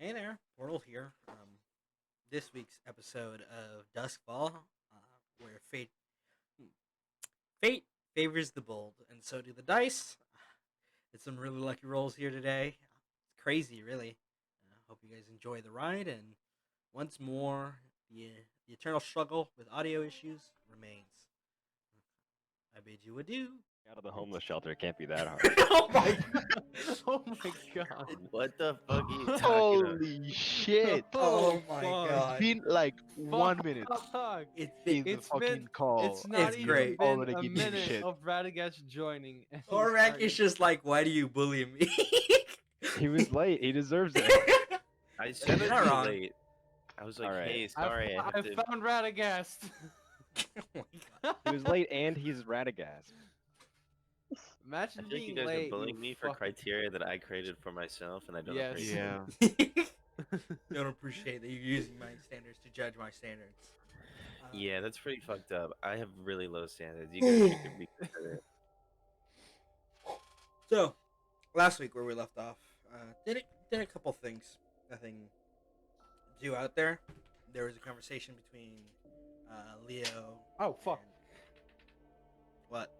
Hey there, Portal here. This week's episode of Duskfall, where fate favors the bold, and so do the dice. It's some really lucky rolls here today. It's crazy, really. Hope you guys enjoy the ride, and once more, the eternal struggle with audio issues remains. I bid you adieu. Out of the homeless shelter, it can't be that hard. Oh my! Oh my god. What the fuck are you talking about? Holy shit! Oh my fuck. god! It's been like 1 minute Fuck. It's in the It's fucking been- call. It's not It's even great. been Already a giving you minute shit. of Radagast joining. and he's Orak already- is just like, why do you bully me? He was late. He deserves it. I said You're it not too wrong. late. I was like, Alright. hey, sorry, I I have to. found Radagast. Oh my god. He was late, and he's Radagast. I Imagine feel like you being guys late. are bullying you me for fucking- criteria that I created for myself, and I don't Yes. appreciate. Don't appreciate that you're using my standards to judge my standards. Yeah, that's pretty fucked up. I have really low standards. You guys should be considerate. So, last week where we left off, did a couple things. Nothing due out there. There was a conversation between Leo. Oh fuck! and- What?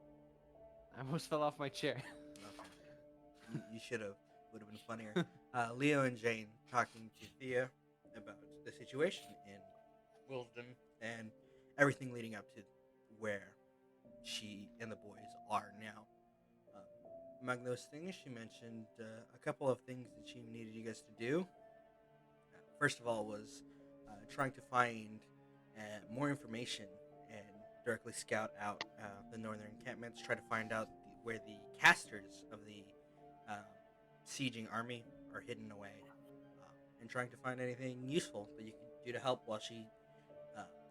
I almost fell off my chair. Okay. You should have. Would have been funnier. Leo and Jane talking to Thia about the situation in Wilsden and everything leading up to where she and the boys are now. Among those things, she mentioned a couple of things that she needed you guys to do. First of all, was trying to find more information and directly scout out the northern encampments, try to find out where the casters of the sieging army are hidden away, and trying to find anything useful that you can do to help while she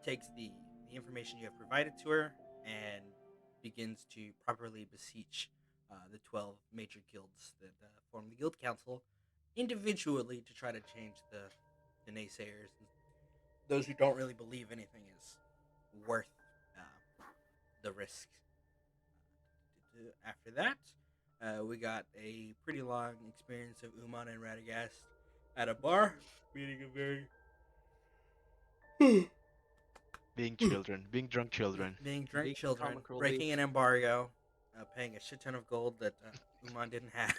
takes the information you have provided to her and begins to properly beseech the 12 major guilds that form the guild council individually to try to change the naysayers and those who don't really believe anything is worth the risk. After that, we got a pretty long experience of Umon and Radagast at a bar, meeting a very Being children. Being drunk children. being drunk Big children, comic breaking relief. an embargo, paying a shit ton of gold that Umon didn't have.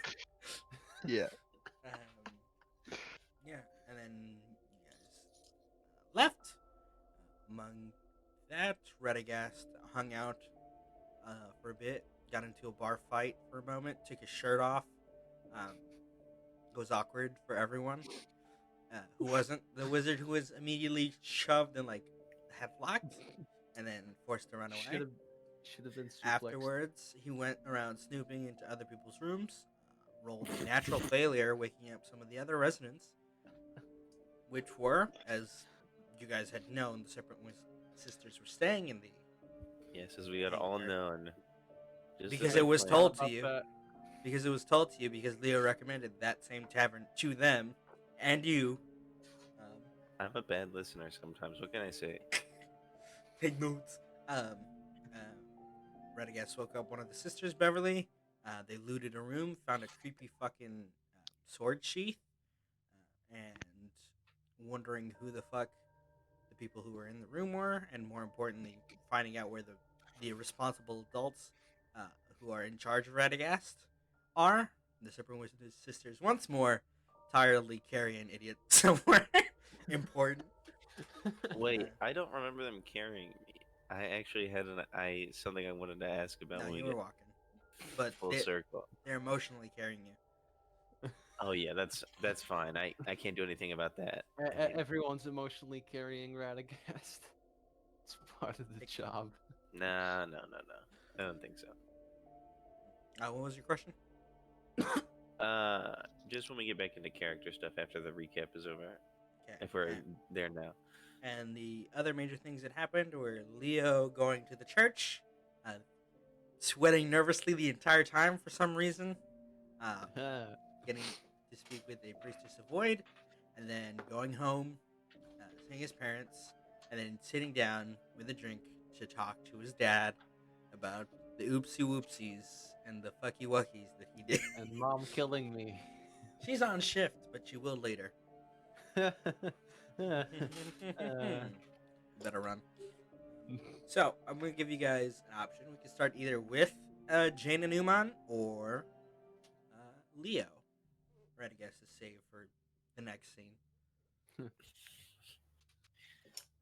Yeah. Yeah, and then you guys left. Among that, Radagast hung out for a bit, got into a bar fight for a moment, took his shirt off. It was awkward for everyone. Who wasn't the wizard who was immediately shoved and like headlocked and then forced to run away. Should have been suplexed. Afterwards, he went around snooping into other people's rooms, rolled a natural failure, waking up some of the other residents, which were, as you guys had known, the separate sisters were staying in the. Yes, as we had all known. Just Because as it I was planned. told to About you. that. Because it was told to you, because Leo recommended that same tavern to them and you. I'm a bad listener sometimes. What can I say? Take notes. Radagast woke up one of the sisters, Beverly. They looted a room, found a creepy fucking sword sheath, and wondering who the fuck the people who were in the room were, and more importantly, finding out where the responsible adults who are in charge of Radagast are. The Separate Wizard sisters once more tirelessly carry an idiot somewhere important. Wait, I don't remember them carrying me. I actually had something I wanted to ask about No, when we you were get walking, but full circle. they're emotionally carrying you. Oh yeah, that's fine. I can't do anything about that. Everyone's emotionally carrying Radagast. It's part of the job. Nah, no. I don't think so. What was your question? Just when we get back into character stuff after the recap is over, Okay. if we're there now. And the other major things that happened were Leo going to the church, sweating nervously the entire time for some reason, getting to speak with a priestess of void, and then going home, seeing his parents, and then sitting down with a drink to talk to his dad about the oopsie whoopsies and the fucky wuckies that he did. And mom killing me. She's on shift, but she will later. Better run. So I'm gonna give you guys an option. We can start either with Jane and Umon or Leo. Radagast is saved for the next scene.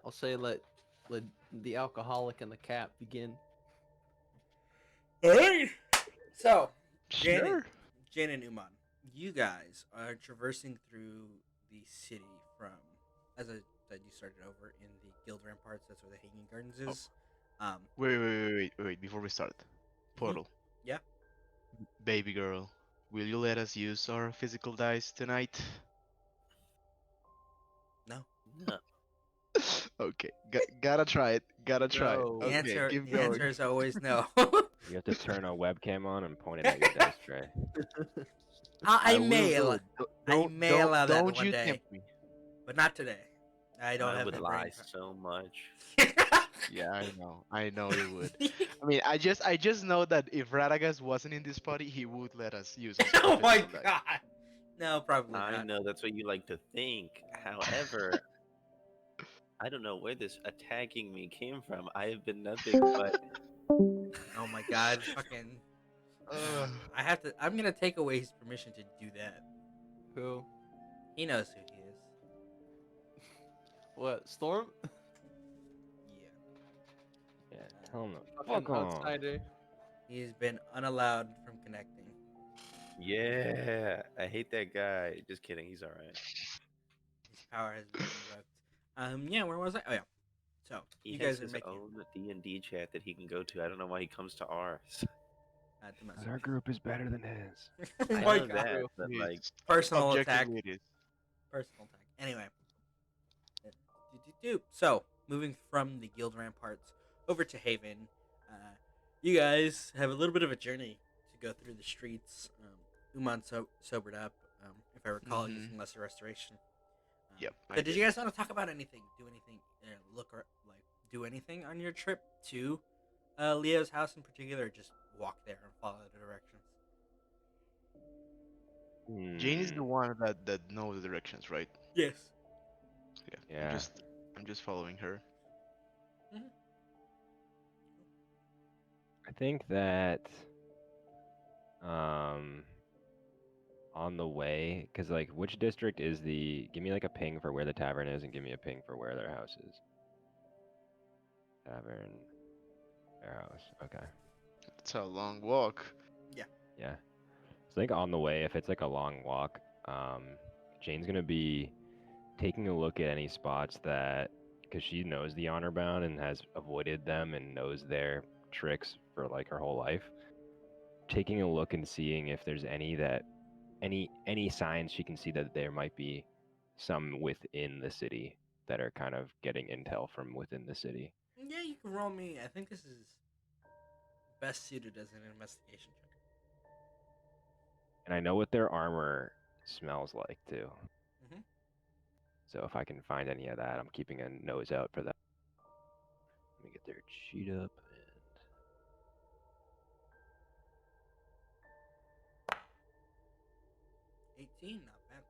I'll say let the alcoholic and the cat begin. All right. So Jane, Sure. Jane and Umon, you guys are traversing through the city from, as I said, you started over in the Guild Ramparts. That's where the Hanging Gardens is. Wait. Before we start, Portal. Yeah. Baby girl, will you let us use our physical dice tonight? No. No. Okay, gotta try it. Gotta try it. No. The Okay, answer. keep The going. answer is always no. You have to turn a webcam on and point it at your dice tray. I will may. do it. I may allow that don't one you day, tempt me. but not today. I don't I have would the lie brain. so much. Yeah, I know you would. I mean, I just know that if Radagast wasn't in this party, he would let us use our Oh my physical dice. god. No, probably I not. know that's what you like to think. However, I don't know where this attacking me came from. I have been nothing but. Oh my god. Fucking. Ugh. I have to. I'm gonna take away his permission to do that. Who? He knows who he is. What? Storm? Yeah. Yeah, tell him to Fucking fuck on. outsider. He's been unallowed from connecting. Yeah, I hate that guy. Just kidding. He's all right. His power has been invoked. Yeah. Where was I? Oh yeah. So He you has guys are his making own D&D chat that he can go to. I don't know why he comes to ours. to mess 'Cause with our you. group is better than his. Oh I my know god. that, but like, It's- Personal attack. objectively it is. Personal attack. Anyway. So, moving from the Guild Ramparts over to Haven, you guys have a little bit of a journey to go through the streets. Umon sobered up, if I recall, Mhm. using Lesser Restoration. Yep, I So, did you did. guys want to talk about anything? Do anything? Do anything on your trip to Leo's house in particular, or just walk there and follow the directions? Jane is the Hmm, one that knows the directions, right? Yes. Yeah. Yeah. I'm just following her. I think that um on the way, because like which district is give me like a ping for where the tavern is and give me a ping for where their house is. Tavern, their house. Okay. It's a long walk. Yeah. So I think on the way, if it's like a long walk, Jane's gonna be taking a look at any spots that, because she knows the honor bound and has avoided them and knows their tricks for like her whole life. Taking a look and seeing if there's any signs she can see that there might be some within the city that are kind of getting intel from within the city. Yeah, you can roll me. I think this is best suited as an investigation check. And I know what their armor smells like too. Mhm. So if I can find any of that, I'm keeping a nose out for that. Let me get their cheat up. 18, not bad.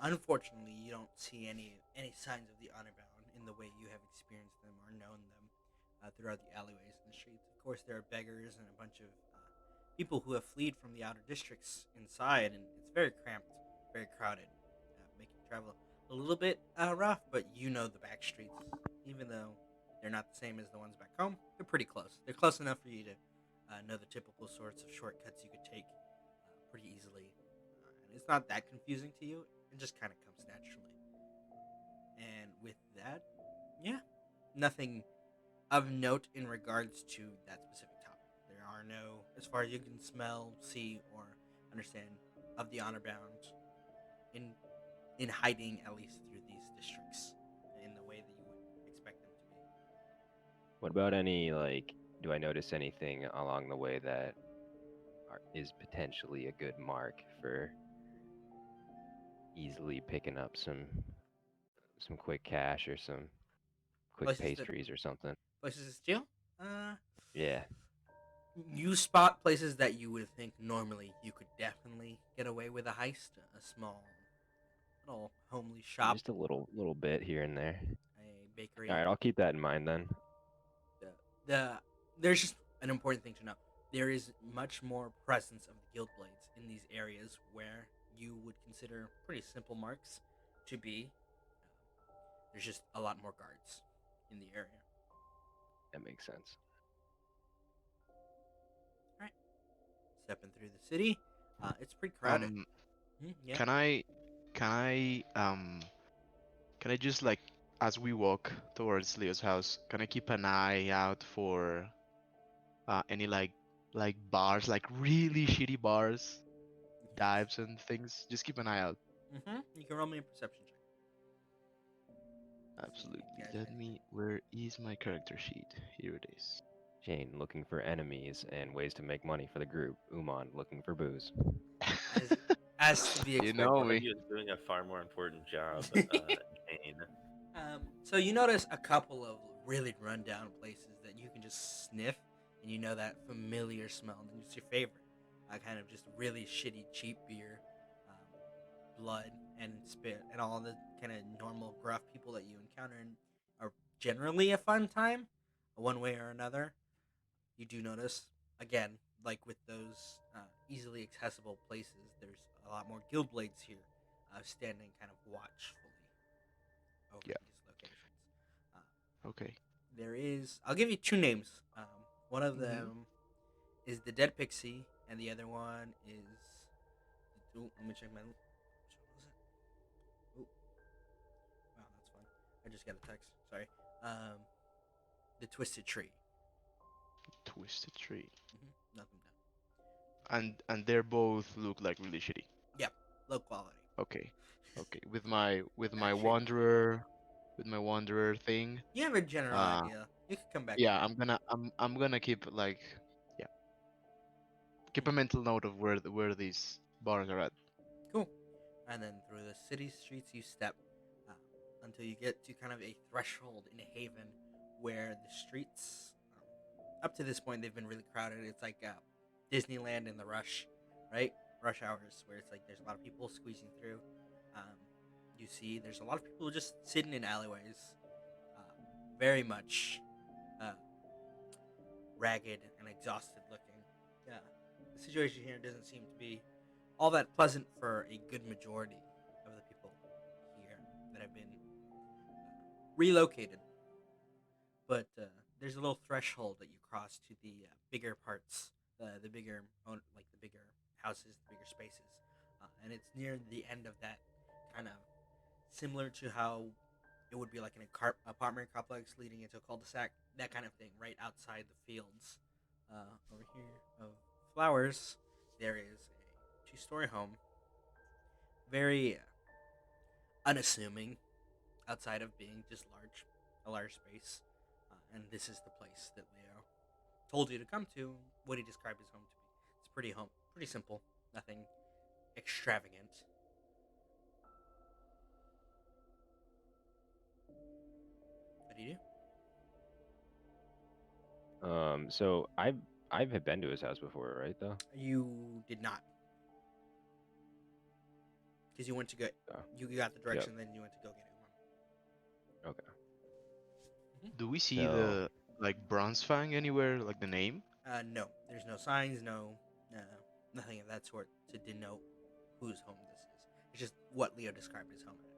Unfortunately, you don't see any signs of the honor bound in the way you have experienced them or known them throughout the alleyways and the streets. Of course, there are beggars and a bunch of people who have fled from the outer districts inside, and it's very cramped, very crowded, making travel a little bit rough. But you know the back streets, even though they're not the same as the ones back home, they're pretty close. They're close enough for you to know the typical sorts of shortcuts you could take pretty easily. And it's not that confusing to you. It just kind of comes naturally. And with that, yeah, nothing of note in regards to that specific topic. There are no, as far as you can smell, see, or understand, of the honor bound in hiding, at least through these districts, in the way that you would expect them to be. What about any like? Do I notice anything along the way that is potentially a good mark for easily picking up some quick cash or some quick Places pastries or something? to steal. Uh, Yeah. you spot places that you would think normally you could definitely get away with a heist. A small little homely shop, Just a little bit here and there. a bakery. All right, I'll keep that in mind then. There's just an important thing to know. There is much more presence of the guild blades in these areas where you would consider pretty simple marks to be. There's just a lot more guards in the area. That makes sense. Stepping through the city, it's pretty crowded. Yeah. Can I just like as we walk towards Leo's house, can I keep an eye out for any like bars, like really shitty bars, dives and things? Just keep an eye out. You can roll me a perception check. Absolutely. Yeah, Let me. Where is my character sheet? Here it is. Jane looking for enemies and ways to make money for the group. Umon looking for booze. As to be You expected. know One of me. you is doing a far more important job, Jane. So you notice a couple of really rundown places that you can just sniff, and you know that familiar smell, and it's your favorite. Kind of just really shitty, cheap beer, blood and spit, and all the kind of normal gruff people that you encounter, and are generally a fun time, one way or another. You do notice, again, like with those easily accessible places, there's a lot more guild blades here, standing kind of watchfully over Yeah. these locations. Okay. There is, I'll give you two names. One of them is the Dead Pixie, and the other one is. Ooh, let me check my. Which one was it? Ooh. Wow, that's fun. I just got a text. Sorry. The Twisted Tree. Twisted Tree. Nothing down. And they both look like really shitty. Low quality. Okay. Okay. With my Actually- wanderer thing. You have a general idea. You can come back. Yeah, I'm gonna keep like keep a mental note of where these bars are at. Cool. And then through the city streets you step until you get to kind of a threshold in a haven where the streets, up to this point, they've been really crowded. It's like Disneyland in the rush, right? Rush hours, where it's like there's a lot of people squeezing through. You see there's a lot of people just sitting in alleyways, very much ragged and exhausted looking. Yeah, the situation here doesn't seem to be all that pleasant for a good majority of the people here that have been relocated. But there's a little threshold that you cross to the bigger parts, the bigger houses, the bigger spaces, and it's near the end of that, kind of similar to how it would be like in a apartment complex leading into a cul-de-sac, that kind of thing, right outside the fields. Over here of flowers, there is a two-story home, very unassuming, outside of being just a large space. And this is the place that Leo told you to come to. What he described his home to be. It's pretty simple, nothing extravagant. What do you do? So I've been to his house before, right? Though. You did not, because you went to go. Oh. You got the direction, then you went to go get Umon. Okay. Do we see So- the like Bronzefang anywhere, like the name? No, there's no signs, nothing of that sort to denote whose home this is. It's just what Leo described his home as.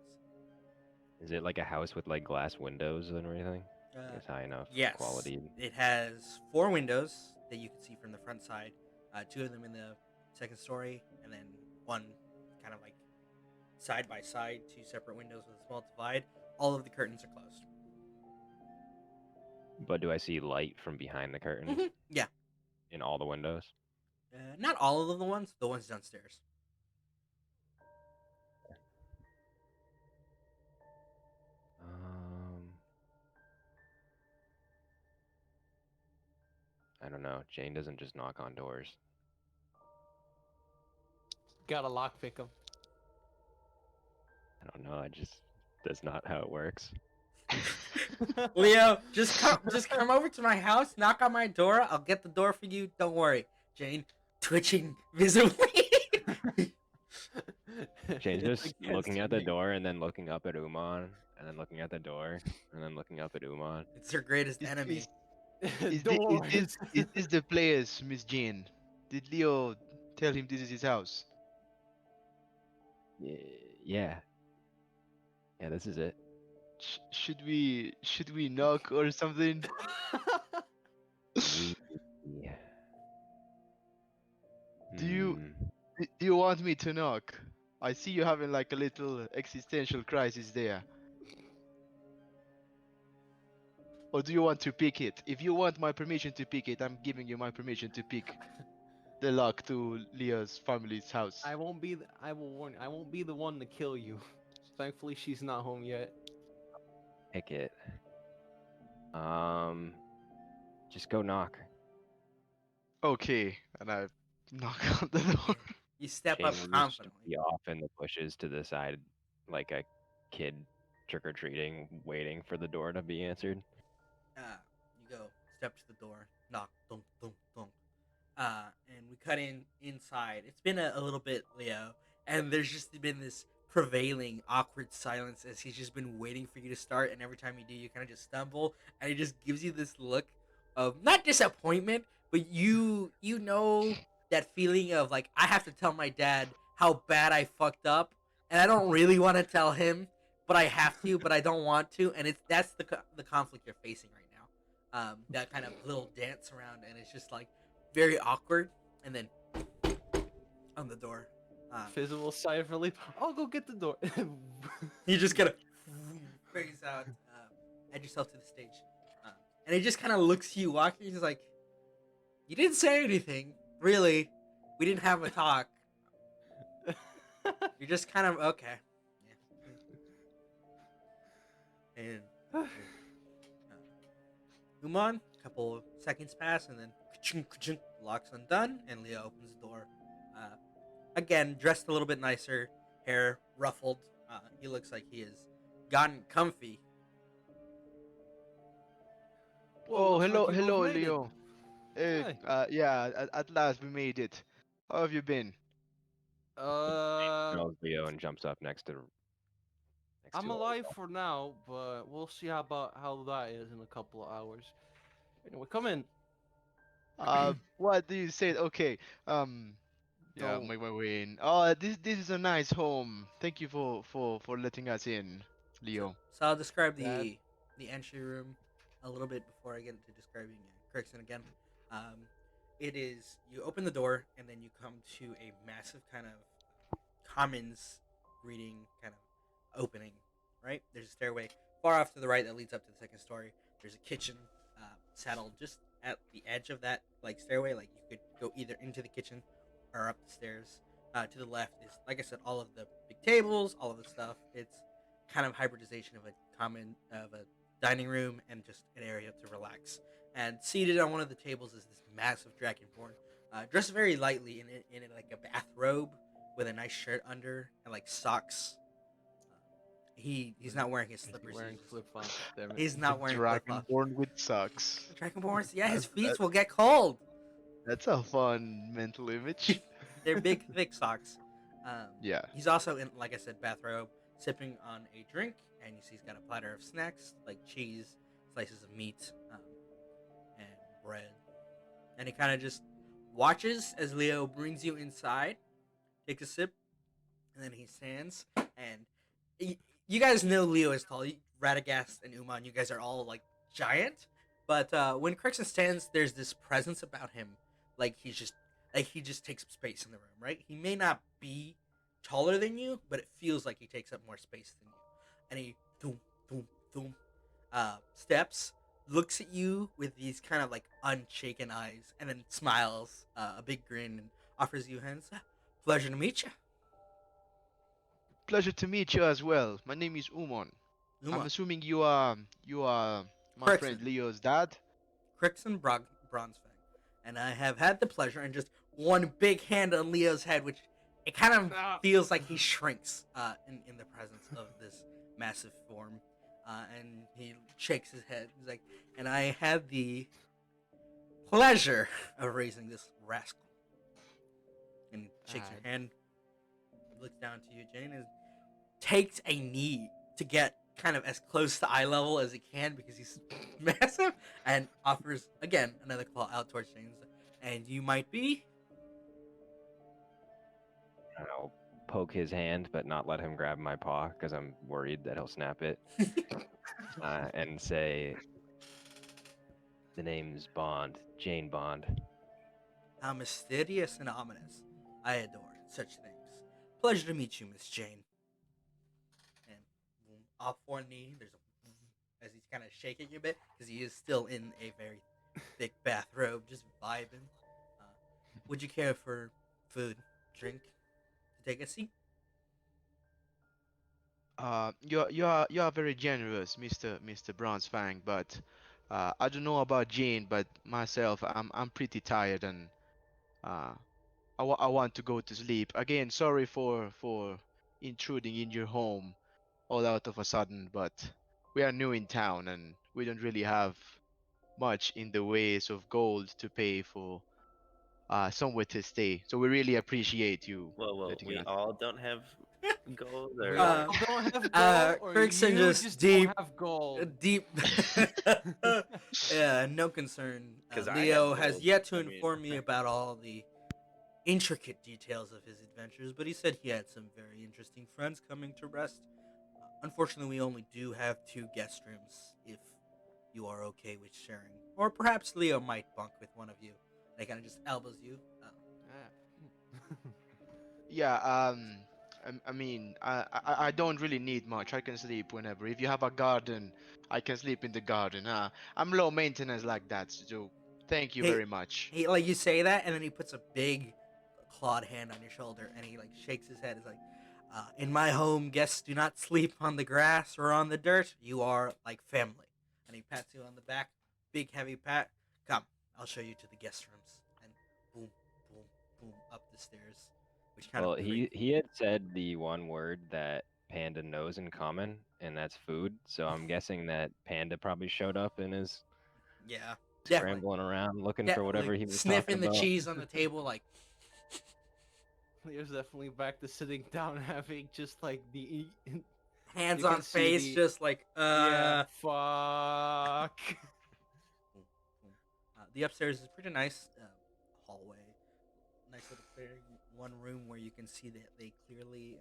Is it like a house with like glass windows and everything? It's high enough Yes. quality. It has 4 windows that you can see from the front side. 2 of them in the second story, and then one kind of like side by side, 2 separate windows with a small divide. All of the curtains are closed. But do I see light from behind the curtains Yeah. in all the windows? Not all of the ones downstairs. I don't know. Jane doesn't just knock on doors. Gotta lockpick him. I don't know. That's not how it works. Leo, just come over to my house, knock on my door. I'll get the door for you. Don't worry. Jane, twitching visibly. Shane's It's just against looking at the me. door and then looking up at Umon, and then looking at the door, and then looking up at Umon. It's her greatest Is, enemy. Doors. is this the place, Miss Jane? Did Leo tell him this is his house? Yeah. Yeah, this is it. Should we knock or something? We. Do you Hmm. do you want me to knock? I see you having like a little existential crisis there. Or do you want to pick it? If you want my permission to pick it, I'm giving you my permission to pick the lock to Leo's family's house. I won't be. I will warn you. I won't be the one to kill you. Thankfully, she's not home yet. Pick it. Just go knock. Okay, and I knock on the door. You step Shane up will just confidently. be off in the bushes to the side, like a kid trick or treating, waiting for the door to be answered. You go step to the door, knock, thunk, thunk, thunk. And we cut inside. It's been a little bit, Leo, and there's just been this prevailing awkward silence as he's just been waiting for you to start. And every time you do, you kind of just stumble, and he just gives you this look of not disappointment, but you know that feeling of like I have to tell my dad how bad I fucked up, and I don't really want to tell him, but I have to, but I don't want to, and that's the conflict you're facing right now. That kind of little dance around, and it's just like very awkward. And then on the door, Visible sigh of relief. I'll go get the door. you just kind of phase out, add yourself to the stage, and he just kind of looks at you walking. He's like, "You didn't say anything, really. We didn't have a talk. You're just kind of okay." Yeah. And Umon, a couple seconds pass, and then ka-chunk, ka-chunk, locks undone, and Leo opens the door. Again, dressed a little bit nicer, hair ruffled. He looks like he has gotten comfy. Oh, looks like you both hello, made it. Leo. Hey, Hi. yeah, at last we made it. How have you been? Smells Leo and jumps up next to. I'm alive for now, but we'll see how that is in a couple of hours. Anyway, come in. What do you say? Okay, yeah, Don't. make my way in. Oh, this is a nice home. Thank you for letting us in, Leo. So I'll describe Dad? the entry room a little bit before I get into describing Crixon again. It is, you open the door and then you come to a massive kind of commons greeting kind of opening. Right, there's a stairway far off to the right that leads up to the second story. There's a kitchen saddled just at the edge of that like stairway. Like you could go either into the kitchen or up the stairs. To the left is, like I said, all of the big tables, all of the stuff. It's kind of hybridization of a dining room and just an area to relax. And seated on one of the tables is this massive dragonborn, dressed very lightly in like a bathrobe with a nice shirt under and like socks. He's not wearing his slippers. Wearing flip flops. Damn it. He's not wearing flip flops. Dragonborn with socks. Dragonborns, yeah, his That's- feet that- will get cold. That's a fun mental image. They're big, thick socks. Yeah. He's also in, like I said, bathrobe, sipping on a drink, and you see he's got a platter of snacks like cheese, slices of meat, and bread. And he kind of just watches as Leo brings you inside, takes a sip, and then he stands. And you guys know Leo is tall. Radagast and Umon, you guys are all like giant. But when Crixon stands, there's this presence about him, like he just takes up space in the room, right? He may not be taller than you, but it feels like he takes up more space than you. And he boom, boom, boom, steps, looks at you with these kind of like unshaken eyes, and then smiles, a big grin, and offers you hands. Pleasure to meet you. Pleasure to meet you as well. My name is Umon. I'm Umon. assuming you are my Crixon. friend Leo's dad. Crixon Bronzefang. And I have had the pleasure, and just one big hand on Leo's head, which it kind of feels like he shrinks in the presence of this massive form. And he shakes his head. He's like, and I had the pleasure of raising this rascal. And he shakes your hand. He looks down to you, Jane, and takes a knee to get kind of as close to eye level as he can because he's massive, and offers again another claw out towards Jane's. And you might be. I'll poke his hand, but not let him grab my paw because I'm worried that he'll snap it. And say, the name's Bond, Jane Bond. How mysterious and ominous. I adore such things. Pleasure to meet you, Miss Jane. And boom, off one knee, there's a as he's kind of shaking a bit because he is still in a very thick bathrobe, just vibing. Would you care for food, drink, to take a seat? You are very generous, Mr. Bronzefang, but I don't know about Jane, but myself, I'm pretty tired and uh, I want to go to sleep. Again, sorry for intruding in your home all out of a sudden, but we are new in town and we don't really have much in the ways of gold to pay for somewhere to stay. So we really appreciate you Well, letting we us. all don't have gold, We or all don't have gold, or Kirkson you just don't deep- have gold. Deep. Yeah, no concern. 'Cause I have Leo has gold. yet to I mean- inform me about all the intricate details of his adventures, but he said he had some very interesting friends coming to rest. Unfortunately, we only do have 2 guest rooms if you are okay with sharing. Or perhaps Leo might bunk with one of you. They kind of just elbows you. Yeah, I mean, I don't really need much. I can sleep whenever. If you have a garden, I can sleep in the garden. I'm low maintenance like that, so thank you Hey, very much. He like you say that, and then he puts a big clawed hand on your shoulder, and he like shakes his head. He's like, "In my home, guests do not sleep on the grass or on the dirt. You are like family." And he pats you on the back, big heavy pat. Come, I'll show you to the guest rooms. And boom, boom, boom, up the stairs, which kind Well, of he had said the one word that Panda knows in common, and that's food. So I'm guessing that Panda probably showed up and is yeah, definitely. scrambling around looking Yeah, for whatever like, he was sniffing talking the about. cheese on the table, like. Leo's definitely back to sitting down, having just like the Hands You on can see face, the- just like yeah, fuck. The upstairs is pretty nice hallway, nice little clearing. One room where you can see that they clearly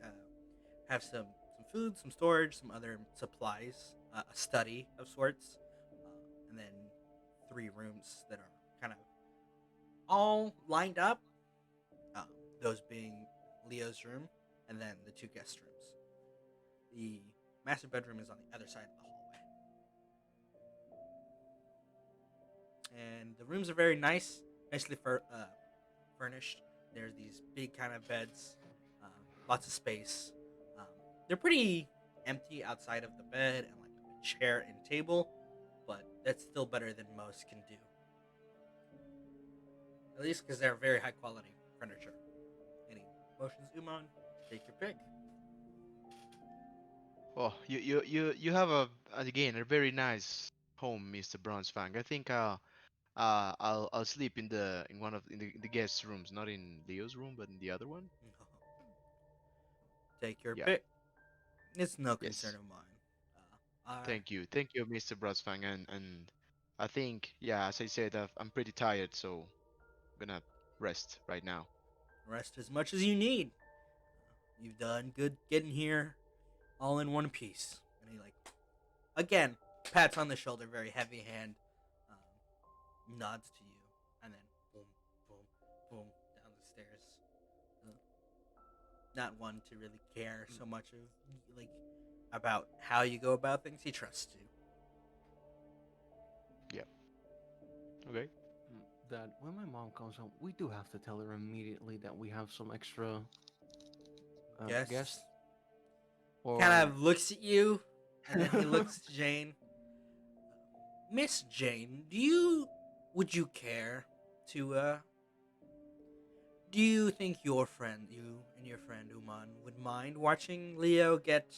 have some food, some storage, some other supplies, a study of sorts, and then 3 rooms that are kind of all lined up. Those being Leo's room, and then the 2 guest rooms. The master bedroom is on the other side of the hallway. And the rooms are very nice, nicely furnished. There's these big kind of beds, lots of space. They're pretty empty outside of the bed and like a chair and table, but that's still better than most can do. At least because they're very high quality furniture. Any motions, Umon? Take your pick. Oh, you have again a very nice home, Mr. Bronzefang. I think I'll sleep in one of the guest rooms, not in Leo's room, but in the other one. Take your Yeah. pick. It's no Yes. concern of mine. Thank you, Mr. Bronzefang, and I think yeah, as I said, I'm pretty tired, so I'm gonna rest right now. Rest as much as you need. You've done good getting here, all in one piece. And he like, again, pats on the shoulder, very heavy hand, nods to you, and then boom, boom, boom down the stairs. Not one to really care so much of like about how you go about things. He trusts you. Okay. That when my mom comes home, we do have to tell her immediately that we have some extra Yes. guests. Or Kind of looks at you, and then he looks to Jane. Miss Jane, would you care to, do you think you and your friend Umon would mind watching Leo get,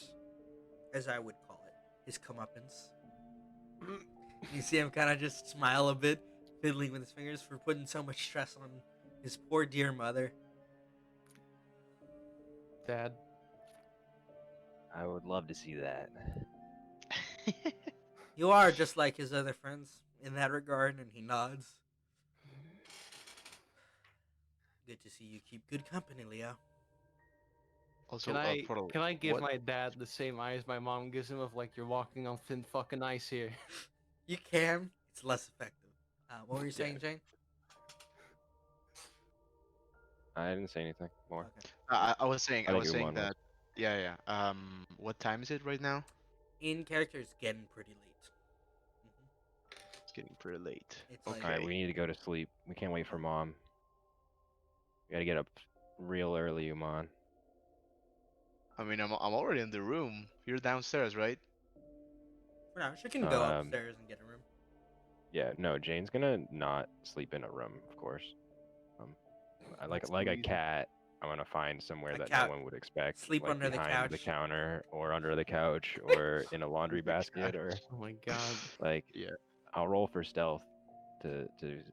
as I would call it, his comeuppance? You see him kind of just smile a bit, fiddling with his fingers for putting so much stress on his poor dear mother. Dad. I would love to see that. You are just like his other friends in that regard, and he nods. Good to see you keep good company, Leo. Also, Can I give what? my dad the same eyes my mom gives him of like you're walking on thin fucking ice here? You can. It's less effective. What were you Yeah. saying, Jane? I didn't say anything more. Okay. I was saying, I think Umon was. that. Yeah, yeah. What time is it right now? In character, it's getting pretty late. It's getting pretty late. It's Okay. like- All right, we need to go to sleep. We can't wait for Mom. We gotta get up real early, Umon. I mean, I'm already in the room. You're downstairs, right? For now, she can go Um, upstairs and get a room. Yeah, no, Jane's gonna not sleep in a room, of course. I like That's a easy. cat. I'm gonna find somewhere A that cat- no one would expect, sleep like under the behind the couch. counter or under the couch or in a laundry basket or Oh my god. like. Yeah. I'll roll for stealth to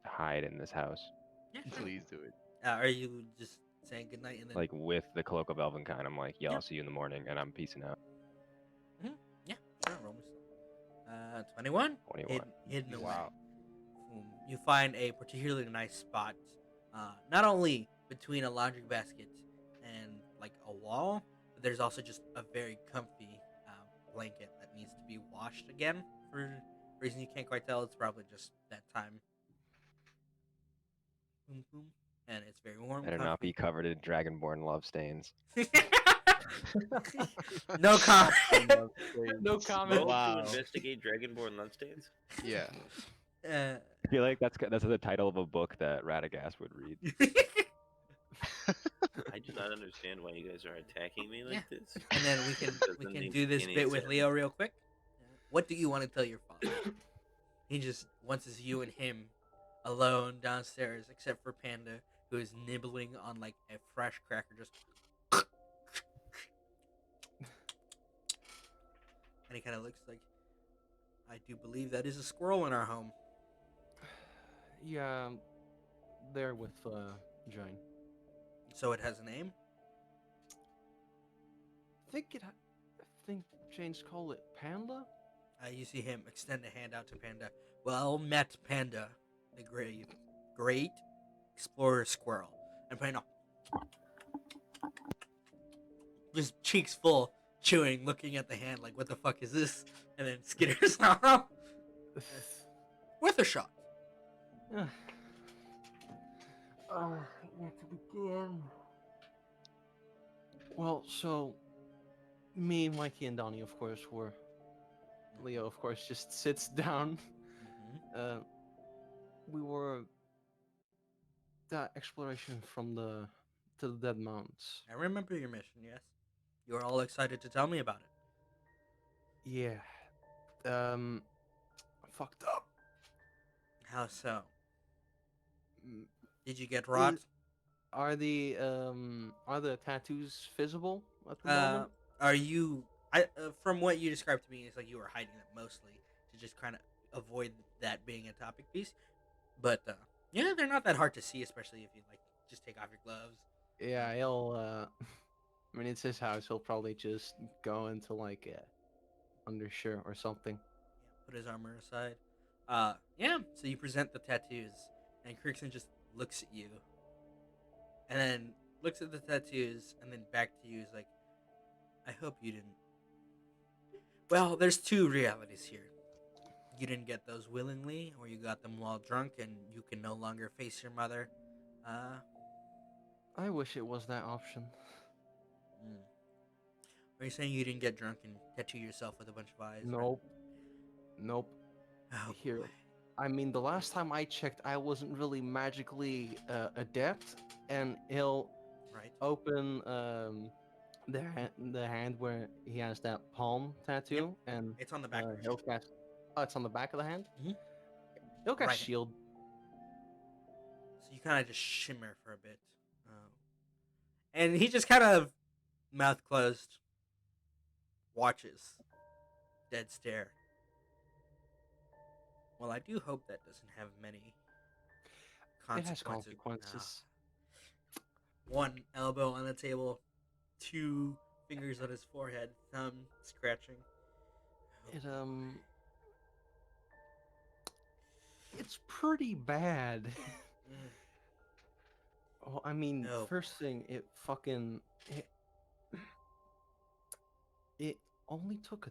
hide in this house, Yeah, sure. Please do it. Are you just saying goodnight and then? like with the cloak of Elvenkind. I'm like, yeah, Yeah. I'll see you in the morning, and I'm peacing out. Yeah, sure. Roll me some. 21. 21. Hidden away. Wow. You find a particularly nice spot, not only between a laundry basket and like a wall, but there's also just a very comfy blanket that needs to be washed again for a reason you can't quite tell. It's probably just that time. Boom, boom. And it's very warm. Better not be covered in dragonborn love stains. No comment. No comment. Roll Wow. to investigate Dragonborn love stains. Yeah. I feel like that's the title of a book that Radagast would read. I do not understand why you guys are attacking me like this. And then we can Doesn't do make this any bit with sense. Leo real quick. What do you want to tell your father? He just wants it's you and him alone downstairs, except for Panda, who is nibbling on like a fresh cracker, just. And he kind of looks like, I do believe that is a squirrel in our home. Yeah, there with Jane. So it has a name. I think Jane's call it Panda. You see him extend a hand out to Panda. Well met, Panda, the great explorer squirrel. And Panda, just cheeks full, chewing, looking at the hand like, what the fuck is this? And then skitters off with a shot. Where to begin? Well, so me, Mikey, and Donnie, of course, were. Leo, of course, just sits down. We were that exploration from to the Dead Mountains. I remember your mission, yes. You were all excited to tell me about it. Yeah. Fucked up. How so? Mm, Did you get rot? Are the tattoos visible at the moment? Are you? From what you described to me, it's like you were hiding them mostly to just kind of avoid that being a topic piece. But yeah, they're not that hard to see, especially if you like just take off your gloves. Yeah, he'll. I mean, it's his house. He'll probably just go into like a undershirt or something. Yeah, put his armor aside. Yeah. So you present the tattoos, and Kirkson just looks at you, and then looks at the tattoos, and then back to you. Is like, I hope you didn't. Well, there's two realities here. You didn't get those willingly, or you got them while drunk, and you can no longer face your mother. I wish it was that option. Are you saying you didn't get drunk and tattoo yourself with a bunch of eyes? Nope. Oh, Here, boy. I mean, the last time I checked, I wasn't really magically adept, and he'll Right. open the hand where he has that palm tattoo, and It's on the back. he'll cast. Oh, it's on the back of the hand. Mhm. He'll cast Right. shield. So you kind of just shimmer for a bit. And he just kind of, mouth closed, watches. Dead stare. Well, I do hope that doesn't have many It has consequences. consequences. One elbow on the table, 2 fingers on his forehead, thumb scratching. Oh, It boy. it's pretty bad. Mm. Oh, I mean, Oh, first boy. thing, it it only took a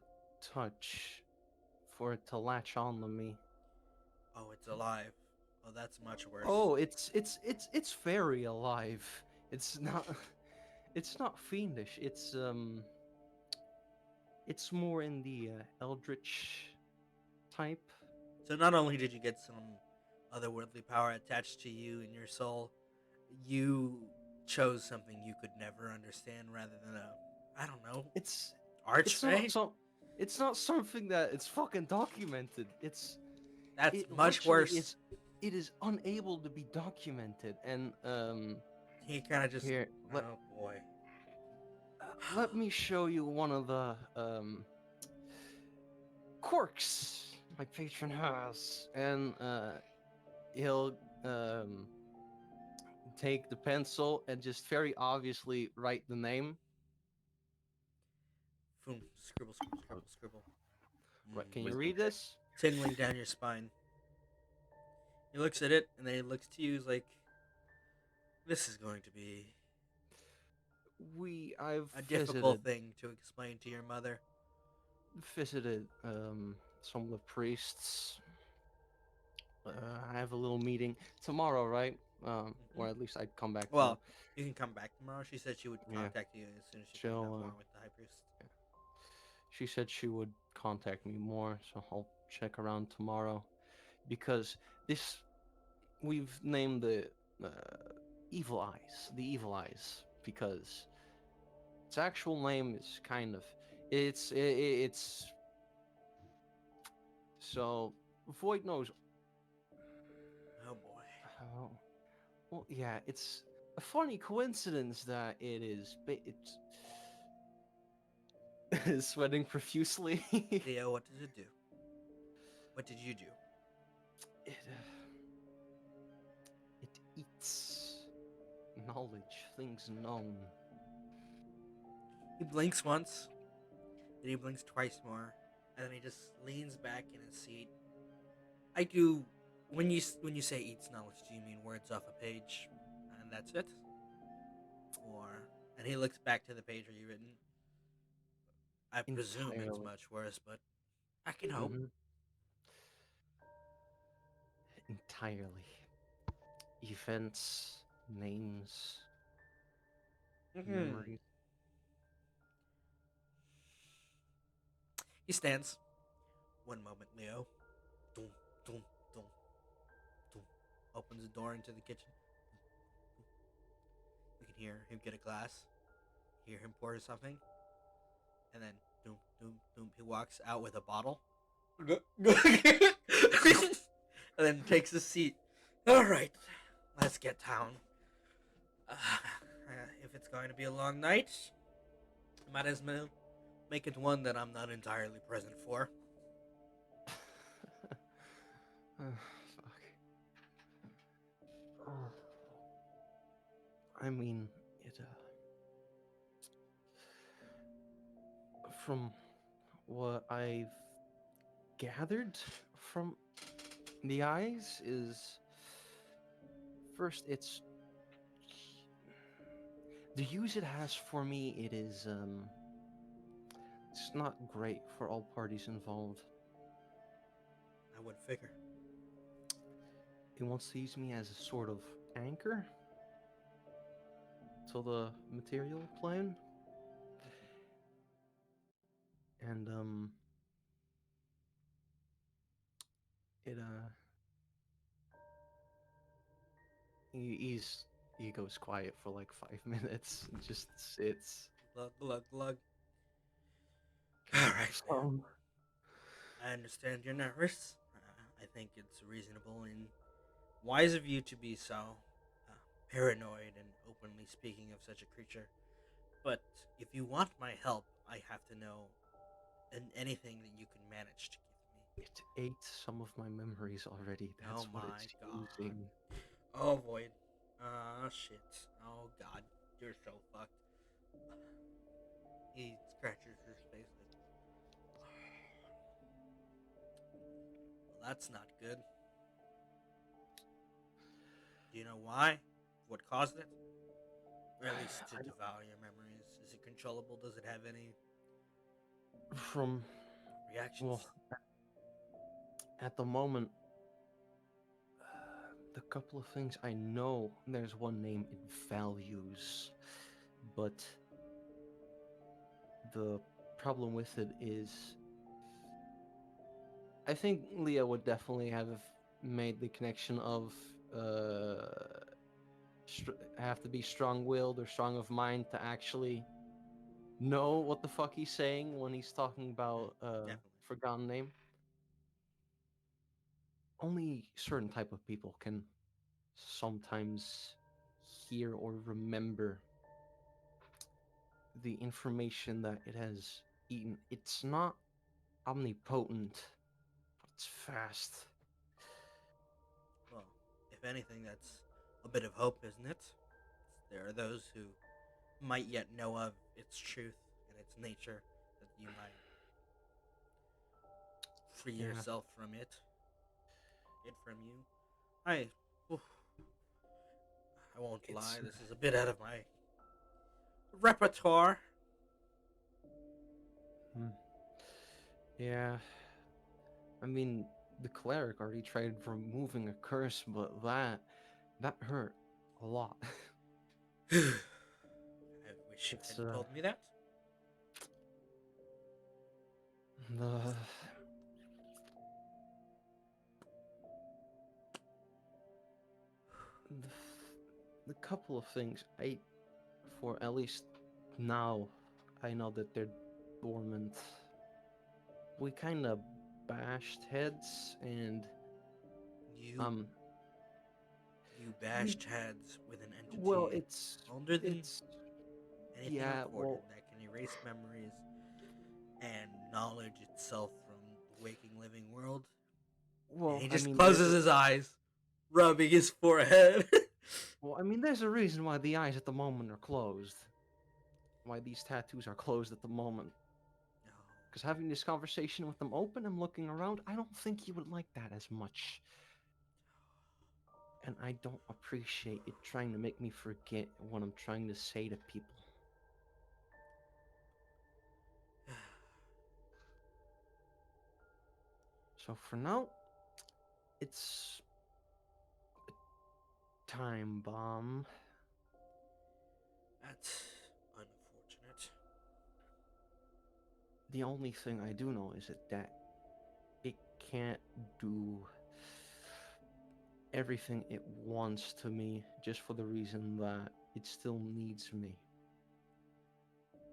touch for it to latch on to me. Oh, it's alive. Oh, that's much worse. Oh, it's very alive. It's not it's not fiendish. It's more in the eldritch type. So not only did you get some otherworldly power attached to you and your soul, you chose something you could never understand rather than a, I don't know, It's archfey? it's not something that it's fucking documented. That's It much literally worse. it is unable to be documented. And He kind of just, here oh boy. let me show you one of the quirks my patron has. And he'll take the pencil and just very obviously write the name. Boom, scribble, scribble, scribble, scribble. Right, can you Wisdom read check. this? Tingling down your spine. He looks at it, and then he looks to you, he's like, this is going to be I've a difficult visited thing to explain to your mother. some of the priests. I have a little meeting tomorrow, right? Or at least I'd come back to. Well, you can come back tomorrow. She said she would Yeah. contact you as soon as she She'll, found out more with the high priest. She said she would contact me more, so I'll check around tomorrow. Because this, we've named the Evil Eyes, the Evil Eyes, because its actual name is kind of, it's so Void knows. Oh boy. Oh, well, yeah, it's a funny coincidence that it's sweating profusely. Theo, what did it do? What did you do? It, it eats knowledge, things known. He blinks once, then he blinks twice more, and then he just leans back in his seat. I do. When you say eats knowledge, do you mean words off a page, and that's it? Or and he looks back to the page where you written. I presume it's Entirely. much worse, but I can hope. Mhm. Entirely. Events, names, memories. He stands. One moment, Leo. Dum, dum, dum, dum. Opens the door into the kitchen. You can hear him get a glass. Hear him pour something. And then, doom, doom, doom. He walks out with a bottle. And then takes a seat. All right, let's get down. If it's going to be a long night, might as well make it one that I'm not entirely present for. Fuck. I mean, from what I've gathered from the eyes is first it's the use it has for me. It's not great for all parties involved. I would figure. It wants to use me as a sort of anchor to the material plane. And it he goes quiet for like 5 minutes and just sits. Glug, glug, glug. All right, man. So, I understand you're nervous. I think it's reasonable and wise of you to be so paranoid and openly speaking of such a creature. But if you want my help, I have to know anything that you can manage to give me. it ate some of my memories already. That's Oh what my it's god. using. Oh, Void. Oh, shit. Oh, God. You're so fucked. He scratches her face like, well, that's not good. Do you know why? What caused it? Or at least to I don't- devour your memories? Is it controllable? Does it have any From reactions? well, at the moment, the couple of things I know, there's one name it values, but the problem with it is, I think Leah would definitely have made the connection of have to be strong-willed or strong of mind to actually know what the fuck he's saying when he's talking about Definitely. forgotten name. Only certain type of people can sometimes hear or remember the information that it has eaten. It's not omnipotent, but it's fast. Well, if anything, that's a bit of hope, isn't it? There are those who might yet know of its truth and its nature, that you might free Yeah. yourself from it. It from you. I, oof, I won't lie. This is a bit out of my repertoire. Yeah. I mean, the cleric already tried removing a curse, but that hurt a lot. I wish you It's had told me that. the the, the couple of things for at least now, I know that they're dormant. We kind of bashed heads, and You um, you bashed heads with an entity well, it's older than it's anything yeah, recorded well, that can erase memories and knowledge itself from the waking living world. And he I just mean, closes his eyes, rubbing his forehead. there's a reason why the eyes at the moment are closed. Why these tattoos are closed at the moment. No. Because having this conversation with them open and looking around, I don't think you would like that as much. And I don't appreciate it trying to make me forget what I'm trying to say to people. So for now, it's a time bomb. That's unfortunate. The only thing I do know is that it can't do everything it wants to me just for the reason that it still needs me.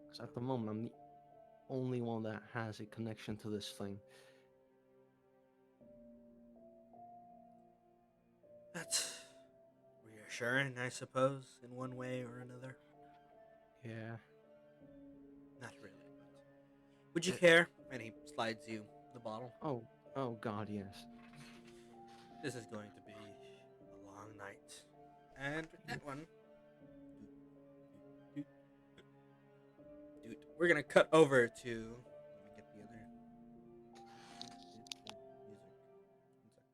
Because at the moment, I'm the only one that has a connection to this thing. That's reassuring, I suppose, in one way or another. Yeah. Not really, but would you care? And he slides you the bottle. Oh God, yes. This is going to be a long night. And with that one, dude, we're gonna cut over to. Let me get the other music. Where is it? Where did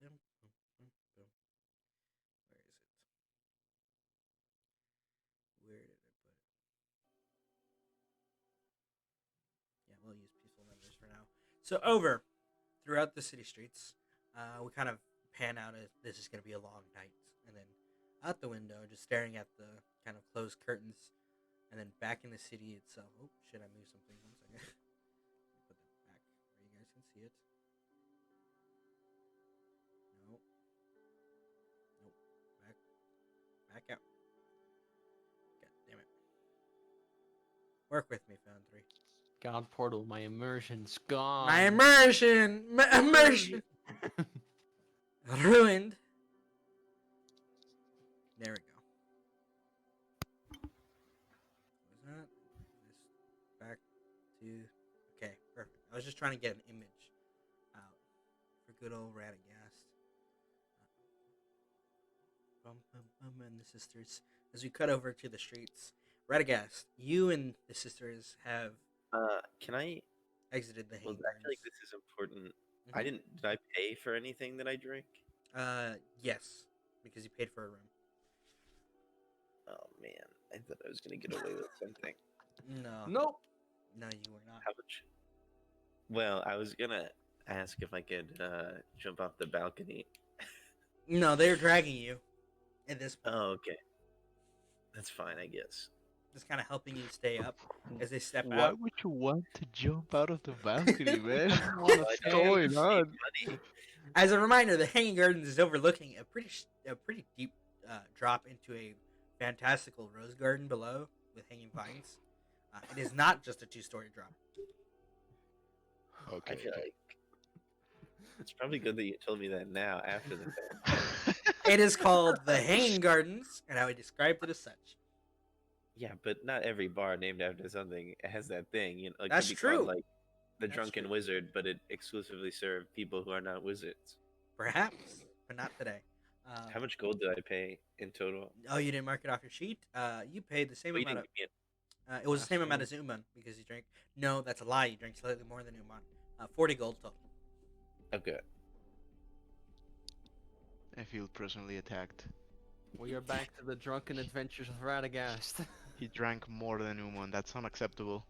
I put it? Yeah, we'll use peaceful memories for now. So over throughout the city streets, we kind of pan out as this is going to be a long night, and then out the window, just staring at the kind of closed curtains, and then back in the city itself. Oh shit! I moved something. 1 second. Let me put that back where you guys can see it. No. Nope. Back out. God damn it. Work with me, Foundry. God portal, my immersion's gone. My immersion! Ruined. There we go. Was that? This back to. Okay, perfect. I was just trying to get an image out for good old Radagast. And the sisters. as we cut over to the streets, Radagast, you and the sisters have Can I? exited the Well, hang I feel like gardens. this is important. Mhm. Did I pay for anything that I drink? Yes, because you paid for a room. Oh man, I thought I was gonna get away with something. No, Nope. no, you were not. How much? Well, I was gonna ask if I could jump off the balcony. No, they're dragging you at this point. Oh, okay. That's fine, I guess. Just kind of helping you stay up as they step Why out. would you want to jump out of the balcony, man? wanna What's stand going on? Buddy. As a reminder, the Hanging Gardens is overlooking a pretty deep drop into a fantastical rose garden below with hanging vines. It is not just a 2-story drop. Okay. I feel like it's probably good that you told me that now after the fact. It is called the Hanging Gardens, and I would describe it as such. Yeah, but not every bar named after something has that thing. You know, it That's could be called, true. like the That's Drunken true. Wizard, but it exclusively served people who are not wizards. Perhaps, but not today. How much gold did I pay in total? Oh, you didn't mark it off your sheet? You paid the same Oh, you amount didn't of... give me it was the Last same amount one. as Umon, because you drank... No, that's a lie. You drank slightly more than Umon. 40 gold total. Okay. I feel personally attacked. We are back to the drunken adventures of Radagast. He drank more than Umon. That's unacceptable.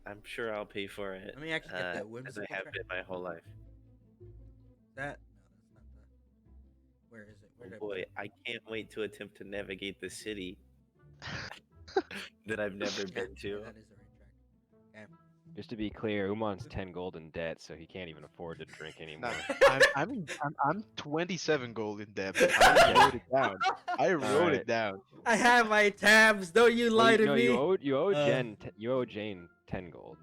I'm sure I'll pay for it. Let me actually get that as whimsical I have track. been my whole life. That... No, that's not the... Where is it? Where Oh did I put boy, it? I can't wait to attempt to navigate the city that I've never Yeah, been to. that is the right track. Just to be clear, Umon's 10 gold in debt, so he can't even afford to drink anymore. No, I'm 27 gold in debt. I wrote it down. I wrote Alright. it down. I have my tabs. Don't you lie to me. You owe Uh, Jane 10 gold.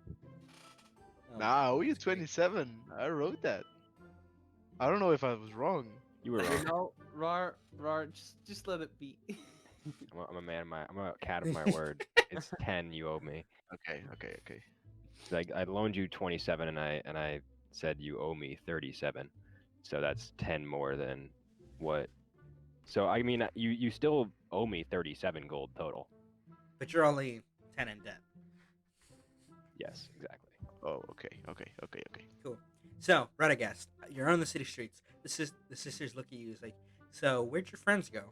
Oh, Nah, I owe you that's great. 27. I wrote that. I don't know if I was wrong. You were You wrong. know, Rar, just let it be. I'm a man of my. I'm a cat of my word. It's 10 you owe me. Okay. 'Cause I loaned you 27, and I said you owe me 37. So that's 10 more than what. So I mean, you still owe me 37 gold total. But you're only 10 in debt. Yes, exactly. Oh, okay. Cool. So, Radagast, you're on the city streets. The sisters look at you as like, so where'd your friends go?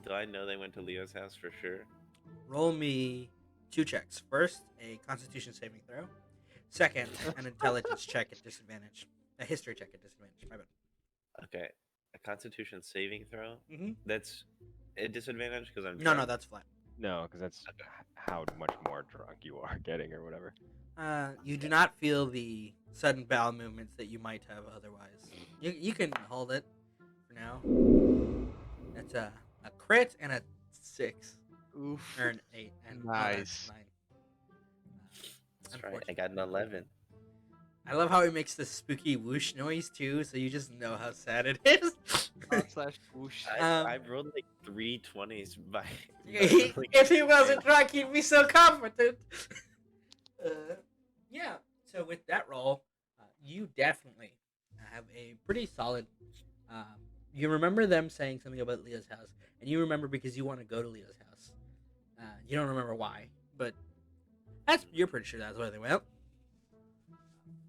Do I know they went to Leo's house for sure? Roll me 2 checks. First, a Constitution saving throw. Second, an intelligence check at disadvantage. A history check at disadvantage. My bad. Okay, a Constitution saving throw. Mhm. That's a disadvantage because I'm No, drunk? that's flat. No, because that's how much more drunk you are getting or whatever. You do not feel the sudden bowel movements that you might have otherwise. You can hold it for now. That's a crit and a 6 Oof. or an 8 and Nice. 9. That's right. I got an 11. I love how he makes the spooky whoosh noise too, so you just know how sad it is. Slash whoosh. I've rolled like 3 20s by. If he wasn't drunk, he'd be so confident. Yeah. So with that roll, you definitely have a pretty solid. You remember them saying something about Leo's house, and you remember because you want to go to Leo's house. You don't remember why, but you're pretty sure that's where they went.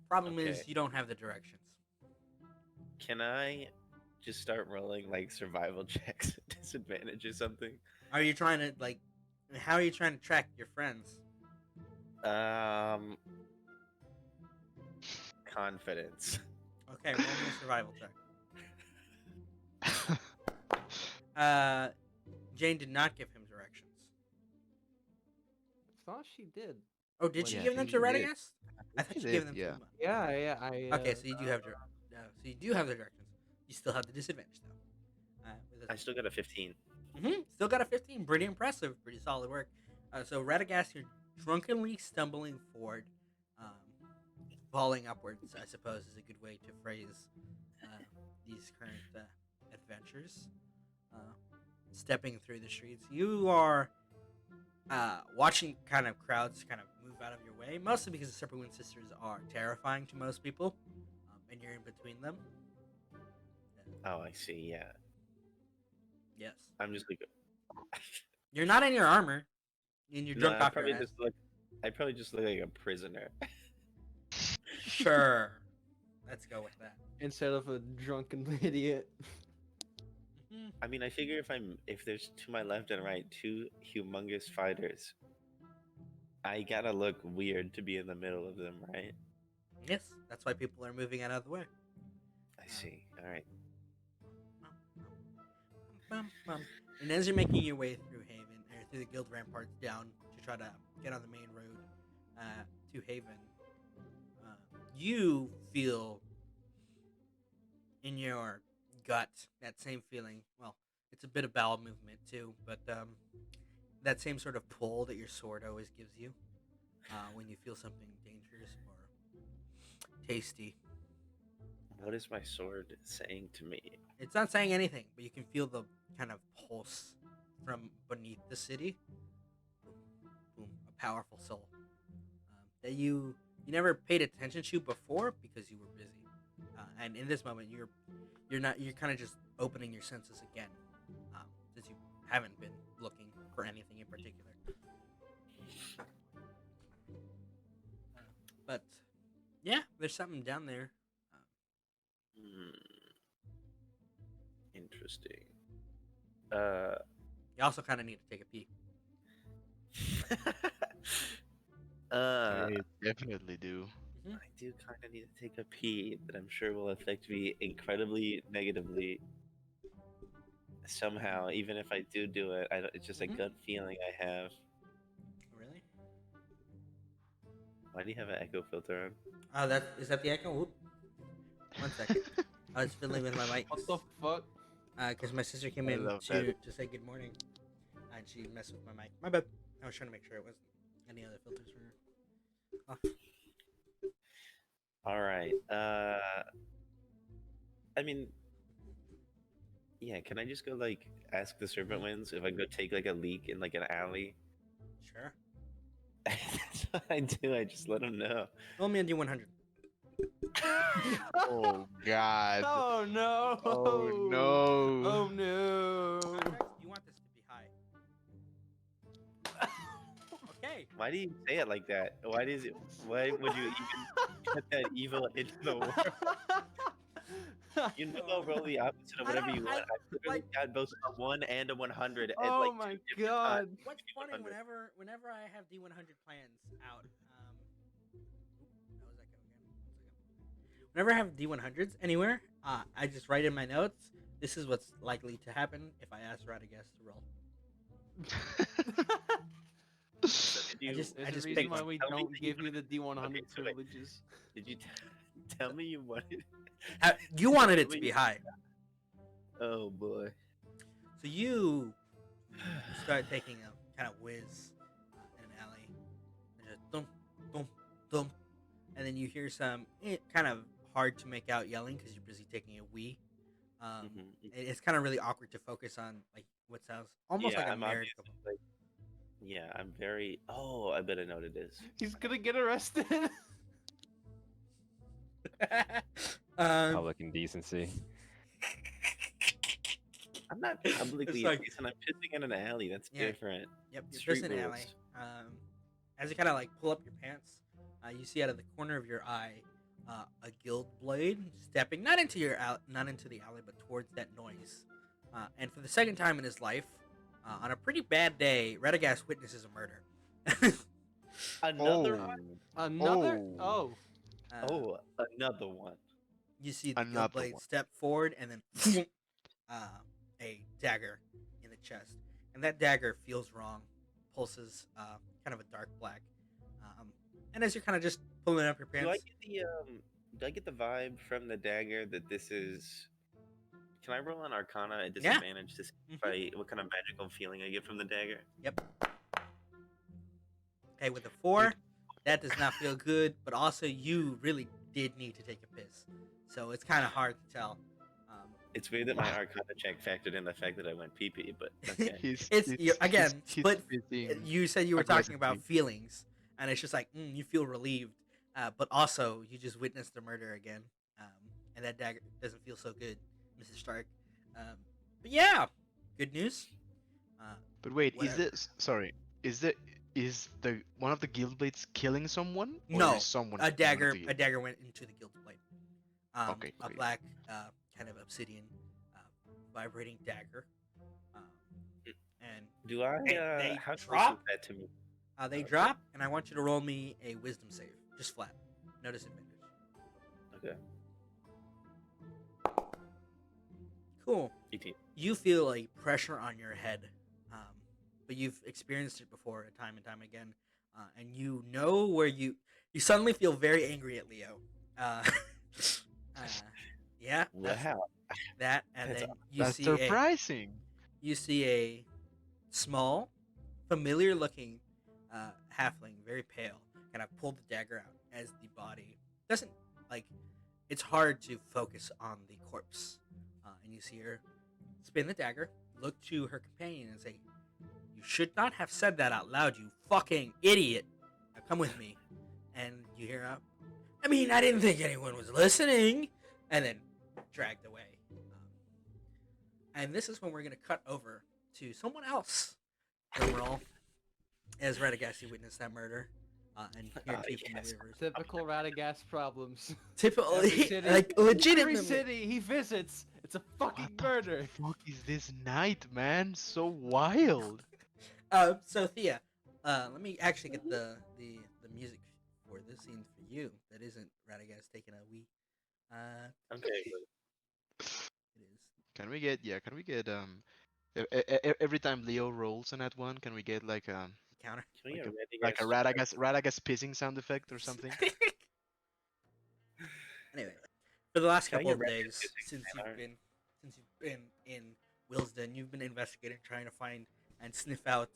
Problem is, Okay. you don't have the directions. Can I just start rolling like survival checks at disadvantage or something? Are you trying to like? How are you trying to track your friends? Confidence. Okay, roll me a survival check. Jane did not give him directions. Thought she did. Oh, did Well, she yeah, give I them think to she did. Radagast? I thought She she gave did, them yeah. to Umon. Yeah. Okay, so you do have so you do have the directions. You still have the disadvantage though. I still got a 15. Still got a 15. Pretty impressive. Pretty solid work. So Radagast, you're drunkenly stumbling forward, falling upwards. I suppose is a good way to phrase these current adventures. Stepping through the streets, you are watching kind of crowds kind of move out of your way, mostly because the Serpentwind Sisters are terrifying to most people, and you're in between them. Oh, I see. Yeah, Yes. I'm just like. You're not in your armor, and you're No, drunk off your ass. I probably just look like a prisoner. Sure. Let's go with that. Instead of a drunken idiot. Mhm. I mean, I figure if there's to my left and right two humongous fighters, I gotta look weird to be in the middle of them, right? Yes, that's why people are moving out of the way. I see. All right. And as you're making your way through Haven, or through the guild ramparts down to try to get on the main road to Haven, you feel in your gut that same feeling. Well, it's a bit of bowel movement too, but that same sort of pull that your sword always gives you when you feel something dangerous or tasty. What is my sword saying to me? It's not saying anything, but you can feel the kind of pulse from beneath the city. Boom, boom, a powerful soul that you never paid attention to before because you were busy. And in this moment, you're kind of just opening your senses again, since you haven't been looking for anything in particular. But yeah, there's something down there. Hmm. Interesting. You also kind of need to take a pee. I I definitely do. do kind of need to take a pee that I'm sure will affect me incredibly negatively somehow. Even if I do it, it's just a Mhm. gut feeling I have. Really? Why do you have an echo filter on? Oh, is that the echo? Whoop. 1 second. I was fiddling with my mic. What the fuck? Because my sister came I in love to that. say good morning, and she messed with my mic. My bad. I was trying to make sure it wasn't any other filters were off. All right. I mean, yeah. Can I just go like ask the serpent winds if I go take like a leak in like an alley? Sure. That's what I do. I just let them know. Roll me a D100. Oh God. Oh no! Oh no. Oh no! Contracts, you want this to be high. Okay. Why do you say it like that? Why would you even put that evil into the world? You know, I'll roll the opposite of whatever you want. I literally got both a 1 and a 100 at Oh like my 2 different god! times. What's funny, 100. whenever I have D100 plans out, that was echo again. 1 second. Whenever I have D100s anywhere, I just write in my notes, this is what's likely to happen if I ask Radagast to roll. So did you, There's I a just reason picked why one. we Tell me don't that you give you the D100 Okay, so wait. privileges. did you tell me you wanted? You wanted it to be high. Oh boy. So you start taking a kind of whiz in an alley, and just thump, thump, thump, and then you hear some kind of hard to make out yelling because you're busy taking a wee. Mhm. It's kind of really awkward to focus on like what sounds almost like a I'm married obviously like. Yeah, I'm very. Oh, I bet I know what it is. He's gonna get arrested. couple. Public indecency. I'm not publicly It's like- indecent. I'm pissing in an alley. That's Yeah. different. Yep, you're Street just in an alley. rules. As you kind of like pull up your pants, you see out of the corner of your eye a guild blade stepping not into the alley, but towards that noise. And for the second time in his life, on a pretty bad day, Radagast witnesses a murder. Another Oh. one. Another? Oh. Oh. Oh, another one. You see the Another guild blade one. step forward and then a dagger in the chest, and that dagger feels wrong, pulses kind of a dark black. And as you're kind of just pulling up your Do I pants, get the Do I get the vibe from the dagger that this is? Can I roll an Arcana at Yeah. disadvantage to see if what kind of magical feeling I get from the dagger? yep. Okay, with a 4, that does not feel good, but also you really did need to take a piss, so it's kind of hard to tell. It's weird that my Arcana check factored in the fact that I went pee pee, but okay. Again, split. missing You said you were talking about aggressively. feelings, and it's just like you feel relieved, but also you just witnessed the murder again, and that dagger doesn't feel so good. Mrs. Stark. But yeah, good news. But wait, is Whatever. this sorry? Is the one of the guild blades killing someone, or No, is someone a killing one of dagger. the A guild? dagger went into the guild blade. Okay, A okay. black, kind of obsidian, vibrating dagger. Um, and Do I? they How close is drop. that to me? They Okay. drop, and I want you to roll me a wisdom save, just flat, no disadvantage. Okay. Cool. 18. You feel a pressure on your head, but you've experienced it before, time and time again, and you know where you suddenly feel very angry at Leo. Uh, yeah, that's Wow. that, and That's then you That's see surprising. a small, familiar-looking halfling, very pale, kind of pull the dagger out as the body doesn't like. It's hard to focus on the corpse, and you see her spin the dagger, look to her companion, and say, "You should not have said that out loud, you fucking idiot. Now come with me." And you hear her, "I mean, I didn't think anyone was listening," and then dragged away. And this is when we're going to cut over to someone else. Drum roll. As Radagast, you witnessed that murder. And hear two familiar Yes. versions. Typical Radagast problems. Typical, Every city, like every legitimately. city he visits, it's a fucking What the murder. fuck is this night, man? So wild. So Thea, let me actually get the music for this scene for you. That isn't Radagast taking a wee. Okay. It is. Can we get every time Leo rolls on that one, can we get like Counter. Can we like get a like a Radagast? Radagast pissing sound effect or something? Anyway, for the last Can I couple get of Radagast days pissing since fan art? you've been in Willsden, you've been investigating, trying to find and sniff out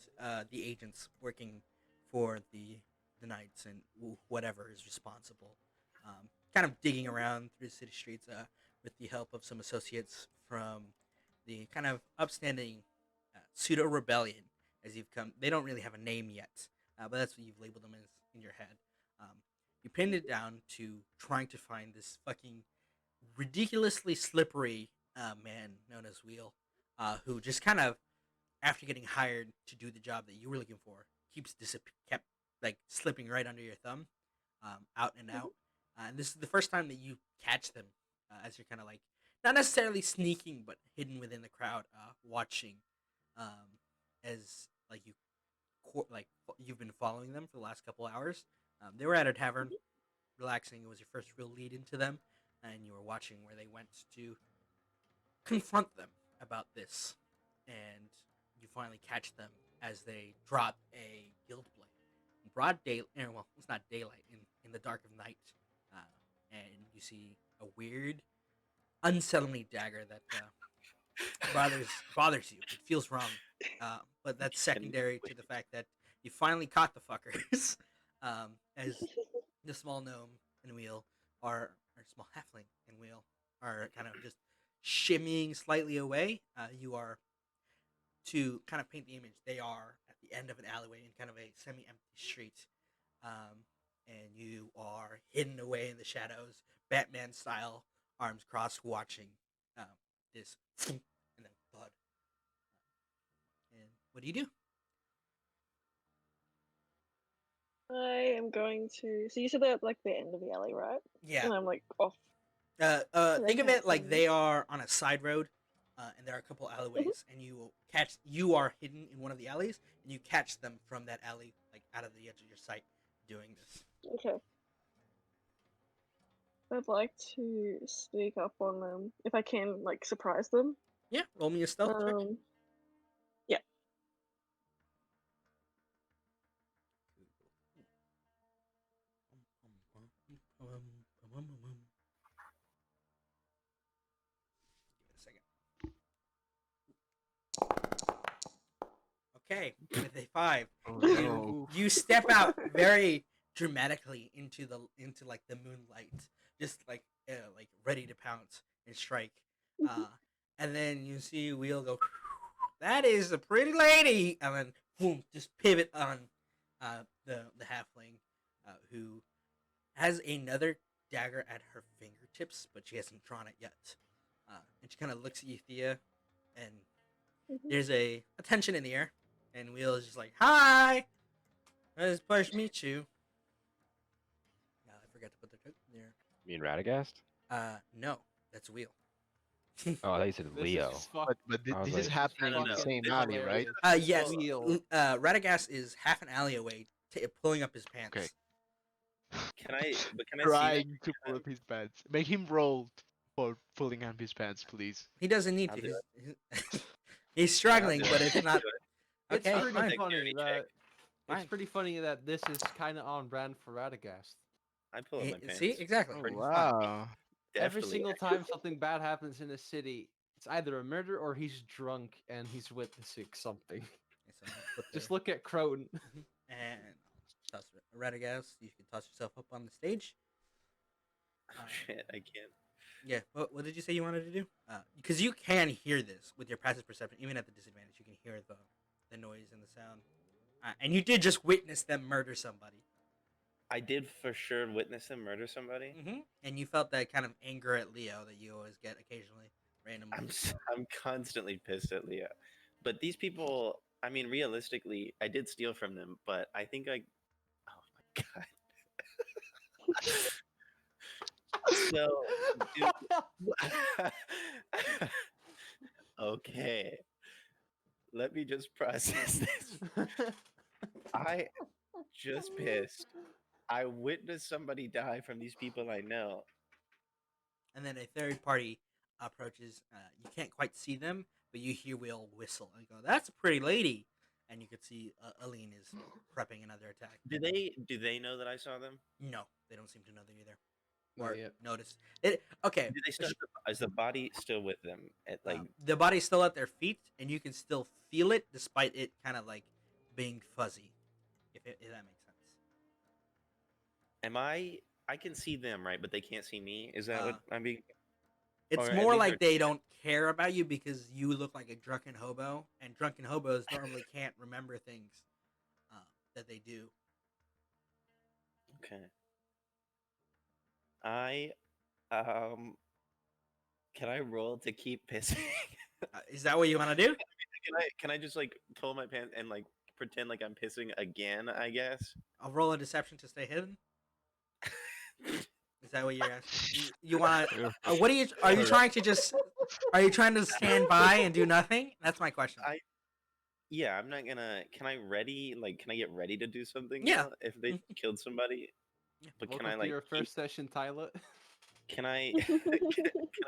the agents working for the knights and whatever is responsible. Kind of digging around through the city streets with the help of some associates from the kind of upstanding pseudo rebellion. As you've come, they don't really have a name yet, but that's what you've labeled them as in your head. Um, you pinned it down to trying to find this fucking ridiculously slippery man known as Wheel, who just kind of, after getting hired to do the job that you were looking for, kept like slipping right under your thumb, out and out. And this is the first time that you catch them, as you're kind of like not necessarily sneaking, but hidden within the crowd, watching, as like you've been following them for the last couple hours. They were at a tavern, relaxing. It was your first real lead into them, and you were watching where they went to confront them about this, and you finally catch them as they drop a guild blade in broad daylight. Well, it's not daylight, in the dark of night, and you see a weird, unsettling dagger that bothers you. It feels wrong, but that's secondary to the fact that you finally caught the fuckers. As the small gnome and Wheel or small halfling and Wheel are kind of just shimmying slightly away. You are, to kind of paint the image, they are at the end of an alleyway in kind of a semi-empty street, and you are hidden away in the shadows, Batman style, arms crossed, watching this, and then blood. And what do you do? I am going to. So you said they're at like the end of the alley, right? Yeah. And I'm like off. Think of Okay. it like they are on a side road, and there are a couple alleyways, and you are hidden in one of the alleys, and you catch them from that alley, like out of the edge of your sight, doing this. Okay. I'd like to sneak up on them if I can, like surprise them. Yeah, roll me a stealth check. Yeah. Give it a second. Okay, with a 5, Oh you no. you step out very dramatically into like the moonlight, just like ready to pounce and strike. And then you see Wheel go, "That is a pretty lady," and then boom, just pivot on the halfling, who has another dagger at her fingertips, but she hasn't drawn it yet. And she kind of looks at you, Thea, and Mhm. there's a tension in the air. And Wheel is just like, "Hi, it's a pleasure to meet you." I forgot to put the there. You mean Radagast? No, that's Wheel. Oh, I thought you said This Leo. is fuck. But I was this is like- happening in the No, same this is alley, right? hilarious. Yes, Wheel. Radagast is half an alley away, pulling up his pants. Okay. Can I see them? Trying to pull up his pants. Make him roll for pulling up his pants, please. He doesn't need I'll to. do He's struggling, do but it. it's not. It's Okay, pretty fine. funny Dexterity that Fine. it's pretty funny that this is kind of on brand for Radagast. I pull up my pants. See, exactly. Oh, Pretty wow. Every Deftly. single time something bad happens in a city, it's either a murder or he's drunk and he's witnessing something. Okay, so I'm gonna put Just the- look at Croton. and toss Radagast. You can toss yourself up on the stage. Oh shit, I can't. Yeah. What did you say you wanted to do? Because you can hear this with your passive perception, even at the disadvantage. You can hear the noise and the sound. And you did just witness them murder somebody. I did for sure witness him murder somebody. Mm-hmm. And you felt that kind of anger at Leo that you always get occasionally, randomly. I'm constantly pissed at Leah, but these people. I mean, realistically, I did steal from them, but I think I. Oh my god. So, dude, okay. Let me just process this. I just pissed. I witnessed somebody die from these people I know. And then a third party approaches. You can't quite see them, but you hear Will whistle and go, "That's a pretty lady." And you could see Aline is prepping another attack. Do they know that I saw them? No, they don't seem to know that either. Not Or yet. notice it. Okay, Do they still? Is the body still with them? At like, the body's still at their feet, and you can still feel it, despite it kind of like being fuzzy. If that makes sense. am I? I can see them, right? But they can't see me. Is that what I'm being? It's Or at more least like they're- they don't care about you because you look like a drunken hobo, and drunken hobos normally can't remember things that they do. Okay. Can I roll to keep pissing? Is that what you want to do? Can I just like pull my pants and like pretend like I'm pissing again? I guess. I'll roll a deception to stay hidden. Is that what you're asking? You want? What are you? Are you trying to just? Are you trying to stand by and do nothing? That's my question. Yeah, I'm not gonna. Can I ready? Like, can I get ready to do something? Yeah. now if they killed somebody. Yeah. But Welcome can I to like? your first session, Tyler? Can I? Can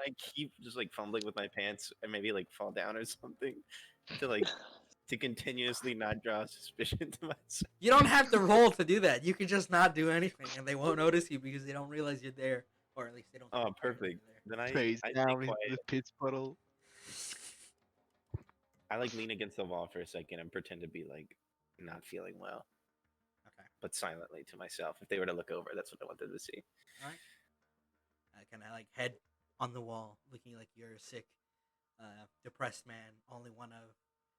I keep just like fumbling with my pants and maybe like fall down or something to like to continuously not draw suspicion to myself? You don't have to roll to do that. You can just not do anything, and they won't notice you because they don't realize you're there, or at least they don't. Oh, think you're perfect. there. Then Face I stay down in quiet. the piss puddle. I like lean against the wall for a second and pretend to be like not feeling well, Okay. but silently to myself. If they were to look over, that's what I wanted to see. All right. Kind of like head on the wall, looking like you're a sick, depressed man. Only one of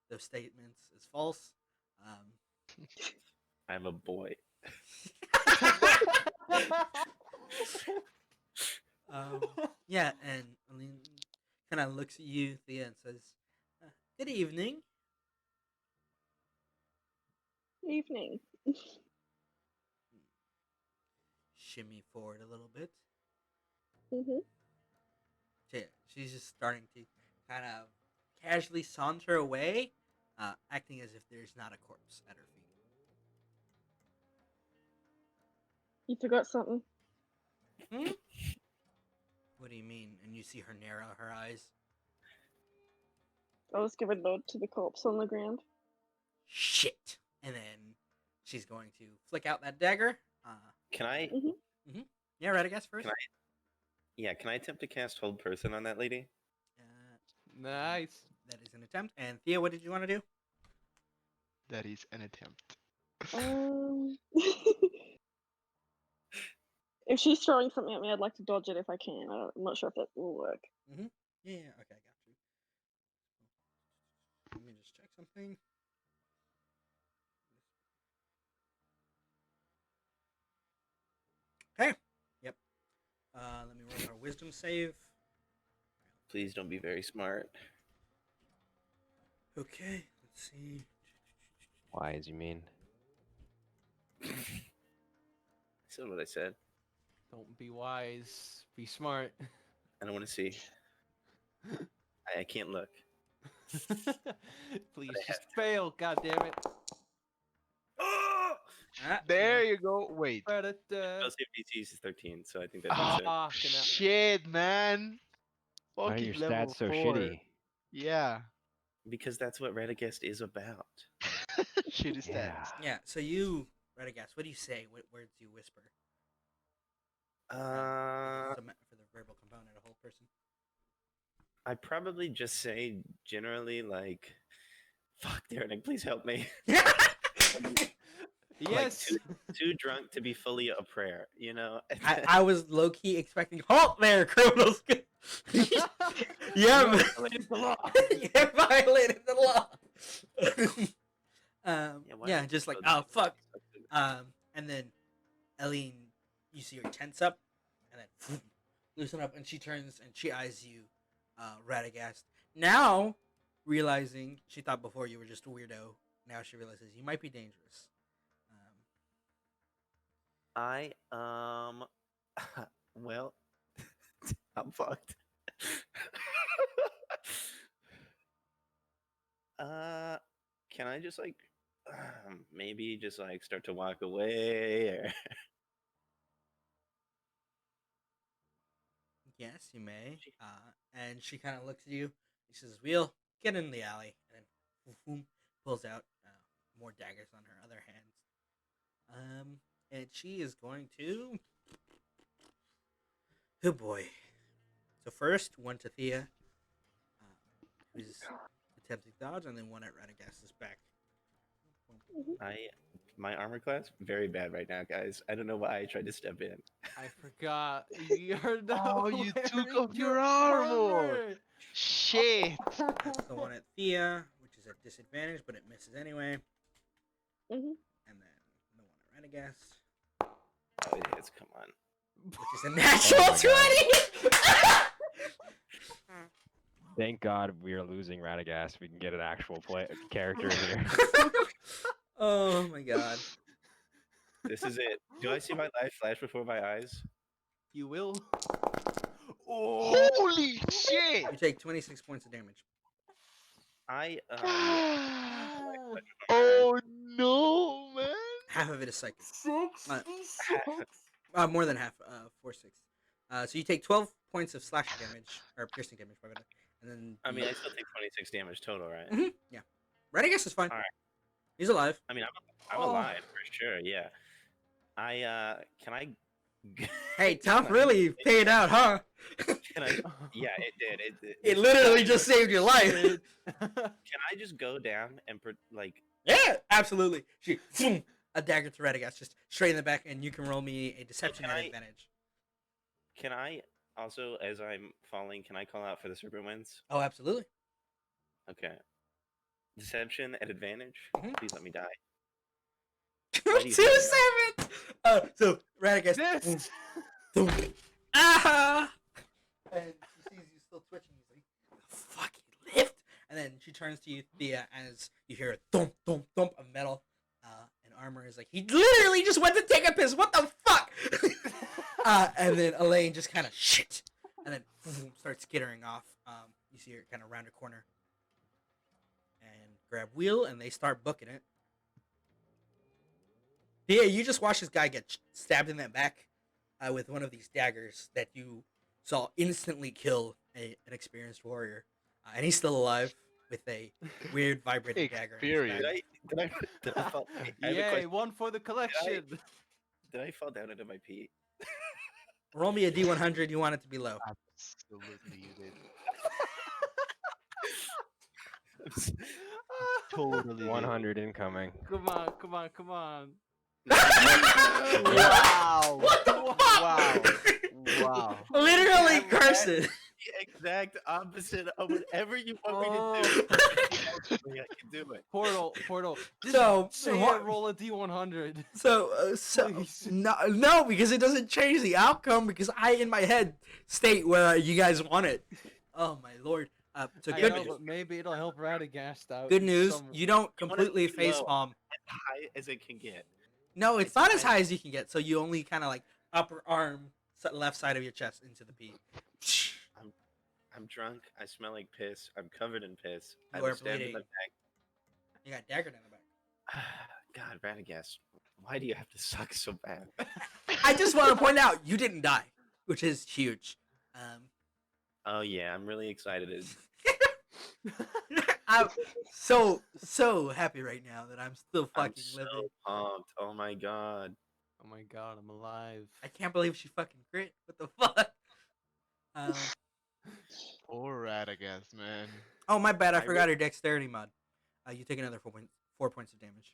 those statements is false. I'm a boy. Yeah, and Aline kind of looks at you, Thea, and says, "Good evening." Evening. Shimmy forward a little bit. Mhm. She's just starting to kind of casually saunter away, acting as if there's not a corpse at her feet. You forgot something. What do you mean? And you see her narrow her eyes. I was giving nod to the corpse on the ground. Shit! And then she's going to flick out that dagger. Can I? Yeah, Radagast first. Can Yeah, can I attempt to cast Hold Person on that lady? Nice. That is an attempt. And Thea, what did you want to do? That is an attempt. If she's throwing something at me, I'd like to dodge it if I can. I'm not sure if that will work. Yeah, okay, I got you. Let me just check something. Okay. Yep. Let me roll our wisdom save. Please don't be very smart. Okay, let's see. Wise, you mean? That's what I said. Don't be wise. Be smart. I don't want to see. I can't look. Please I just fail. God damn it. Oh! Ah, There you go. Wait. Most DCs is 13, so I think that's Oh, it. Fucking hell. shit, man. Why are your Fucking level stats so 4. shitty? Yeah. Because that's what Radagast is about. Shitty Yeah. stats. Yeah, so you, Radagast, what do you say? What words do you whisper? For the verbal component, a whole person. I probably just say generally like, "Fuck, Darren, please help me." Yes. Too drunk to be fully a prayer, you know. I was low key expecting halt there, criminals. Yeah, Violated the law. you violated the law. why Yeah, are just like, you oh so fuck. disgusted? And then Eileen, you see her tense up, and then loosen up, and she turns and she eyes you, Radagast. Now, realizing she thought before you were just a weirdo, now she realizes you might be dangerous. I well, I'm fucked. Can I just like maybe just like start to walk away or Yes, you may. And she kind of looks at you. She says, "Wheel, get in the alley," and then boom, pulls out more daggers on her other hands. And she is going to. Oh boy! So first, one to Thea, who's attempting dodge, and then one at Radagast's back. my armor class very bad right now, guys. I don't know why I tried to step in. I forgot. You're not Oh, you took wearing off your armor. Shit. That's the one at Thea, which is at disadvantage, but it misses anyway. Mhm. And then the one at Radagast, Oh, it hits. Come on. which is a natural Oh my 20. Thank God we are losing Radagast. We can get an actual character in here. Oh my god. This is it. Do I see my life flash before my eyes? You will. Holy shit. You take 26 points of damage. I Oh no, man. Half of it is psychic. 66. More than half. 4, 6. So you take 12 points of slashing damage, or piercing damage, by the way. And then. I mean, I still take 26 damage total, right? Mhm, yeah. Radagast is fine. All right. He's alive. I mean, I'm alive for sure. Yeah. Can I? Hey, Tom really paid out, huh? Can I? Yeah, it did. It literally just saved your life. Can I just go down and like? Yeah, absolutely. She, boom, a dagger to Radagast, just straight in the back, and you can roll me a deception at advantage. Can I also, as I'm falling, can I call out for the serpent winds? Oh, absolutely. Okay. Deception at advantage. Mhm. Please let me die. 2 7. So Radagast. This. Boom. Ah! And she sees you still twitching. He's like, "Fucking lift!" And then she turns to you, Thea, as you hear a thump, thump, thump of metal. And Armor is like, "He literally just went to take a piss. What the fuck?" And then Elaine just kind of shit, and then boom, starts skittering off. You see her kind of round a corner and grab Wheel, and they start booking it. Yeah, you just watch this guy get stabbed in that back with one of these daggers that you saw instantly kill an experienced warrior, and he's still alive with a weird vibrating dagger. In his Experience. back. Did I fall? I have a Yay! question. One for the collection. Did I fall down into my pee? Roll me a D100. You want it to be low. Absolutely, you did. Totally. did. 100 incoming. Come on, come on, come on. Wow. What the fuck? Wow. Wow. Literally Yeah, curse man. it. The exact opposite of whatever you want me to do. I can do it. Portal. Just So, say what- it, roll a D100. So Please. no, because it doesn't change the outcome. Because I, in my head, state where you guys want it. Oh my lord. So I good, know, but maybe it'll help Radagast out. good in news. some- You don't You wanna completely be low, facepalm. as high as it can get. No, it's It's not as high. high as you can get. So you only kind of like upper arm, left side of your chest into the pee. I'm drunk. I smell like piss. I'm covered in piss. I You was are stabbed in the bleeding. back. You got dagger down the back. God, Radagast, why do you have to suck so bad? I just want to point out you didn't die, which is huge. Oh yeah, I'm really excited. I'm so happy right now that I'm still I'm fucking so living. pumped. Oh my god. Oh my god, I'm alive. I can't believe she fucking crit. What the fuck? Poor Radagast, man. Oh my bad. I I forgot her dexterity mod. You take another 4 points of damage.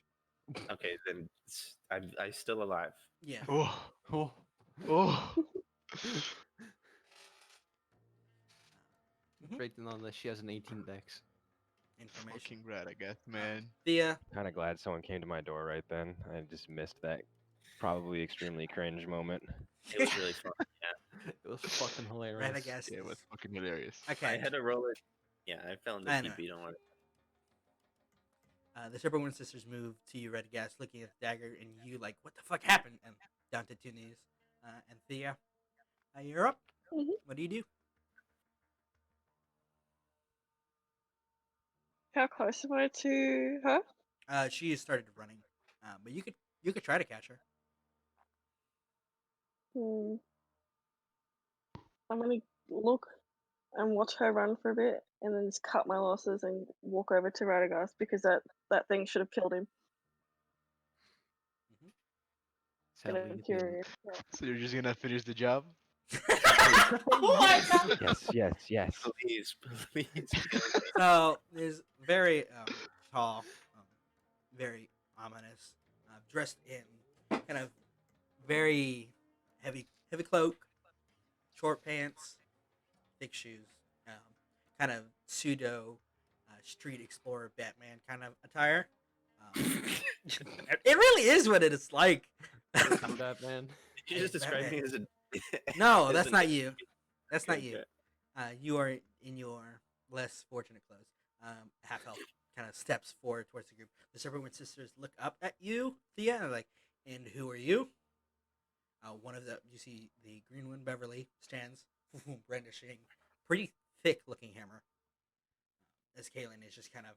Okay, then I'm still alive. Yeah. Oh, Oh, oh. Mhm. rating on this, she has an 18 dex. Information. Fucking Radagast, man. Thea. Kind of glad someone came to my door right then. I just missed that probably extremely cringe moment. It was really fun. It was fucking hilarious. Radagast. Yeah, it was fucking hilarious. Okay. I had to roll it. Yeah, I fell into I know. TP. Don't worry. The Superwoman sisters move to you, Radagast, looking at the dagger, and you like, what the fuck happened? And down to 2 knees. And Thea, you're up. Mhm. What do you do? How close am I to her? She has started running, but you could try to catch her. Hmm. I'm gonna look and watch her run for a bit, and then just cut my losses and walk over to Radagast because that thing should have killed him. Sadly, I'm you didn't. curious. So you're just gonna finish the job? Oh my god! Yes. Please, please. So is very tall, very ominous, dressed in kind of very heavy cloak, short pants, thick shoes, kind of pseudo street explorer Batman kind of attire. It really is what it is like. I'm Batman. Did you just describe me as a? No, as that's an- not you. That's not Okay, you. okay. You are in your less fortunate clothes. Half elf kind of steps forward towards the group. The Serpentwind sisters look up at you, Thea, and are like, "And who are you?" One of the you see the green one, Beverly, stands brandishing pretty thick-looking hammer. As Kaylin is just kind of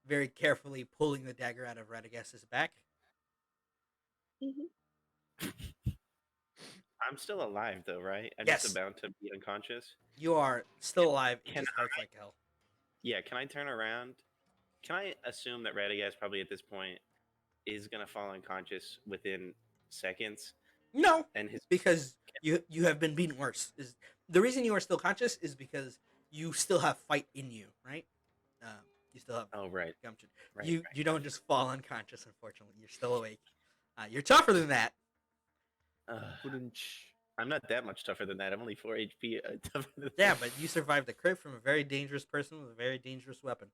very carefully pulling the dagger out of Radagast's back. Mhm. I'm still alive though, right? I'm Yes. just about to be unconscious. You are still alive. It Can just hurts like hell. Yeah, can I turn around? Can I assume that Radagast probably at this point is gonna fall unconscious within seconds? No, And his because you have been beaten worse. Is the reason you are still conscious is because you still have fight in you, right? You still have oh right, gumption. right, you right. you don't just fall unconscious. Unfortunately, you're still awake. You're tougher than that. Wouldn't. I'm not that much tougher than that. I'm only 4 HP. Tougher than Yeah, that. but you survived the crit from a very dangerous person with a very dangerous weapon.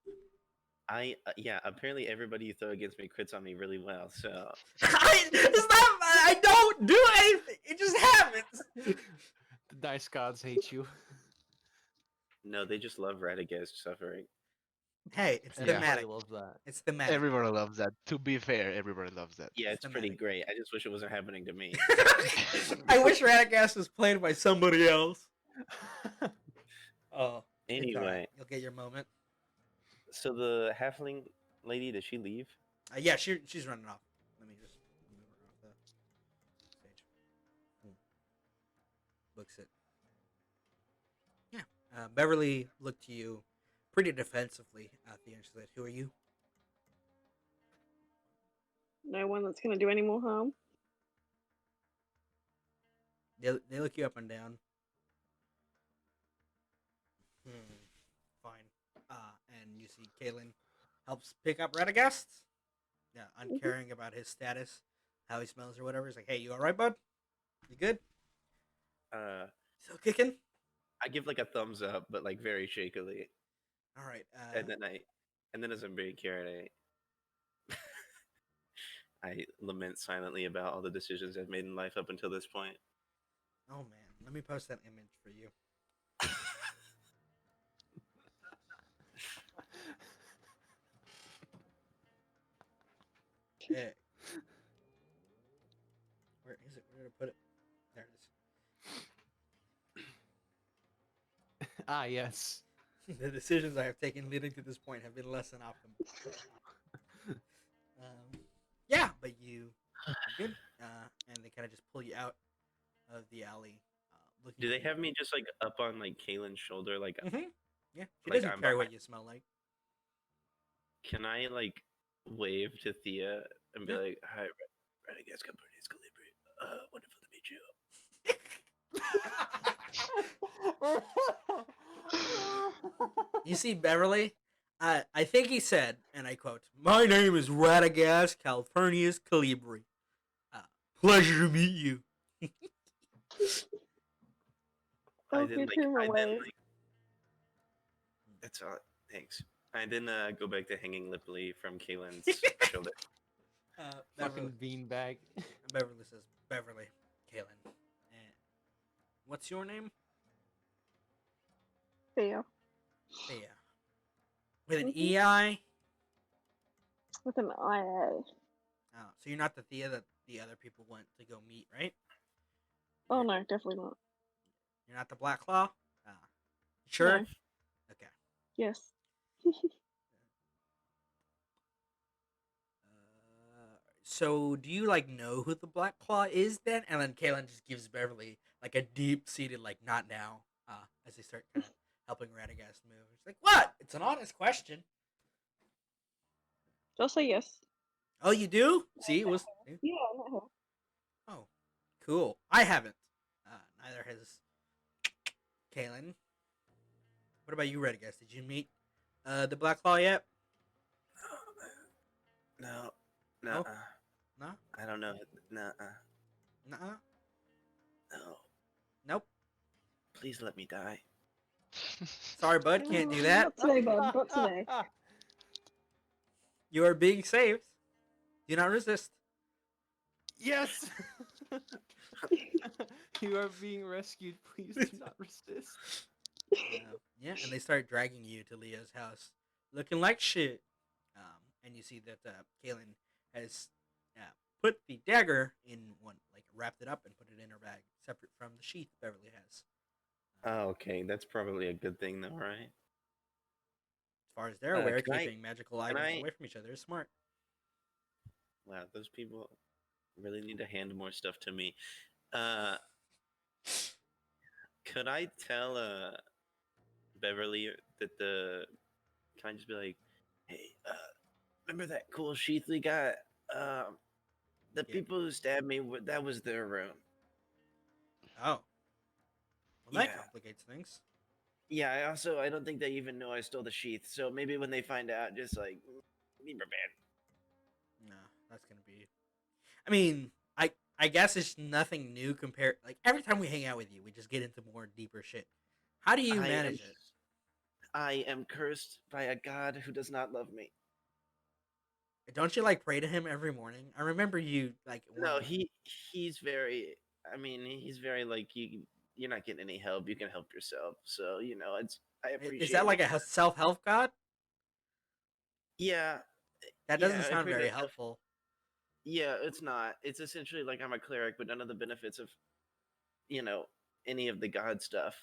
Yeah. Apparently, everybody you throw against me crits on me really well. So I don't do anything. It just happens. The dice gods hate you. no, they just love Radagast suffering. Hey, it's Everybody thematic. loves that. It's thematic. Everybody loves that. To be fair, everybody loves that. Yeah, it's pretty Thematic. great. I just wish it wasn't happening to me. I wish Radagast was played by somebody else. Oh. It's all Anyway, right. You'll get your moment. so the halfling lady, did she leave? Yeah, she's running off. Let me just move her off the stage. Books it. Yeah. Beverly looked to you pretty defensively at the end. She said, "Who are you?" No one that's gonna do any more harm. They look you up and down. Fine. And you see Kaylin helps pick up Radagast. Yeah, uncaring about his status, how he smells or whatever. He's like, "Hey, you all right, bud? You good? Still kicking? I give like a thumbs up, but like very shakily, All right." and then as I'm being carried, I lament silently about all the decisions I've made in life up until this point. Oh man, let me post that image for you. Sick. Where is it? Where did I put it? There it is. Ah, yes. The decisions I have taken leading to this point have been less than optimal. Yeah, but you're good. And they kind of just pull you out of the alley. Looking. Do they for have you. me just like up on like Kaylin's shoulder? Like, Yeah, she Like, doesn't I'm care what behind- you smell like. can I like wave to Thea and be Yeah. like, "Hi, Radagast company is Calibri. Wonderful to meet you." You see Beverly? I think he said, and I quote, "My name is Radagast Calpurnius Calibri. Pleasure to meet you." I'll give him a wave. like, that's all. Thanks. I then go back to hanging lippily from Kaylin's shoulder. Beverly, Fucking beanbag. Beverly says, "Beverly, Kaylin, and what's your name?" Thea. Thea. With an Mhm. EI. With an IA. Oh, so you're not the Thea that the other people went to go meet, right? Oh no, definitely not. You're not the Black Claw? Sure? No. Okay. Yes. So do you like know who the Black Claw is then? And then Kaylin just gives Beverly like a deep seated like not now as they start kind of helping Radagast move. She's like, "What? It's an honest question." I'll say yes. Oh, you do? See, it was. Yeah, I met her. Oh, cool. I haven't. Neither has Kaylin. What about you, Radagast? Did you meet the Black Claw yet? No, No? no, No? I don't know. No, Nuh-uh. no. Nope. Please let me die. Sorry, bud. Can't do that. Not today, bud. Not today. You are being saved. Do not resist. Yes! You are being rescued. Please do not resist. Yeah, and they start dragging you to Leo's house, looking like shit. And you see that Kaylin has put the dagger in one, like wrapped it up and put it in her bag, separate from the sheath Beverly has. Oh, okay, that's probably a good thing, though, right? As far as they're aware, can I- keeping magical items I- away from each other is smart. Wow, those people really need to hand more stuff to me. Could I tell Beverly that can I just be like, hey, remember that cool sheath we got? The Yeah. people who stabbed me, that was their room. Oh. Well, that Yeah. complicates things. Yeah, I don't think they even know I stole the sheath. So maybe when they find out, just like, be prepared. No, that's gonna be. I mean, I guess it's nothing new compared. Like every time we hang out with you, we just get into more deeper shit. How do you manage it? I am cursed by a god who does not love me. Don't you like pray to him every morning? I remember you like. No, he's very. I mean, he's very like You're not getting any help. You can help yourself. So I appreciate. Is that like it. a self-help god? Yeah. That doesn't Yeah, I sound pray very to- helpful. Yeah, it's not. It's essentially like I'm a cleric, but none of the benefits of, any of the god stuff.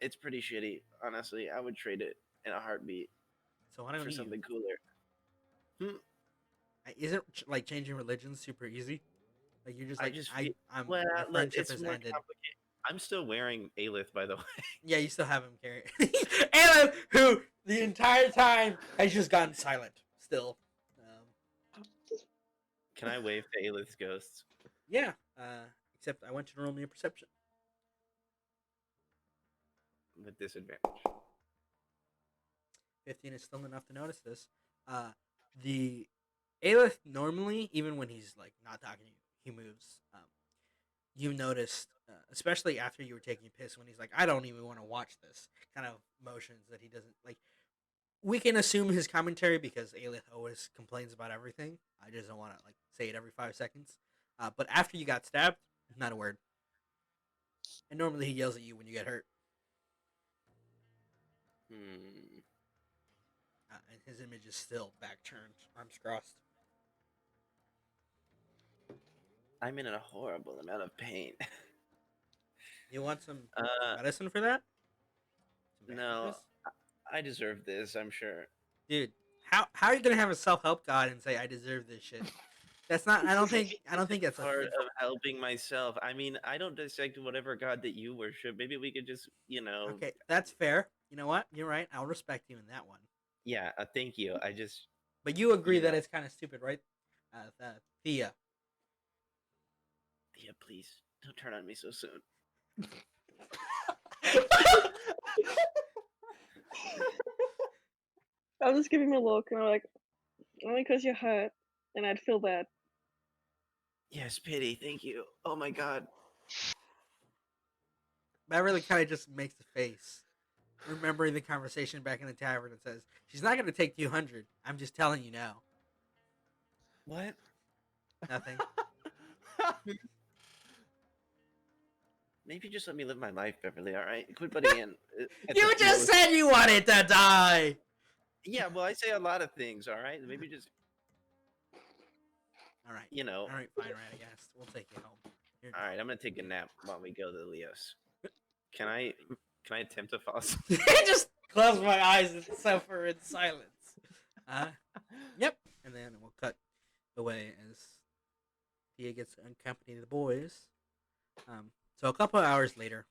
It's pretty shitty, honestly. I would trade it in a heartbeat So why don't for you? something cooler. Isn't like changing religions super easy? Like you're just I like just I'm. Well, My look, friendship it's has more ended. complicated. I'm still wearing Aelith, by the way. Yeah, you still have him carry. Alan, who the entire time has just gone silent. Still. Can I wave to Aelith's ghosts? Yeah. Except I want you to roll me a perception. With disadvantage. 15 is still enough to notice this. The Aelith normally, even when he's like not talking to you, he moves. You noticed, especially after you were taking a piss, when he's like, "I don't even want to watch this," kind of motions that he doesn't like. We can assume his commentary because Aelith always complains about everything. I just don't want to like say it every 5 seconds. But after you got stabbed, not a word. And normally he yells at you when you get hurt. And his image is still back turned, arms crossed. I'm in a horrible amount of pain. You want some Uh, medicine for that? Some no, bandages? I deserve this. I'm sure. Dude, how are you gonna have a self-help god and say I deserve this shit? That's not. I don't think that's a Part thing. of helping myself. I mean, I don't dissect whatever god that you worship. Maybe we could just, Okay, that's fair. You know what? You're right. I'll respect you in that one. yeah. Thank you. I just, But you agree you that know, it's kind of stupid, right? Thea. yeah. Please don't turn on me so soon. I'll just give him a look, and I'm like, only because you're hurt, and I'd feel bad. Yes, pity. Thank you. Oh my god. Beverly kind of just makes a face, remembering the conversation back in the tavern, and says, "She's not gonna take 200. I'm just telling you now. What? Nothing." Maybe just let me live my life, Beverly. All right. Quit putting in. At You the just lowest- said you wanted to die. Yeah. Well, I say a lot of things. All right. Maybe just, All right. you know. All right. Fine. Right. I guess we'll take you home. Here. All right. I'm gonna take a nap while we go to Leo's. Can I attempt to fall asleep? I just close my eyes and suffer in silence. Yep. And then we'll cut away as Thea gets to accompany the boys. So a couple of hours later,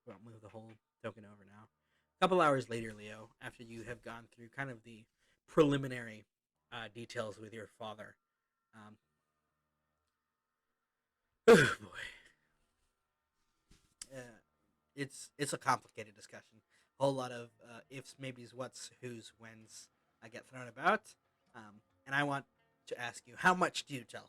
we'll move the whole token over now. A couple hours later, Leo, after you have gone through kind of the preliminary details with your father. Oh boy. It's a complicated discussion. A whole lot of ifs, maybes, whats, whos, whens get thrown about. And I want to ask you, how much do you tell him?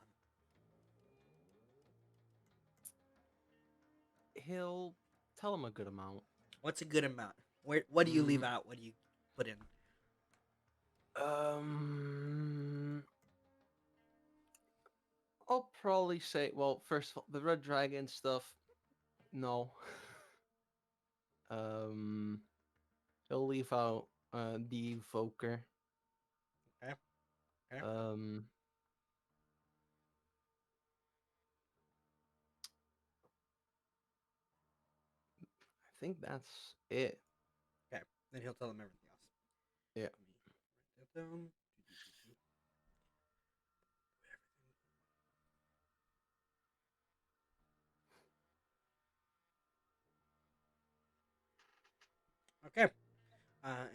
He'll tell him a good amount. What's a good amount? What do you leave out? What do you put in? I'll probably say, well, first of all, the Red Dragon stuff, no. He'll leave out the Evoker. Okay. Okay. I think that's it. Okay. Then he'll tell him everything else. Yeah. Let me write that down. Okay.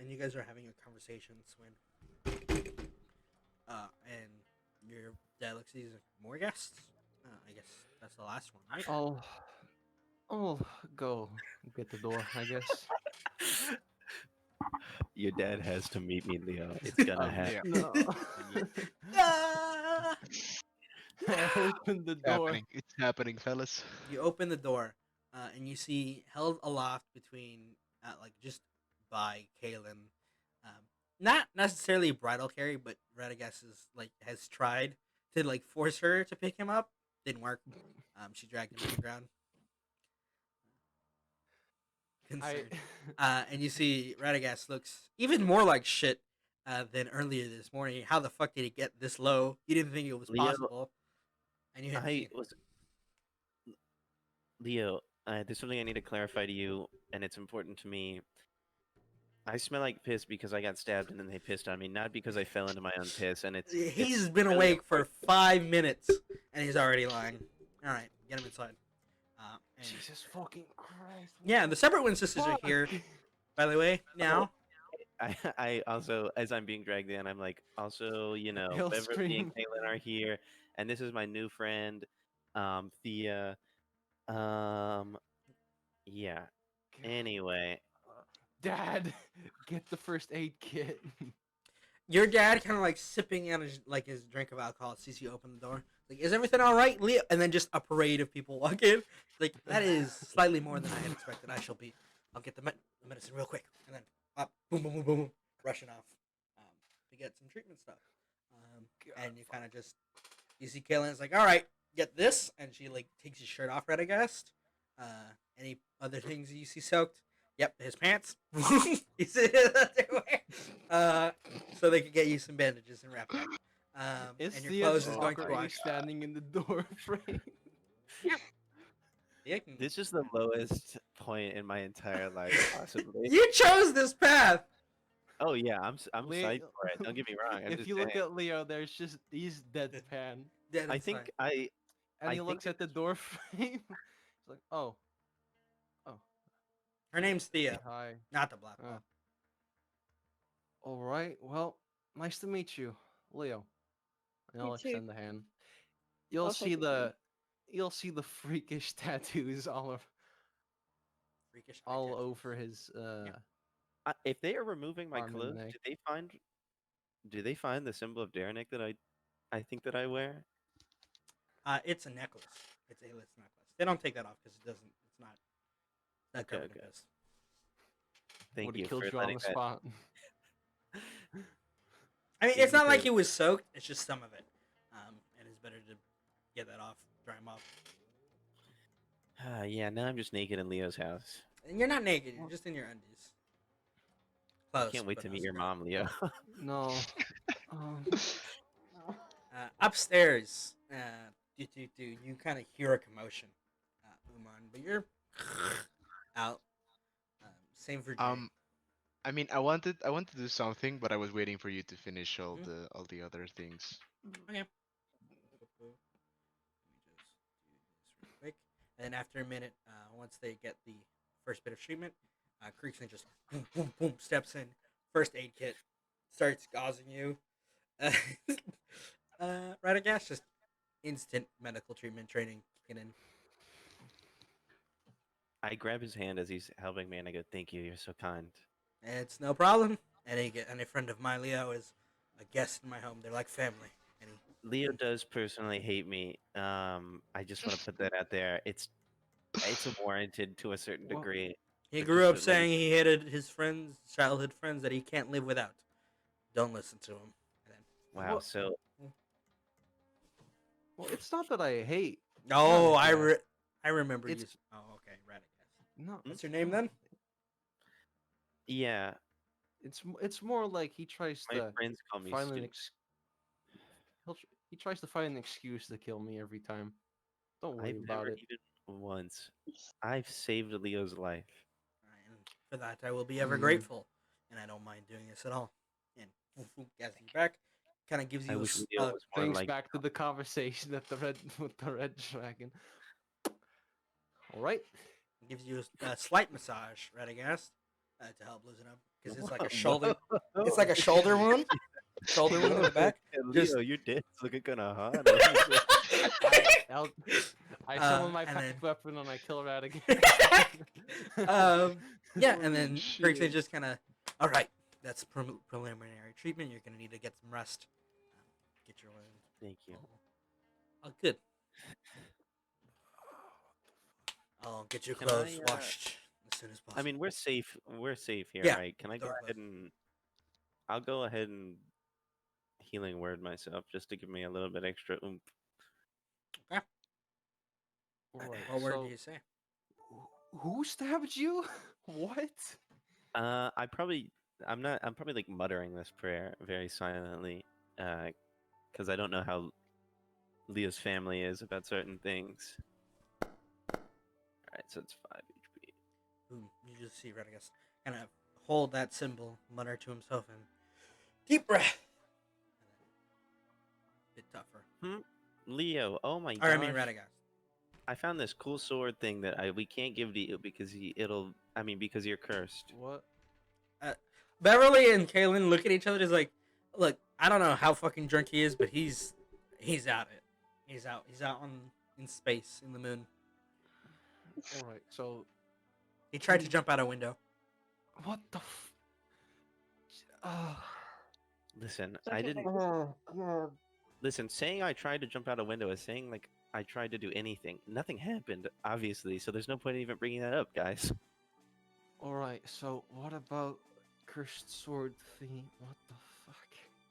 And you guys are having a conversation, Swin. And your dad looks at you, he's like, more guests? I guess that's the last one, right? I'll go get the door, I guess. Your dad has to meet me, Leo. It's gonna happen. No. Ah! I opened the It's door. happening. It's happening, fellas. You open the door, and you see held aloft between, like just by Kaylin, not necessarily bridal carry, but Radagast is like has tried to like force her to pick him up. Didn't work. She dragged him to the ground. Concerned. And you see Radagast looks even more like shit than earlier this morning. How the fuck did he get this low? You didn't think it was Leo, possible. And you had Leo, there's something I need to clarify to you, and it's important to me. I smell like piss because I got stabbed and then they pissed on me, not because I fell into my own piss. And He's been really awake for 5 minutes and he's already lying. All right, get him inside. And Jesus fucking Christ. yeah, the separate twin sisters are here. By the way, now. I also, as I'm being dragged in, I'm like, also, He'll Beverly scream. and Caitlin are here, and this is my new friend, Thea. Yeah. Anyway, Dad, get the first aid kit. Your dad kind of like sipping on his drink of alcohol sees you open the door. Like, is everything all right, Leo? And then just a parade of people walk in. Like, that is slightly more than I had expected. I'll get the medicine real quick, and then boom, boom, boom, boom, rushing off to get some treatment stuff. And you kind of just you see Kaylin's like, all right, get this, and she like takes his shirt off, Radagast. Any other things you see soaked? Yep, his pants. You see it underwear. So they could get you some bandages and wrap it up. Is and your Thea clothes just is going to awkwardly wash. standing in the door frame? Thea can- This is the lowest point in my entire life, possibly. You chose this path. Oh yeah, I'm Leo- psyched for it. Don't get me wrong. I'm If just you saying. look at Leo, there's just he's deadpan, Dead I inside. think I and I he think looks at the door frame. He's like, "Oh, Her name's say Thea, hi." not the black Oh. one. All right. Well, nice to meet you, Leo. And I'll You too. extend the hand. You'll I'll see take the hand. you'll see the freakish tattoos Freakish eye all tattoos. over his if they are removing my arm and clothes, neck. do they find the symbol of Derenick that I think that I wear? It's a necklace. It's a necklace. They don't take that off because it doesn't. It's not. Not Okay, covered in okay. piss. Thank Would he you killed for you on letting the that. spot? I mean, Thank it's you not like for- it was soaked. It's just some of it. And it's better to get that off, dry them off. Yeah, now I'm just naked in Leo's house. And you're not naked. You're just in your undies. I Close, can't wait but to not meet your spread. mom, Leo. No. Um, Upstairs, you kind of hear a commotion, Umon, but you're out. Same for Jane. I mean, I wanted to do something, but I was waiting for you to finish all Mhm. the other things. Okay. Let me just do this real quick. And then after a minute, once they get the first bit of treatment, Creekson just boom, boom, boom, steps in. First aid kit, starts gauzing you. Radagast, just instant medical treatment training kicking in. I grab his hand as he's helping me, and I go, "Thank you. You're so kind." It's no problem. And a friend of mine, Leo, is a guest in my home. They're like family. And Leo does personally hate me. I just want to put that out there. It's warranted to a certain Well, degree. he but grew just up to let saying he hated his friends, childhood friends, that he can't live without. Don't listen to him. And then, Wow. Well- So well, it's not that I hate. oh, Radagast. I remember you. It's- Oh, okay, Radagast. No, What's your name then? yeah, it's more like he tries my to friends call me find an Stu. he tries to find an excuse to kill me every time. Don't worry I've about never it. even once. I've saved Leo's life. And for that, I will be ever Mm. grateful. And I don't mind doing this at all. And as you back, kind of gives I you wish Leo was more Brings like. back to the conversation at the red with the red dragon. All right. gives you a slight massage, Radagast, to help loosen up because it's like a Whoa, shoulder. whoa. It's like a shoulder wound. Shoulder wound in the back. Hey, Just- Leo, your dick's looking kind of hot. I summon my and packed then- weapon and I kill Radigan. Yeah, and then Holy Creekson shit. just kind of, all right, that's preliminary treatment. You're gonna need to get some rest. Get your wound. Thank you. Oh, good. I'll get your Can clothes I, washed as soon as possible. I mean, we're safe. We're safe here, Yeah, right? Can I go door ahead closed. and? I'll go ahead and healing word myself just to give me a little bit extra oomph. All right, What word so do you say? who stabbed you? What? I'm probably like muttering this prayer very silently, because I don't know how Leo's family is about certain things. All right, so it's 5 HP. Boom. You just see Radagast kind of hold that symbol, mutter to himself, and deep breath. Bit tougher. Leo, oh my Or gosh! I mean Radagast. I found this cool sword thing that we can't give to you because because you're cursed. What? Beverly and Kaylin look at each other. Is like, look, I don't know how fucking drunk he is, but he's out it. He's out in space in the moon. All right, so He tried to jump out a window. what the? Listen, It's I okay. didn't. Oh god. Listen, saying I tried to jump out a window is saying like I tried to do anything. Nothing happened, obviously, so there's no point in even bringing that up, guys. All right, so what about cursed sword thing? What the fuck?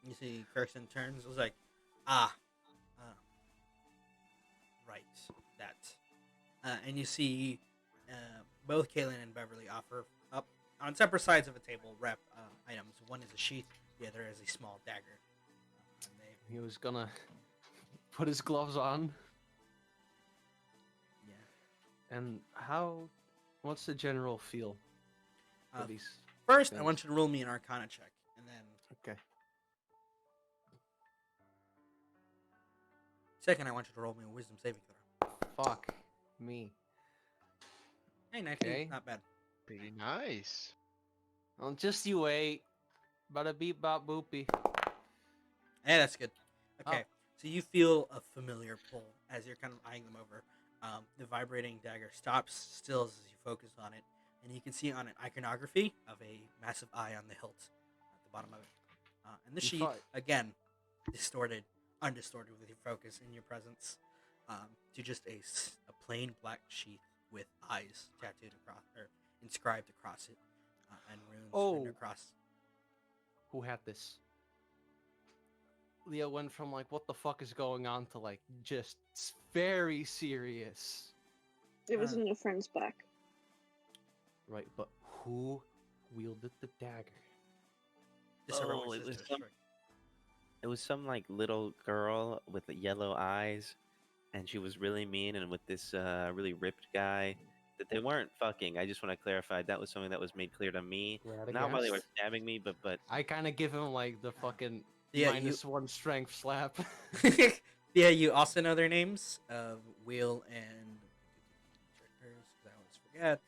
You see, Kirsten turns. It was like, right, that. And you see, both Kaylin and Beverly offer up on separate sides of a table wrap items. One is a sheath, the other is a small dagger. And He was gonna put his gloves on. Yeah. And what's the general feel for Uh, these First, I things? want you to roll me an Arcana check, and then Okay. second, I want you to roll me a Wisdom saving throw. Fuck me. Hey, 19, Okay. not bad. Pretty nice. Well, just you wait. Bada beep bop boopy. Hey, that's good. Oh. Okay, so you feel a familiar pull as you're kind of eyeing them over. The vibrating dagger stops still as you focus on it, and you can see on an iconography of a massive eye on the hilt at the bottom of it. And the You sheath, thought- again, undistorted with your focus in your presence, to just a plain black sheath with eyes tattooed across, or inscribed across it, and runes written Oh. across. Who had this? Leo went from like, what the fuck is going on, to like, just very serious. It was Uh, in your friend's back. Right, but who wielded the dagger? This is Oh, it was some like little girl with the yellow eyes, and she was really mean, and with this really ripped guy. That they weren't fucking. I just want to clarify that was something that was made clear to me. Not while they were Radagast? stabbing me, but I kind of give him like the fucking Yeah, -1 strength slap. Yeah, you also know their names of Wheel and because I always forget.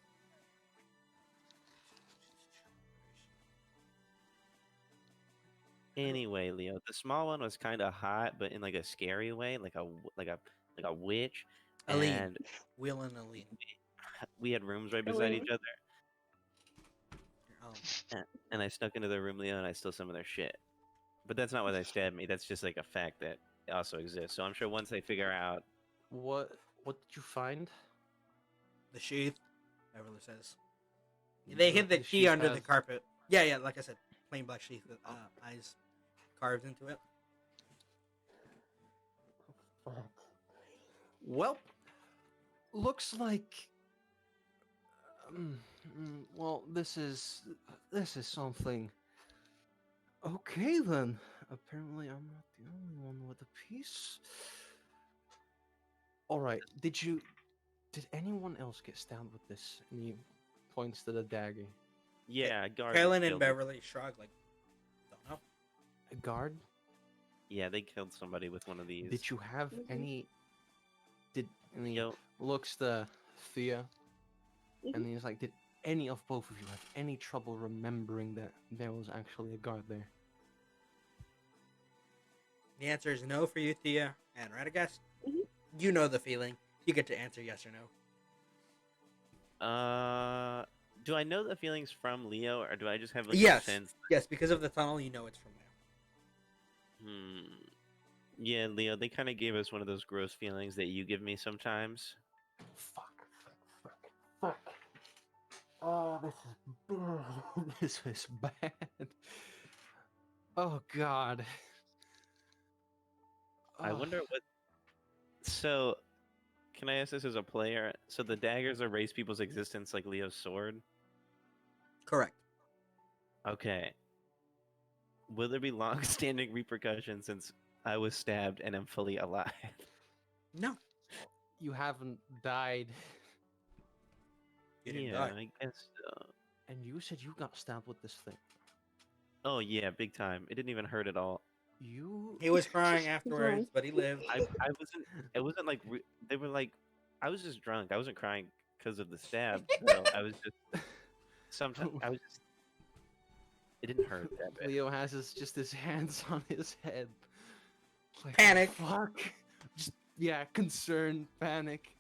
anyway, Leo, the small one was kind of hot, but in like a scary way, like a witch. Aline. And Wheel and Aline. we had rooms right beside Aline. each other, Um, and I snuck into their room, Leo, and I stole some of their shit. But that's not why they stabbed me. That's just like a fact that also exists. So I'm sure once they figure out, What did you find? the sheath, Everly says. They hid the key sheath under the has- carpet. Yeah, like I said, plain black sheath with eyes carved into it. Well, looks like. Well, this is something. Okay then. Apparently, I'm not the only one with a piece. All right. Did anyone else get stabbed with this? And he points to the dagger. yeah, guard. Kaylin and killed me. Beverly shrug, like, don't know. A guard? Yeah, they killed somebody with one of these. Did you have Mhm. any? Did any? Yo, Looks to Thea, Mhm. and he's like, "Did any of both of you have any trouble remembering that there was actually a guard there?" The answer is no for you, Thea and Radagast. Mhm. You know the feeling. You get to answer yes or no. do I know the feelings from Leo, or do I just have like Yes. a sense? Yes, because of the tunnel, you know it's from there. Yeah, Leo, they kind of gave us one of those gross feelings that you give me sometimes. Fuck. Oh, this is bad. Oh God. I Ugh. wonder what. So, can I ask this as a player? So the daggers erase people's existence like Leo's sword? Correct. Okay. Will there be long-standing repercussions since I was stabbed and am fully alive? No, You haven't died, you didn't Yeah, die. I guess so. and you said you got stabbed with this thing. Oh yeah, big time. It didn't even hurt at all. You. He was crying afterwards, but he lived. I wasn't. It wasn't like they were like. I was just drunk. I wasn't crying because of the stab. Though. I was just. Sometimes I was just. It didn't hurt that bad. Leo has his hands on his head. Like, Panic. Fuck. Just concern, panic.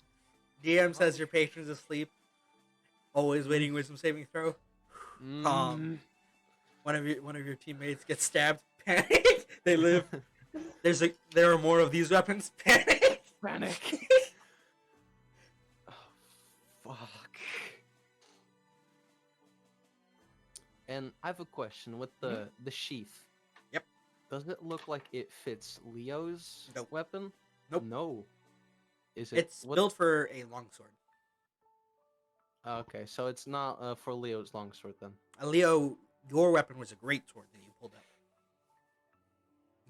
DM says your patron's asleep. Always waiting wisdom saving throw. Calm. One of your teammates gets stabbed. Panic. They live. There are more of these weapons. Panic. Panic. Oh, fuck. And I have a question with the sheath. Yep. Does it look like it fits Leo's Nope. weapon? Nope. No. Is it? It's built for a longsword. Okay, so it's not for Leo's longsword then. Leo, your weapon was a great sword that you pulled out.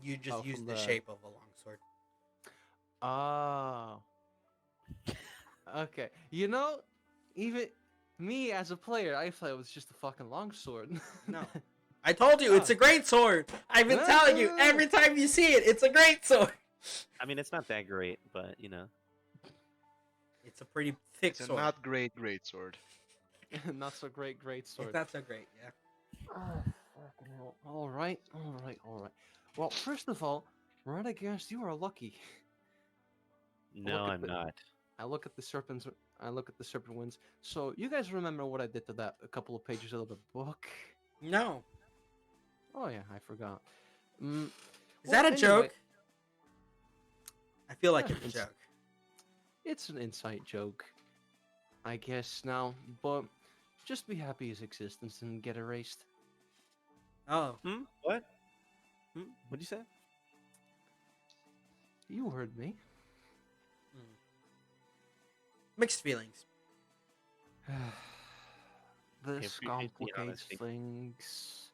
You just Oh, use from the the- shape of a longsword. Oh. Okay. You know, even me as a player, I thought it was just a fucking longsword. No. I told you, it's Ah. a great sword. I've been telling you, every time you see it, it's a great sword. I mean, it's not that great, but It's a pretty thick It's a sword. not great sword. Not so great sword. It's not so great, yeah. Oh, fucking hell. All right. Well, first of all, Radagast, you are lucky. no, Look at I'm the- not. I look at the serpents. I look at the serpent winds. So you guys remember what I did to that a couple of pages of the book? No. Oh yeah, I forgot. Is that a anyway, joke? I feel like Yeah, it's a it's- joke. It's an inside joke, I guess now. But just be happy his existence didn't get erased. Oh. What? What'd you say? You heard me. Mixed feelings. This appreciate the complicates honesty. things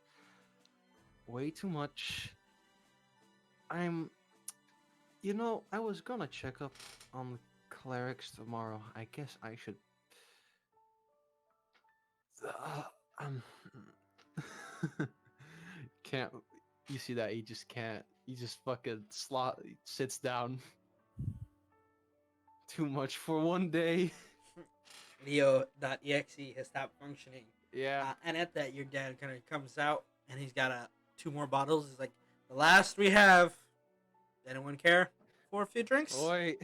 way too much. I was gonna check up on the clerics tomorrow. I guess I should. Um, can't. You see that? He just can't. He just fucking sits down. Too much for one day. Leo.exe has stopped functioning. Yeah. And at that, your dad kind of comes out, and he's got 2 more bottles. He's like, the last we have. Anyone care for a few drinks? Wait.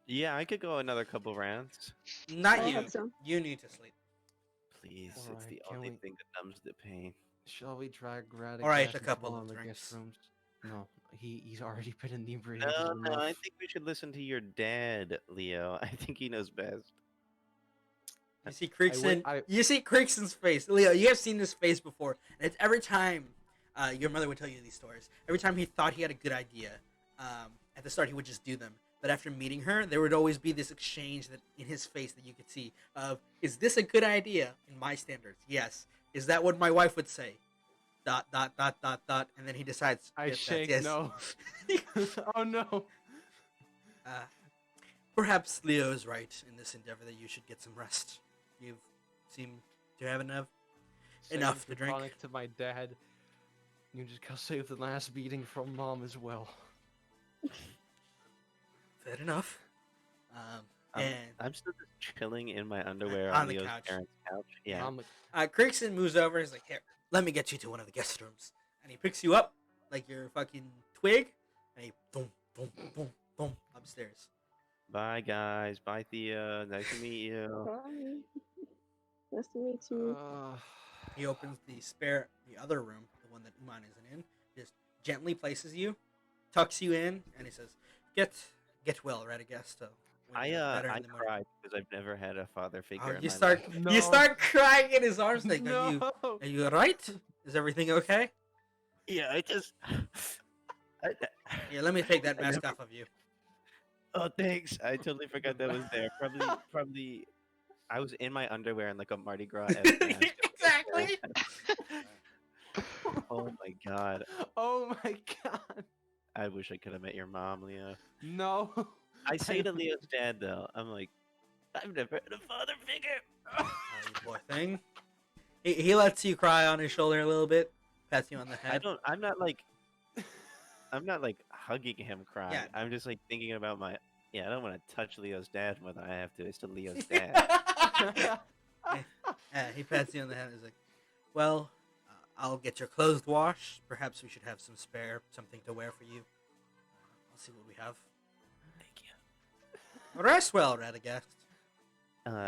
Yeah, I could go another couple rounds. Not I'll you. have some. You need to sleep. Please, it's Alright, the can only we- thing that numbs the pain. Shall we drag Radagast Alright, a into couple one of the drinks. guest rooms? No, he's already been inebriated No, enough. I think we should listen to your dad, Leo. I think he knows best. You see Creekson. I- You see Creekson's face, Leo. You have seen this face before, and it's every time your mother would tell you these stories. Every time he thought he had a good idea, at the start he would just do them. But after meeting her, there would always be this exchange that in his face that you could see of, "Is this a good idea in my standards? Yes. Is that what my wife would say? ... And then he decides. I yes, shake yes. no. Oh no. Perhaps Leo is right in this endeavor that you should get some rest. You seem to have enough. Enough Saying to drink. ironic to my dad. You just got saved the last beating from mom as well. Fair enough. And I'm still just chilling in my underwear on on the Leo's couch. parents' couch. Yeah. Mom, Creekson moves over and is like, "Here, let me get you to one of the guest rooms." And he picks you up like you're a fucking twig, and he boom, boom, boom, boom upstairs. Bye, guys. Bye, Thea. Nice to meet you. Bye. Nice to meet you. He opens the other room, the one that Umon isn't in, just gently places you, tucks you in, and he says, "Get well, Radagast. I cried because I've never had a father figure. Oh, in you my start life. No. you start crying in his arms. Like, no. are you alright? Is everything okay? Yeah, I just. Yeah, let me take that I mask never- off of you. Oh, thanks. I totally forgot that was there. Probably. I was in my underwear in like a Mardi Gras. Exactly. Oh my god. Oh my god. I wish I could have met your mom, Leo. No. I say to Leo's dad though, I'm like, I've never had a father figure. Oh, you poor thing. He lets you cry on his shoulder a little bit, pats you on the head. I'm not like hugging him crying. Yeah. I'm just like thinking about my. Yeah, I don't want to touch Leo's dad more than I have to. It's to Leo's dad. He pats you on the head. He's like, "Well, I'll get your clothes washed. Perhaps we should have some spare, something to wear for you. I'll see what we have." Thank you. Rest well, Radagast.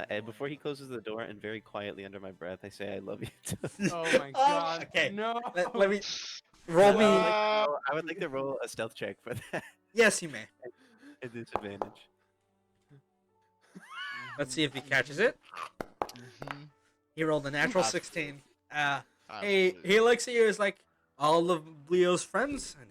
And before he closes the door, and very quietly under my breath, I say, "I love you." Too. Oh my god. Okay. No. Let me roll me. I would like to roll a stealth check for that. Yes, you may. At disadvantage. Let's see if he catches it. He rolled a natural 16. He looks at you as like all of Leo's friends, and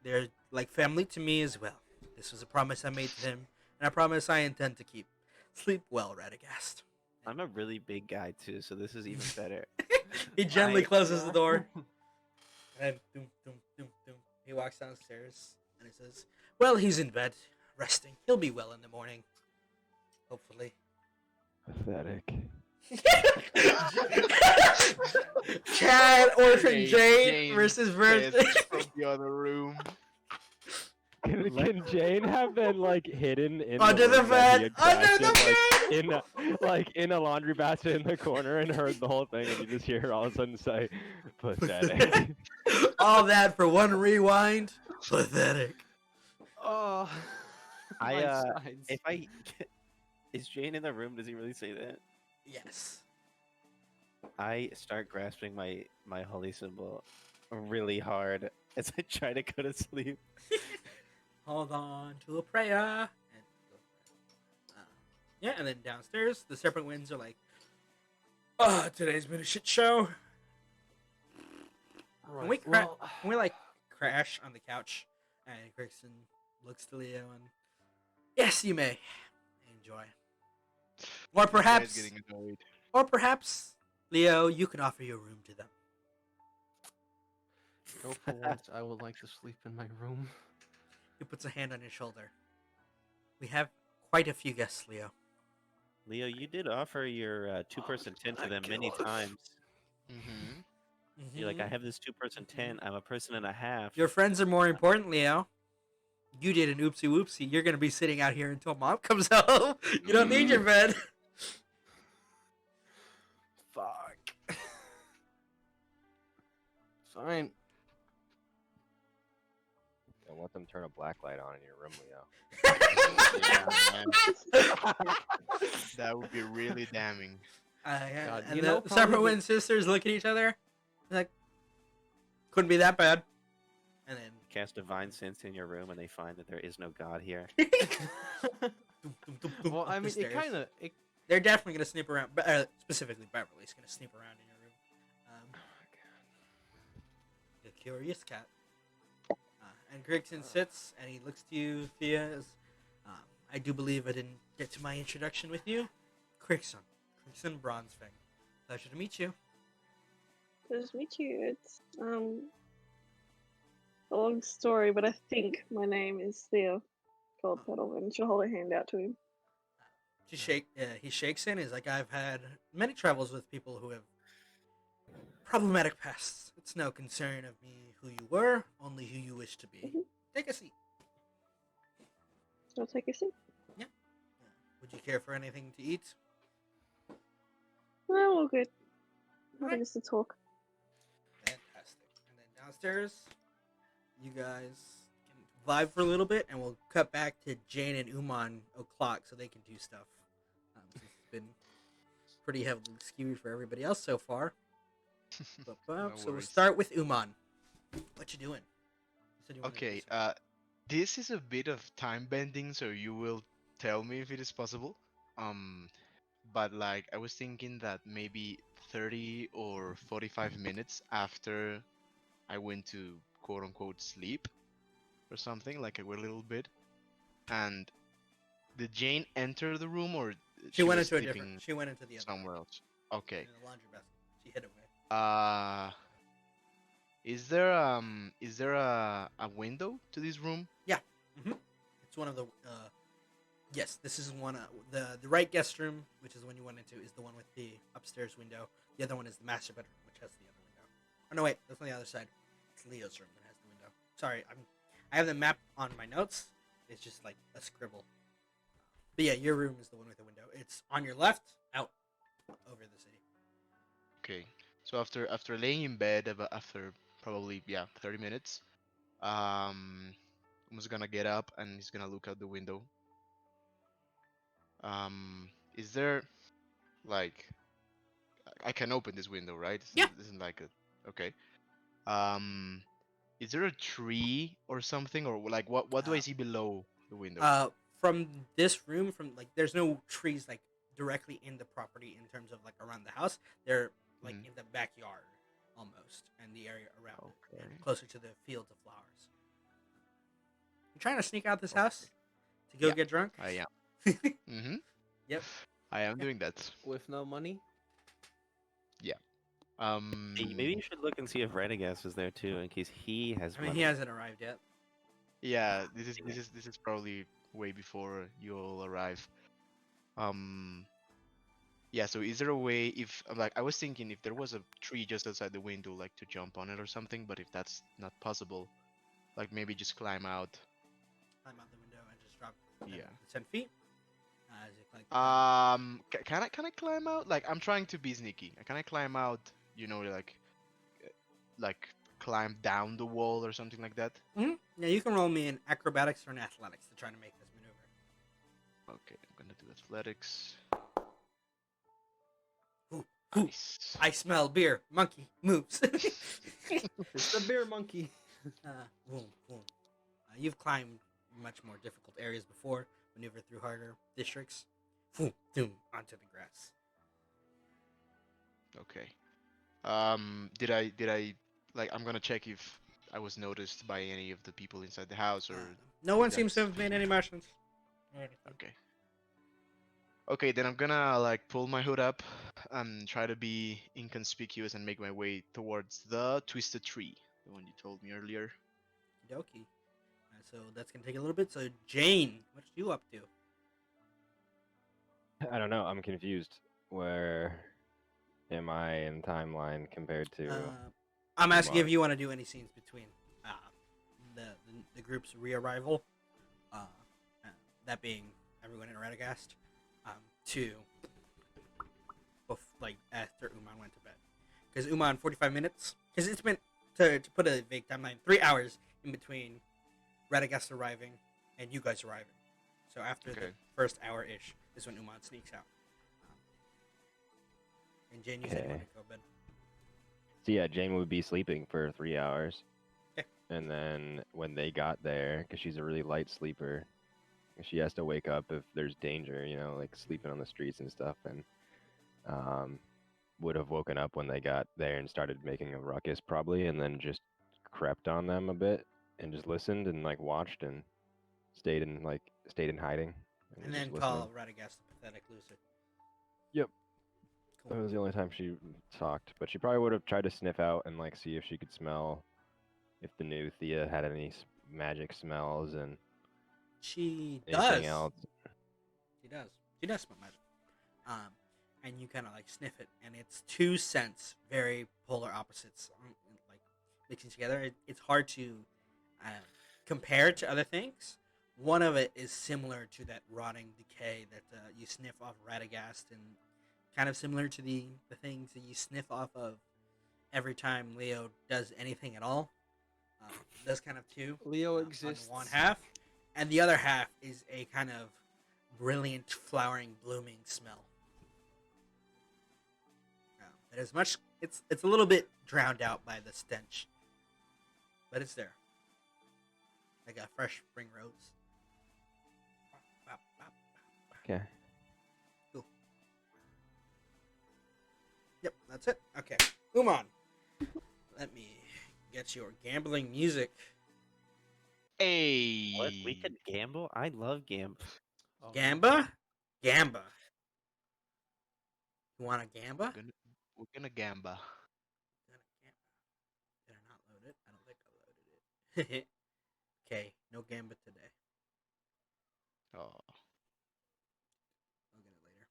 they're like family to me as well. This was a promise I made to him, and a promise I intend to keep. Sleep well, Radagast. I'm a really big guy too, so this is even better. He gently I- closes the door. And doom, doom, doom, doom, He walks downstairs and he says, "Well, he's in bed, resting. He'll be well in the morning, hopefully." Pathetic. Chad, Orphan Jane Jane versus says Birthday. from the other room. Can Jane have been like hidden in Under the room that he bed! had Under the crashed bed! like in a laundry basket in the corner and heard the whole thing, and you just hear her all of a sudden say, "Pathetic." All that for one rewind? Pathetic. Oh, I, my uh, sides. If I is Jane in the room? Does he really say that? Yes. I start grasping my holy symbol really hard as I try to go to sleep. Hold on to a prayer. And yeah, and then downstairs, the Serpent Winds are like, "Oh, today's been a shit show." Right, we well, Can we like crash on the couch? And Gregson looks to Leo and, "Yes, you may enjoy." Or This guy's perhaps, getting annoyed. Leo, you can offer your room to them. no, for once, I would like to sleep in my room. He puts a hand on your shoulder. "We have quite a few guests, Leo." Leo, you did offer your two-person tent to them many times. Mm-hmm. You're like, I have this two-person tent. I'm a person and a half. Your friends are more important, Leo. You did an oopsie whoopsie. You're gonna be sitting out here until Mom comes home. You don't need your bed. Fuck. Fine. Don't let them turn a black light on in your room, Leo. Yeah, man. That would be really damning. Yeah, God, and you the know, Separate probably- Wind sisters look at each other. Like, couldn't be that bad. And then, Cast divine sense in your room, and they find that there is no God here. doom, doom, doom, doom, Well, up I the mean, it stairs. kind of. They're definitely gonna snoop around. Specifically, Beverly's gonna snoop around in your room. The curious cat. And Grigson sits and he looks to you, Thea. I do believe I didn't get to my introduction with you. Grigson Bronzefang. Pleasure to meet you. Pleasure to meet you. It's a long story, but I think my name is Thea Goldpetal, and she'll hold her hand out to him. He shakes in. He's like, "I've had many travels with people who have problematic pasts. It's no concern of me who you were, only who you wish to be. Mhm. Take a seat. I'll take a seat. Would you care for anything to eat?" No, all good. Alright. Happy just to talk. Fantastic. And then downstairs, you guys can vibe for a little bit, and we'll cut back to Jane and Umon o'clock so they can do stuff. It's been pretty heavily skewed for everybody else so far. So we'll worries. start with Umon. What you doing? You said you wanted to do Okay, something. this is a bit of time bending, so you will tell me if it is possible. But like I was thinking that maybe 30 or 45 minutes after I went to quote unquote sleep or something, like a little bit. And did Jane enter the room or She went was into a sleeping different. She went into the other somewhere room, else? Okay. in the laundry basket. She hid away. Is there a window to this room? It's one of the. Yes, this is one. The right guest room, which is the one you went into, is the one with the upstairs window. The other one is the master bedroom, which has the other window. Oh no, wait, that's on the other side. It's Leo's room that has the window. Sorry, I have the map on my notes. It's just like a scribble. But yeah, your room is the one with the window. It's on your left, out over the city. Okay. So after laying in bed after probably 30 minutes, I'm just gonna get up and he's gonna look out the window. Is there like I can open this window, right? Yeah. Isn't like a okay. Um, is there a tree or something, or like what do I see below the window? From this room, there's no trees like directly in the property in terms of like around the house. They're like in the backyard almost, and the area around it, and Okay. closer to the fields of flowers. You trying to sneak out this house to go Yeah. get drunk? I am. Mm-hmm. Yep. I am doing that. With no money? Yeah. Hey, maybe you should look and see if Radagast is there too, in case he has I mean, money. he hasn't arrived yet. Yeah, this is probably way before you all arrive. Um, yeah. So is there a way if like I was thinking if there was a tree just outside the window, like to jump on it or something, but if that's not possible, like maybe just climb out. Climb out the window and just drop Yeah. 10 feet. As it like Can I climb out? Like I'm trying to be sneaky. Can I climb out? You know, like climb down the wall or something like that. Yeah, you can roll me an acrobatics or an athletics to try to make this maneuver. Okay, I'm gonna do athletics. Ooh, Nice. I smell beer. Monkey moves. It's the beer monkey. Boom, boom. You've climbed much more difficult areas before, maneuvered through harder districts. Boom, boom, onto the grass. Okay. Did I like? I'm gonna check if I was noticed by any of the people inside the house or. No one if seems to that's- have made any motions. Okay. Okay, then I'm gonna like pull my hood up and try to be inconspicuous and make my way towards the twisted tree, the one you told me earlier. Dokie. So that's gonna take a little bit. So Jane, what you up to? I don't know. I'm confused. Where am I in timeline compared to? I'm asking if Umon? you want to do any scenes between the group's re-arrival, that being everyone in Radagast, to like after Umon went to bed, because Umon 45 minutes, because it's been to put a vague timeline 3 hours in between Radagast arriving and you guys arriving. So after the Okay. first hour ish is when Umon sneaks out. And Jane, you said you Okay. wanted to go to bed. So yeah, Jane would be sleeping for 3 hours. Okay. And then when they got there, because she's a really light sleeper, she has to wake up if there's danger, like sleeping on the streets and stuff, and would have woken up when they got there and started making a ruckus probably, and then just crept on them a bit and just listened and like watched and stayed in hiding and And was then just call listening. Radagast the pathetic loser. Yep. Cool. That was the only time she talked, but she probably would have tried to sniff out and like see if she could smell if the new Thea had any magic smells and She anything does. else. She does. She does smell magic. And you kind of like sniff it, and it's two scents, very polar opposites, like mixing together. It's hard to compare to other things. One of it is similar to that rotting decay that you sniff off Radagast, and kind of similar to the things that you sniff off of every time Leo does anything at all. Those kind of two. Leo On exists. one half, and the other half is a kind of brilliant, flowering, blooming smell. That is much. It's a little bit drowned out by the stench, but it's there, like a fresh spring rose. Okay. Cool. Yep, that's it. Okay, Umon. Let me get your gambling music. Hey. What? We could gamble? I love gamble. Oh, Gamba, Gamba. You want a Gamba? We're gonna gamba. Did I not load it? I don't think I loaded it. Okay, no Gamba today. Oh. I'll get it later.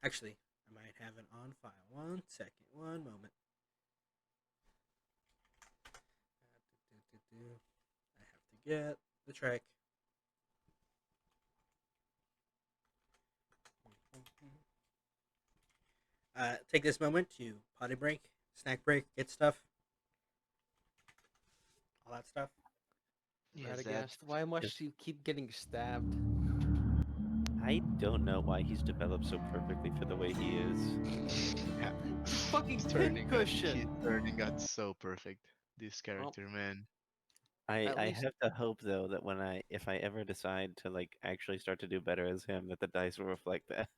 Actually, I might have it on file. 1 second. One moment. I have to get the track. Take this moment to potty break, snack break, get stuff. All that stuff. Radagast, why must you keep getting stabbed? I don't know why he's developed so perfectly for the way he is. Fucking He's turning pincushion. He's turning out so perfect. This character, man. At I least- have to hope though that if I ever decide to like actually start to do better as him, that the dice will reflect that.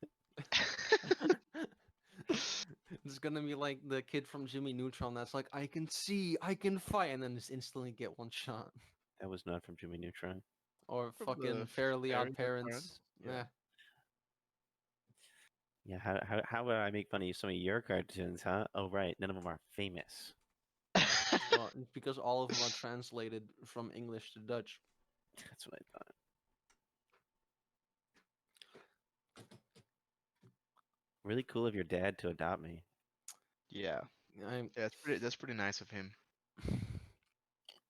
It's gonna be like the kid from Jimmy Neutron that's like, I can see, I can fight, and then just instantly get one shot. That was not from Jimmy Neutron. Or From fucking the Fairly Fairly Odd Odd Parents. Parents? Yeah. Yeah. Yeah, how would I make fun of some of your cartoons, huh? Oh, right, none of them are famous. Well, it's because all of them are translated from English to Dutch. That's what I thought. Really cool of your dad to adopt me. Yeah, I'm, yeah, that's pretty nice of him.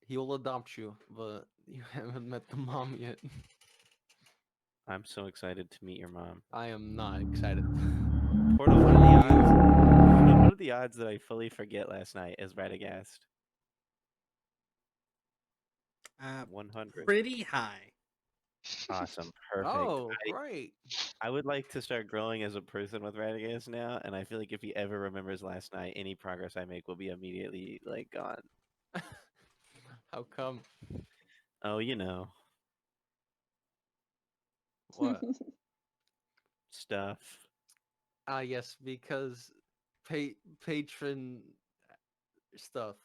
he will adopt you, but you haven't met the mom yet. I'm so excited to meet your mom. I am not excited. Portal, what are the odds? Portal, what are the odds that I fully forget last night as Radagast? 100. Pretty high. Awesome. Perfect. Oh, great. I would like to start growing as a person with Radagast now, and I feel like if he ever remembers last night, any progress I make will be immediately like gone. How come? Oh, you know, What? stuff. Ah, yes, because patron stuff.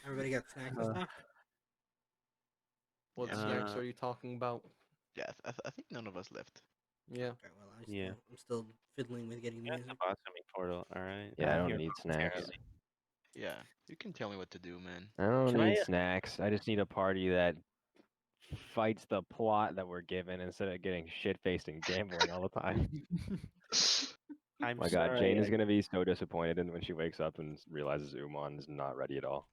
Everybody got snacks and stuff. What Yeah, snacks are you talking about? yeah. I think none of us left. Yeah. Okay, well, Yeah. I'm still fiddling with getting the You have to music. boss me, Portal. All right. Yeah, I I'm don't here need snacks. momentarily. Yeah, you can tell me what to do, man. I don't Can need I- snacks. I just need a party that fights the plot that we're given instead of getting shit faced and gambling all the time. I'm My God, sorry. Jane is gonna be so disappointed when she wakes up and realizes Umon is not ready at all.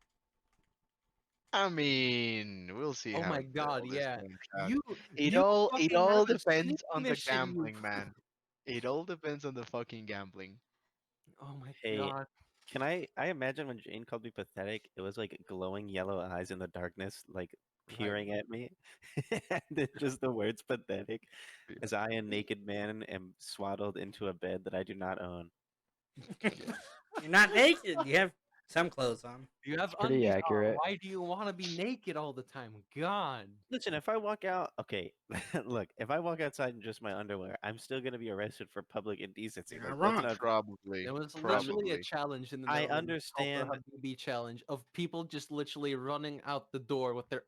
I mean, we'll see Oh how my God, all this yeah. works out. You It you all fucking have a depends sneak on the mission, you gambling, man. It all depends on the fucking gambling. Oh my Hey, God. can I imagine when Jane called me pathetic, it was like glowing yellow eyes in the darkness, like peering at me. And then just the words pathetic as I, a naked man, am swaddled into a bed that I do not own. You're not naked. You have some clothes on. You have It's pretty undies on. accurate. Why do you want to be naked all the time? God. Listen, if I walk out, okay, look, if I walk outside in just my underwear, I'm still gonna be arrested for public indecency. You're Like, not let's wrong. not. Probably. There was literally a Probably. challenge in the I Netherlands called the understand. Habibi challenge of people just literally running out the door with their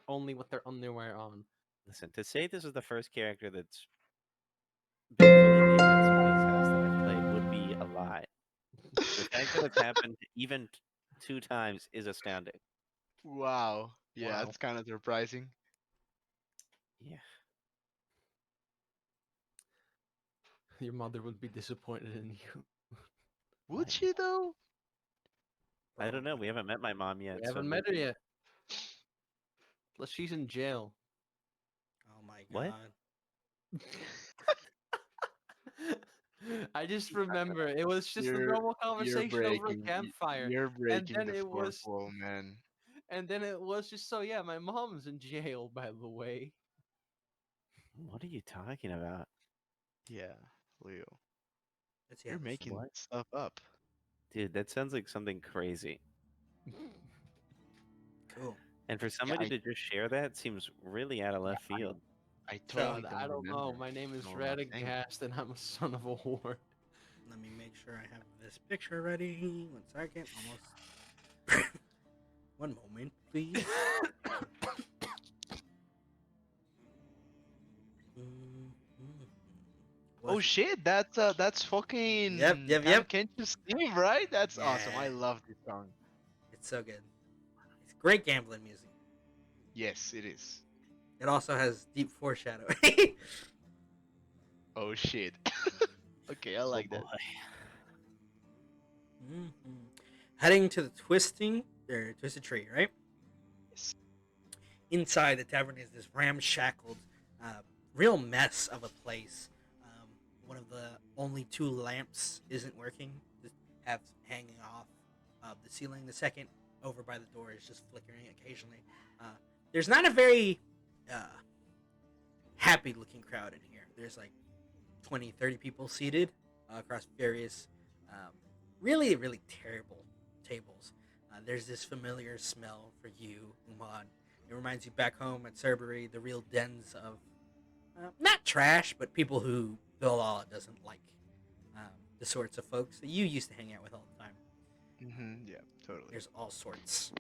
only with their underwear on. Listen, to say this is the first character that's been fully naked at somebody's house that I've played would be a lie. The fact that it's happened even 2 times is astounding. Wow. Yeah, Wow. it's kind of surprising. Yeah. Your mother would be disappointed in you. Would My she though? I don't know. We haven't met my mom yet. We so haven't met her maybe- yet. Plus, she's in jail. Oh my What? God. I just What are you talking remember it was just a You're normal conversation over a breaking. campfire, You're and breaking then the it fourth was, wall, man. and then it was just so yeah. My mom's in jail, by the way. What are you talking about? Yeah, Leo. Let's see You're how this making What? stuff up. Dude, that sounds like something crazy. cool. And for somebody I- to just share that seems really out of left field. I So, totally God, don't I don't know. remember My name is all that thing. Radagast, and I'm a son of a whore. Let me make sure I have this picture ready. 1 second. Almost. 1 moment, please. Oh shit, that's fucking Yep. Can't You Steam, right? That's awesome. I Yeah. love this song. It's so good. It's great gambling music. Yes, it is. It also has deep foreshadowing. Oh shit. Okay, I like that. Mhm. Heading to the Twisted Tree, right? Yes. Inside the tavern is this ramshackled, real mess of a place. One of the only 2 lamps isn't working, just have hanging off the ceiling. The second over by the door is just flickering occasionally. There's not a very happy looking crowd in here. There's like 20, 30 people seated across various really, really terrible tables. There's this familiar smell for you, Umon. It reminds you back home at Cerberus, the real dens of not trash, but people who Bilal doesn't like. The sorts of folks that you used to hang out with all the time. Yeah, totally. There's all sorts.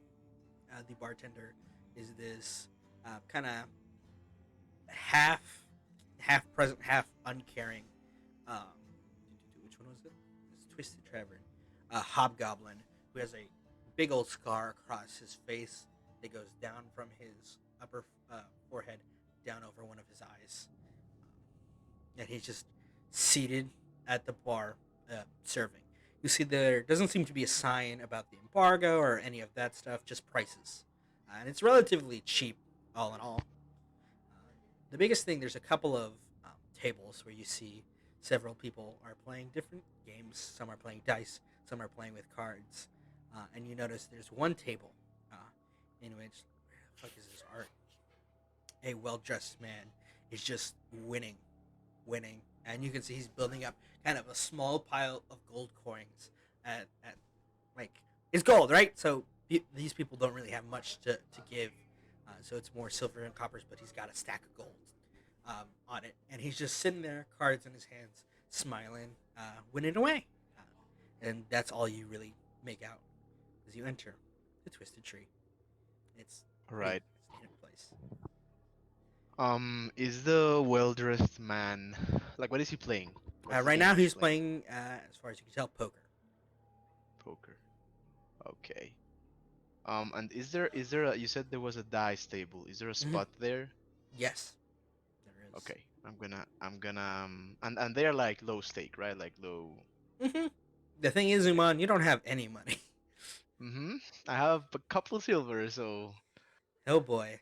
The bartender is this kind of half half present, half uncaring. Um, which one was it? It's Twisted Trevor, a hobgoblin who has a big old scar across his face that goes down from his upper forehead down over one of his eyes, and he's just seated at the bar serving. You see, there doesn't seem to be a sign about the embargo or any of that stuff, just prices. And it's relatively cheap, all in all. The biggest thing, there's a couple of tables where you see several people are playing different games. Some are playing dice, some are playing with cards. And you notice there's one table in which, where the fuck is this art? A well dressed man is just winning, and you can see he's building up kind of a small pile of gold coins at like it's gold, right? So these people don't really have much to give, so it's more silver and coppers. But he's got a stack of gold on it, and he's just sitting there, cards in his hands, smiling, winning away, and that's all you really make out as you enter the Twisted Tree. It's Right. It's a neat place. Is the well-dressed man like what is he playing? What's the Right game now, he's playing, as far as you can tell, poker. poker. Okay. And is there a, you said there was a dice table. Is there a spot there? Yes, there is. Okay. I'm gonna and they're like low stake, right? Like low. The thing is, Umon, you don't have any money. Mm-hmm. I have a couple silver, so Oh boy.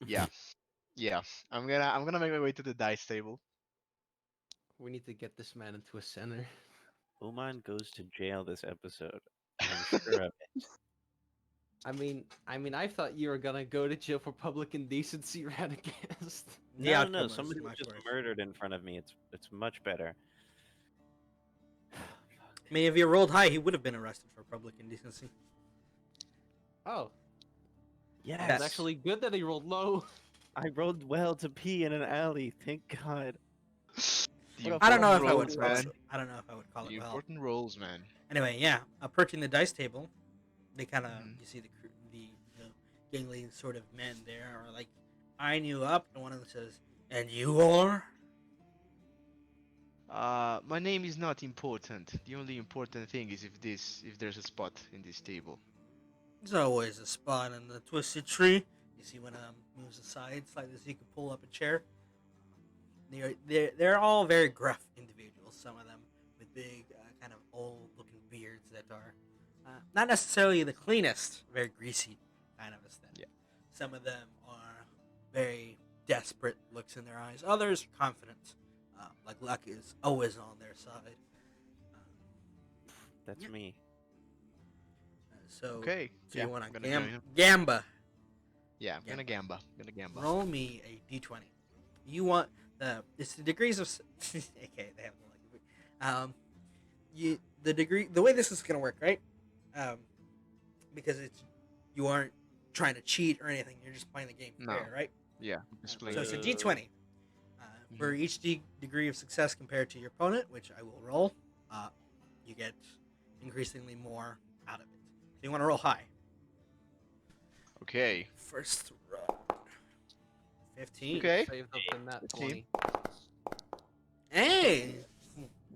yeah. Yeah. I'm gonna make my way to the dice table. We need to get this man into a center. Umon goes to jail this episode. I'm sure of it. I thought you were gonna go to jail for public indecency, Radagast. The No, outcome no, was somebody was much just worse. murdered in front of me. It's much better. I mean, if he rolled high, he would have been arrested for public indecency. Oh, Yes, it's actually good that he rolled low. I rolled well to pee in an alley. Thank God. The What a I don't know if important I would rolls, call man. it. I don't know if I would call The it well. important rolls, man. Anyway, yeah, approaching the dice table, they kind of Mhm. you see the gangly sort of men there are like eyeing you up, and one of them says, "And you are?" My name is not important. The only important thing is if there's a spot in this table. There's always a spot in the Twisted Tree. You see when moves aside slightly so you can pull up a chair. They're all very gruff individuals. Some of them with big, kind of old-looking beards that are not necessarily the cleanest, very greasy kind of aesthetic. Yeah. Some of them are very desperate looks in their eyes. Others are confident, like luck is always on their side. That's Yeah. me. So, Okay. so Yeah, you want I'm to gonna join him. gamba? Yeah, I'm gonna gamba. Gonna gamba. Roll me a d20. You want it's the degrees of okay, they have the degree, the way this is gonna work, right? Because it's you aren't trying to cheat or anything. You're just playing the game No. fair, right? Yeah, just playing. So it's a Uh, d20. For each degree of success compared to your opponent, which I will roll, you get increasingly more out of it. So you want to roll high. Okay. First roll. 15. Okay. Saved up in that 15. 20. Hey!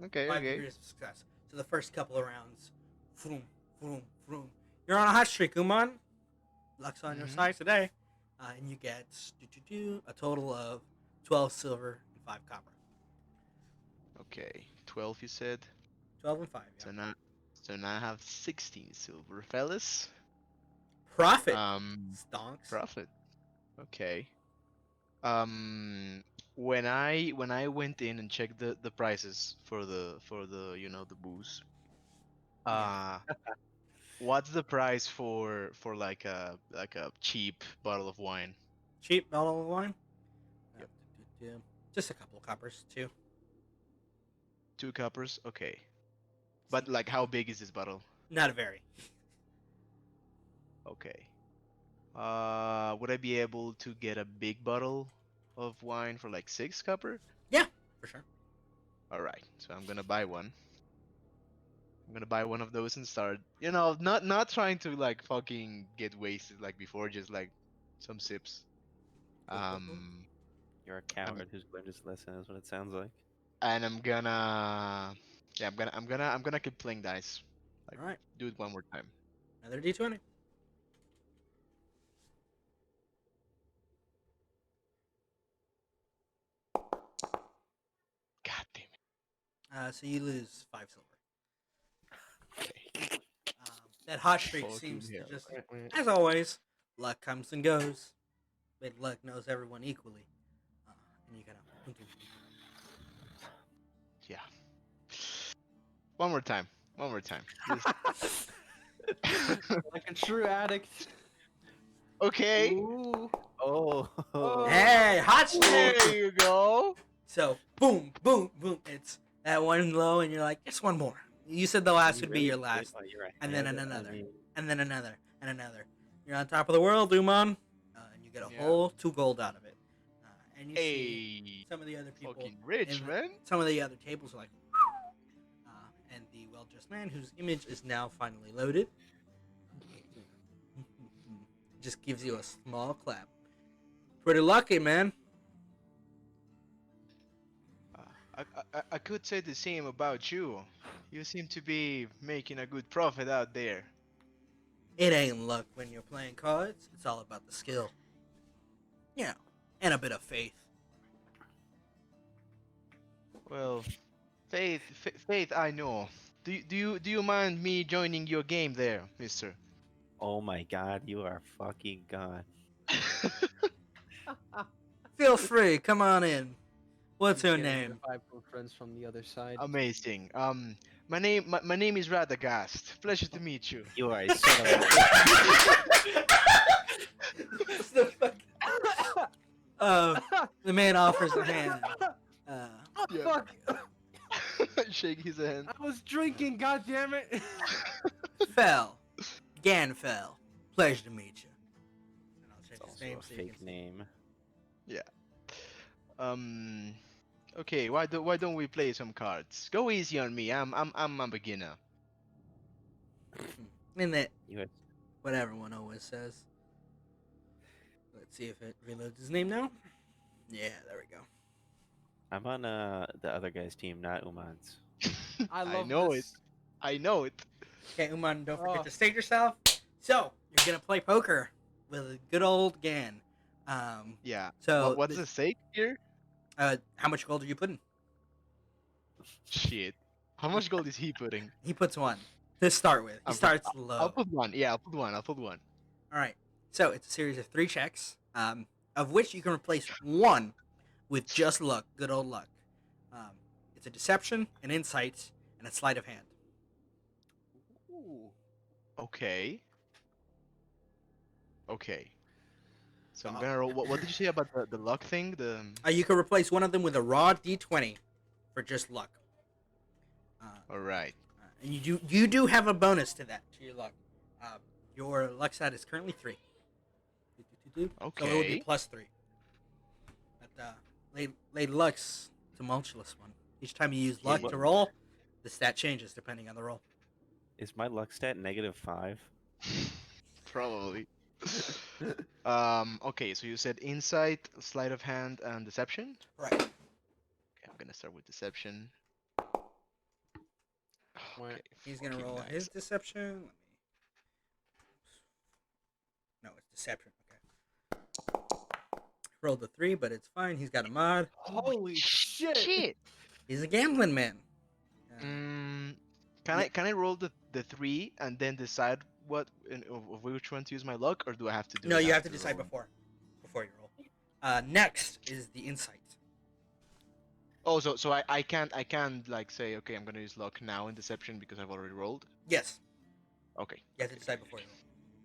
Okay. 5 Okay. degrees of success. So the first couple of rounds, vroom, vroom, vroom. You're on a hot streak, Umon. Luck's on your Mhm. side today. And you get a total of 12 silver and 5 copper. Okay. 12, you said. 12 and 5, yeah. So now I have 16 silver, fellas. Profit. Stonks. Profit. Okay. When I went in and checked the prices for the the booze. Yeah. What's the price for like a cheap bottle of wine? Cheap bottle of wine. Yep. Just a couple of coppers, too. 2 coppers. Okay. But like, how big is this bottle? Not very. Okay. Would I be able to get a big bottle of wine for like 6 copper? Yeah, for sure. All right. So I'm gonna buy one. I'm gonna buy one of those and start, not trying to like fucking get wasted like before, just like some sips. You're a coward who's going to just listen. Is what it sounds like. And I'm gonna, yeah, I'm gonna keep playing dice. Like, All right, do it one more time. another d20. God damn it. So you lose 5 silver. Okay. That hot streak Fucking seems to hell. just, as always, luck comes and goes. But luck knows everyone equally. And you gotta. Yeah. One more time. One more time. Just- Like a true addict. okay. Ooh. Oh. Hey, hot streak! There you go. So, boom, boom, boom. It's that one low, and you're like, just one more. You said the last would be your last. And then another. And then another. And another. You're on top of the world, Umon. And you get a Yeah. whole 2 gold out of it. And you see Hey. some of the other people. Fucking rich, in man. Some of the other tables are like, and the well-dressed man, whose image is now finally loaded, just gives you a small clap. Pretty lucky, man. I could say the same about you. You seem to be making a good profit out there. It ain't luck when you're playing cards. It's all about the skill. You know, and a bit of faith. Well, Faith, I know. Do you mind me joining your game there, Mister? Oh my God, you are fucking gone. Feel free, come on in. What's your Getting the name? 5 good friends from the other side. Amazing. My name is Radagast. Pleasure to meet you. You are a son of a. What's the fuck? The man offers a hand. Yeah. Fuck! Shake his hand. I was drinking, goddammit! Fell. Ganfell. Pleasure to meet you. And I'll check It's his also name a so you fake can see. name. Okay. Why don't we play some cards? Go easy on me. I'm a beginner. In that, You had what everyone always says. Let's see if it reloads his name now. Yeah, there we go. I'm on the other guy's team, not Uman's. I love know this. I know it. Okay, Umon, don't forget Oh. to state yourself. So, you're gonna play poker with a good old Gan. Yeah. So What's the stake here? how much gold are you putting? Shit. How much gold is he putting? He puts 1 to start with. He I'll- starts low. I'll put 1. Yeah, I'll put 1. I'll put 1. All right. So it's a series of 3 checks, of which you can replace 1 with just luck, good old luck. It's a deception, an insight, and a sleight of hand. Ooh. Okay. Okay. So I'm gonna roll. What did you say about the luck thing? You can replace one of them with a raw d20 for just luck. All right. And you do have a bonus to that, to your luck. Your luck stat is currently 3. So it would be Okay. plus 3. But Lady Luck's a tumultuous one. Each time you use luck to roll, the stat changes depending on the roll. Is my luck stat -5? Probably. Okay, so you said insight, sleight of hand, and deception. Right. Okay, I'm gonna start with deception. Wait, Okay, He's gonna fucking roll nice. his deception. Let me. No, it's deception. Okay. Rolled a 3, but it's fine. He's got a mod. holy shit! Shit. He's a gambling man. Can I roll the 3 and then decide of which one to use my luck, or do I have to do? No, it you have to after decide rolling? before you roll. Next is the insight. Oh, so I can't like say, okay, I'm gonna use luck now in deception because I've already rolled. Yes, Okay. you have to decide before you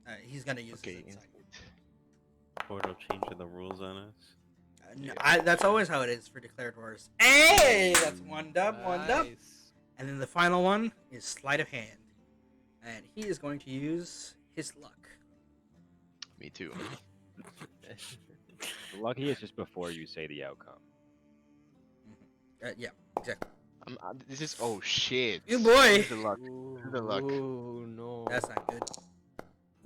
roll. He's gonna use Okay. his insight. Portal changing the rules on us. No, that's always how it is for declared wars. Hey, that's one dub. Nice. And then the final one is sleight of hand, and he is going to use his luck. Me too. The lucky is just before you say the outcome. Yeah, exactly. This is oh shit. You boy. This is the luck. Ooh, the luck. Ooh, no. That's not good.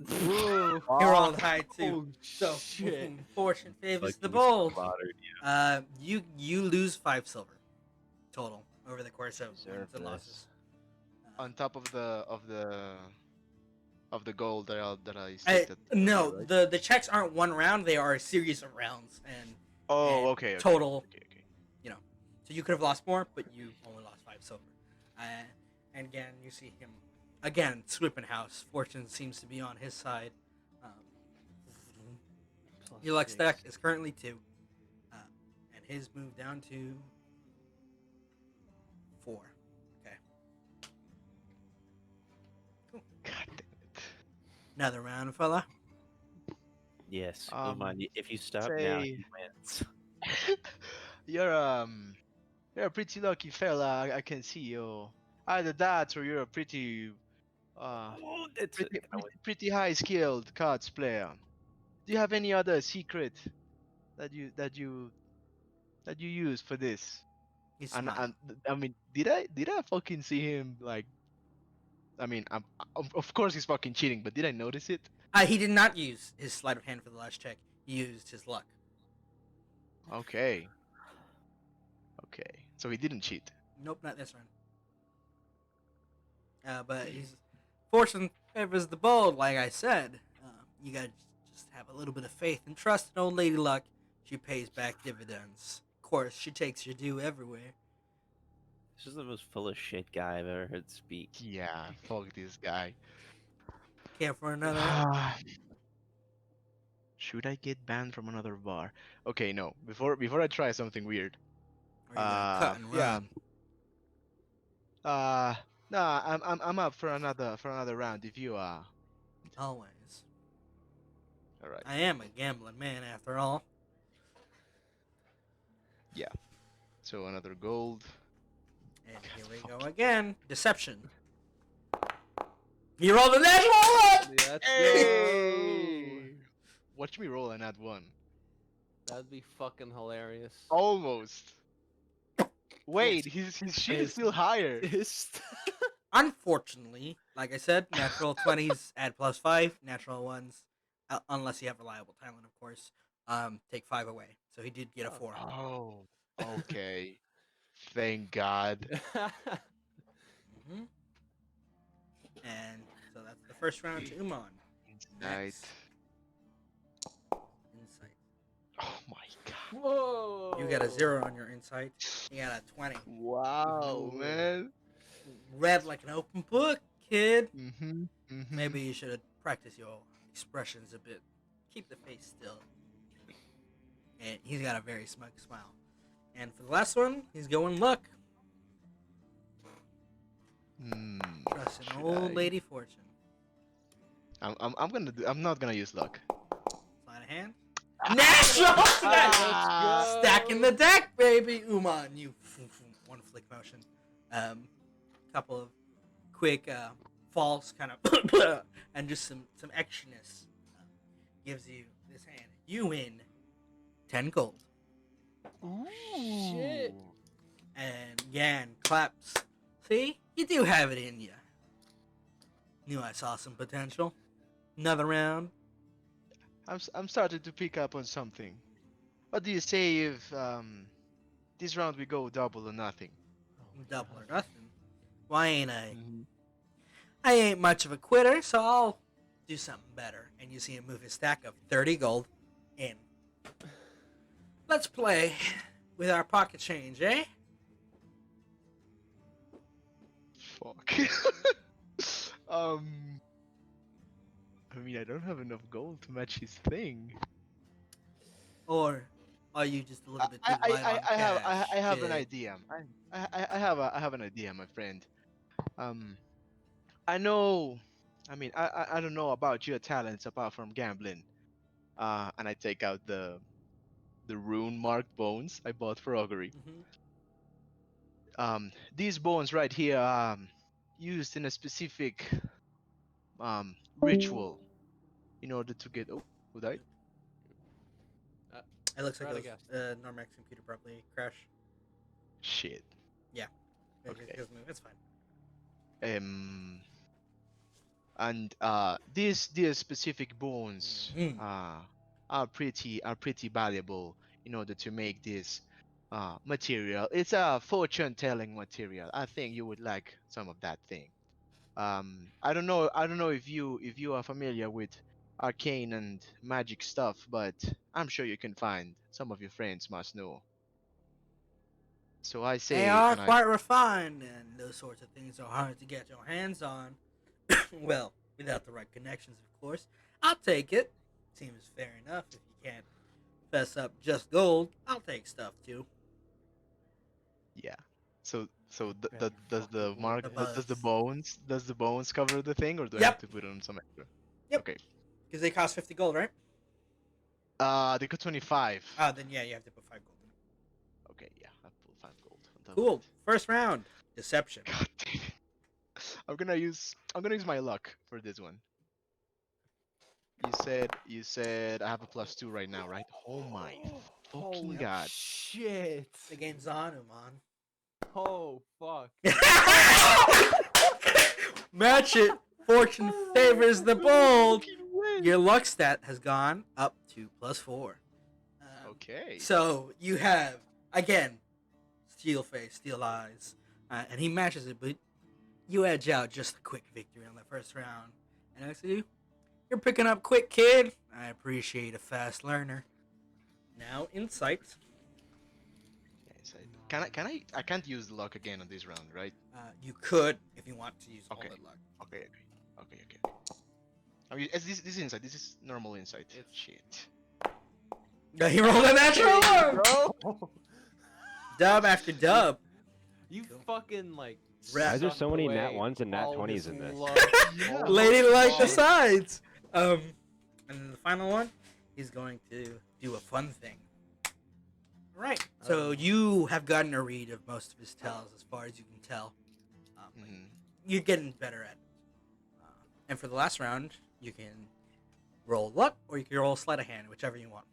Whoa. He rolled high too. Oh, So shit. fortune favors the Fucking bold. slaughtered. You lose 5 silver total over the course of Deserve wins and this. losses. On top of the gold that I stated No, earlier, right? the checks aren't one round; they are a series of rounds, and Oh, okay. total. Okay. So you could have lost more, but you only lost 5 silver. And again, you see him again sweeping house. Fortune seems to be on his side. Your luck stack is currently 2, and his moved down to 4. Okay. Cool. God damn it. Another round, fella. Yes, Um, Umon, if you stop now, say- he wins. You're a pretty lucky fella. I can see you. Either that, or you're a pretty Oh, that's pretty, it. pretty high skilled cards player. Do you have any other secret that you use for this? He And smiled. I mean, did I fucking see him like? I mean, of course he's fucking cheating, but did I notice it? He did not use his sleight of hand for the last check. He used his luck. Okay. Okay. So he didn't cheat. Nope, not this round. But his fortune favors the bold, like I said. You gotta just have a little bit of faith and trust in old lady luck. She pays back dividends. Of course, she takes your due everywhere. This is the most full of shit guy I've ever heard speak. Yeah. Fuck this guy. Care for another? Should I get banned from another bar? Okay, no. Before I try something weird. Or you gonna cut and Yeah. run? Nah, I'm up for another round if you are. Always. All right. I am a gambling man after all. So another gold. And here we go again. Deception. You rolled a natural one! Let's go. Hey! Watch me roll an add 1. That'd be fucking hilarious. Almost. Wait, his shit is still higher. Unfortunately, like I said, natural 20s add +5. Natural ones, unless you have reliable talent, of course, take 5 away. So he did get a 4. Oh, okay. Thank God. hmm And so that's the first round to Umon. Right. Next. Insight. Oh my God. Whoa. You got a 0 on your insight. You got a 20. Wow, man. Read like an open book, kid. Mhm. Mhm. Maybe you should practice your expressions a bit. Keep the face still. And he's got a very smug smile. And for the last one, he's going luck. Trust an should old I? lady fortune. I'm not gonna use luck. Sleight of hand. Natural! Ah, Stacking the deck, baby! Umon, you one flick motion. Couple of quick falls, kind of, and just some extraness gives you this hand. You win 10 gold. Shit. And Yan claps. See, you do have it in you. Knew I saw some potential. Another round. I'm starting to pick up on something. What do you say if this round we go double or nothing? Double or nothing. Why ain't I? Mhm. I ain't much of a quitter, so I'll do something better. And you see him move his stack of 30 gold in. Let's play with our pocket change, eh? Fuck. I mean, I don't have enough gold to match his thing. Or are you just a little bit too I light on cash? I have an kid? idea. I have an idea, my friend. I know. I mean, I don't know about your talents apart from gambling. And I take out the rune marked bones I bought for augury. Mhm. These bones right here are used in a specific ritual in order to get. Oh, who died? It looks like it Radagast. was Normax computer probably crashed. Shit. It Okay. doesn't move. It's fine. and these specific bones Mhm. are pretty valuable in order to make this material. It's a fortune telling material. I think you would like some of that thing. I don't know if you are familiar with arcane and magic stuff, but I'm sure you can find some of your friends must know. So I They say, are can I? quite refined, and those sorts of things are hard to get your hands on. Well, without the right connections, of course. I'll take it. Seems fair enough. If you can't fess up just gold, I'll take stuff too. Yeah. So Bet you does the fucking mark would, The eh? does the buzz. bones does the bones cover the thing, or do I have Yep. to put on some extra? Yep. Okay. Because they cost 50 gold, right? They got 25. Ah, then yeah, you have to put 5 gold in. Okay, yeah, I pulled 5 gold on top of Cool. it. First round. Deception. God damn it. I'm gonna use my luck for this one. You said I have a +2 right now, right? Oh my fucking Holy god. shit! The game's on, Umon. Oh fuck! Match it. Fortune favors the bold. Your luck stat has gone up to +4. Okay. So you have, again, steel face, steel eyes, and he matches it, but you edge out just a quick victory on the first round. And actually, you're picking up quick, kid. I appreciate a fast learner. Now, insight. Yeah, can I can't use luck again on this round, right? You could, if you want to use all Okay. the luck. Okay. I mean, this is insight. This is normal insight. It's- Shit. Yeah, he rolled a natural one! Bro, Dub after dub. you Cool. fucking like. Why is there sucked so many nat away ones and nat all 20s his in this? luck. Yeah. Oh Lady my like the God. sides. And then the final one, he's going to do a fun thing. Right. So you have gotten a read of most of his tells, as far as you can tell. Mhm. You're getting better at it. And for the last round, you can roll luck, or you can roll sleight of hand, whichever you want.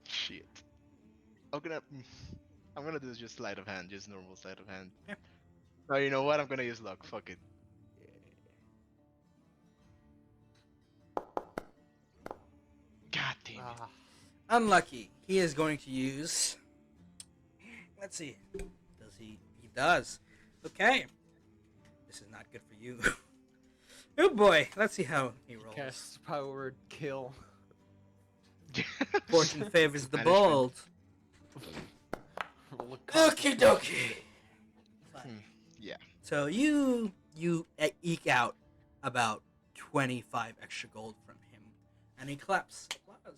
Shit. I'm gonna do just sleight of hand, just normal sleight of hand. Yeah. No, you know what? I'm gonna use luck. Fuck it. God damn it. Ah, Unlucky. He is going to use. Let's see. Does he? He does. Okay. This is not good for you. Oh boy. Let's see how he rolls. cast powered kill. Fortune favors the Management. bold. Roll a Okie dokie. Yeah. So you eke out about 25 extra gold from him, and he claps. Applause. Oh.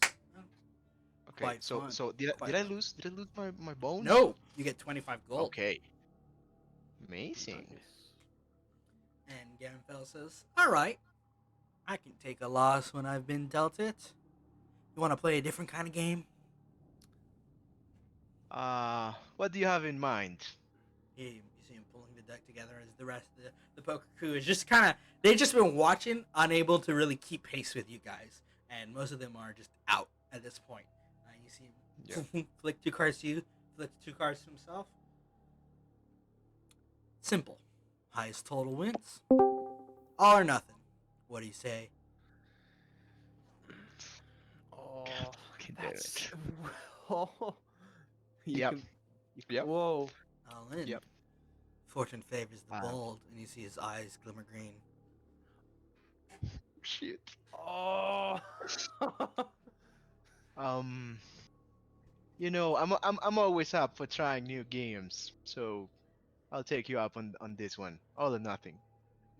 Okay. Quite So fun. so did I, Quite did I fun. lose my bones? No, you get 25 gold. Okay. Amazing. And Gamfell says, "All right, I can take a loss when I've been dealt it. You want to play a different kind of game?" What do you have in mind? You see him pulling the deck together as the rest of the poker crew is just kind of, they've just been watching, unable to really keep pace with you guys. And most of them are just out at this point. You see him flick 2 cards to you, flick 2 cards to himself. Simple. Highest total wins. All or nothing. What do you say? Oh, Fucking damn that's. it. Oh. You Yep. can- Yep. Whoa. All in. Yep. Fortune favors the Wow. bold, and you see his eyes glimmer green. Shit. Oh. I'm always up for trying new games, so I'll take you up on this one. All or nothing.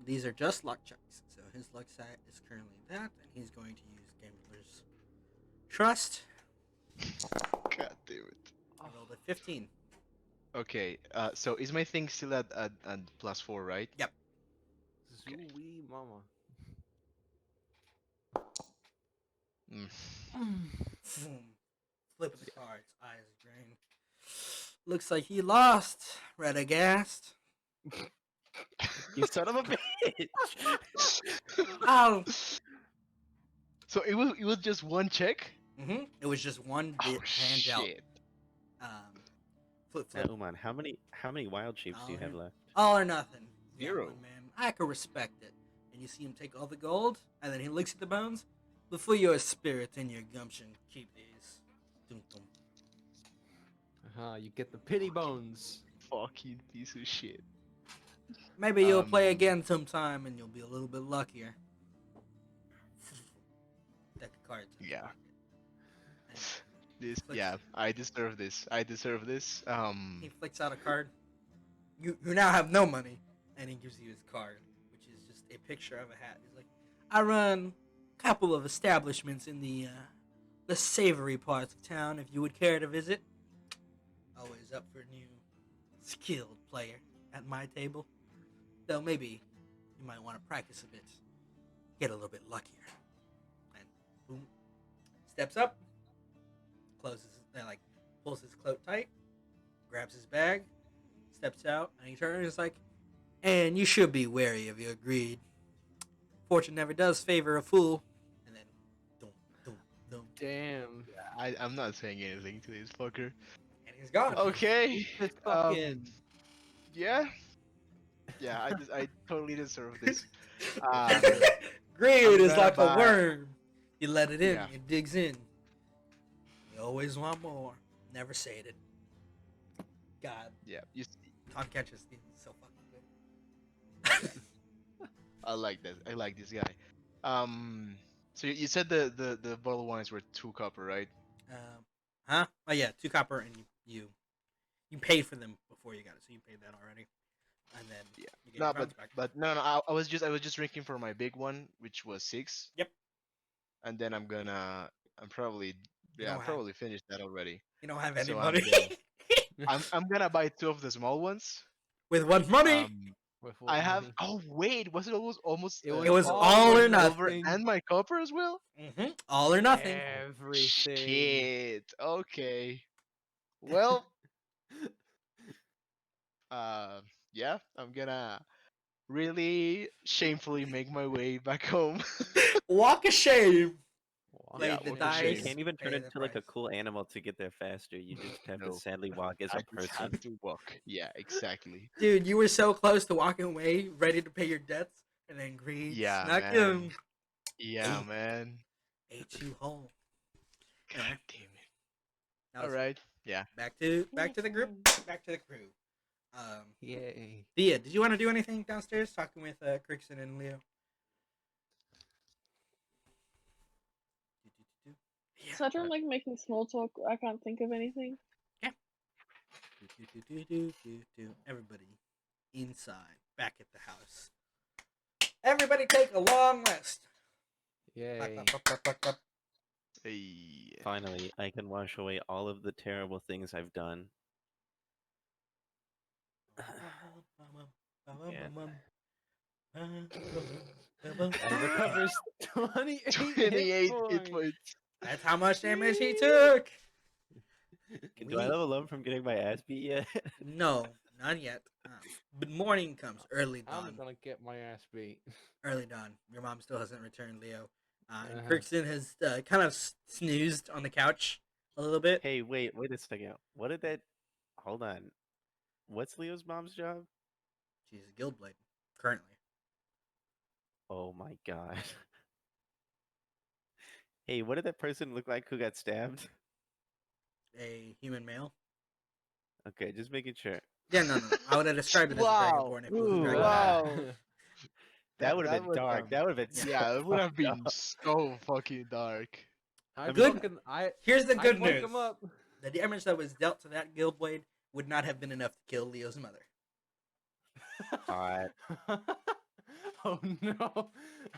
These are just luck checks. So his luck stat is currently that, and he's going to use Gambler's Trust. God damn it. I rolled a 15. Okay. So is my thing still at +4, right? Yep. Okay. Zooey mama. Mm. Boom. Flip of the cards. Eyes green. Looks like he lost. Radagast. You son of a bitch! Oh. So it was just one check. It was just one Oh hand out. shit. Flip, Now, flip. Umon, how many wild shapes do you have left? All or nothing. Yeah, 0. one man. I could respect it. And you see him take all the gold, and then he looks at the bones. But for your spirit and your gumption, keep these. Dum, dum. You get the pity bones. Fucking piece of shit. Maybe you'll play Um, again sometime, and you'll be a little bit luckier. Deck of cards. in his Yeah. pocket. And This, flicks- yeah, I deserve this. I deserve this. He flicks out a card. You now have no money, and he gives you his card, which is just a picture of a hat. He's like, I run a couple of establishments in the savory parts of town. If you would care to visit, always up for a new skilled player at my table. Though maybe you might want to practice a bit, get a little bit luckier. And boom, steps up, closes, pulls his cloak tight, grabs his bag, steps out, and he turns and is like, and you should be wary of your greed. Fortune never does favor a fool. And then, dum, dum, dum, Damn. I'm not saying anything to this fucker. and he's gone. Okay. Just Um, fucking. yeah. Yeah, I totally deserve this. Um, Greed I'm is gonna like buy- a worm. You let it in, Yeah. it digs in. You always want more. Never sated. God, yeah, you, Tom Catches is so fucking good. I like that. I like this guy. So you said the bottle wines were 2 copper, right? Huh? Oh yeah, 2 copper, and you paid for them before you got it, so you paid that already. And then Yeah. you get No, your pounds back. but no, I was just drinking for my big one, which was 6. Yep. And then I'm probably You I'm don't have- probably finished that already. You don't have any So money. I'm gonna buy 2 of the small ones. With what money? With I what have. money? Oh wait, was it almost? It It was all or silver nothing. and my copper as well. All or nothing. Everything. Shit. Okay. Well. Yeah, I'm gonna really shamefully make my way back home. Walk of shame. Wow. Play Yeah, the what a dice. shame. You can't even turn pay the into like a price. cool animal to get there faster. You just have No. to sadly walk as I a just person. have to walk. Yeah, exactly. Dude, you were so close to walking away, ready to pay your debts, and then greed Yeah, snuck man. him, Yeah, Eight. man. ate you whole. God Anyway. damn it. That All was- right. Yeah. Back to the group. Back to the crew. Yay. Thea, did you want to do anything downstairs? Talking with Crixon and Leo. Yeah. So I don't like making small talk. I can't think of anything. Everybody inside, back at the house. Everybody take a long rest. Yay. Hey. Finally, I can wash away all of the terrible things I've done. And recovers 28 28 hit hit points. That's how much damage he took. Do I level up from getting my ass beat yet? No, not yet. But morning comes, early dawn. I'm gonna get my ass beat. Early dawn. Your mom still hasn't returned, Leo. And Uh-huh. Crixon has kind of snoozed on the couch a little bit. Hey, wait a second. What did that? Hold on. What's Leo's mom's job? She's a guild blade, currently. Oh my god. Hey, what did that person look like who got stabbed? A human male. Okay, just making sure. Yeah, no. I would have described it as a Wow. dragonborn if it was a Ooh, dragon. wow. That would have been was, dark. That would have been Yeah, it would have fucked been up. so fucking dark. I Good- fucking Here's the good I fucked news. him up. The damage that was dealt to that guild blade would not have been enough to kill Leo's mother. Alright. Oh no,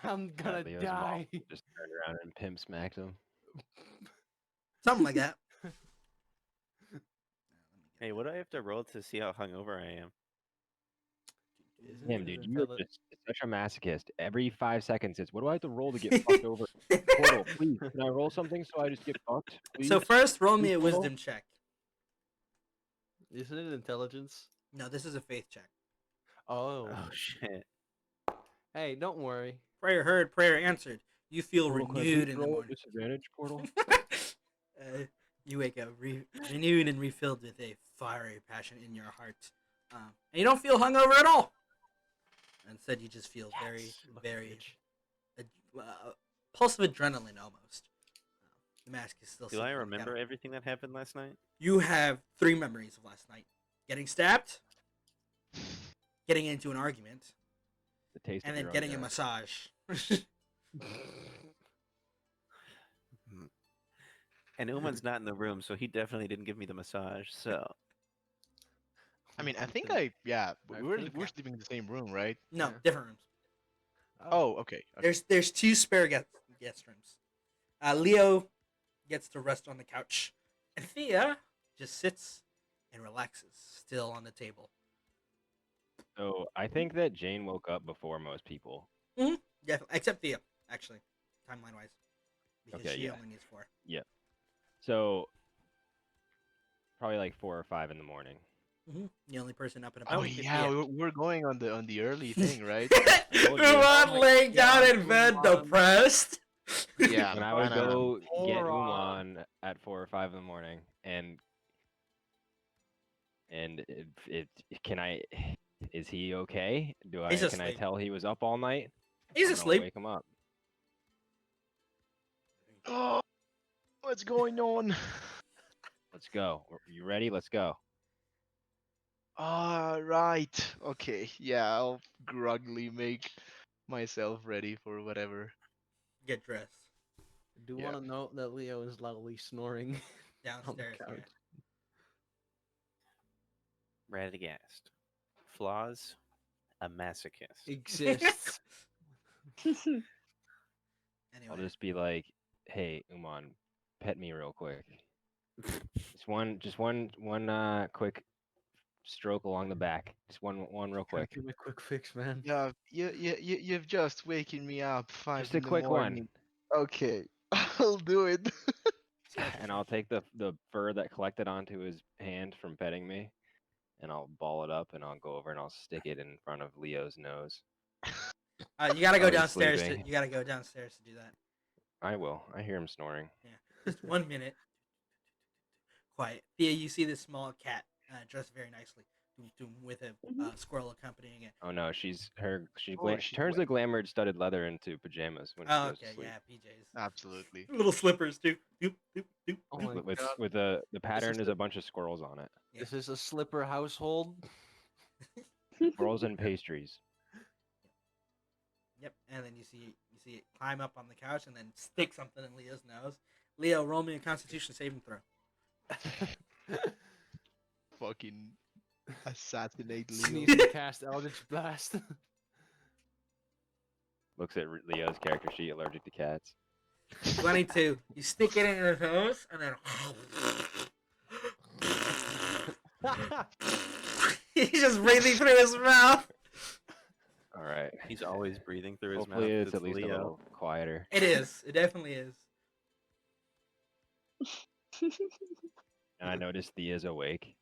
I'm gonna Leo's mom die. just turned around and pimp smacked him. Something like that. Hey, what do I have to roll to see how hungover I am? Isn't Damn, it dude, you are intelli- just such a masochist. Every 5 seconds, it's what do I have to roll to get fucked over? Portal, please. Can I roll something so I just get fucked? Please? So first, roll me a Please roll. wisdom check. Isn't it intelligence? No, this is a faith check. Oh. Oh shit. Hey, don't worry. Prayer heard, prayer answered. You feel Portal, can I renewed please in the roll morning. disadvantage, portal. You wake up renewed and refilled with a fiery passion in your heart. And you don't feel hungover at all. Instead, you just feel very, Lucky very bitch. pulse of adrenaline almost. The mask is still Do sitting I on the remember counter. everything that happened last night? You have 3 memories of last night: getting stabbed, getting into an argument, The taste and of then your own getting a urine. massage. And Uman's not in the room, so he definitely didn't give me the massage. So I mean, I think Something. I we're think we're I- sleeping in the same room, right? No, Yeah. different rooms. Oh, okay. There's 2 spare guest rooms. Leo gets to rest on the couch, and Thea just sits and relaxes, still on the table. So I think that Jane woke up before most people. Yeah, except Thea, actually, timeline wise, because Okay, she yeah. only needs 4. So probably like 4 or 5 in the morning. The only person up and Oh about. is yeah, Thea. we're going on the early thing, right? told you. Umon Oh my laying down God, in bed, Umon. depressed. Yeah, When I I would know. go get Poor Umon at 4 or 5 in the morning, and can I? Is he okay? He's Can I asleep. tell he was up all night? He's I'm gonna asleep. wake him up. Oh, what's going on? Let's go. You ready? Let's go. Right. Okay. Yeah, I'll groggily make myself ready for whatever. Get dressed. I do Yeah. want to note that Leo is loudly snoring on the Downstairs. couch. Radagast. Flaws, a masochist. Exists. Anyway, I'll just be like, "Hey, Umon, pet me real quick. Just one quick stroke along the back. Just one real quick. Give me a quick fix, man. Yeah, you've just waking me up 5 Just a in the quick one." morning. Okay, I'll do it. And I'll take the fur that collected onto his hand from petting me, and I'll ball it up, and I'll go over and I'll stick it in front of Leo's nose. you gotta go while he's downstairs. sleeping. You gotta go downstairs to do that. I will. I hear him snoring. Yeah, just 1 minute. Quiet. Thea, you see this small cat dressed very nicely, with a squirrel accompanying it. Oh no, she Oh, she turns the glamored studded leather into pajamas when she Oh, goes to okay, sleep. yeah, PJs. Absolutely. Little slippers too. Doop, doop, doop. Oh my With God. with the pattern is the- a bunch of squirrels on it. Yeah. This is a slipper household. Squirrels and pastries. Yep, and then you see it climb up on the couch and then stick something in Leo's nose. Leo, roll me a Constitution saving throw. Fucking assassinate Leo. Sneeze and cast Eldritch Blast. Looks at Leo's character sheet, allergic to cats. 22. You stick it in his nose and then he's just breathing through his mouth. All right. He's always breathing through his Hopefully mouth. it's at least a Leo. little quieter. It is. It definitely is. And I notice Thea's awake.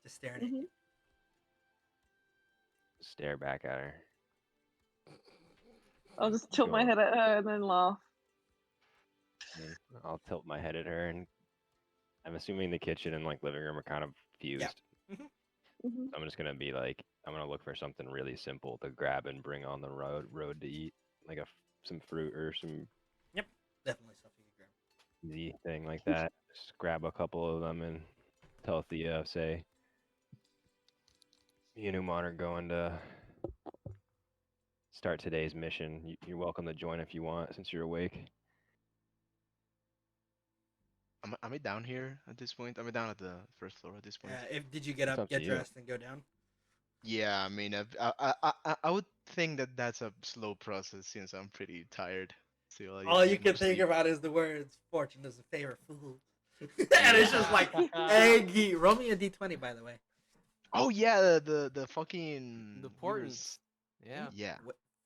Just staring at you. Stare back at her. I'll just tilt my Go. head at her and then laugh. And I'll tilt my head at her, and I'm assuming the kitchen and like living room are kind of fused. hmm So I'm just gonna be like, I'm gonna look for something really simple to grab and bring on the road to eat, like some fruit or some Definitely stuff you can grab. easy thing like that. Just grab a couple of them and tell Thea, say, me and Umon are going to start today's mission. You're welcome to join if you want, since you're awake. Am I down here at this point? Am I down at the first floor at this point? Did you get It's up, up to get you. dressed, and go down? Yeah, I mean, I would think that that's a slow process since I'm pretty tired. Still, All you need can more think sleep. about is the words "fortune doesn't favor fools," and it's just like, "Eggy." Roll me a d20, by the way. Oh yeah, the fucking The we were portents. Yeah. Yeah.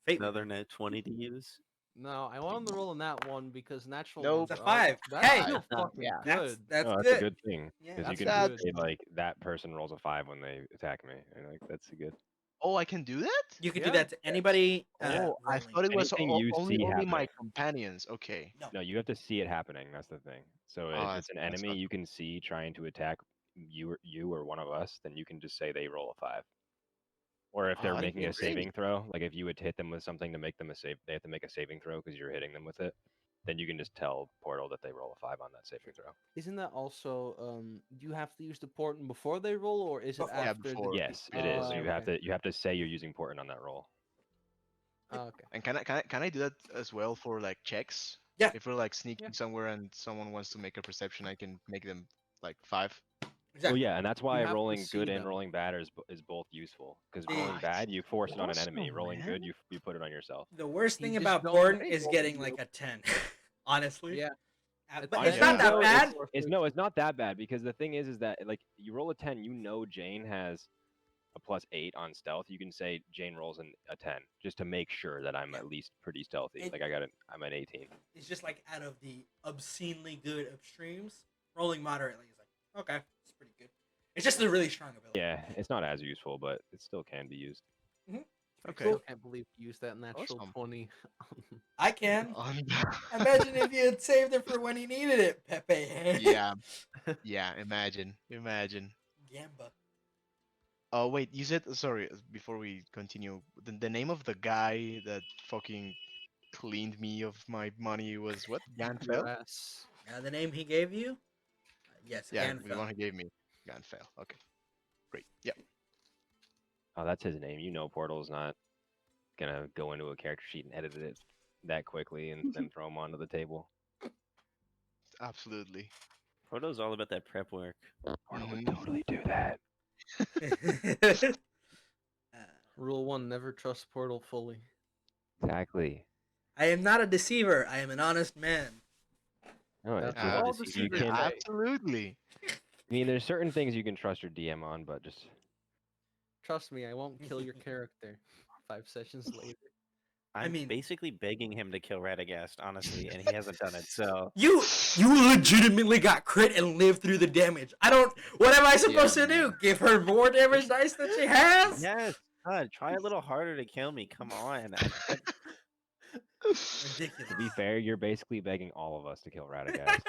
Fate. Another net 20 to use. No, I want him to roll on that one because natural. Nope. ones It's a are- 5. That's Hey! still fucking Yeah. good. That's Oh, that's good. a good thing. Yeah, Because you that's can good. say, like, that person rolls a 5 when they attack me. And, like, that's a good. Oh, I can do that? You can Yeah. do that to anybody. Oh, I rolling. thought it was Anything you only see my happening. companions. Okay. No. No, you have to see it happening. That's the thing. So Oh, if it's an that's enemy not you can see trying to attack you or one of us, then you can just say they roll a 5. Or if they're Oh, making a that's great. saving throw, like if you would hit them with something to make them a save, they have to make a saving throw because you're hitting them with it. Then you can just tell Portal that they roll a 5 on that saving throw. Isn't that also you have to use the portent before they roll, or is it Before. Yeah, after before. the? Yes, it is. Oh, You have okay. to say you're using Portent on that roll. Oh, okay. And can I do that as well for like checks? Yeah. If we're like sneaking somewhere and someone wants to make a perception, I can make them like 5. Exactly. Well, yeah, and that's why have to rolling see good and them. rolling bad is both useful. Because The- rolling bad, you force it on an enemy. Awesome, Rolling good, man. you put it on yourself. The worst You thing just about don't porn know is what getting to like do. a 10. Honestly. Yeah. But I it's know. not that No, bad. It's not that bad because the thing is that like you roll a 10, you know Jane has a +8 on stealth. You can say Jane rolls a 10 just to make sure that I'm at least pretty stealthy. Like I'm an 18. It's just like out of the obscenely good extremes, rolling moderately is like, okay, it's pretty good. It's just a really strong ability. Yeah, it's not as useful, but it still can be used. I Okay. still can't believe you used that natural Awesome. 20. I can. On Imagine if you had saved it for when he needed it, Pepe. yeah, yeah. Imagine. Gamba. Oh wait, you said sorry. Before we continue, the name of the guy that fucking cleaned me of my money was what? Ganfell? Yes. The name he gave you? Yes, Yeah, Ganfell. the one he gave me. Ganfell. Okay, great. Yep. Oh, that's his name. You know, Portal's not gonna go into a character sheet and edit it that quickly and then throw him onto the table. Absolutely. Portal's all about that prep work. Portal would Mhm. totally do that. Rule 1: never trust Portal fully. Exactly. I am not a deceiver. I am an honest man. No, That's it's what just, all you deceivers can. say. Absolutely. I mean, there's certain things you can trust your DM on, but just Trust me, I won't kill your character. 5 sessions later. I'm mean- basically begging him to kill Radagast, honestly, and he hasn't done it. So You legitimately got crit and lived through the damage. I don't. What am I supposed to do? Give her more damage dice than she has? yes, God, try a little harder to kill me. Come on. Ridiculous. to be fair, you're basically begging all of us to kill Radagast.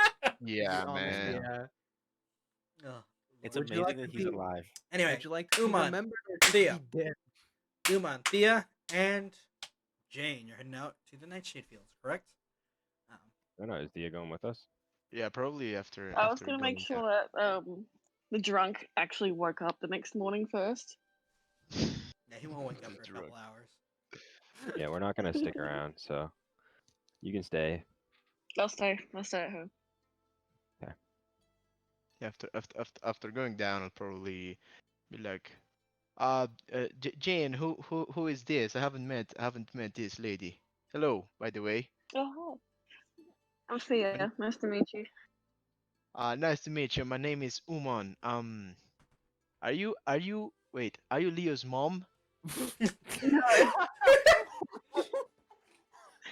Yeah, To be honest, man. Yeah. Oh, It's Lord. Would you amazing like that to he's be- alive. Anyway, Would you like to be Umon, remembered or just Thea. be dead? Umon, Thea, and Jane, you're heading out to the Nightshade Fields, correct? No, is Thea going with us? Yeah, probably after. I was after gonna make going sure that the drunk actually woke up the next morning first. down. Yeah, he won't wake up The for a drunk. couple hours. Yeah, we're not gonna stick around, so you can stay. I'll stay. I'll stay at home. Yeah, after going down, I'll probably be like, Jane, who is this? I haven't met this lady. Hello, by the way. Oh, I'm Thea. Nice to meet you. Nice to meet you. My name is Umon. Wait, are you Leo's mom? No.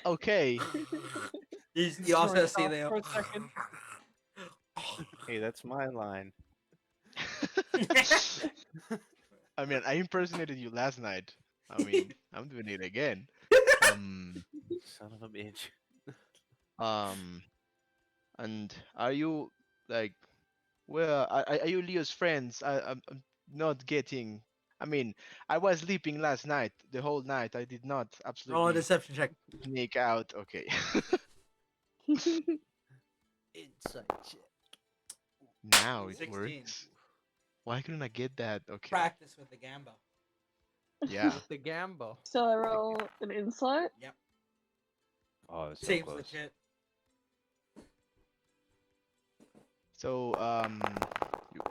Okay. You also see Stop for the. a second. Hey, that's my line. I mean, I impersonated you last night. I mean, I'm doing it again. Son of a bitch. And are you like, well, are you Leo's friends? I'm not getting. I mean, I was sleeping last night, the whole night. I did not Roll a absolutely deception check. sneak out. Okay. Insight check. Now it 16. works. Why couldn't I get that? Okay. Practice with the Gamba. Yeah. With the Gambo. So I roll an insight. Yep. Oh, it's so Seems close. legit. So you...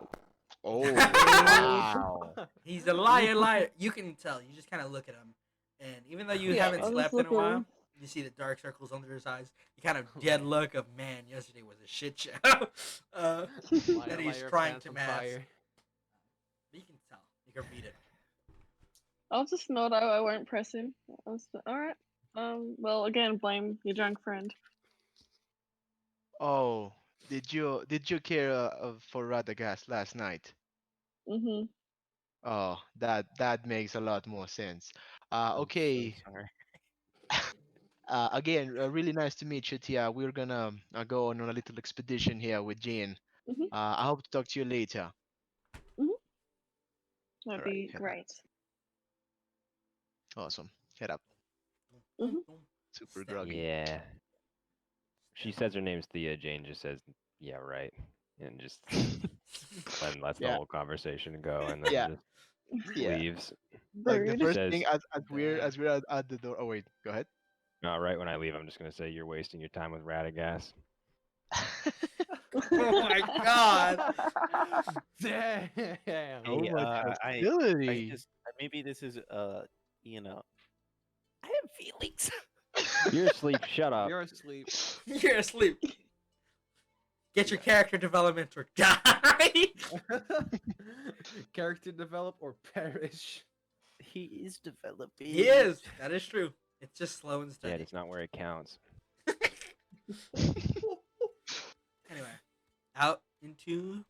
oh wow. He's a liar. You can tell. You just kind of look at him, and even though you Yeah, haven't I'll just slept in a look at while, him. you see the dark circles under his eyes. You kind of dead look of, man, yesterday was a shit show. Liar, that he's liar, trying pants to on mask. fire. But you can tell. You can read it. I'll just nod. I won't press him. All right. Well, again, blame your drunk friend. Oh, did you care for Radagast last night? Mhm. Oh, that makes a lot more sense. I'm so Okay. sorry. Again, really nice to meet you, Tia. We're gonna go on a little expedition here with Jane. Mhm. I hope to talk to you later. Mhm. That'd All right. be great. Awesome. Head up. Mhm. Super Step. groggy. Yeah. She Step. says her name's Thea. Jane just says, "Yeah, right," and just then lets the Yeah. whole conversation go, and then Yeah. just Yeah. leaves. Like the Rude. She first says, thing as we're Damn. as we're at the door. Oh wait, go ahead. right when I leave, I'm just gonna say, "You're wasting your time with Radagast." Oh my god. Damn. Oh Hey, my I hostility. just maybe this is you know, I have feelings. You're asleep. Shut up. You're asleep. You're asleep. Get your character development or die. Character develop or perish. He is developing. He is. That is true. It's just slow and Yeah, steady. it's not where it counts. Anyway, out into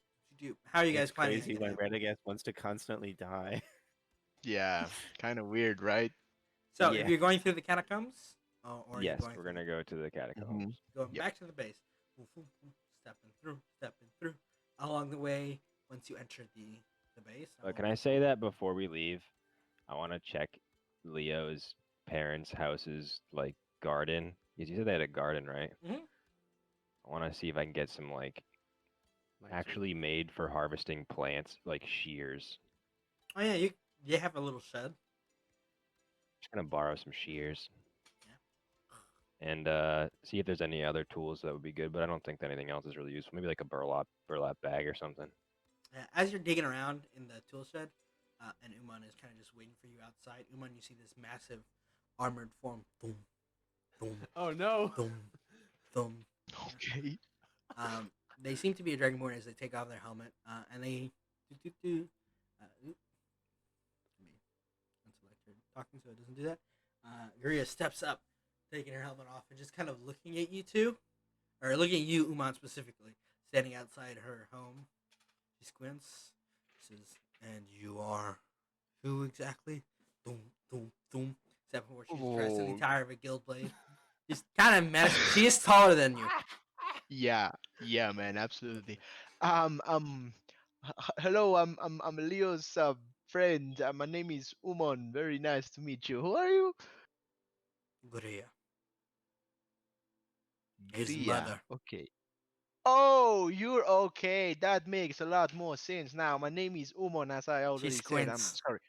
how are you guys It's planning? crazy when Radagast wants to constantly die. Yeah. Kind of weird, right? So Yeah. if you're going through the catacombs, or are you Yes, going we're through gonna go to the catacombs. going Yep. back to the base, stepping through. Along the way, once you enter the base. But can I say that before we leave? I want to check Leo's parents' house's like garden. Because you said they had a garden, right? Mhm. I want to see if I can get some like actually made for harvesting plants, like shears. Oh yeah, you have a little shed. Just gonna borrow some shears. Yeah. And see if there's any other tools that would be good. But I don't think that anything else is really useful. Maybe like a burlap bag or something. As you're digging around in the tool shed, and Umon is kind of just waiting for you outside. Umon, you see this massive armored form. Boom, boom, Oh no. boom, boom. Okay. They seem to be a dragonborn as they take off their helmet, and they oop. Let me unselect her talking so it doesn't do that. Guria steps up, taking her helmet off, and just kind of looking at you two, or looking at you, Umon specifically, standing outside her home. She squints. Says, "And you are who exactly?" Doom, doom, doom. Except for she's dressed in the Oh. attire of a guild blade. She's kind of menacing. She is taller than you. Yeah. Yeah, man. Absolutely. Hello. I'm Leo's friend. My name is Umon. Very nice to meet you. Who are you? Guria, his Thia. mother. Okay. Oh, you're okay. That makes a lot more sense now. My name is Umon, as I already said. I'm squints. sorry.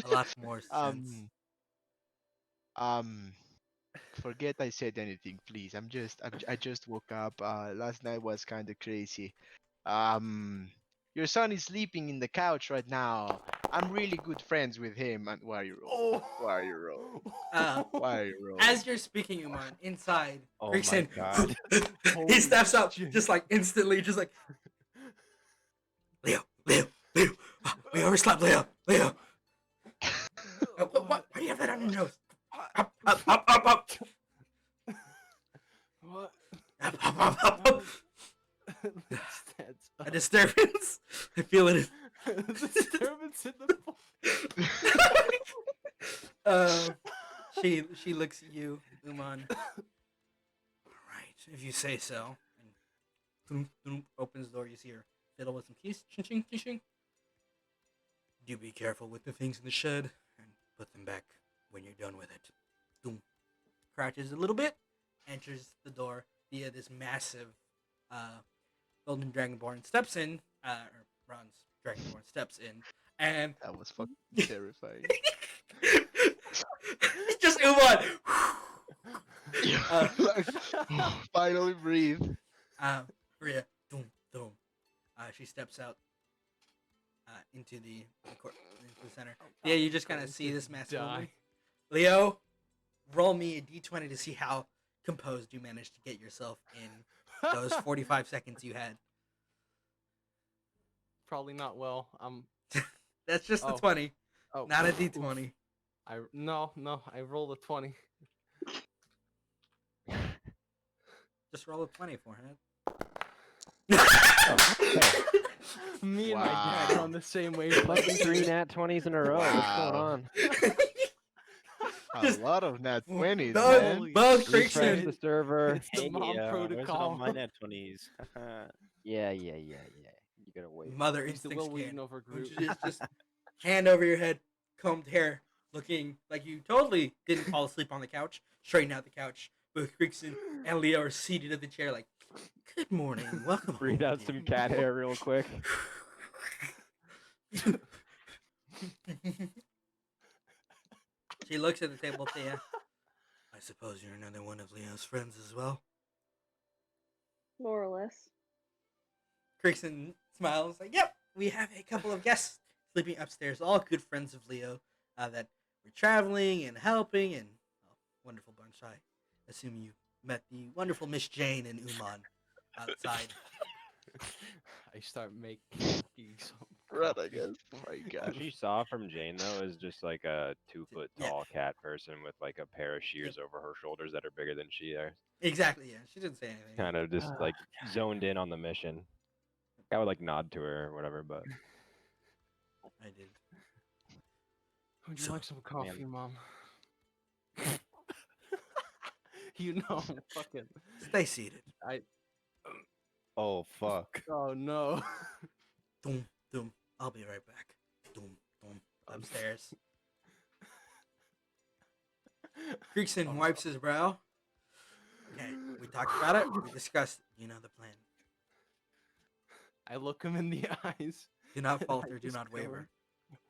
A lot more sense. Um, forget I said anything, please. I just woke up. Last night was kind of crazy. Your son is sleeping in the couch right now. I'm really good friends with him. And why are you rolling? Why are you rolling? Why are you rolling? As you're speaking, Umon, inside, Oh creaks my in. God. He steps up, shit. just like instantly, just like Leo. We overslept, Leo. What? Why do you have that on your nose? Up. What? Up. That's A disturbance. I feel it. disturbance in the She looks at you, Umon. All right, if you say so. And opens the door. You see her fiddle with some keys. Ching, ching, ching, ching. Do be careful with the things in the shed and put them back when you're done with it. Doom. Crouches a little bit, enters the door via this massive golden dragonborn. Steps in, or bronze dragonborn steps in, and That was fucking terrifying. just Umon. Finally breathe. Maria, doom. She steps out into the center. Yeah, you just kind of see this massive woman. Leo, roll me a d20 to see how composed you managed to get yourself in those 45 seconds you had. Probably not well. That's just the Oh. 20, Oh, not a oof. d20. No. I rolled a 20. Just roll a 20, forehead. Me and my dad are Wow. on the same wavelength. Fucking 3 nat 20s in a row. What's going Wow. on? A lot of nat 20s, Both- man. both creaks Refresh in. the server. It's the mom Where's all protocol. my net 20s? Yeah. You gotta wait. Mother He's the instincts Will Wheaton can. over Groot. Just hand over your head, combed hair, looking like you totally didn't fall asleep on the couch. Straighten out the couch. Both Grigson and Leo are seated in the chair, like, "Good morning, welcome Breathe home, out dear." some cat hair real quick. She looks at the table, Thea. I suppose you're another one of Leo's friends as well. More or less. Grigson smiles, like, "Yep, we have a couple of guests sleeping upstairs, all good friends of Leo that were traveling and helping, and wonderful bunch. I assume you met the wonderful Miss Jane and Umon outside." I start making some Radagast. Oh my What god. she saw from Jane though is just like a 2 foot Yeah. tall cat person with like a pair of shears over her shoulders that are bigger than she is. Exactly, yeah. She didn't say anything. Kind of just like zoned in on the mission. I would like nod to her or whatever, but I did. Would you So, like some coffee, Mom? You know, I'm fucking. Stay seated. Oh fuck. Oh no. Doom, doom. I'll be right back. Doom, doom. Upstairs. Grigson wipes his brow. Okay, we talked about it. We discussed. You know the plan. I look him in the eyes. Do not I falter. Do just not go, waver.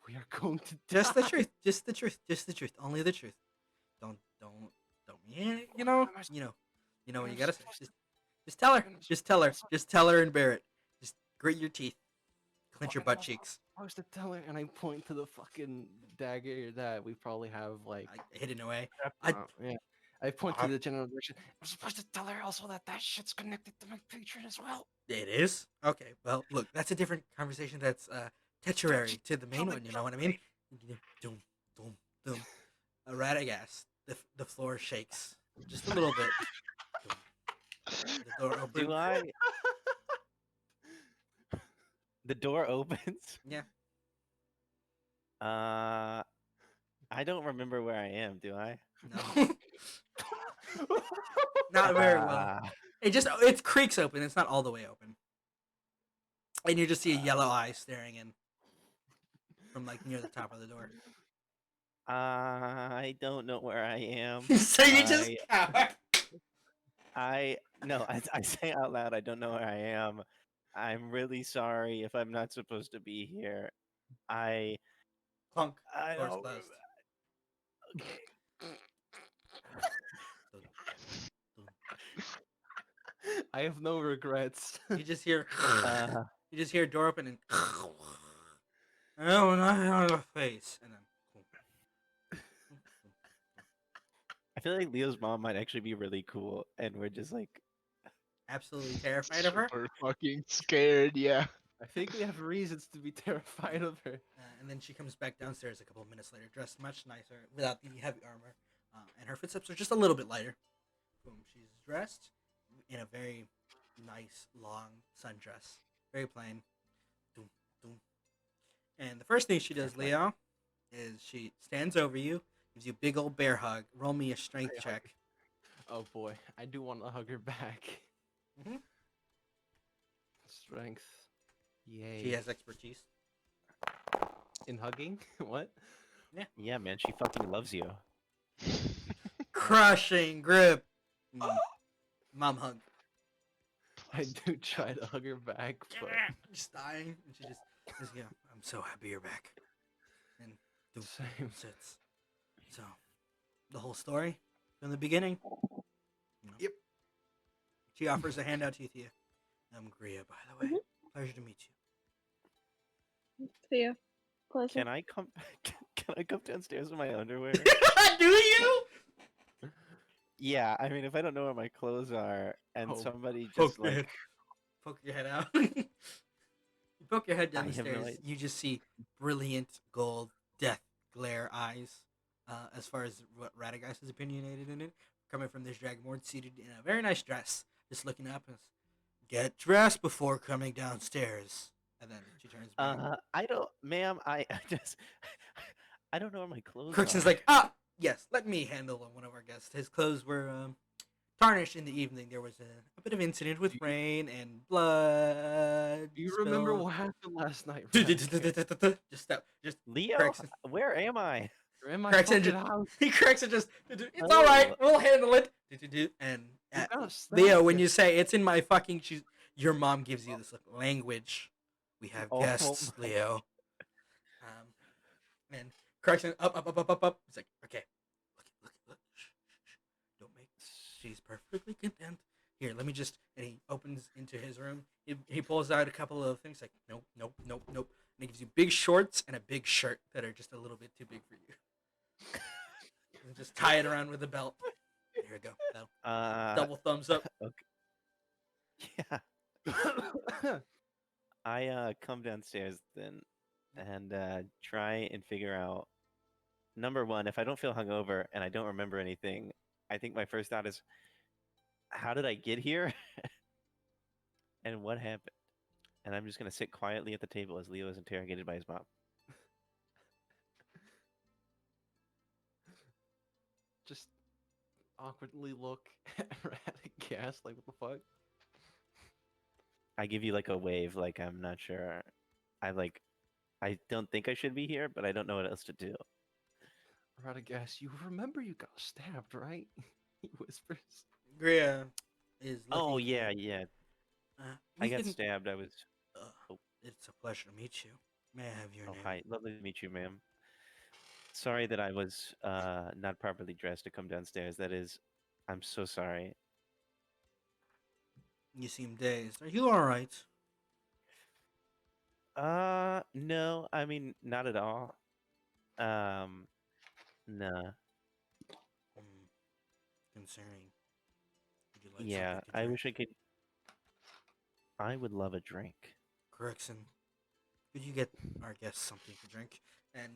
We are going to Just the die." truth. Just the truth. Just the truth. Only the truth. Don't. Yeah, you know what you gotta say. Just tell her. Just tell her. Just tell her and bear it. Just grit your teeth. Clench your butt cheeks. I was to tell her, and I point to the fucking dagger that we probably have like. Hidden away. Yeah. I point to the general direction. I'm supposed to tell her also that shit's connected to my patron as well. It is? Okay, well, look, that's a different conversation that's tertiary to the main one, you know what I mean? Doom, doom, doom. Radagast, the floor shakes just a little bit. Doom. The door opens. Do I? The door opens. Yeah. I don't remember where I am. Do I? No. Not very well. Ah, It creaks open, it's not all the way open. And you just see a yellow eye staring in from like near the top of the door. I don't know where I am. So you just cower. No, I say out loud, I don't know where I am. I'm really sorry if I'm not supposed to be here. I Clunk. I Door's don't. closed. Okay. I have no regrets. You just hear Uh, you just hear a door open and oh, not on the face, and then I feel like Leo's mom might actually be really cool, and we're just like, absolutely terrified of her. Super fucking scared, yeah. I think we have reasons to be terrified of her. And then she comes back downstairs a couple of minutes later, dressed much nicer, without the heavy armor, and her footsteps are just a little bit lighter. Boom, she's dressed in a very nice long sundress, very plain. Doom, doom. And the first thing she does, Leo, is she stands over you, gives you a big old bear hug. Roll me a strength check. Oh boy, I do want to hug her back. Mhm. Strength. Yay. She has expertise. In hugging? What? yeah, man, she fucking loves you. Crushing grip. Mom hug. I do try to hug her back, but Just dying, and she just yeah. I'm so happy you're back. And doom, same. sits. So, the whole story from the beginning. Yep. She offers a handout to you, Thea. I'm Gria, by the way. Pleasure to meet you. Thea, pleasure. Can I come? Can I come downstairs in my underwear? Do you? Yeah, I mean, if I don't know where my clothes are, and Oh, somebody Poke just your like, head. Poke your head out. You poke your head down I the have no stairs. idea. You just see brilliant gold death glare eyes. As far as what Radagast is opinionated in it, coming from this dragonborn seated in a very nice dress, just looking up and get dressed before coming downstairs. And then she turns back. I don't, ma'am, I just, I don't know where my clothes Crickson's are. like, yes, let me handle one of our guests. His clothes were tarnished in the evening. There was a bit of incident with rain and blood. Do you remember spilled. what happened last night? Radagast? Just stop. Just Leo, Gregson. where am I? You're in my Cracks fucking it. house. He cracks it. Just it's all right. Oh. We'll handle it. And You gotta Leo, stop when it. you say it's in my fucking shoes, your mom gives you this language. We have Oh guests, my Leo. And cracks it up. It's like, okay, look. Shh. Don't make. She's perfectly content. Here, let me just. And he opens into his room. He pulls out a couple of things like, nope. And he gives you big shorts and a big shirt that are just a little bit too big for you. And just tie it around with a belt. There we go. Double thumbs up. Yeah. I come downstairs then and try and figure out number one, if I don't feel hungover and I don't remember anything, I think my first thought is, how did I get here? And what happened? And I'm just gonna sit quietly at the table as Leo is interrogated by his mom. Just awkwardly look at Radagast, like, what the fuck? I give you like a wave, like I'm not sure. I don't think I should be here, but I don't know what else to do. Radagast, you remember you got stabbed, right? He whispers. Gria is looking. Oh at yeah, you. yeah. We I got can- stabbed. I was. Oh. It's a pleasure to meet you. May I have your Oh name? hi, lovely to meet you, ma'am. Sorry that I was not properly dressed to come downstairs. I'm so sorry. You seem dazed. Are you all right? No, I mean not at all. No. Concerning. Would you like Yeah, something to I drink? wish I could. I would love a drink. Correction. Could you get our guest something to drink? And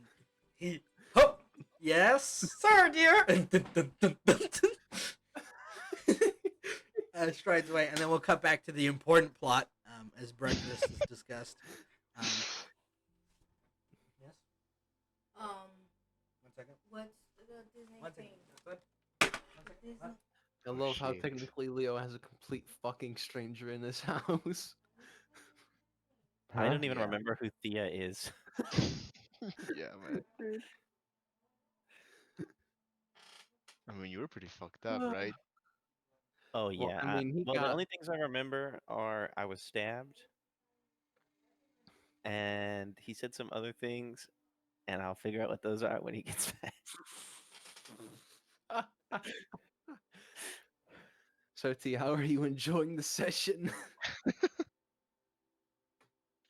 he, oh, yes, sir, dear. Strides away, and then we'll cut back to the important plot as breakfast is discussed. Yes. Um, 1 second. what's the Disney 1 thing? second. Disney. I love how shit. technically Leo has a complete fucking stranger in his house. I Huh? don't even Yeah. remember who Thea is. Yeah, man. I mean, you were pretty fucked up, right? Oh Well, yeah. I mean, he The got only things I remember are I was stabbed, and he said some other things, and I'll figure out what those are when he gets back. So T, how are you enjoying the session?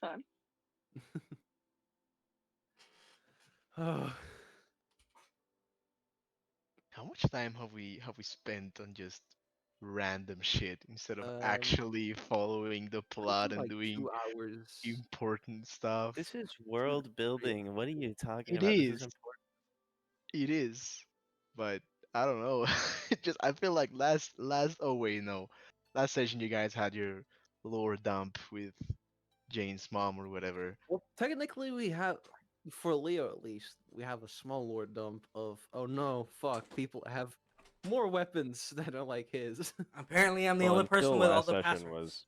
Fun. Oh, How much time have we spent on just random shit instead of Um, actually following the plot and like doing 2 hours. important stuff? This is world building. What are you talking It about? This is. is important. It is, but I don't know. It just I feel like oh wait, no. Last session you guys had your lore dump with Jane's mom or whatever. Well, technically, we have, for Leo at least, we have a small lore dump of, oh no, fuck, people have more weapons that are like his. Apparently, I'm the Well, only person until with all last the session passwords.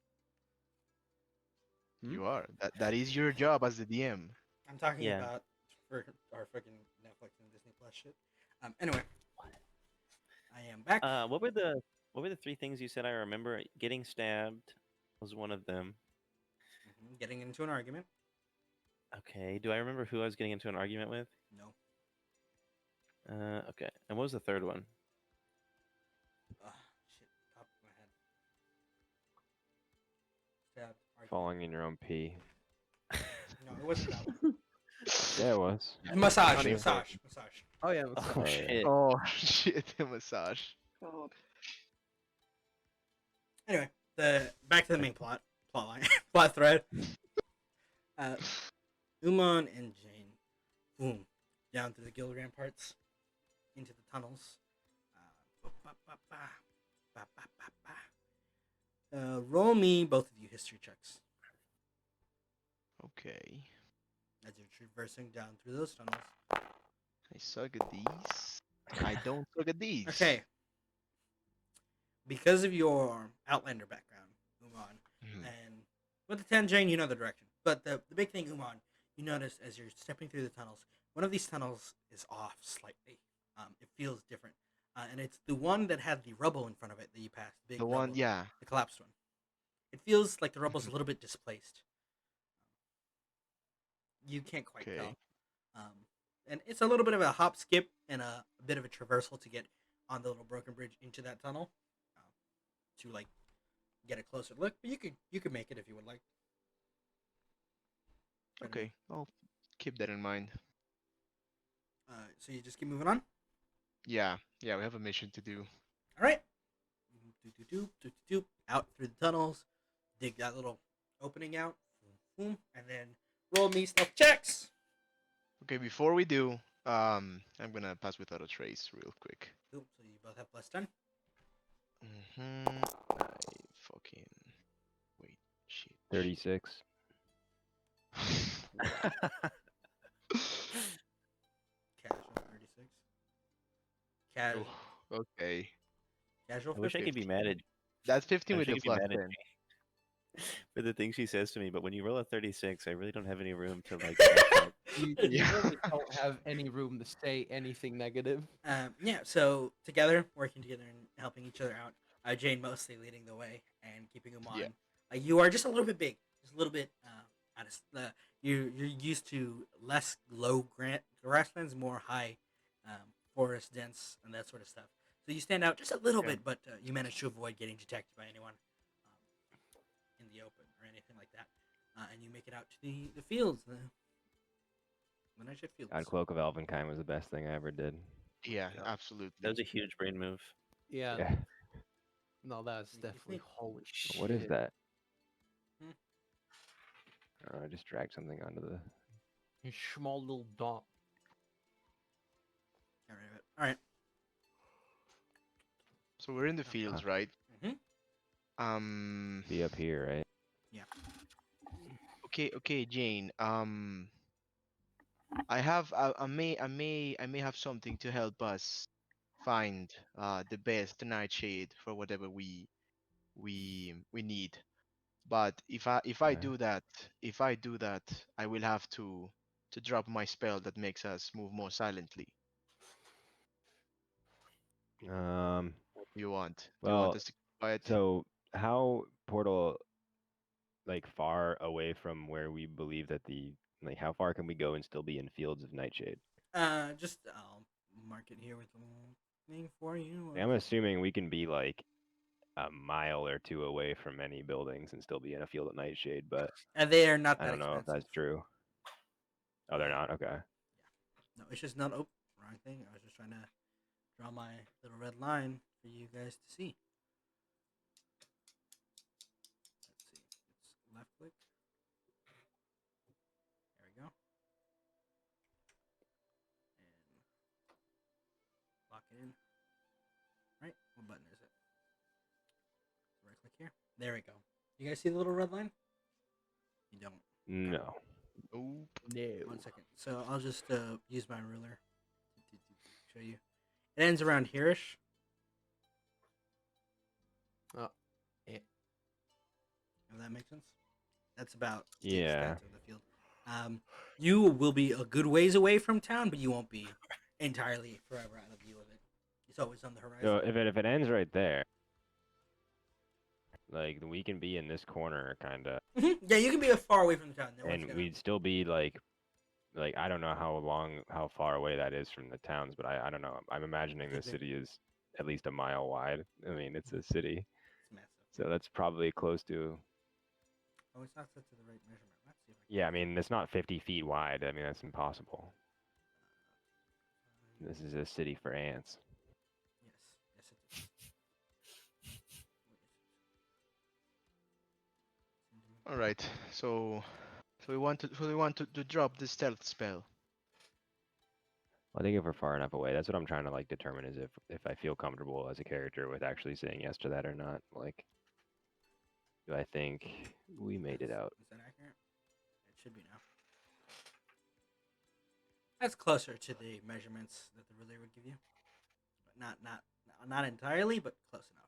was You are. That is your job as the DM. I'm talking Yeah. about for our freaking Netflix and Disney Plus shit. Anyway, I am back. What were the three things you said I remember? Getting stabbed was one of them. Getting into an argument. Okay. Do I remember who I was getting into an argument with? No. Okay. And what was the third one? Shit. Top of my head. Stabbed. Argument. falling in your own pee. No, it wasn't that one. Yeah, it was. Massage. Funny. Massage. Oh yeah, Oh Oh, yeah. shit. Oh shit, the massage. God. Anyway, back to the main plot line, plot thread. Umon and Jane, boom, down through the Guild ramparts, into the tunnels. Roll me both of you history checks Okay. as you're traversing down through those tunnels. I suck at these. I don't suck at these. Okay. Because of your Outlander background, Umon, Mhm. and with the 10 Jane, you know the direction. But the big thing, Umon, you notice as you're stepping through the tunnels, one of these tunnels is off slightly. It feels different, and it's the one that had the rubble in front of it that you passed. Big The rubble, one, yeah. the collapsed one. It feels like the rubble's a Mhm. little bit displaced. You can't quite Okay. tell. And it's a little bit of a hop, skip, and a bit of a traversal to get on the little broken bridge into that tunnel, to like get a closer look. But you could make it if you would like. Try to make- Okay, I'll keep that in mind. So you just keep moving on. Yeah, yeah, we have a mission to do. All right. Out through the tunnels, dig that little opening out, and then roll me stealth checks. Okay, before we do, I'm gonna pass without a trace real quick. Ooh, so you both have +10. I fucking wait, shit. 36. Casual 36. Casual. Okay, Casual. I wish I could be 50. mad at. That's 15 I with wish I your could be plus mad at 10. Jane for the things she says to me, but when you roll a 36, I really don't have any room to like. back up. You Yeah. really don't have any room to say anything negative. Yeah. So together, working together and helping each other out. Jane mostly leading the way and keeping him on. Yeah. You are just a little bit big, just a little bit out of. You're used to less low grasslands, more high, forest dense, and that sort of stuff. So you stand out just a little Yeah. bit, but you manage to avoid getting detected by anyone in the open or anything like that. And you make it out to the fields, the nightshade fields. God, Cloak of Elvenkind was the best thing I ever did. Yeah, Yeah. absolutely. That was a huge brain move. Yeah. Yeah. No, that's Make me definitely think. holy shit. What is that? Hmm. I just dragged something onto the. A small little dot. Get rid of it. All right. So we're in the fields, right? Mhm. Be up here, right? Okay, Jane. I may have something to help us find the best nightshade for whatever we need. But if I Okay. do that, I will have to drop my spell that makes us move more silently. What do you want? Do you want Well, us to keep quiet? so how portal like far away from where we believe that the like how far can we go and still be in fields of nightshade? Just I'll mark it here with a little thing for you. I'm assuming we can be like a mile or two away from any buildings and still be in a field of nightshade, but And they are not I that don't know if expensive. that's true. Oh, they're not? Okay. No, it's just not. Oh, wrong thing. I was just trying to draw my little red line for you guys to see. Let's see. It's left click. There we go. And lock it in. Right. What button is it? Right click here. There we go. You guys see the little red line? You don't. No. Nope. No. 1 second. So I'll just use my ruler to show you. It ends around here-ish. Oh, yeah. If that makes sense. That's about the Yeah. extent of the field. You will be a good ways away from town, but you won't be entirely forever out of view of it. It's always on the horizon. So if it ends right there, like we can be in this corner kind of, Yeah, you can be far away from the town. No one's and gonna- we'd still be like I don't know how far away that is from the towns, but I don't know. I'm imagining the Could be. city is at least a mile wide. I mean, it's a city, It's massive. so that's probably close to. Oh, it's not set to the right measurement. Let's see if I can. Yeah, I mean, it's not 50 feet wide. I mean, that's impossible. This is a city for ants. Yes, yes, it is. All right. So we want to drop the stealth spell. I think if we're far enough away, that's what I'm trying to like determine is if I feel comfortable as a character with actually saying yes to that or not. Like, do I think we made it out? Is that accurate? It should be now. That's closer to the measurements that the ruler would give you, but not entirely, but close enough.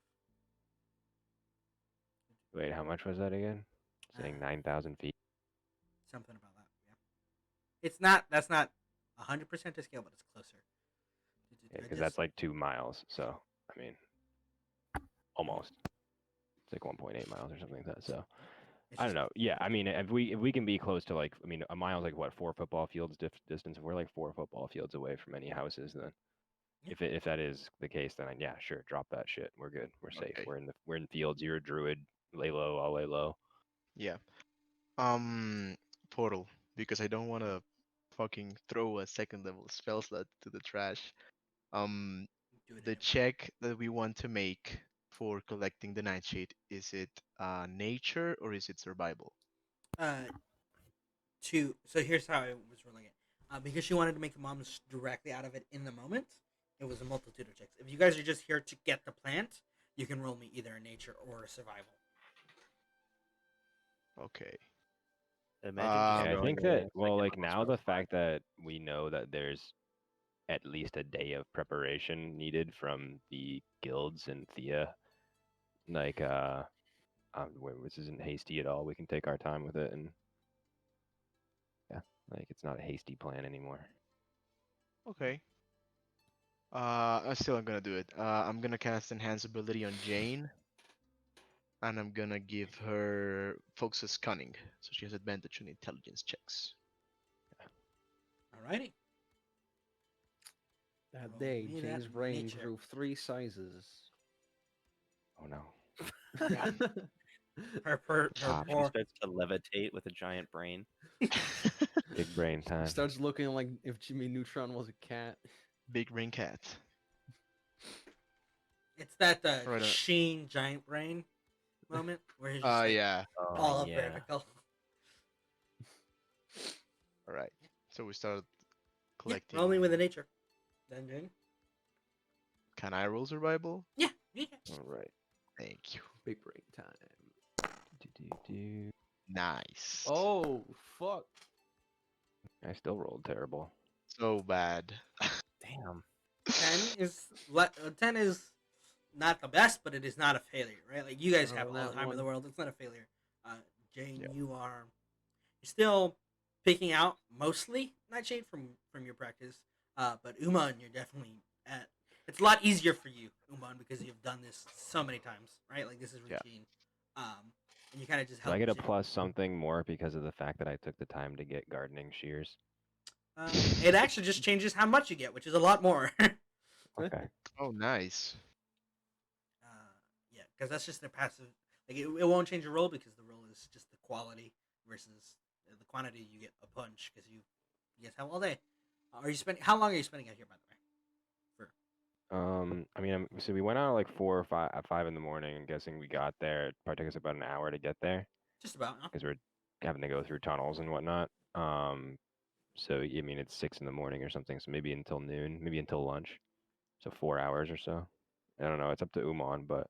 Wait, how much was that again? Saying 9,000 feet. Something about that. Yeah. It's not. That's not 100% to scale, but it's closer. Yeah, I because just- that's like 2 miles. So I mean, almost. It's like 1.8 miles or something like that. So it's I don't just- know. Yeah, I mean, if we can be close to like, I mean, a mile's like what, 4 football fields distance. If we're like 4 football fields away from any houses, then Yeah. if that is the case, then yeah, sure, drop that shit. We're good. We're safe. Okay. We're in fields. You're a druid. Lay low. I'll lay low. Yeah. Portal, because I don't want to fucking throw a second level spell slot to the trash. do it The anyway. check that we want to make for collecting the nightshade, is it nature or is it survival? So here's how I was rolling it. Because she wanted to make the moms directly out of it in the moment, it was a multitude of checks. If you guys are just here to get the plant, you can roll me either a nature or a survival. Okay. Imagine Yeah, just I throwing think away that a well, second like level now spell the slot. fact that we know that there's at least a day of preparation needed from the guilds and Thea, like this isn't hasty at all. We can take our time with it, and yeah, like it's not a hasty plan anymore. Okay. I still am gonna do it. I'm gonna cast Enhance Ability on Jane, and I'm gonna give her Fox's Cunning, so she has advantage on intelligence checks. Alrighty. That Roll day, me that Jane's brain nature. grew 3 sizes. Oh no. Her Ah, She poor. starts to levitate with a giant brain. Big brain time. Starts looking like if Jimmy Neutron was a cat. Big Ring Cat. It's that Right on. Sheen giant brain moment where he's just like Yeah. all Oh up yeah. vertical. All right. So we start Yeah, collecting. roll me with a nature. Then Jane. Can I roll survival? Yeah, yeah. All right. Thank you. Big brain time. Do. Nice. Oh, fuck. I still rolled terrible. So bad. Damn. 10 is not the best, but it is not a failure, right? Like you guys Oh, have all the that time in the one. world. It's not a failure. Jane, Yeah. you're still picking out mostly Nightshade from your practice. But Umon, you're definitely at. It's a lot easier for you, Umon, because you've done this so many times, right? Like this is Yeah. routine. And you kind of just Do help. I get a Jane. plus something more because of the fact that I took the time to get gardening shears? It actually just changes how much you get, which is a lot more. Okay. Oh, nice. Yeah, because that's just their passive. Like it won't change your roll because the roll is just the quality versus the quantity you get a punch because you guys have all day. Are you spending? How long are you spending out here, by the way? I mean, so we went out at like 4 or 5 at 5 in the morning. I'm guessing we got there. It probably took us about an hour to get there Just about. Huh? because we're having to go through tunnels and whatnot. So I mean, it's 6 in the morning or something. So maybe until noon, maybe until lunch. So 4 hours or so. I don't know. It's up to Umon, but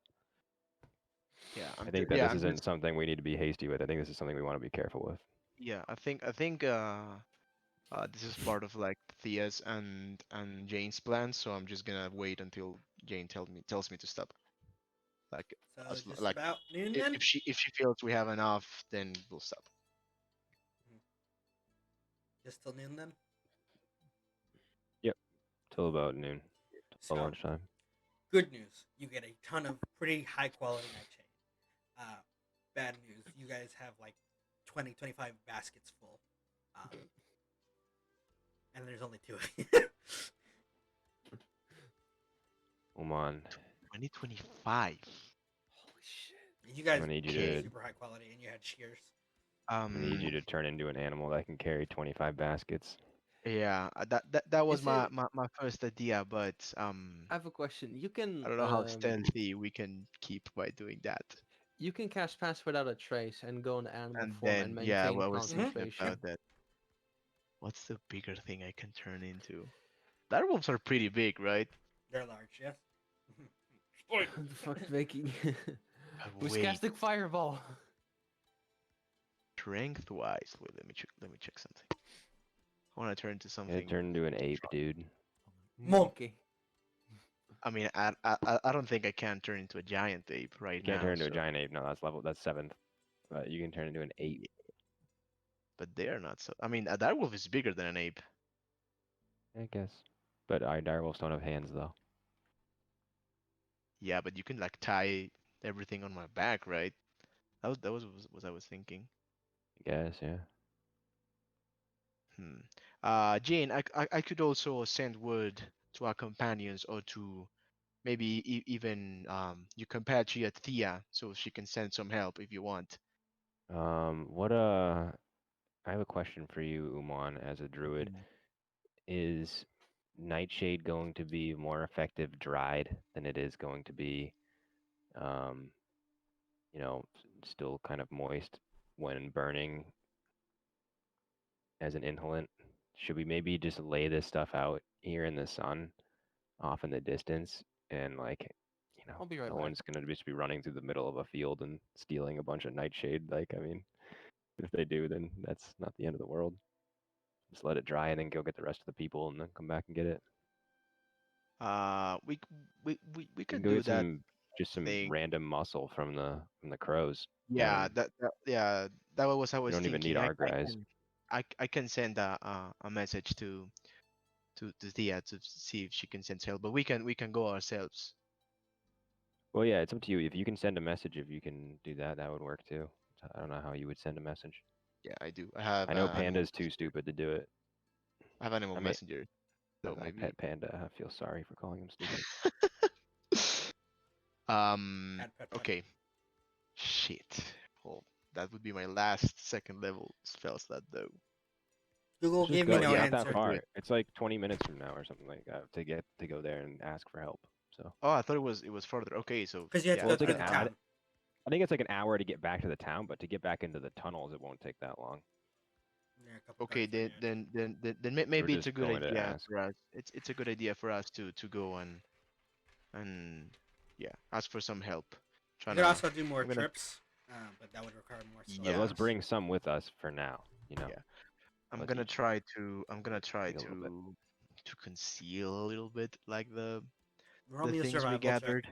Yeah. I think that yeah. this isn't something we need to be hasty with. I think this is something we want to be careful with. Yeah. I think. This is part of like Thea's and Jane's plan. So I'm just gonna wait until Jane tells me to stop. Like, So just like about noon then. if she feels we have enough, then we'll stop. Just till noon then. Till about noon, till So lunchtime. good news, you get a ton of pretty high quality nightshade. Bad news, you guys have like 20, 25 baskets full. And there's only 2 of you. Umon, 2025. Holy shit. You guys I need you were to super high quality and you had shears. I need you to turn into an animal that can carry 25 baskets. Yeah, that was Is my, it- my first idea, but I have a question. You can I don't know how stealthy we can keep by doing that. you can cast pass without a trace and go in animal And form then and yeah, maintain well, I was thinking concentration. about that. What's the bigger thing I can turn into? Direwolves are pretty big, right? They're large, yes. What the fuck, Vicky? Who's Wait, casting fireball? strength-wise, wait, let me check something. I want to turn into Yeah, something. turn into an ape, dude. Monkey. I mean, I don't think I can turn into a giant ape right You can't now. turn into a so- giant ape. No, that's 7th. But you can turn into an ape. But they are not so. I mean, a direwolf is bigger than an ape. I guess. But our direwolves don't have hands though. Yeah, but you can like tie everything on my back, right? That was what I was thinking. I guess, yeah. Hmm. Jane, I could also send word to our companions or to maybe even your compatriot Thea, so she can send some help if you want. What I have a question for you, Umon, as a druid. Mm. Is Nightshade going to be more effective dried than it is going to be, um, still kind of moist when burning as an inhalant? Should we maybe just lay this stuff out here in the sun, off in the distance, and I'll be right no back. one's gonna just be running through the middle of a field and stealing a bunch of Nightshade? Like, I mean, if they do, then that's not the end of the world. Just let it dry and then go get the rest of the people and then come back and get it. We We can could go do get that some thing. random muscle from the crows. Yeah, yeah, that was what I We was don't even need thinking. our guys. I can send a message to Thea to see if she can send help, but we can go ourselves. Well, yeah, it's up to you. If you can send a message, if you can do that, that would work too. I don't know how you would send a message. Yeah, I do. I have I know animal Panda's too messenger. stupid to do it. I have animal I mean, messenger, so I maybe. pet Panda. I feel sorry for calling him stupid. um. Pet, pet, pet. Okay. Shit. Well, that would be my last second level spell slot though. Google Just gave go. me But no It's yeah, not that answer. I'll do far. it. It's like 20 minutes from now or something like that to go there and ask for help. So, Oh, I thought it was further. Okay, so Because you have to yeah, well, go it's like through an the hour. town. I think it's like an hour to get back to the town, but to get back into the tunnels, it won't take that long. Yeah, a couple okay. times Then yet. then then then, then We're maybe it's just a good going to idea ask. for us. It's a good idea for us to go and yeah, ask for some help. You Trying could to. also do more I'm gonna. trips, but that would require more But let's Yeah. supplies. bring some with us for now. Yeah. I'm Let's gonna each try to. I'm gonna try take a little bit. to conceal a little bit like Roll the me a things we survival check. gathered.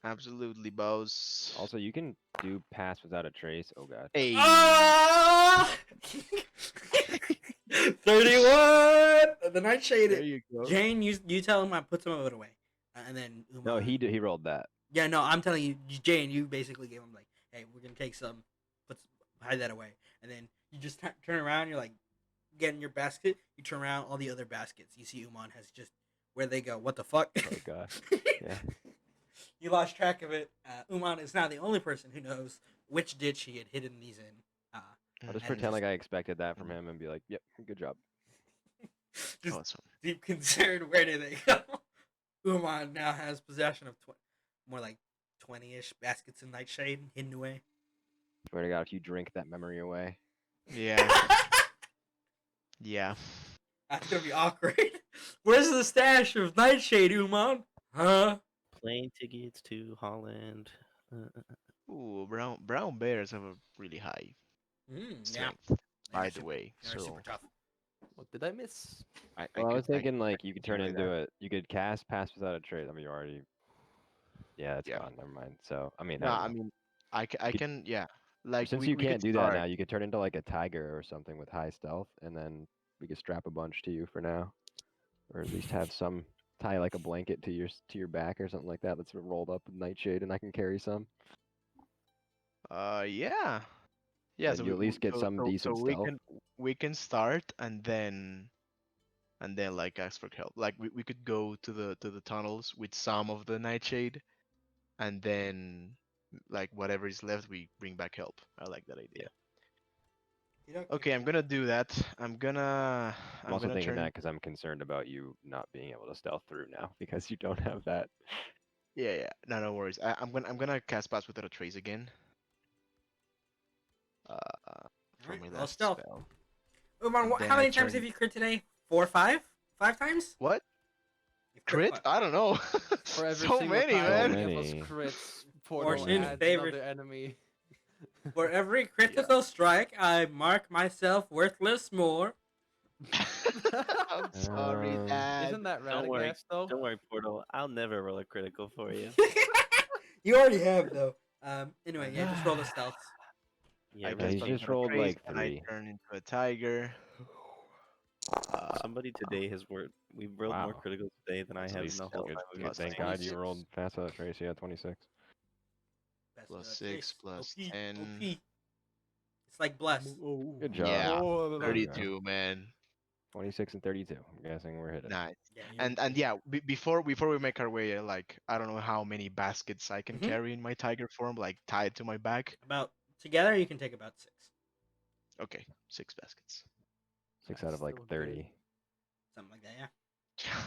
Absolutely, boss. Also, you can do pass without a trace. Oh god. Hey. Ah! 31! The Nightshade. There you go. Jane, you tell him I put some of it away. And then Umon. No, he rolled that. Yeah, no, I'm telling you, Jane, you basically gave him, like, hey, we're going to take some, hide that away. And then you just turn around, you're like, get in your basket. You turn around, all the other baskets. You see Umon has just, where they go, what the fuck? Oh god. Yeah. You lost track of it. Umon is now the only person who knows which ditch he had hidden these in. I'll just And pretend like I expected that from him and be like, "Yep, good job." just Awesome. deep concern, where did they go? Umon now has possession of more like 20-ish baskets of Nightshade hidden away. Swear to God, if you drink that memory away, Yeah. Yeah. That's gonna be awkward. Where's the stash of Nightshade, Umon? Huh? Plane tickets to Holland. Ooh, brown bears have a really high Yeah. strength. They're By the super- way, they're so super tough. What did I miss? I well, I was could thinking like you could turn try into that. it. You could cast pass without a trace. I mean, you already. Yeah, that's Yeah. gone. Never mind. So, I mean, No, I don't I know. mean, I could- can yeah. Like Since we you we could can't do that start. now, you could turn into like a tiger or something with high stealth, and then we could strap a bunch to you for now, or at least have some tie like a blanket to your back or something like that that's rolled up with Nightshade, and I can carry some. Yeah. Yeah. And So you at least get some so decent stealth. we can start and then like ask for help. Like we could go to the tunnels with some of the nightshade, and then like whatever is left, we bring back help. I like that idea. Okay, I'm gonna do that. I'm I'm also gonna thinking turn. that because I'm concerned about you not being able to stealth through now because you don't have that. Yeah, yeah. No, no worries. I'm gonna cast Pass Without a Trace again. For Alright, my roll last stealth. spell. Umon, And then how I many times turn- have you crit today? 4 or 5? 5 times? What? You've Crit? five. I don't know. For every So single many, time So man. any of us many. crits, Portal Fortune adds favors. another enemy. For every critical strike, I mark myself worthless more. I'm sorry, Um, Dad. Isn't that Don't worry. Radagast though? Don't worry, Portal. I'll never roll a critical for you. You already have, though. Anyway, yeah, just roll the stealth. Yeah, I Yeah, cast he's Pass just Without a rolled Trace, like and I 3. turn into a tiger. Somebody today has worked. We've rolled more Wow. criticals today than I At have in least the whole good, time we've good. been Thank playing. God you 26. rolled fast on that trace. Yeah, 26. Best Plus of 6 trace. plus OP. 10. OP. It's like bless. Good job. Yeah, Oh, There we go. 32, man. 26 and 32. I'm guessing we're hitting. Nice. Yeah, And yeah, before we make our way, like I don't know how many baskets I can Mhm. carry in my tiger form, like tied to my back. about together you can take about 6. Okay, 6 baskets. 6 out of like Still good. 30. Something like that, yeah.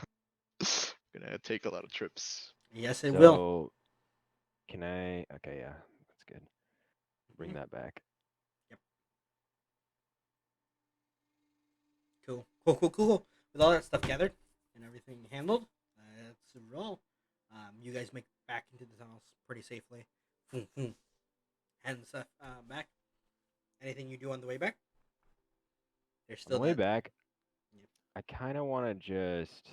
Gonna take a lot of trips. Yes, it So, will. can I? Okay, yeah, that's good. Bring Mhm. that back. Cool. Cool. With all that stuff gathered and everything handled, let's roll. You guys make it back into the tunnels pretty safely. Hand the stuff back. Anything you do on the way back? There's On the still way that. back, Yep. I kind of want to just.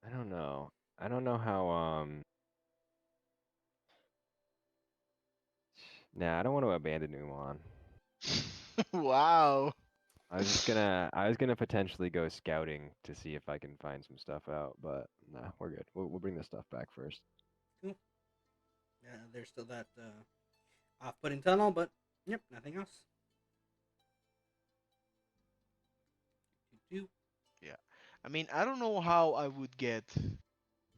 I don't know. I don't know how. Nah, I don't want to abandon Umon. Wow. I was gonna potentially go scouting to see if I can find some stuff out, but nah, we're good. We'll bring this stuff back first. Cool. There's still that off-putting tunnel, but yep, nothing else. Do. Yeah. I mean, I don't know how I would get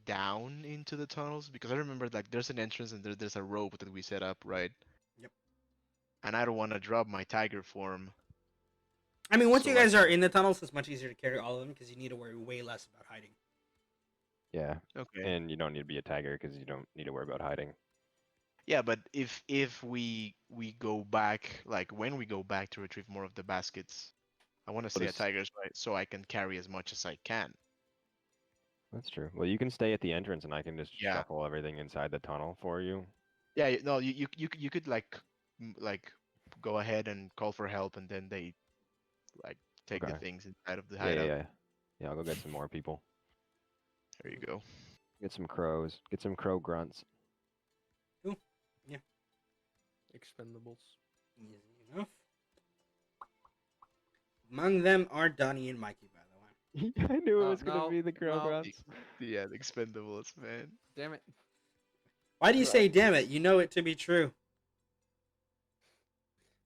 down into the tunnels because I remember like there's an entrance and there's a rope that we set up, right? Yep. And I don't want to drop my tiger form. I mean, once So you I guys are can- in the tunnels, it's much easier to carry all of them because you need to worry way less about hiding. Yeah, Okay. and you don't need to be a tiger because you don't need to worry about hiding. Yeah, but if we go back, like when we go back to retrieve more of the baskets, I want to stay at it's- tigers, right? So I can carry as much as I can. That's true. Well, you can stay at the entrance, and I can just Yeah. shuffle everything inside the tunnel for you. Yeah, no, you could like go ahead and call for help, and then they like take the Okay. things inside of the Yeah, hideout. yeah. I'll go get some more people. There you go. Get some crows. Get some crow grunts. Expendables. Easy enough. Among them are Donnie and Mikey, by the way. I knew it Oh, was gonna no, be the crow no. grunts. Yeah, the expendables, man. Damn it. Why do you Right. say "damn it"? You know it to be true.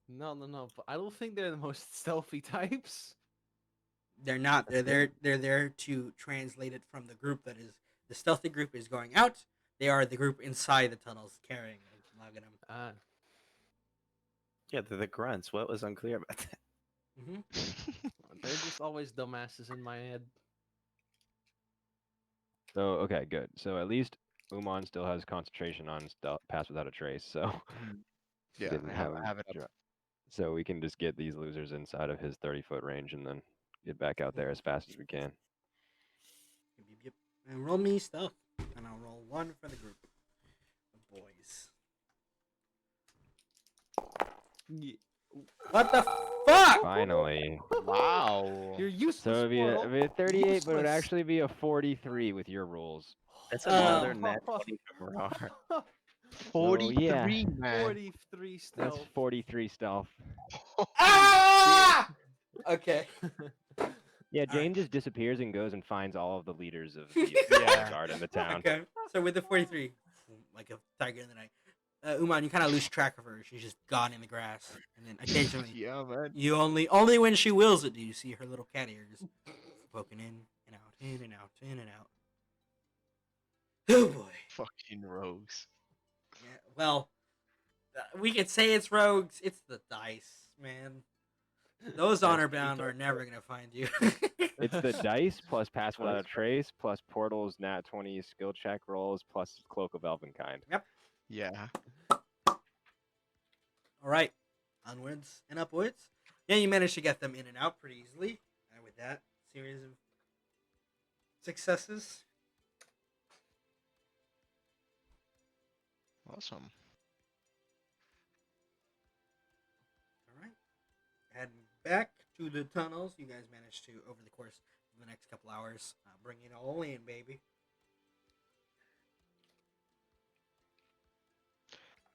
No. But I don't think they're the most stealthy types. They're not. They're there. They're there to translate it from the group that is the stealthy group is going out. They are the group inside the tunnels carrying and lugging them. Ah. Yeah, they're the grunts. What was unclear about that? They're just always dumbasses in my head. So okay, good. So at least Umon still has concentration on pass without a trace. So Yeah, didn't I have have it up. So we can just get these losers inside of his 30-foot range and then get back out there as fast as we can. Yep. And roll me stealth, and I'll roll 1 for the group of boys. Yeah. What the fuck? Finally. Wow. You're useless. So it'd be a 38, but it would Useless. actually be a 43 with your rules. That's Uh, another net 20 from Rar. 43, man. 43 That's stealth. 43 stealth. Ah! Okay. Yeah, All right. Jane just disappears and goes and finds all of the leaders of the Yeah. guard in the town. Okay. So with the 43, like a tiger in the night, Umon, you kind of lose track of her. She's just gone in the grass, and then occasionally, Yeah, man. you only when she wills it do you see her little cat ear just poking in and out, in and out, in and out. Oh boy. Fucking rogues. Yeah. Well, we could say it's rogues. It's the dice, man. Those honor bound are never gonna find you. It's the dice plus pass without a trace plus portals nat 20 skill check rolls plus cloak of elvenkind. Yeah. All right, onwards and upwards. Yeah, you managed to get them in and out pretty easily. And with that series of successes, Awesome. all right. Heading back to the tunnels, you guys managed to over the course of the next couple hours bring it all in, baby.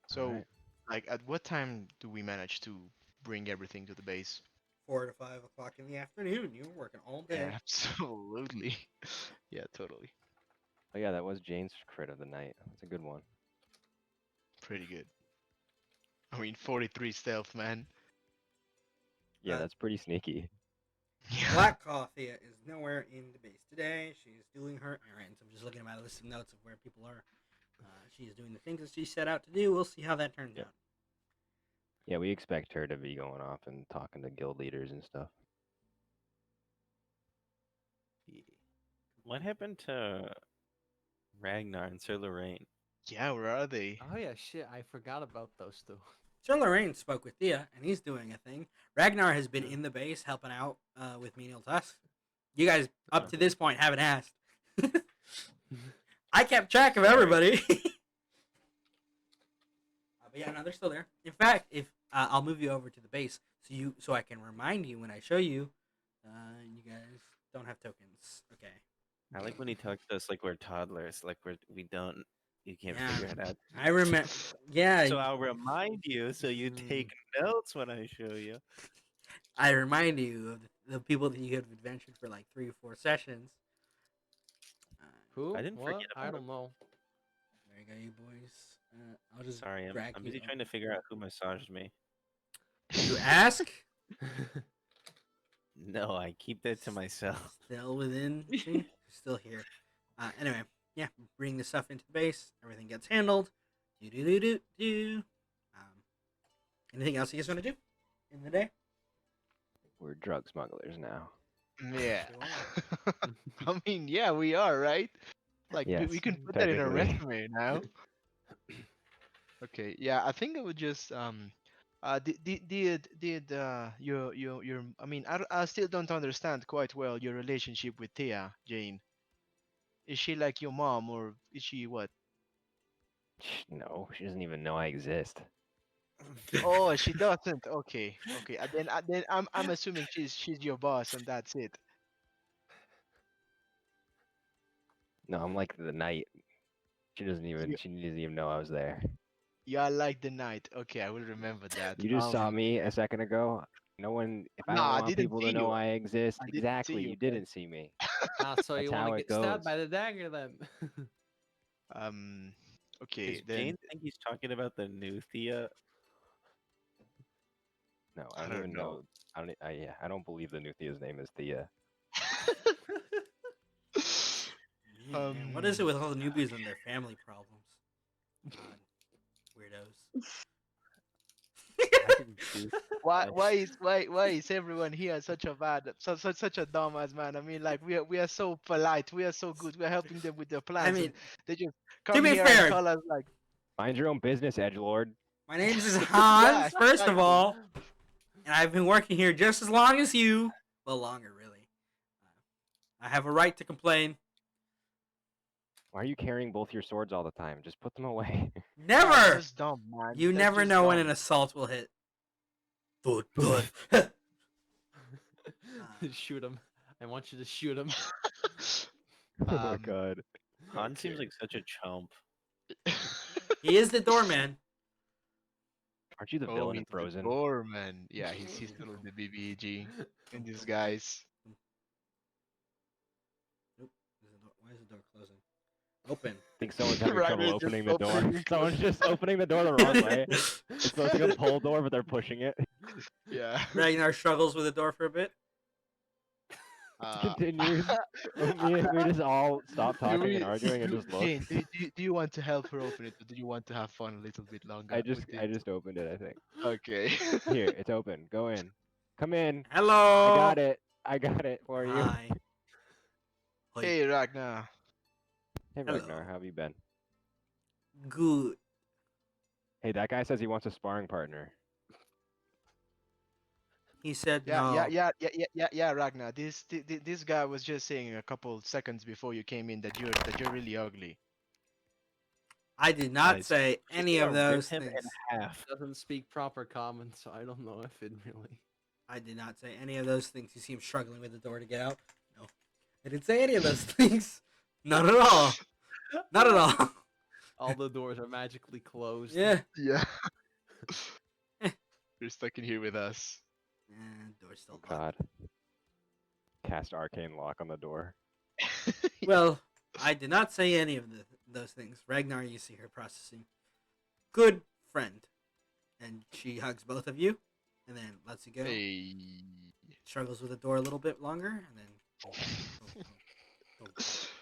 So, Alright. like, at what time do we manage to bring everything to the base? 4 to 5 o'clock in the afternoon. You were working all day. Absolutely. Yeah, totally. Oh yeah, that was Jane's crit of the night. That's a good one. Pretty good. I mean, 43 stealth, man. Yeah, Uh, that's pretty sneaky. Yeah. Black Thia is nowhere in the base today. She's doing her errands. I'm just looking at my list of notes of where people are. She's doing the things that she set out to do. We'll see how that turns Yep. out. Yeah, we expect her to be going off and talking to guild leaders and stuff. What happened to Ragnar and Sir Lorraine? Yeah, where are they? Oh yeah, shit! I forgot about those two. Sir Lorraine spoke with Thea, and he's doing a thing. Ragnar has been in the base helping out with Menial Tusk. You guys, up to this point, haven't asked. I kept track of everybody. But yeah, no, they're still there. In fact, if I'll move you over to the base so I can remind you when I show you. You guys don't have tokens. Okay. I like when he talks to us like we're toddlers, like you can't Yeah. figure it out. I remember. Yeah. So I'll remind you so you take notes when I show you. I remind you of the people that you have adventured for like 3 or 4 sessions. Who? I didn't What? forget I about don't know. There you go, you boys. I'll just Sorry, drag I'm you busy up. trying to figure out who massaged me. You ask? No, I keep that to myself. Still within. See? Still here. Anyway, yeah, bring the stuff into the base. Everything gets handled. Do. Anything else you guys want to do in the day? We're drug smugglers now. Yeah. Sure. I mean, yeah, we are, right? Like, Yes, we can put that in a technically. resume now. Okay, yeah, I think I would just your I mean, I still don't understand quite well your relationship with Thea, Jane. Is she like your mom, or is she what? No, she doesn't even know I exist. Oh, she doesn't. Okay, okay. Then I'm assuming she's your boss, and that's it. No, I'm like the knight. She doesn't even know I was there. You are like the knight. Okay, I will remember that. You just saw me a second ago. No one. If I Nah, don't I want didn't people see to know you. I exist, I didn't see exactly. you, You man. didn't see me. So That's you want how to it get stabbed goes. by the dagger then? Okay, Does then Jane think he's talking about the new Thea? No, I I don't don't even know. know. I don't believe the new Thea's name is Thea. Man, what is it with all the newbies and their family problems? God, weirdos. why is everyone here such a such a dumbass, man? I mean, like, we are so polite, we are so good, we are helping them with their plans, I mean, and they just to come be here and fair, call us like, Mind your own business, edgelord. my name is Hans, Yeah, first of exactly. all, and I've been working here just as long as you. Well, longer, really. I have a right to complain. Why are you carrying both your swords all the time? Just put them away. That's Never! just dumb, man. You That's never just know when an dumb. assault will hit. Good. Shoot him. I want you to shoot him. Oh my Um, god. Han Okay. seems like such a chump. He is the doorman. Aren't you the Oh, villain he's in the Frozen? doorman. Yeah, he's still the BBG in disguise. Nope. Why is the door closing? Open. I think someone's having Right, trouble we're just opening the door. opening and Someone's closing. just opening the door the wrong way. It's supposed to be a pull door, but they're pushing it. Yeah. Ragnar struggles with the door for a bit. Continues. We just all stop Do talking we, and arguing and just look. Jane, do you want to help her open it, or do you want to have fun a little bit longer I with it? just opened it, I think. Okay. Here, it's open. Go in. Come in. Hello. I got it. I got it for you. Hi. Hey, Ragnar. Hey Hello. Ragnar, how have you been? Good. Hey, that guy says he wants a sparring partner. He said Yeah, no. yeah, Ragnar. This guy was just saying a couple seconds before you came in that you're really ugly. I did not Guys, say she's any of gonna rip those him things. in half. Doesn't speak proper common, so I don't know if it really. I did not say any of those things. You see him struggling with the door to get out. No, I didn't say any of those things. Not at all. Not at all. All the doors are magically closed. Yeah. Yeah. You're stuck in here with us. And door's still Oh, locked. God. Cast arcane lock on the door. Well, I did not say any of those things. Ragnar, you see her processing. Good friend. And she hugs both of you and then lets you go. Hey. Struggles with the door a little bit longer and then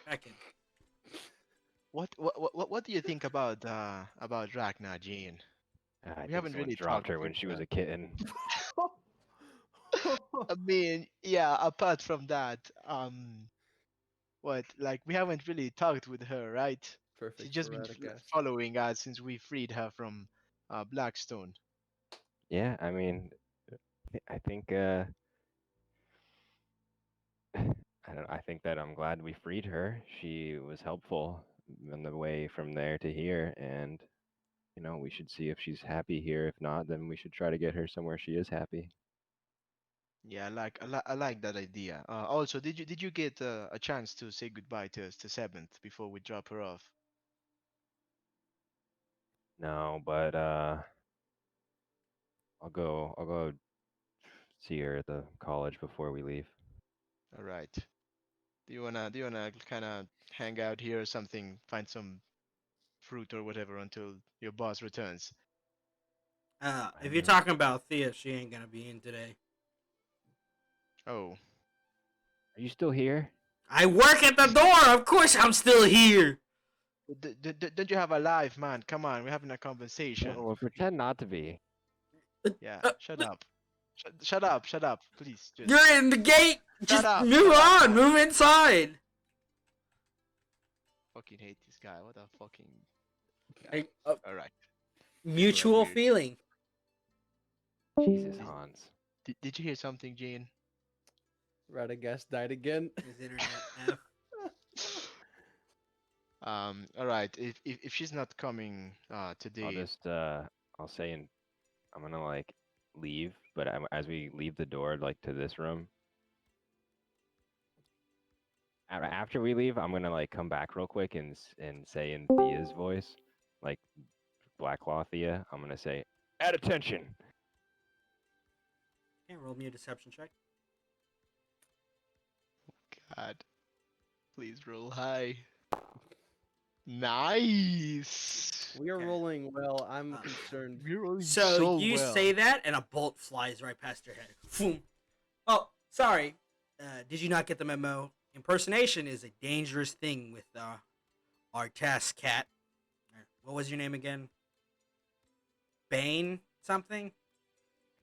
back in. What do you think about Ragnar, Jean? I We think haven't someone really dropped talked her with when she was her. a kitten. I mean, yeah, apart from that, like we haven't really talked with her, right? She's Perfect just for been Radagast. following us since we freed her from Blackstone. Yeah, I mean, I think I think that I'm glad we freed her. She was helpful on the way from there to here, and we should see if she's happy here. If not, then we should try to get her somewhere she is happy. Yeah, I like that idea. Also, did you get a chance to say goodbye to Seventh before we drop her off? No, but I'll go see her at the college before we leave. All right. Do you wanna kind of hang out here or something? Find some fruit or whatever until your boss returns. If you're talking about Thea, she ain't gonna be in today. Oh, Are you still here? I work at the door. Of course, I'm still here. don't you have a life, man? Come on, we're having a conversation. Well, pretend not to be. Yeah, Uh, shut up. Shut up, please. Just You're in the gate. Just up, move shut up, on. man. Move inside. Fucking hate this guy. What a fucking I, all right. mutual weird. feeling. Jesus, Hans. Did you hear something, Gene? Radagast died again. His internet F. All right. If she's not coming today, I'll just I'll say I'm gonna like leave, but as we leave the door like to this room, after we leave, I'm gonna like come back real quick and say in Thea's voice, like Blacklaw Thea, I'm gonna say, "At attention." Okay, roll me a deception check. God, please roll high. Nice. We are Okay. rolling well. I'm Uh, concerned. You're rolling So you well. say that, and a bolt flies right past your head. Boom. Oh, sorry. Did you not get the memo? Impersonation is a dangerous thing with our task cat. What was your name again? Bane something. So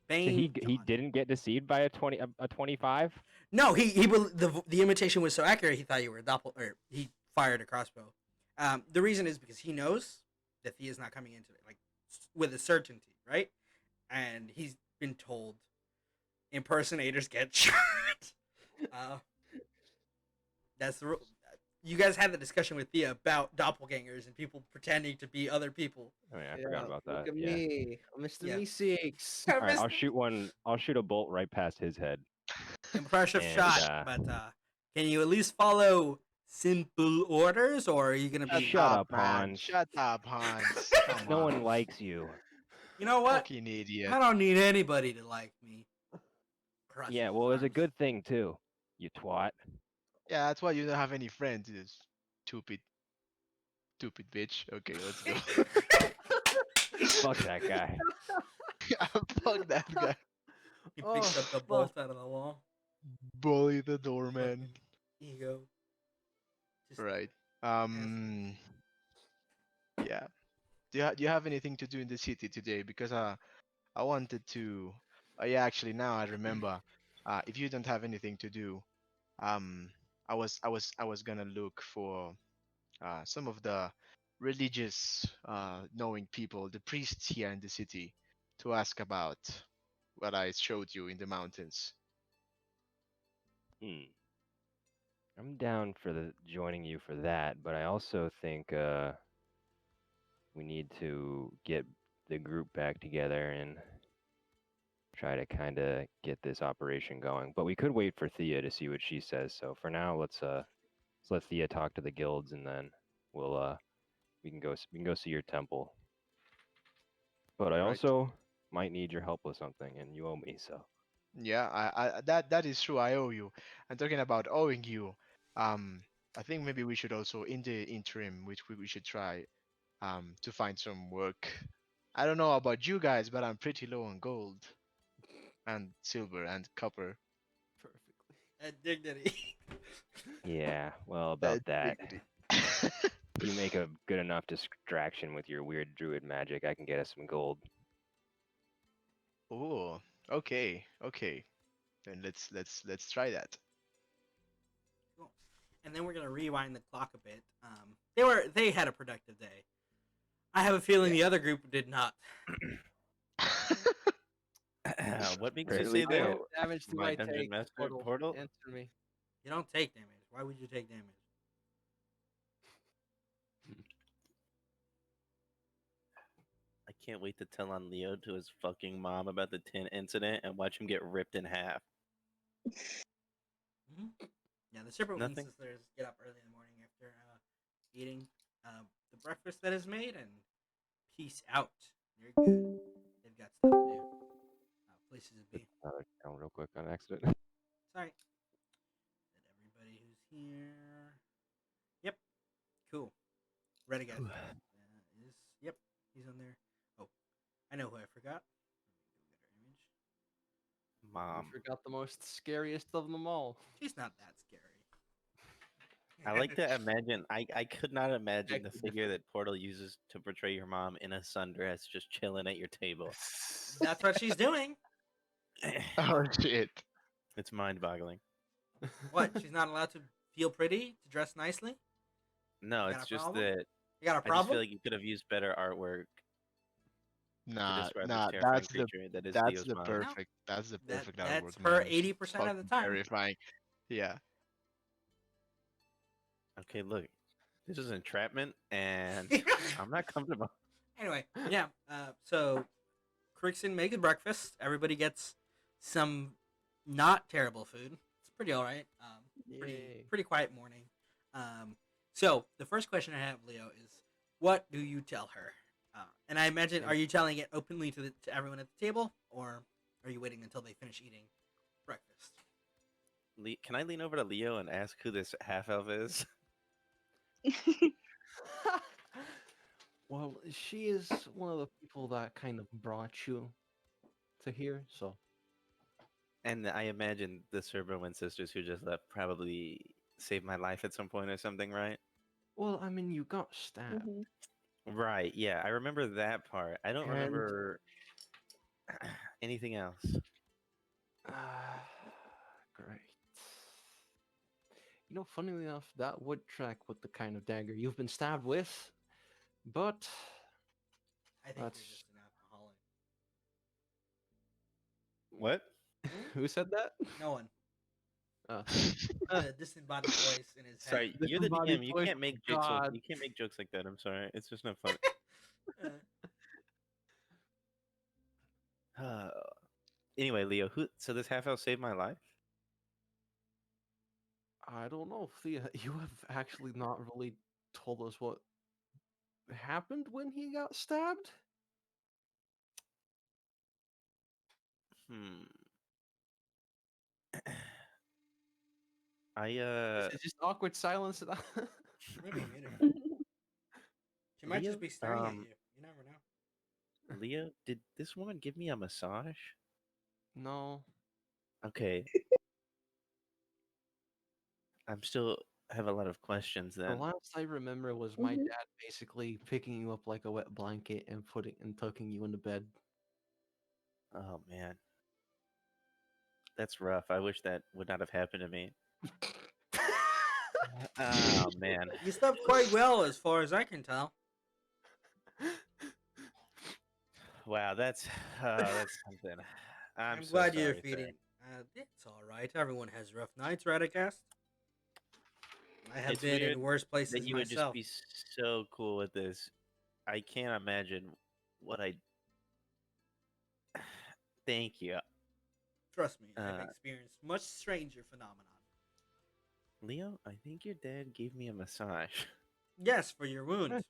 Bane. he John. didn't get deceived by a 25. No, the imitation was so accurate he thought you were a doppel, or he fired a crossbow. The reason is because he knows that Thea is not coming in today, like with a certainty, right? And he's been told impersonators get shot. That's the rule. You guys had the discussion with Thea about doppelgangers and people pretending to be other people. Oh yeah, I forgot about that. Look at Yeah. me. I'm Mr. Yeah. Meeseeks. All right, I'll shoot one. I'll shoot a bolt right past his head. Impressive And, shot, but can you at least follow simple orders, or are you gonna be? Shut up, man. Hans. Shut up, Hans. Come No on. one likes you. You know what? Fucking idiot. I don't need anybody to like me. Crushes Yeah, his well, it's a arms. good thing too. You twat. Yeah, that's why you don't have any friends. You stupid bitch. Okay, let's go. Fuck that guy. Fuck that guy. He picks up the fuck. bolt out of the wall. Bully the doorman. Ego. Just Right. Yeah. Do you have anything to do in the city today? Because I wanted to. Yeah, actually, now I remember. If you don't have anything to do, um, I was gonna look for some of the religious knowing people, the priests here in the city, to ask about what I showed you in the mountains. I'm down for joining you for that, but I also think we need to get the group back together and try to kind of get this operation going. But we could wait for Thea to see what she says. So for now, let's let Thea talk to the guilds, and then we'll we can go see your temple. But I Right. also might need your help with something, and you owe me, so. Yeah, that is true. I owe you. And talking about owing you, um, I think maybe we should also, in the interim, which we should try, to find some work. I don't know about you guys, but I'm pretty low on gold and silver and copper. Perfectly. At dignity. Yeah, well, about that. Dignity. You make a good enough distraction with your weird druid magic, I can get us some gold. Oh, okay, okay. Then let's try that. Cool. And then we're gonna rewind the clock a bit. They had a productive day. I have a feeling the other group did not. What makes you Fairly say How good. that? much damage do My I dungeon take? master portal? Answer me. You don't take damage. Why would you take damage? I can't wait to tell on Leo to his fucking mom about the tin incident and watch him get ripped in half. Yeah, the Serpent Wing Nothing. sisters get up early in the morning after eating the breakfast that is made and peace out. You're good. They've got stuff to do. Places to be. Count real quick on accident. Sorry. And everybody who's here. Yep. Cool. Radagast is. Yep. He's on there. Oh, I know who I forgot. Let me go get her image. I forgot the most scariest of them all. She's not that scary. I like to imagine. I could not imagine the Beg to figure differ. that Portal uses to portray your mom in a sundress, just chilling at your table. That's what she's doing. Oh shit. It's mind-boggling. What? She's not allowed to feel pretty, to dress nicely? No, You got it's a just problem? that You got a I just problem? feel like you could have used better artwork to Nah, describe this nah. terrifying creature that is That's Theo's the mom. perfect. That's the That perfect that's artwork, her man. She's 80% of the fucking time. terrifying. Yeah. Okay, look, this is entrapment, and I'm not comfortable. Anyway, yeah. So Crixon makes breakfast. Everybody gets some not terrible food. It's pretty all right. Pretty Yay. pretty quiet morning. So the first question I have, Leo, is what do you tell her? And I imagine, are you telling it openly to everyone at the table, or are you waiting until they finish eating breakfast? Can I lean over to Leo and ask who this half elf is? Well, she is one of the people that kind of brought you to here, so And I imagine the Serberwin sisters who just left probably saved my life at some point or something, right? well, I mean, you got stabbed. Mhm. Right. Yeah, I remember that part. I don't And- remember anything else. Great. You know, funnily enough, that would track with the kind of dagger you've been stabbed with, but I think That's- you're just an alcoholic. What? who said that? No one. Uh, The disembodied voice in his head. Sorry, you're the Disembodied DM. You voice can't of make jokes. God. You can't make jokes like that. I'm sorry. It's just not funny. Anyway, Leo, who? So this half elf saved my life. I don't know, Thea. You have actually not really told us what happened when he got stabbed. Hmm. I It's just awkward silence. Maybe muted. She might Leo, just be staring at you. You never know. Leo, did this woman give me a massage? No. Okay. I'm still have a lot of questions The then. last I remember was my Mhm. dad basically picking you up like a wet blanket and putting and tucking you into bed. Oh man. That's rough. I wish that would not have happened to me. Oh man. You slept quite well, as far as I can tell. Wow, that's something. I'm so glad you're sorry, sir. feeding. It's all right. Everyone has rough nights, Radagast. I have It's been weird in worse places that you would just myself. be so cool with this. I can't imagine what I. Thank you, Trust me, I've Uh, experienced much stranger phenomenon. Leo. I think your dad gave me a massage. Yes, for your wound.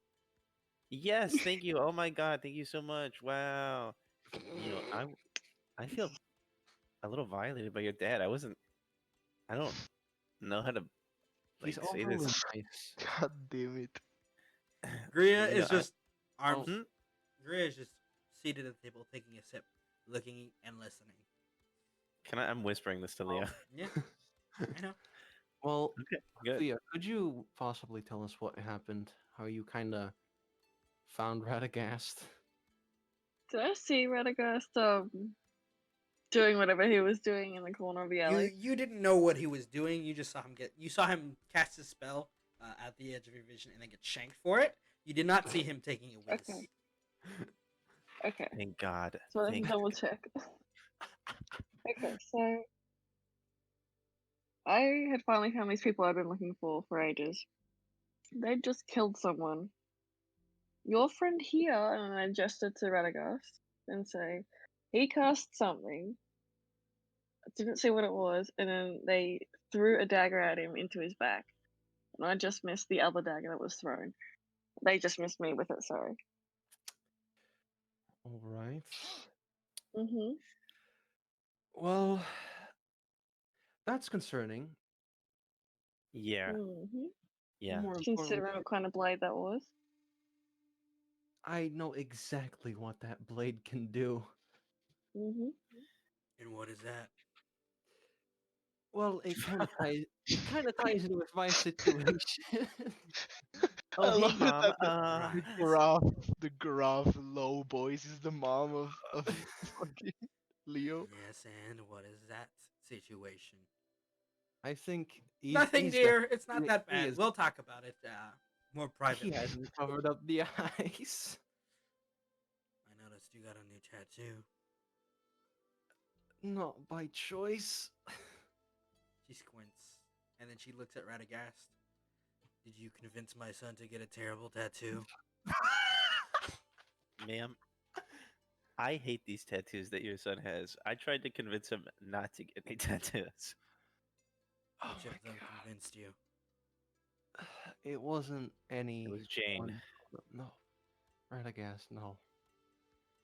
Yes, thank you. Oh my god, thank you so much. Wow. You know, I feel a little violated by your dad. I don't know how to He's say overly this. nice. God damn it. Gria You know, is just arms. Oh. Hmm? Gria is just seated at the table, taking a sip, looking and listening. I'm whispering this to Leo. Yeah, I know. Well, Okay, good. Thea, could you possibly tell us what happened? How you kind of found Radagast? Did I see Radagast doing whatever he was doing in the corner of the You alley? you didn't know what he was doing. You just saw him cast his spell at the edge of your vision and then get shanked for it. You did not see him taking a whiz. Okay. Okay. Thank God. So I can Thank double check. Okay, so I had finally found these people I've been looking for ages. They just killed someone. Your friend here, and I gestured to Radagast and say, he cast something. I didn't see what it was, and then they threw a dagger at him into his back. And I just missed the other dagger that was thrown. They just missed me with it, sorry. All right. Mm-hmm. Well, that's concerning. Yeah. Mm-hmm. Yeah. More importantly, Considering what kind of blade that was. I know exactly what that blade can do. Mm-hmm. And what is that? Well, it kind of ties in with my situation. Oh, I hey, love it Mom. that the gruff, low voice is the mom of fucking Leo. Yes, and what is that situation? I think Nothing, dear. It's not that he bad. is We'll talk about it more he privately. hasn't covered up the eyes. I noticed you got a new tattoo. Not by choice. She squints, and then she looks at Radagast. Did you convince my son to get a terrible tattoo? Ma'am, I hate these tattoos that your son has. I tried to convince him not to get any tattoos. Oh Which of my them god. convinced you? It wasn't any. It was Jane. one- No. Radagast, no.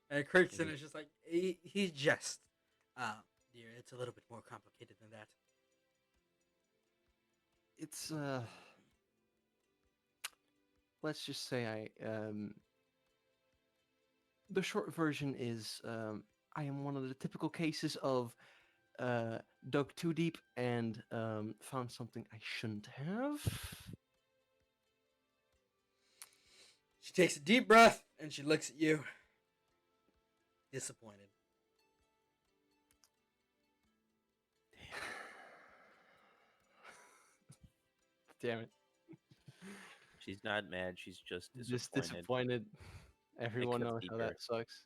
And Kurtzen Maybe. is just like, he's just. Dear, it's a little bit more complicated than that. It's let's just say the short version is I am one of the typical cases of dug too deep and found something I shouldn't have. She takes a deep breath, and she looks at you. Disappointed. Damn it. She's not mad. She's just Just disappointed. disappointed. Everyone cuts knows how deeper. that sucks.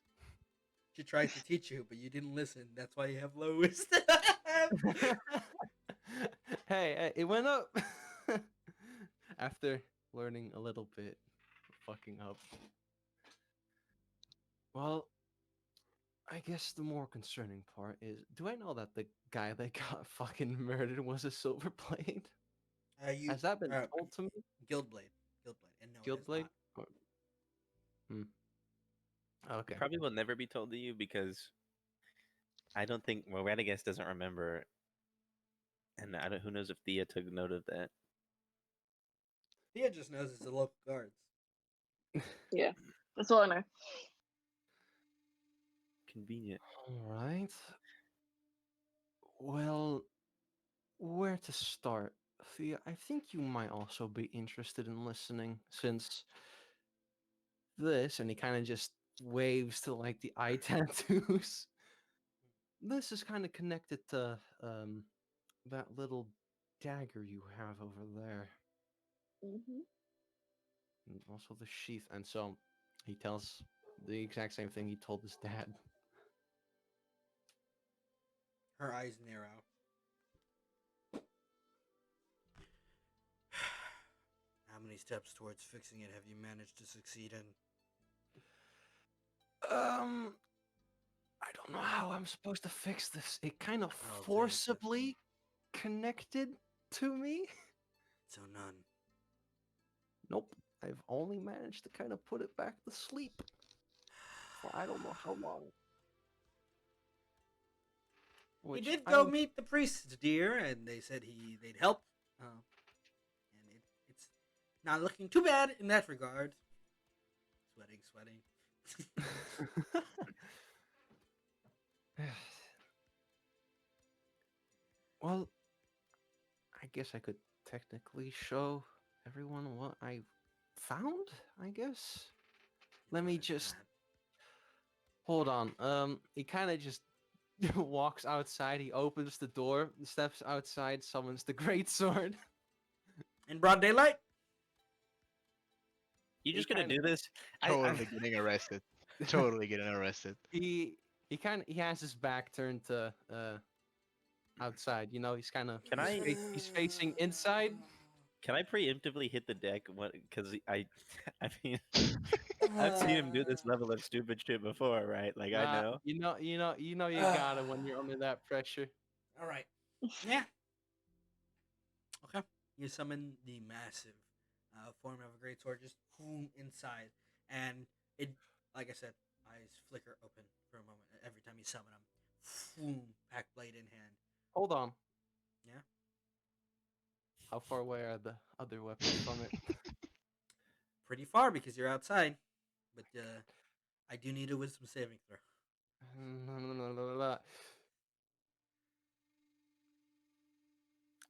She tried to teach you, but you didn't listen. That's why you have low wisdom. Hey, it went up after learning a little bit, fucking up. Well, I guess the more concerning part is, do I know that the guy that got fucking murdered was a silver blade? Has that been told to me? Guildblade. And no, it is Guildblade? not. Okay. It probably will never be told to you because I don't think Radagast doesn't remember, and I don't. Who knows if Thea took note of that? Thea just knows it's the local guards. Yeah. That's all I know. Convenient. All right. Well, where to start? Thea, I think you might also be interested in listening since this, and he kind of just waves to like the eye tattoos. This is kind of connected to that little dagger you have over there, Mm-hmm. and also the sheath. And so he tells the exact same thing he told his dad. Her eyes narrow. How many steps towards fixing it have you managed to succeed in? I don't know how I'm supposed to fix this. It kind of I'll take it. forcibly connected to me. So none. Nope. I've only managed to kind of put it back to sleep for I don't know how long. He Which did I go don't- meet the priests, dear, and they said they'd help. And it's not looking too bad in that regard. Sweating. Well, I guess I could technically show everyone what I found, I guess. Let me What is just that? hold on. He kind of just walks outside. He opens the door, steps outside, summons the great sword. In broad daylight? You He just gonna kinda- do this? Totally getting arrested. Totally getting arrested. he he has his back turned to outside. You know, he's kind of Can I- he's facing inside. Can I preemptively hit the deck? Because I mean, I've seen him do this level of stupid shit before, right? Like I Nah, know. you got it when you're under that pressure. All right. Yeah. Okay. You summon the massive form of a great sword just boom inside, and it, like I said, eyes flicker open for a moment every time you summon them. Boom, back blade in hand. Hold on. Yeah. How far away are the other weapons from it? Pretty far because you're outside, but I do need a wisdom saving throw.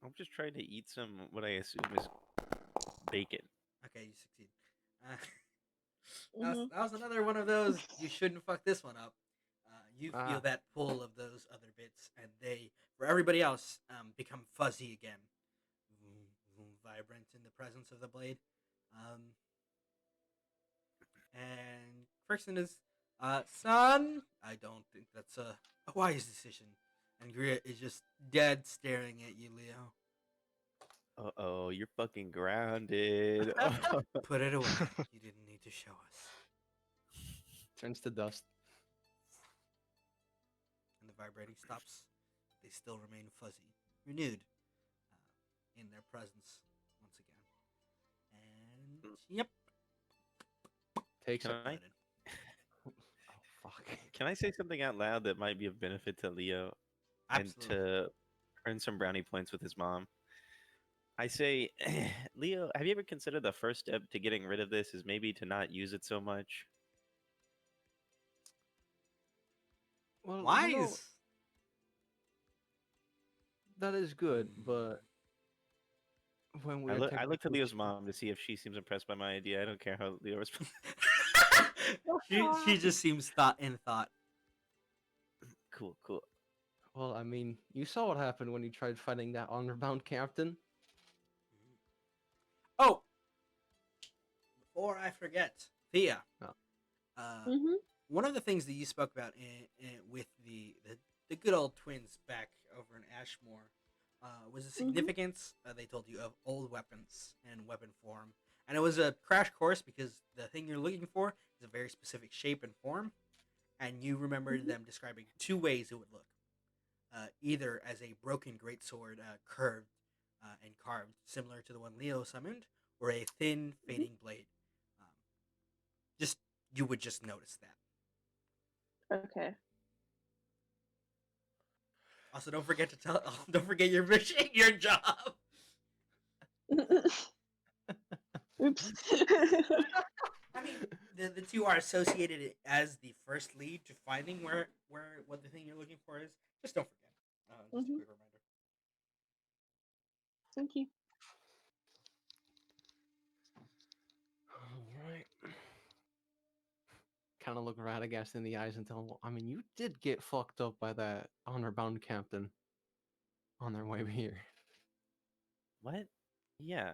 I'm just trying to eat some what I assume is bacon. Okay, you succeed. Mhm. That was another one of those. You shouldn't fuck this one up. You feel Ah. that pull of those other bits, and they, for everybody else, become fuzzy again, vroom, vroom, vibrant in the presence of the blade. And Frickson is, son, I don't think that's a wise decision. And Grit is just dead staring at you, Leo. Oh, you're fucking grounded. Oh. Put it away. You didn't need to show us. Turns to dust. And the vibrating stops. They still remain fuzzy, renewed in their presence once again. And yep, Takes Can it. I- Oh fuck. Can I say something out loud that might be of benefit to Leo absolutely. and to earn some brownie points with his mom? I say, Leo, have you ever considered the first step to getting rid of this is maybe to not use it so much? Well, Wise. you know, that is good, but when I we're look to technically Leo's mom to see if she seems impressed by my idea. I don't care how Leo responds. she just seems in thought. Cool. well, I mean, you saw what happened when you tried fighting that honor-bound captain. Oh, before I forget, Thea. Oh. Mhm. One of the things that you spoke about with the good old twins back over in Ashmore was the significance they told you of old weapons and weapon form, and it was a crash course because the thing you're looking for is a very specific shape and form, and you remembered them describing two ways it would look, either as a broken greatsword, curved and carved, similar to the one Leo summoned, or a thin fading blade. Um, just you would just notice that. Okay. Also, don't forget to tell. Don't forget your mission, your job. Oops. I mean, the two are associated as the first lead to finding where what the thing you're looking for is. Just don't forget. Just a quick reminder. Thank you. All right. Kind of look Radagast in the eyes and tell him, well, I mean, you did get fucked up by that honor-bound captain on their way here. What? Yeah.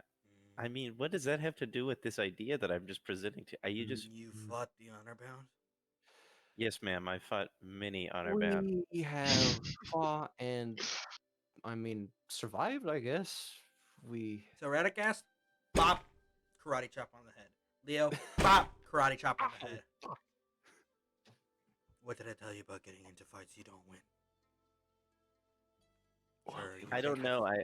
I mean, what does that have to do with this idea that I'm just presenting to? Are you just? You fought the honor bound. Yes, ma'am. I fought many honor bound. We have fought and, I mean, survived, I guess. We. So Radagast, bop, karate chop on the head. Leo, bop, karate chop on the head. What did I tell you about getting into fights you don't win? Sure, you I don't think know. I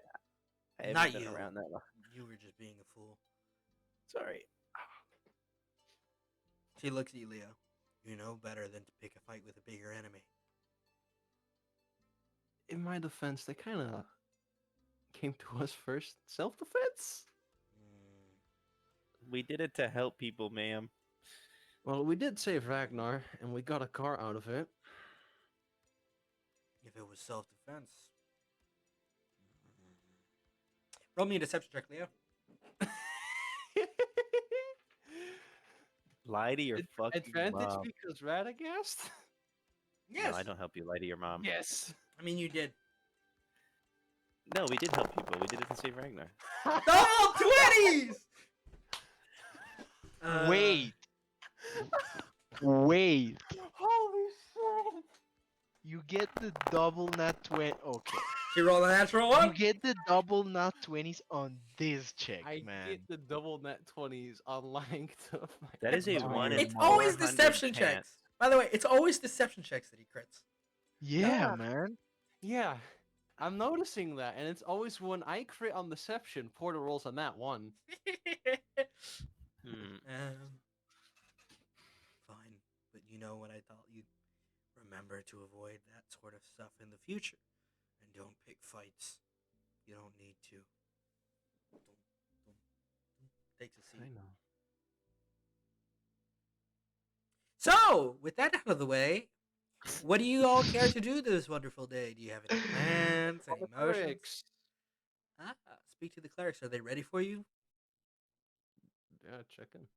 haven't Not been you. around that long. You were just being a fool. Sorry. She looks at you, Leo. You know better than to pick a fight with a bigger enemy. in my defense, they kind of came to us first. Self-defense. We did it to help people, ma'am. Well, we did save Ragnar, and we got a car out of it. If it was self-defense. Roll me a deception check, Leo. Lie to your fucking Advantage mom. because Radagast? Yes. No, I don't help you lie to your mom. Yes. I mean, you did. No, we did help people. We did it to save Ragnar. Double 20s! Wait. Wait. Holy shit! You get the double nat 20. Okay. She rolled a natural You one? get the double nat 20s on this check, I man. get the double net 20s on lying to my That is a employer. 1 in It's always 400 deception chance. checks. By the way, it's always deception checks that he crits. Yeah, man. Yeah, I'm noticing that, and it's always when I crit on deception, Porter rolls on that one. Hmm. Fine, but you know what I thought you'd remember to avoid that sort of stuff in the future, and don't pick fights. You don't need to. Takes a seat. I know. So, with that out of the way, what do you all care to do this wonderful day? Do you have any plans, any motions? Clerics. Speak to the clerics. Are they ready for you? Yeah, chicken.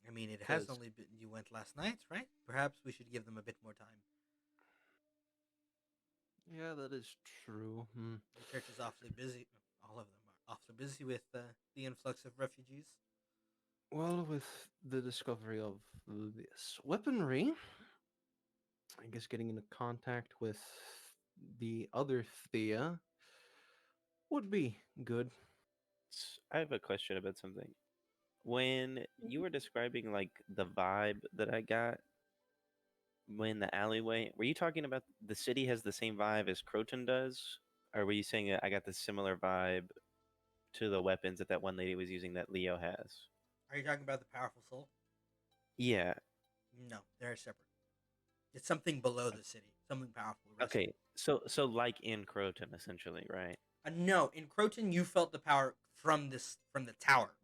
I mean, it has 'Cause- only been you went last night, right? Perhaps we should give them a bit more time. Yeah, that is true. The church is awfully busy. All of them are awfully busy with the influx of refugees. Well, with the discovery of this weaponry, I guess getting into contact with the other Thea would be good. I have a question about something. When you were describing like the vibe that I got when the alleyway, were you talking about the city has the same vibe as Croton does? Or were you saying that I got the similar vibe to the weapons that that one lady was using that Leo has? Are you talking about the powerful soul? Yeah. No, they're separate. It's something below the city, something powerful. resting. Okay. So like in Croton, essentially, right? No, in Croton, you felt the power from the tower,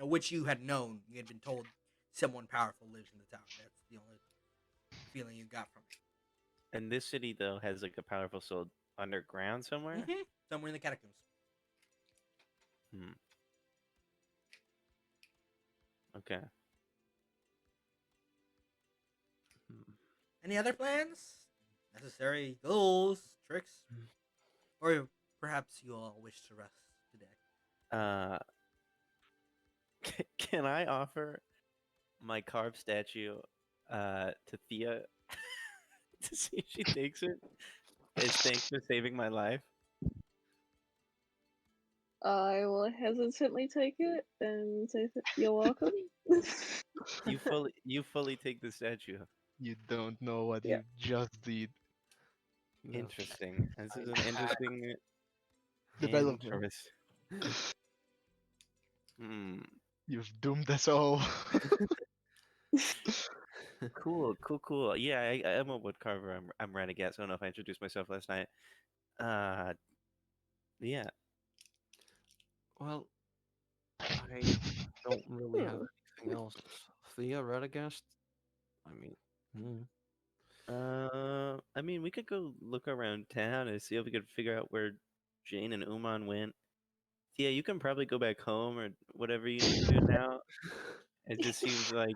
which you had known. You had been told someone powerful lives in the tower. That's the only feeling you got from it. And this city though has like a powerful soul underground somewhere. Somewhere in the catacombs. Hmm. Okay. Any other plans? Necessary goals, tricks, or perhaps you all wish to rest today. Can I offer my carved statue to Thea to see if she takes it? As thanks for saving my life. I will hesitantly take it and say you're welcome. You fully take the statue. You don't know what Yeah. you just did. No. Interesting. This is an interesting Development. Hmm. You've doomed us all. Cool. Yeah, I'm a wood carver. I'm Radagast. I don't know if I introduced myself last night. Yeah. Well, I don't really have anything else. Thea, Radagast? I mean, I mean, we could go look around town and see if we could figure out where Jane and Umon went. Yeah, you can probably go back home or whatever you need to do now. It just seems like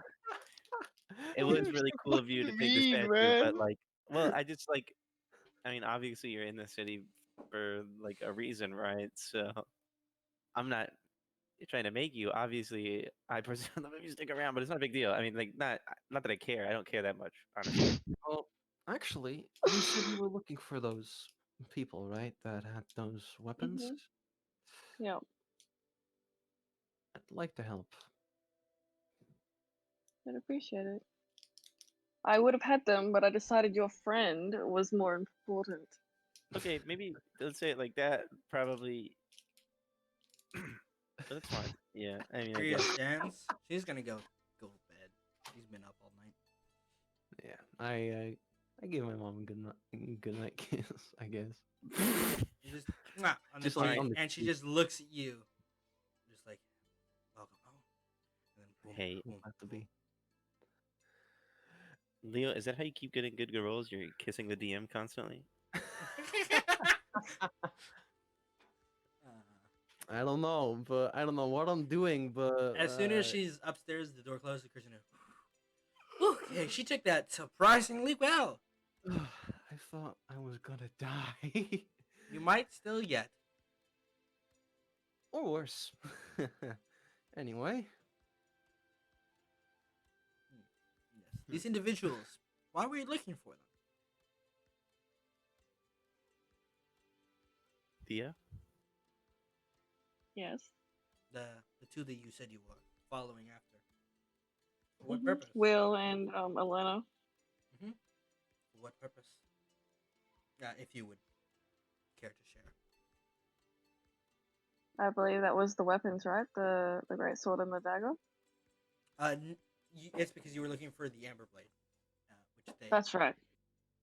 it was really cool of you to take the mean, statue, man. but like, well, I mean, obviously you're in the city for like a reason, right? So I'm not trying to make you. Obviously, I presume that you stick around, but it's not a big deal. I mean, like, not that I care. I don't care that much, honestly. well, actually, you said you were looking for those people, right? That had those weapons? Mhm. Yeah. I'd like to help. I'd appreciate it. I would have had them, but I decided your friend was more important. Okay, maybe let's say it like that. Probably, but that's fine. Yeah, I mean, I Rhea guess. stands. She's gonna go to bed. She's been up all night. Yeah, I I give my mom a good night kiss, I guess. You just mwah, on the Just on- cheek, on the and she cheek. just looks at you, just like welcome home, and then boom, Hey, boom, Have to boom. be. Leo, is that how you keep getting good girls? You're kissing the DM constantly? I don't know, but I don't know what I'm doing, but As soon as she's upstairs, the door closes. Christina, okay, she took that surprisingly well. I thought I was gonna die. You might still yet. Or worse. Anyway, Yes, these individuals. Why were you looking for them? Thea? Yes. The two that you said you were following after. For what Mhm. purpose? Will and Elena. For what purpose? If you would care to share. I believe that was the weapons, right? The great sword and the dagger. It's because you were looking for the amber blade, which they That's right.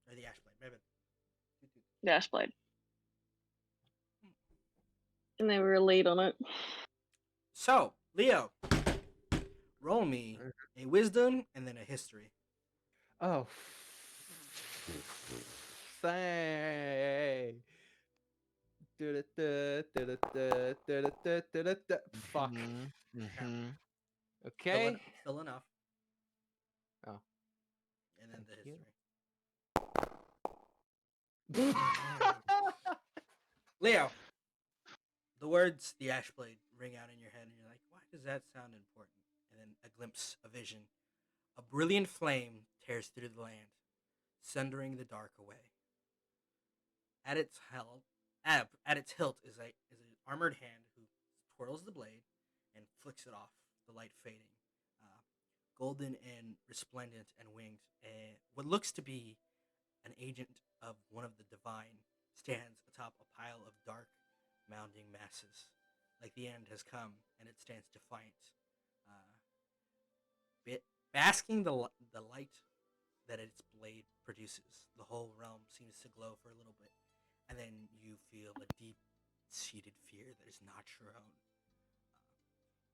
or the ash blade. Maybe. The Ashblade. And they were a lead on it. So, Leo, roll me a wisdom and then a history. oh, say. Fuck. Mhm. Okay. Still enough. Oh. And then the Thank you. history. Leo, the words "the ash blade" ring out in your head, and you're like, "Why does that sound important?" And then a glimpse, a vision, a brilliant flame tears through the land, sundering the dark away. At its hilt is an armored hand who twirls the blade and flicks it off. The light fading, golden and resplendent and winged. What looks to be an agent of one of the divine stands atop a pile of dark, mounding masses. Like the end has come, and it stands defiant, uh, basking the light that its blade produces. The whole realm seems to glow for a little bit, and then you feel a deep-seated fear that is not your own.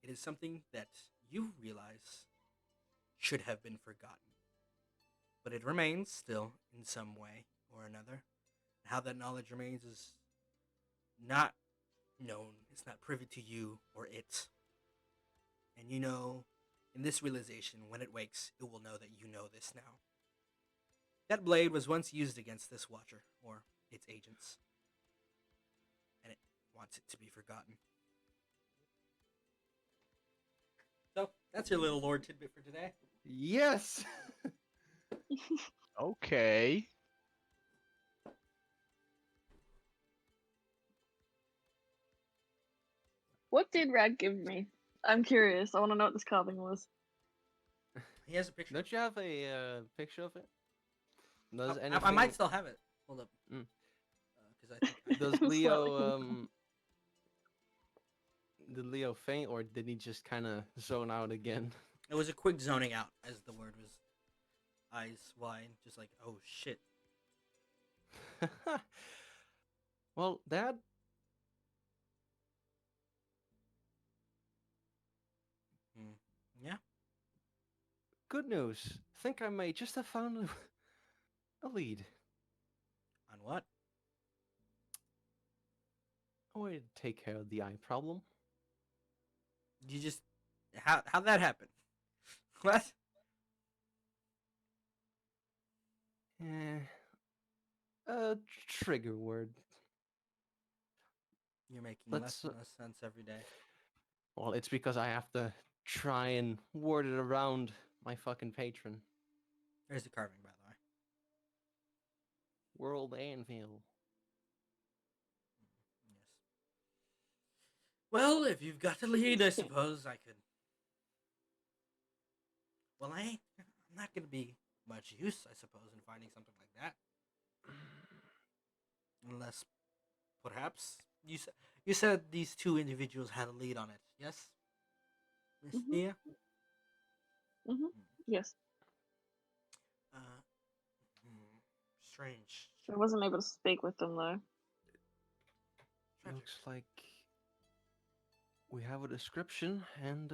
It is something that you realize should have been forgotten, but it remains still in some way or another. How that knowledge remains is not known. It's not privy to you or it. And you know, in this realization, when it wakes, it will know that you know this now. That blade was once used against this watcher, or its agents, and it wants it to be forgotten. So, that's your little lore tidbit for today. Yes. Okay. What did Rad give me? I'm curious. I want to know what this carving was. He has a picture. Don't you have a picture of it? Does I anything? might still have it. Hold up. Mm. Because I think Does Slowly. Leo did Leo faint, or did he just kind of zone out again? it was a quick zoning out as the word was eyes wide, just like, oh shit. Well, Dad, Yeah. good news. Think I may just have found a lead. On what? A way to take care of the eye problem. You just how'd that happen? What? Eh, a trigger word. You're making Let's, less and less sense every day. Well, it's because I have to try and word it around my fucking patron. There's the carving, by the way. World Anvil. Yes. Well, if you've got the lead, I suppose I could. Well, I'm not gonna be much use, I suppose, in finding something like that. Unless, perhaps you said these two individuals had a lead on it. Yes, Miss Mhm. Thea. Yes. Uh, hmm. Strange. I wasn't able to speak with them though. Tragic. Looks like we have a description, and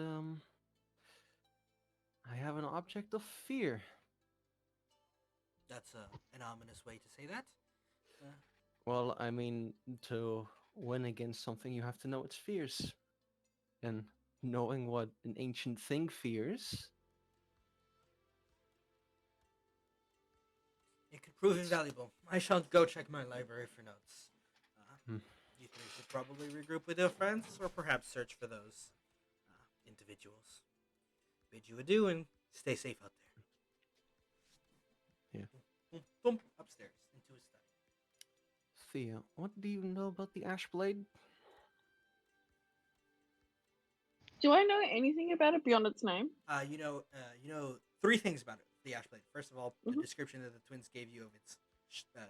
I have an object of fear. That's an ominous way to say that. Well, I mean, to win against something, you have to know its fears. And knowing what an ancient thing fears, It could prove invaluable. I shall go check my library for notes. Hmm. You three should probably regroup with your friends, or perhaps search for those individuals. Bid you adieu and stay safe out there. Yeah. Thump, thump, upstairs into his study. Thea, what do you know about the Ashblade? Do I know anything about it beyond its name? You know three things about it. The Ashblade. First of all, the Mhm. description that the twins gave you of its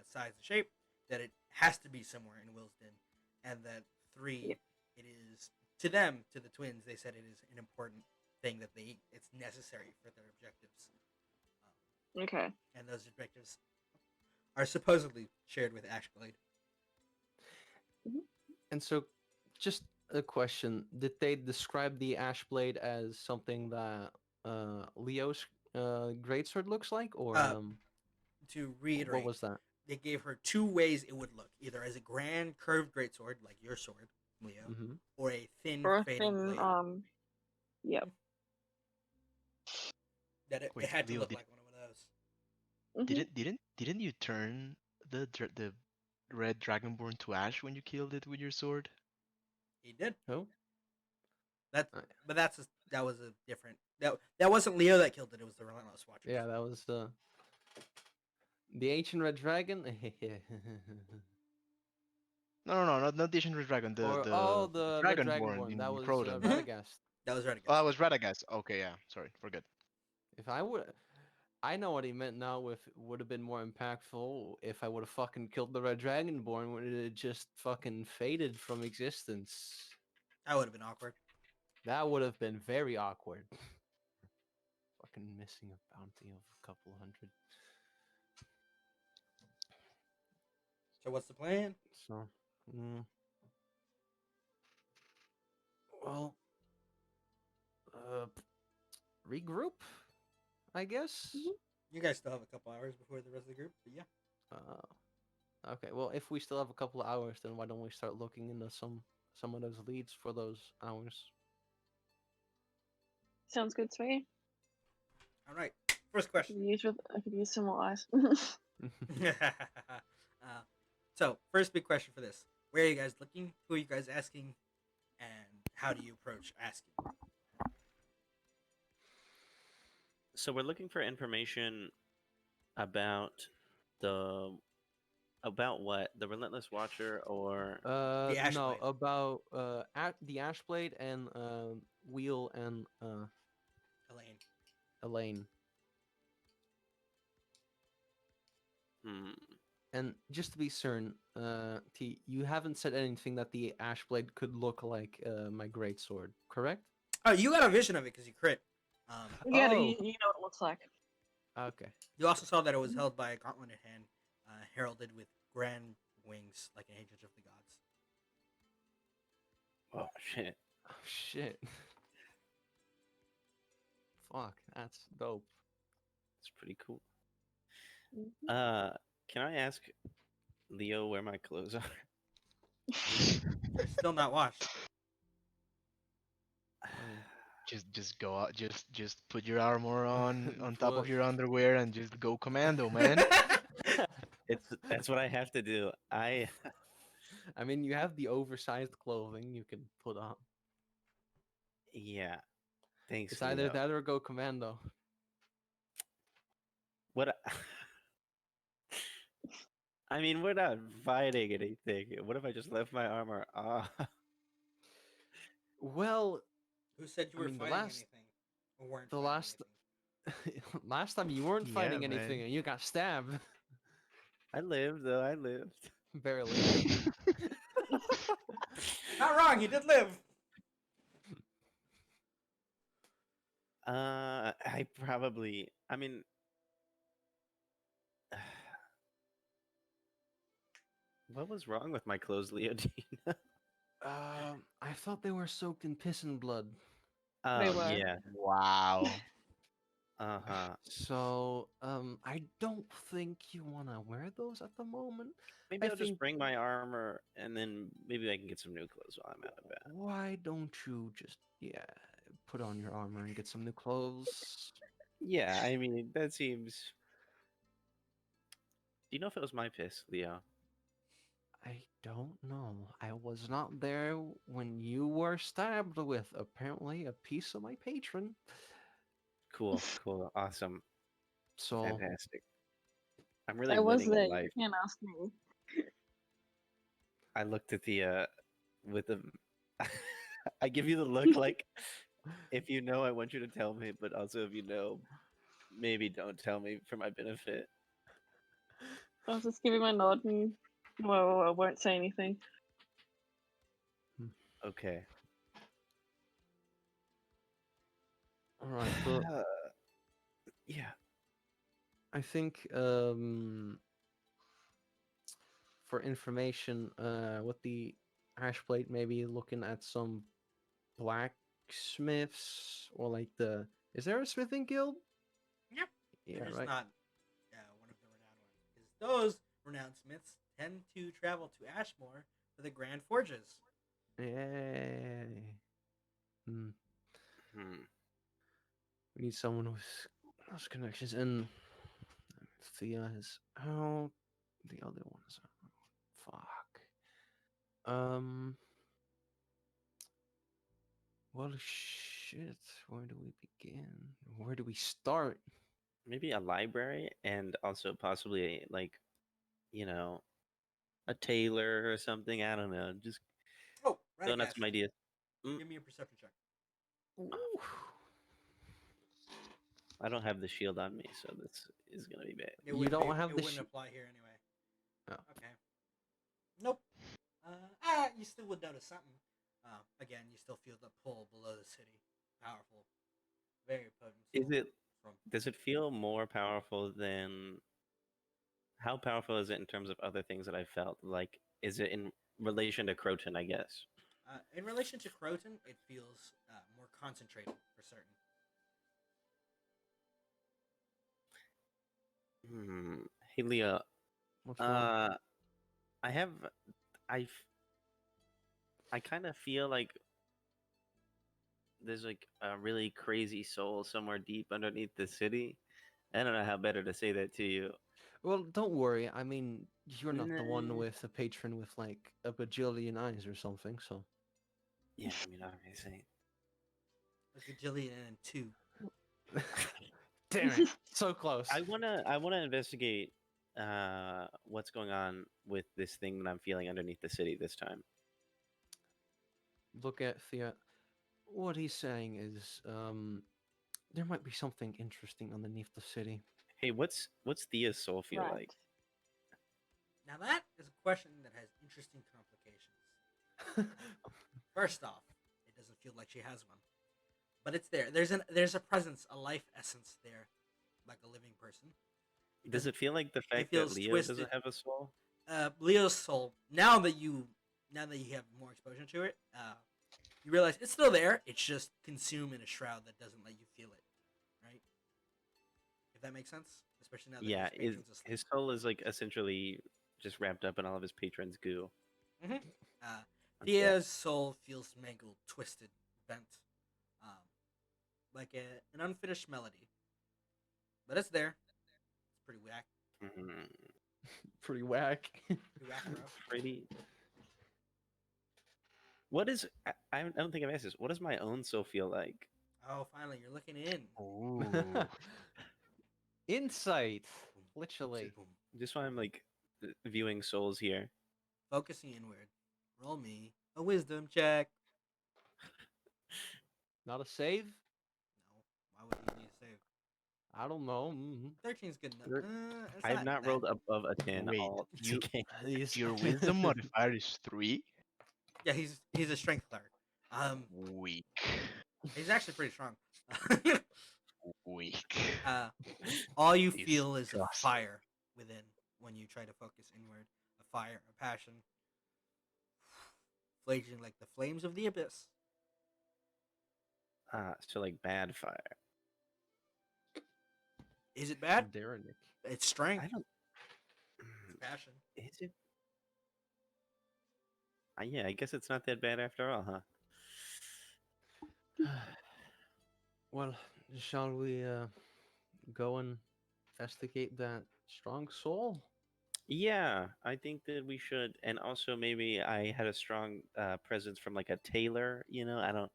size and shape. That it has to be somewhere in Willesden, and that three, Yep. it is to them, to the twins. They said it is an important thing that it's necessary for their objectives, Okay. and those objectives are supposedly shared with Ashblade. And so, just a question: did they describe the Ashblade as something that Leo's greatsword looks like, or To reiterate, what was that? they gave her two ways it would look: either as a grand curved greatsword, like your sword, Leo, Mm-hmm. or a thin Or a fatal thin, blade. yep. That it Wait, had to Leo, look did, like one of those. Mhm. didn't you turn the red dragonborn to ash when you killed it with your sword? He did. Oh, That, Uh, but that was a different. That wasn't Leo that killed it. It was the Relentless Watchers. yeah, that was the ancient red dragon. No, not the ancient red dragon. Or The the red dragonborn dragonborn. That in was Croydon. Mhm. Radagast. That was Radagast. Oh, that was Radagast. Okay, yeah. Sorry, forget. If I would, I know what he meant now. If it would have been more impactful, if I would have fucking killed the red dragonborn, would it have just fucking faded from existence? That would have been awkward. That would have been very awkward. Fucking missing a bounty of a couple hundred. So what's the plan? So, well, uh, regroup, I guess. You guys still have a couple hours before the rest of the group, but yeah. Okay. Well, if we still have a couple of hours, then why don't we start looking into some of those leads for those hours? Sounds good to me. All right. First question. I could use some more eyes. So first big question for this: where are you guys looking? Who are you guys asking? And how do you approach asking? So we're looking for information about the about what the Relentless Watcher or The No, Ashblade. about at the Ashblade and Wheel and Elaine. Elaine. hmm, And just to be certain, T, you haven't said anything that the Ashblade could look like my greatsword, correct? Oh, you got a vision of it because you crit. Yeah, Oh. you know what it looks like. Okay. You also saw that it was held by a gauntleted hand, heralded with grand wings like an agent of the gods. oh shit. Oh shit. Fuck, that's dope. It's pretty cool. Mhm. Can I ask Leo where my clothes are? They're still not washed. Just go out. Just put your armor on top of Put- your underwear and just go commando, man. That's what I have to do. I mean, you have the oversized clothing you can put on. Yeah. Thanks, It's either Leo. that or go commando. What? I mean, we're not fighting anything. What if I just left my armor off? Well, Who said you I were mean, the fighting last- anything? Or weren't the fighting last- anything? last time you weren't Yeah, fighting anything man. and you got stabbed. I lived, though. I lived. Barely. Not wrong, you did live. I probably. I mean, What was wrong with my clothes, Leodina? I thought they were soaked in piss and blood. They Oh were. yeah. Wow. Uh-huh. So, I don't think you want to wear those at the moment. Maybe I I'll just think- bring my armor and then maybe I can get some new clothes while I'm out of bed. Why don't you just, put on your armor and get some new clothes? Yeah, I mean that seems. Do you know if it was my piss, Leo? I don't know. I was not there when you were stabbed with apparently a piece of my patron. Cool, cool, awesome, So, fantastic. I'm really I was living there. a You life. can't ask me. I looked at Thea with a. I give you the look like, if you know, I want you to tell me, but also if you know, maybe don't tell me for my benefit. I was just giving my nod and well, I won't say anything. Okay. all right, but Yeah. I think for information, with the hash plate, maybe looking at some blacksmiths or like the. Is there a smithing guild? Yep. Yeah, They're just right. not one of the renowned ones. Because those renowned smiths tend to travel to Ashmore for the Grand Forges. Yay. Hmm. Hmm. We need someone with those connections. And Thea is out. The other ones are. Fuck. Well, shit. Where do we begin? Where do we start? Maybe a library and also possibly like, you know, a tailor or something. I don't know. Just Oh, throwing out Radagast. some ideas. Give me a perception check. Ooh. I don't have the shield on me, so this is gonna be bad. You don't have it the wouldn't apply here anyway. Oh. Okay. Nope. You still would notice something. Again, you still feel the pull below the city. Powerful. Very potent. Is soul it? From Does it feel more powerful than? How powerful is it in terms of other things that I felt? Like, is it in relation to Croton? I guess. in relation to Croton, it feels more concentrated for certain. Hey, Leah. What's wrong? I have. I. I kind of feel like there's like a really crazy soul somewhere deep underneath the city. I don't know how better to say that to you. Well, don't worry. I mean, you're not the one Nah. with a patron with like a bajillion eyes or something, so. Yeah, I mean, obviously. Like a Jillian and two. Damn it. So close. I wanna investigate what's going on with this thing that I'm feeling underneath the city this time. Look at Thea. What he's saying is, there might be something interesting underneath the city. Hey, what's Thea's soul feel Right. like? Now that is a question that has interesting complications. First off, it doesn't feel like she has one, but it's there. There's a presence, a life essence there, like a living person. Does it feel like the fact that feels Leo twisted. doesn't have a soul? Leo's soul. Now that you have more exposure to it, you realize it's still there. It's just consumed in a shroud that doesn't let you feel it, right? If that makes sense, especially now that Yeah, his patron's asleep. his soul is like essentially just wrapped up in all of his patrons' goo. Mm-hmm. Thia's soul feels mangled, twisted, bent, like an unfinished melody. But it's there. It's pretty whack. Mhm. Pretty whack. Pretty whack, bro. Pretty. What is? I don't think I've asked this. What does my own soul feel like? Oh, finally, you're looking in. Ooh. Insight. Boom, Literally. boom. Just why I'm like viewing souls here. Focusing inward. Roll me a wisdom check. Not a save? No, why would you need to save? I don't know. 13 is good enough. You're- It's I have not that- rolled above a 10 Wait, all you- game. Your wisdom modifier is 3? Yeah, he's a strength cleric. Weak. He's actually pretty strong. Weak. All you feel is a Disgusting. fire within when you try to focus inward. A fire, a passion, flaging like the flames of the abyss. So like bad fire. Is it bad? Derenick. It's strength. I don't. It's passion. Is it? Yeah, I guess it's not that bad after all, huh? Well, shall we go and investigate that strong soul? Yeah, I think that we should. And also, maybe I had a strong presence from like a tailor. I don't.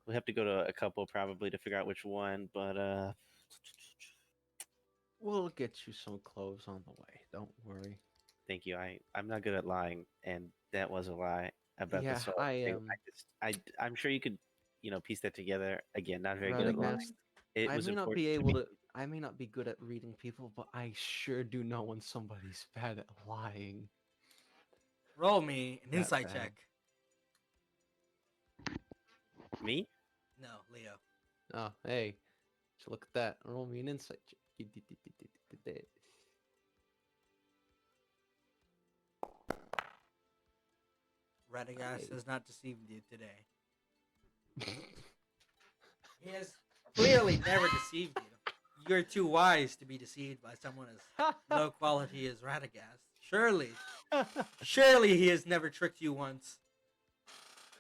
We have to go to a couple probably to figure out which one. But We'll get you some clothes on the way. Don't worry. thank you. I'm not good at lying, and that was a lie about the Yeah, soul I thing. am. I'm sure you could, piece that together. Again, not very good at lying. Radagast. It I was may not important be to able me. to. I may not be good at reading people, but I sure do know when somebody's bad at lying. Roll me an That insight bad. check. Me? No, Leo. Oh, hey. So look at that. Roll me an insight check. Radagast Hey. has not deceived you today. He has clearly never deceived you. You're too wise to be deceived by someone as low quality as Radagast. Surely he has never tricked you once.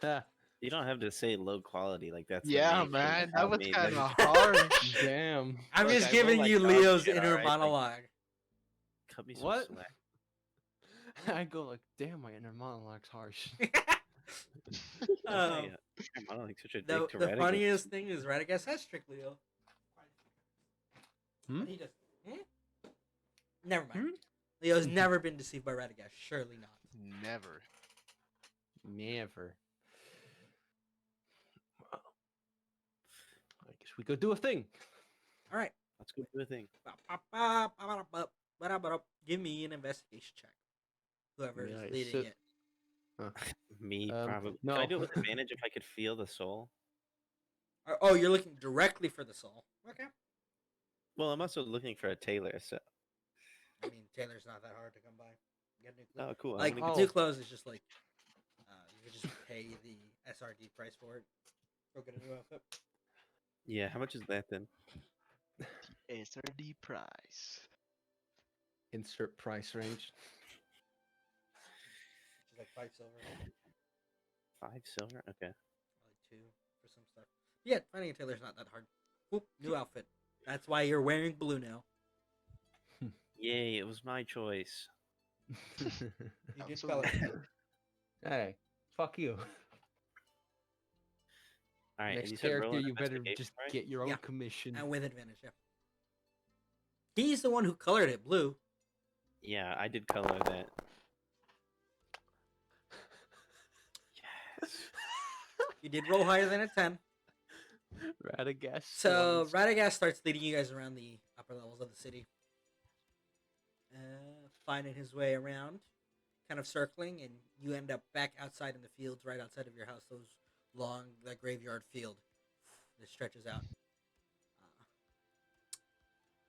You don't have to say low quality like that's the Yeah, main thing man, that about was me. kind Like, of harsh. Damn. I'm Look, just I roll giving like you dog Leo's shit, inner alright? Like, monologue. cut me some What? slack. I go like, damn, my inner monologue's harsh. Why am I, I don't like such a dick to The Radagast? funniest thing is Radagast has tricked Leo. Hmm? But he doesn't. Never mind. Hmm? Leo's never been deceived by Radagast. Surely not. Never. Never. Well, I guess we go do a thing. All right. Let's go do a thing. Give me an investigation check. Whoever Yeah, is it's leading so- it. Me, Um, probably. no. Can I do it with advantage if I could feel the soul? Oh, you're looking directly for the soul. Okay. Well, I'm also looking for a tailor, so. I mean, Taylor's not that hard to come by. Get new clothes. Oh, cool. Like, I'm gonna Oh. new clothes is just like, you could just pay the SRD price for it. Go get a new outfit. Yeah, how much is that then? SRD price. Insert price range. Which is like 5 silver. 5 silver? Okay. Or like 2 for some stuff. Yeah, finding a tailor's not that hard. Whoop, new outfit. That's why you're wearing blue now. Yay, it was my choice. You I'm did so color. glad. Hey, fuck you. All right, and Next you said roll character, an you better investigation, just right? get your own Yeah. commission. And with advantage, yeah. He's the one who colored it blue. Yeah, I did color that. Yes. You did roll higher than a 10. Radagast. So Radagast starts leading you guys around the upper levels of the city, finding his way around, kind of circling, and you end up back outside in the fields, right outside of your house. Those long, that graveyard field that stretches out.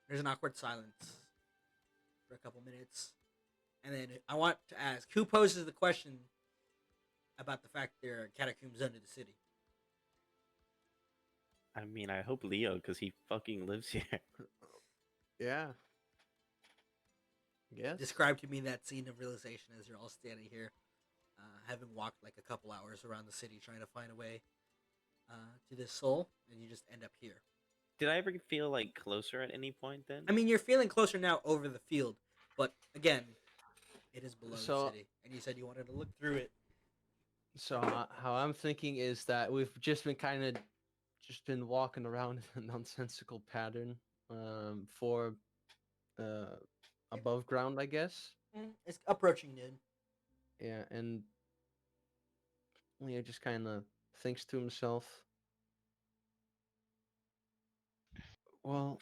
There's an awkward silence for a couple minutes, and then I want to ask who poses the question about the fact there are catacombs under the city. I mean, I hope Leo, because he fucking lives here. Yeah. Yes. Describe to me that scene of realization as you're all standing here, having walked like a couple hours around the city trying to find a way to this soul, and you just end up here. Did I ever feel like closer at any point then? I mean, you're feeling closer now over the field, but again, it is below So- the city, and you said you wanted to look through it. So how I'm thinking is that we've just been walking around in a nonsensical pattern for above ground, I guess. It's approaching noon. Yeah, and Leo just kind of thinks to himself, well,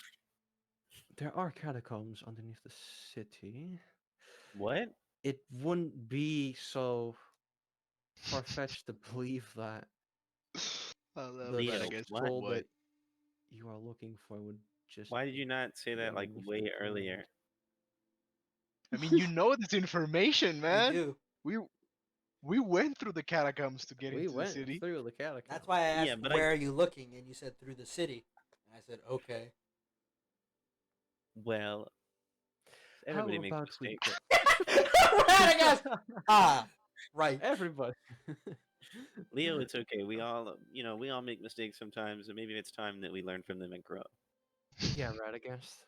there are catacombs underneath the city. What? It wouldn't be so far-fetched to believe that I love the Leo, Radagast. what? soul What? that you are looking for would just Why did you not say that like randomly way stick around. earlier? I mean, you know this information, You man. do. We went through the catacombs to get We into the went city. through the catacombs. That's why I asked, Yeah, but where are you looking? And you said through the city. And I said, okay. Well, How everybody makes about we mistakes. Radagast! Ah, right. Everybody. Leo, it's okay. We all make mistakes sometimes, and maybe it's time that we learn from them and grow. Yeah, Radagast.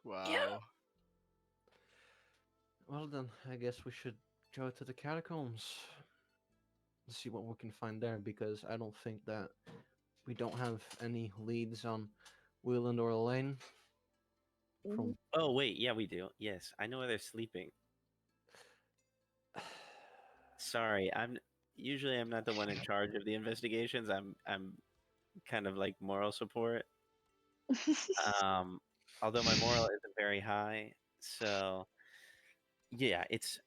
Wow. Well then, I guess we should go to the catacombs to see what we can find there, because I don't think that we don't have any leads on Wheeland or Elaine. From Oh wait, yeah, we do. Yes, I know where they're sleeping. Sorry, I'm not the one in charge of the investigations. I'm kind of like moral support. Although my moral isn't very high, so yeah, it's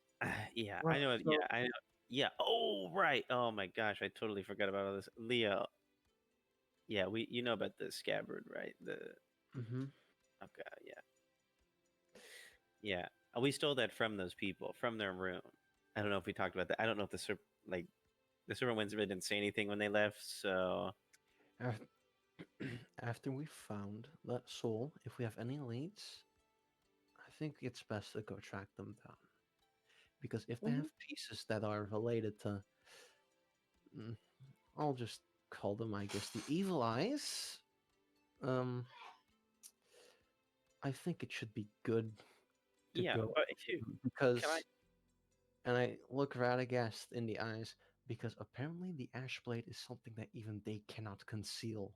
yeah, I know. Yeah, I know. Yeah. Oh right. Oh my gosh, I totally forgot about all this. Leo. Yeah, you know about the scabbard, right? Mm-hmm. Okay. Yeah. Yeah. We stole that from those people from their room. I don't know if we talked about that. I don't know if the serpent winds really didn't say anything when they left. So After we found that soul, if we have any leads, I think it's best to go track them down. Because if they have pieces that are related to, I'll just call them, I guess, the evil eyes. I think it should be good to yeah, go but if you because, can I and I look Radagast in the eyes, because apparently the ash blade is something that even they cannot conceal.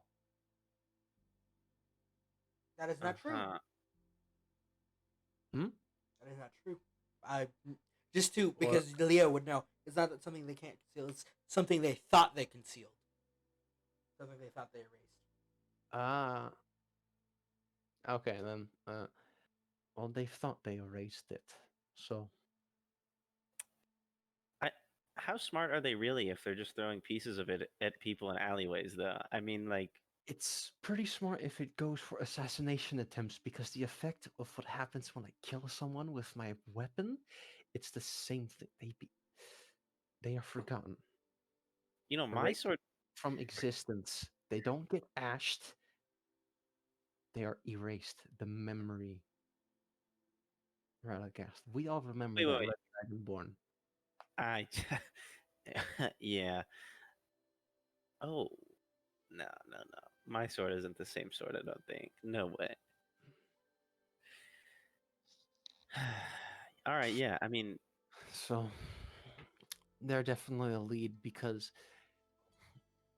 That is not true. uh-huh. That is not true. I just to because Leo would know. It's not that something they can't conceal. It's something they thought they concealed. Something they thought they erased. Ah. Okay, then. Well, they thought they erased it. So. How smart are they really if they're just throwing pieces of it at people in alleyways? Though I mean, like, It's pretty smart if it goes for assassination attempts, because the effect of what happens when I kill someone with my weapon, it's the same thing. They are forgotten. you know, my Erased sword. from existence. They don't get ashed. They are erased. The memory. Radagast. We all remember Wait, that wait, Red Dragonborn. I. Yeah. Oh no, no, no. My sword isn't the same sword. I don't think. No way. All right. Yeah. I mean, So they're definitely a lead, because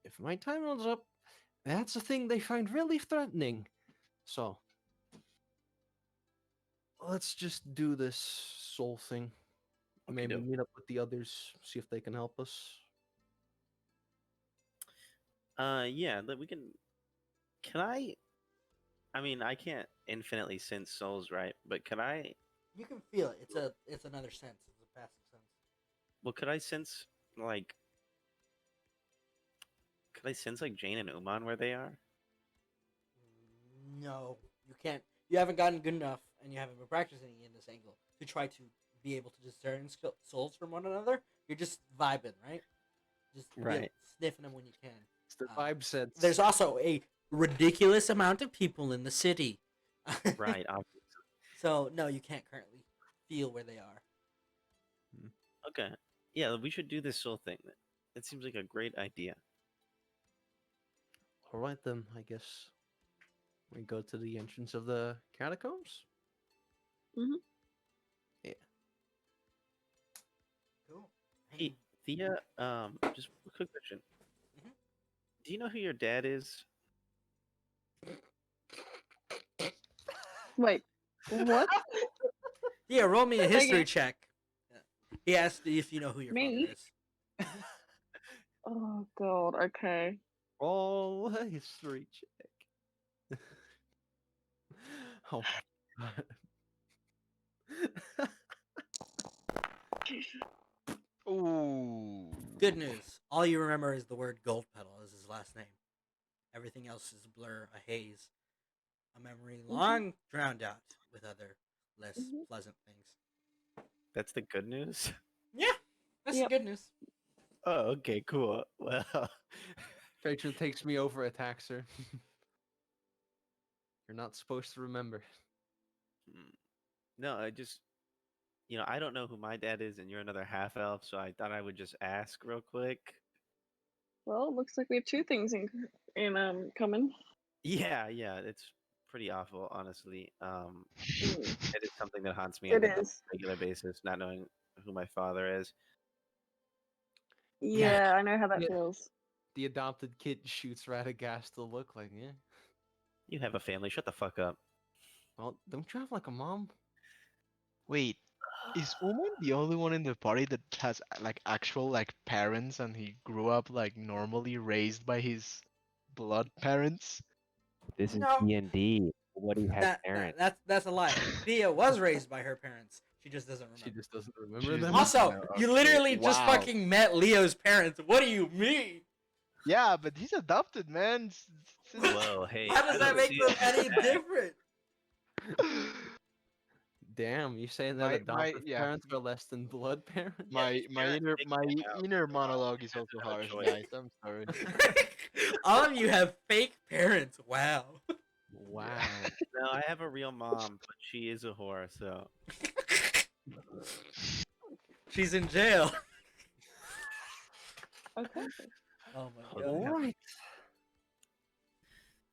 if my time runs up, that's a thing they find really threatening. So let's just do this soul thing. Maybe okey-doke. meet up with the others, see if they can help us. Yeah. That we can. Can I? I mean, I can't infinitely sense souls, right? But could I? You can feel it. It's another sense. It's a passive sense. Well, could I sense like? Could I sense like Jane and Umon where they are? No, you can't. You haven't gotten good enough, and you haven't been practicing in this angle to try to be able to discern souls from one another. You're just vibing, right? Just Right. sniffing them when you can. It's the vibe sense. There's also a ridiculous amount of people in the city. Right. Obviously. So no, you can't currently feel where they are. Okay. Yeah, we should do this soul thing. That seems like a great idea. All right, then. I guess we go to the entrance of the catacombs. Yeah. Cool. Hey, Thea. Just a quick question. Mhm. Do you know who your dad is? Wait, what? Yeah, roll me a history Okay. check. He asked if you know who your Me? father is. Oh god, okay. Roll a history check. Oh my god. Ooh. Good news. All you remember is the word Gold Petal is his last name. Everything else is a blur, a haze, a memory long drowned out with other less Mhm. pleasant things. That's the good news. Yeah, that's Yep. good news. Oh, okay, cool. Well, Rachel takes me over, attacks her. You're not supposed to remember. no, I just I don't know who my dad is, and you're another half elf, so I thought I would just ask real quick. Well, it looks like we have two things in common. Yeah, it's pretty awful, honestly. Mm, It is something that haunts me it on a is. regular basis, not knowing who my father is. Yeah, I know how that Yeah. feels. The adopted kid shoots Radagast to look like, yeah. You have a family. Shut the fuck up. Well, don't you have like a mom? Wait, is Umon the only one in the party that has like actual like parents and he grew up like normally raised by his blood parents? This is No, D&D. Nobody has parents. that's a lie. Thea was raised by her parents. She just doesn't She remember. just doesn't She remember just them. doesn't Also, know. you Okay, literally just wow. fucking met Leo's parents. What do you mean? Yeah, but he's adopted, man. Whoa, hey. How I does that don't make see them it as any bad. different? Damn, you saying that my adoptive yeah. parents are less than blood parents? Yeah, these parents picked him out Inner for a while. monologue He is hasn't also had a harsh, choice. guys. I'm sorry. All of you have fake parents. Wow. Wow. No, I have a real mom, but she is a whore, so. She's in jail. Okay. Oh my All god. right.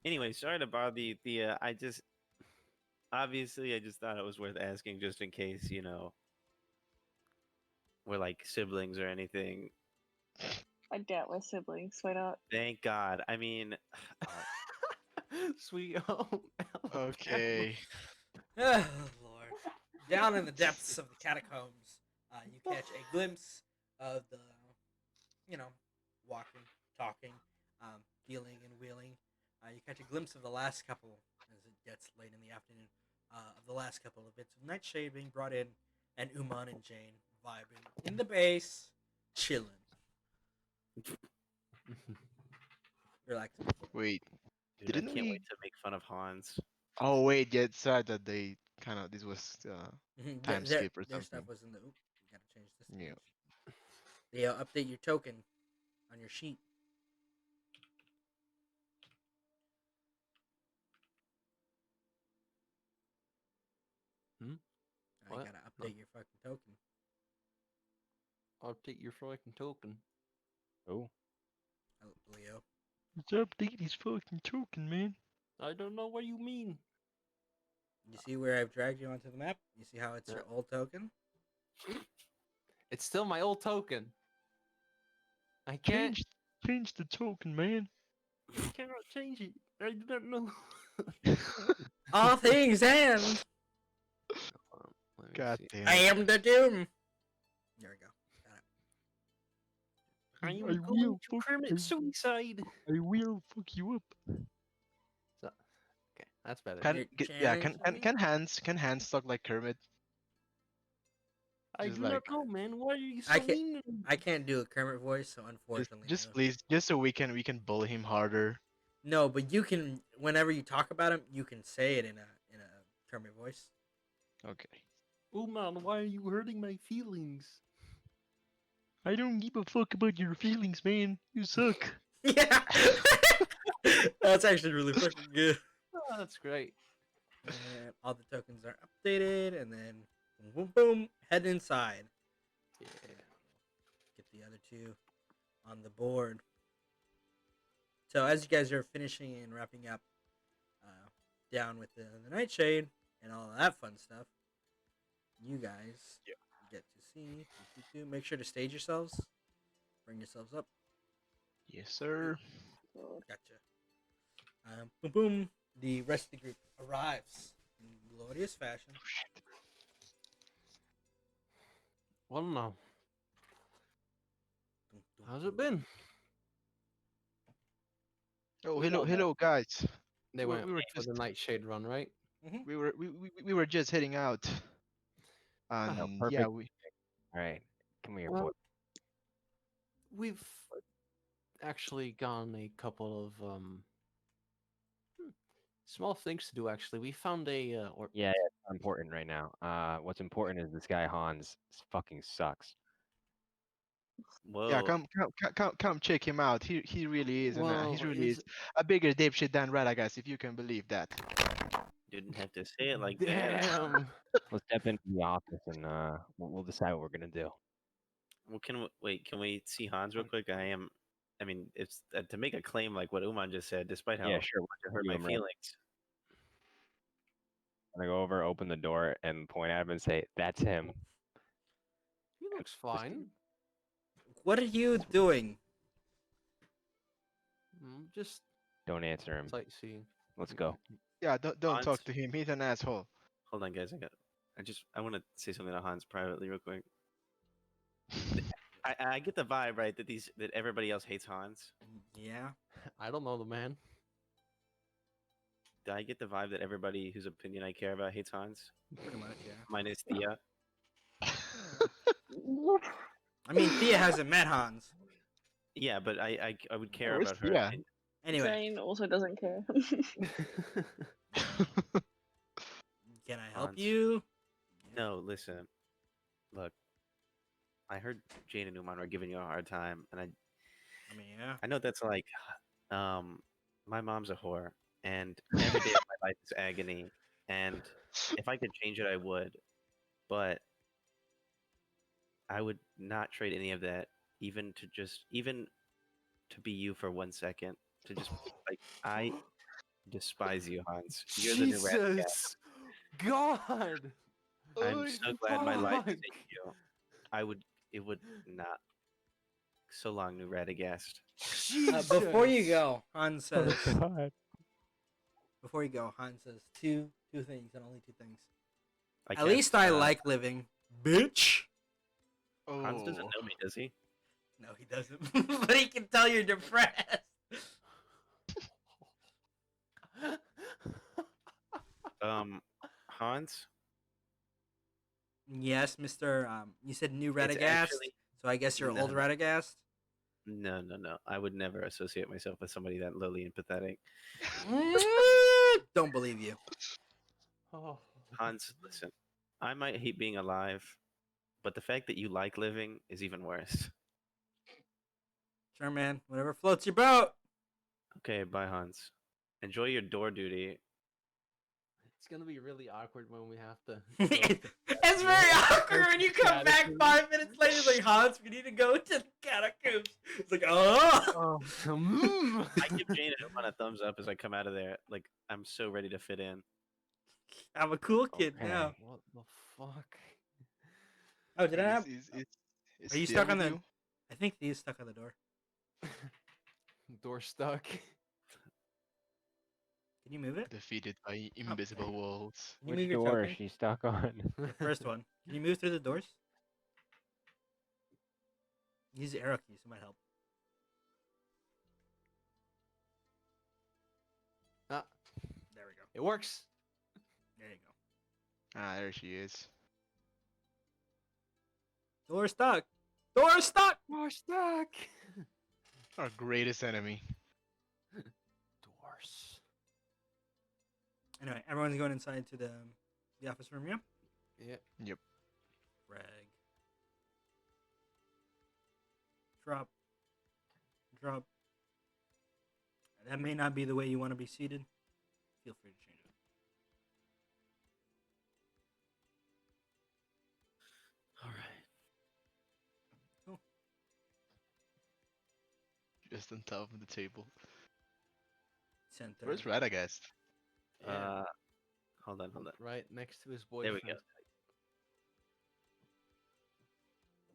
Anyway, sorry to bother you, Thea. Obviously, I just thought it was worth asking just in case, we're like siblings or anything. I doubt we're siblings, sweetheart. Thank God. I mean, Sweet home. Okay. Oh, Lord. Down in the depths of the catacombs, you catch a glimpse of the, walking, talking, dealing, and wheeling. You catch a glimpse of the last couple, as it gets late in the afternoon, of the last couple of bits of Nightshade being brought in, and Umon and Jane vibing in the base, chilling, relaxing. Wait, dude, I didn't can't we? wait to make fun of Hans. Oh wait, yeah, it's sad that they kind of this was time Their, skip or their something. stuff was in the. Oop, we gotta change this Yeah. page. They update your token on your sheet. Hmm? I What? gotta update your fucking token. Update your freaking token. Oh, Leo. Let's update his fucking token, man. I don't know what you mean. You see where I've dragged you onto the map? You see how it's your old token? It's still my old token. I can't. Change the token, man. I cannot change it. I do not know. All things end. Let me God see. damn. I am the doom. There we go. Got it. I I am will going to fuck commit you. suicide. I will fuck you up. So, okay, that's better. You're challenging me? Can Hans talk like Kermit? I just do like- not know, man. Why are you so I can't- mean? I can't do a Kermit voice, so unfortunately, Just no. please, just so we can bully him harder. No, but you can. Whenever you talk about him, you can say it in a Kermit voice. Okay. Oh man, why are you hurting my feelings? I don't give a fuck about your feelings, man. You suck. Yeah, that's actually really fucking good. Oh, that's great. And all the tokens are updated, and then boom, boom, boom, head inside. Yeah. Get the other two on the board. So as you guys are finishing and wrapping up, down with the Nightshade and all of that fun stuff, you guys get to see. Make sure to stage yourselves. Bring yourselves up. Yes, sir. Gotcha. Boom, boom. The rest of the group arrives in glorious fashion. Oh, shit. Well, now, Dum, dum, how's dum. it been? Oh, We won't know. hello, guys. They we went were for the Nightshade run, right? we were just heading out, and no, yeah, perfect. we. All right. Come here, Well, boy. We've actually gone a couple of small things to do. Actually, we found a or Yeah, not important right now. What's important is this guy Hans fucking sucks. Whoa. Yeah, come check him out. He really is, Well, he really is is a bigger dipshit than Radagast, if you can believe that. Didn't have to say it like that. damn. Let's step into the office and we'll decide what we're gonna do. Well, can we see Hans real quick? I mean, it's to make a claim like what Umon just said, despite how Yeah, sure. much it We'll hurt do my him right. feelings. I'm gonna go over, open the door, and point at him and say, "That's him." He looks fine. What are you doing? Just Don't answer him. sightseeing. Let's go. Yeah, don't Hans? talk to him. He's an asshole. Hold on, guys. I want to say something to Hans privately, real quick. I get the vibe, right, that everybody else hates Hans. Yeah. I don't know the man. Do I get the vibe that everybody whose opinion I care about hates Hans? Pretty much, yeah. Minus Thea. I mean, Thea hasn't met Hans. Yeah, but I would care where's about her. Thea? opinion. Anyway, Jane also doesn't care. can I help Hans. you? No, listen. Look, I heard Jane and Umon were giving you a hard time, and I mean, yeah. I know that's like, my mom's a whore, and every day of my life is agony. And if I could change it, I would, but I would not trade any of that, even to be you for 1 second. To just like I despise you, Hans. You're the new Radagast. Jesus, God. I'm so glad my life is Fuck. in you. It would not. So long, new Radagast. Jesus. Before you go, Hans Oh says. God. Before you go, Hans says two things and only two things. At guess, least I like living, bitch. Hans doesn't Oh. know me, does he? No, he doesn't. But he can tell you're depressed. Hans. Yes, Mister. You said new It's Radagast, actually- so I guess you're No, old no. Radagast. No. I would never associate myself with somebody that lowly and pathetic. Don't believe you. Oh. Hans, listen. I might hate being alive, but the fact that you like living is even worse. Sure, man. Whatever floats your boat. Okay, bye, Hans. Enjoy your door duty. It's gonna be really awkward when we have to. It's very awkward when you come back Catacombs. 5 minutes later. It's like, Hans, we need to go to the catacombs. It's like, oh. I give Jane and Umon a thumbs up as I come out of there. Like, I'm so ready to fit in. I'm a cool kid now. Okay. What the fuck? Oh, did I have? Is Are you Thea stuck on with the? you? I think Thea's stuck on the door. Door stuck. Can you move it? Defeated by invisible walls. Can you Which move your door token? is she stuck on? The first one. Can you move through the doors? Use the arrow keys. It might help. Ah, There we go. it works. There you go. Ah, there she is. Door stuck. Door stuck. Door stuck. Our greatest enemy. Doors. Anyway, everyone's going inside to the office room. Yeah. Yeah. Rag. Drop. Drop. That may not be the way you want to be seated. Feel free to change it. All right. Cool. Just on top of the table. Center. Where's Radagast? Hold on. Right next to his There boyfriend. we go.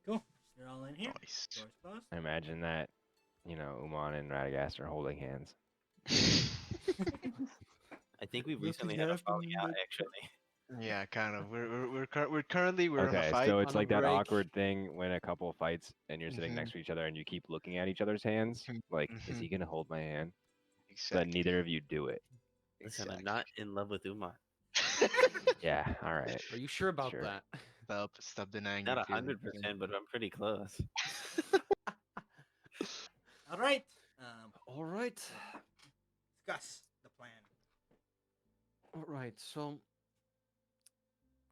Cool. You're all in here. Nice. Doors closed. I imagine that, Umon and Radagast are holding hands. I think we Nothing recently had a falling out, happened. actually. Yeah, kind of. We're currently in a Okay, fight. so it's On a like that break. awkward thing when a couple fights and you're sitting Mhm. next to each other and you keep looking at each other's hands. Like, is Mhm. he gonna hold my hand? So that Exactly. neither of you do it. Listen, I'm not in love with Umon. Yeah, all right. Are you sure about Sure. that? Stop denying Not your feelings. 100%, but I'm pretty close. All right. All right. Discuss the plan. All right. So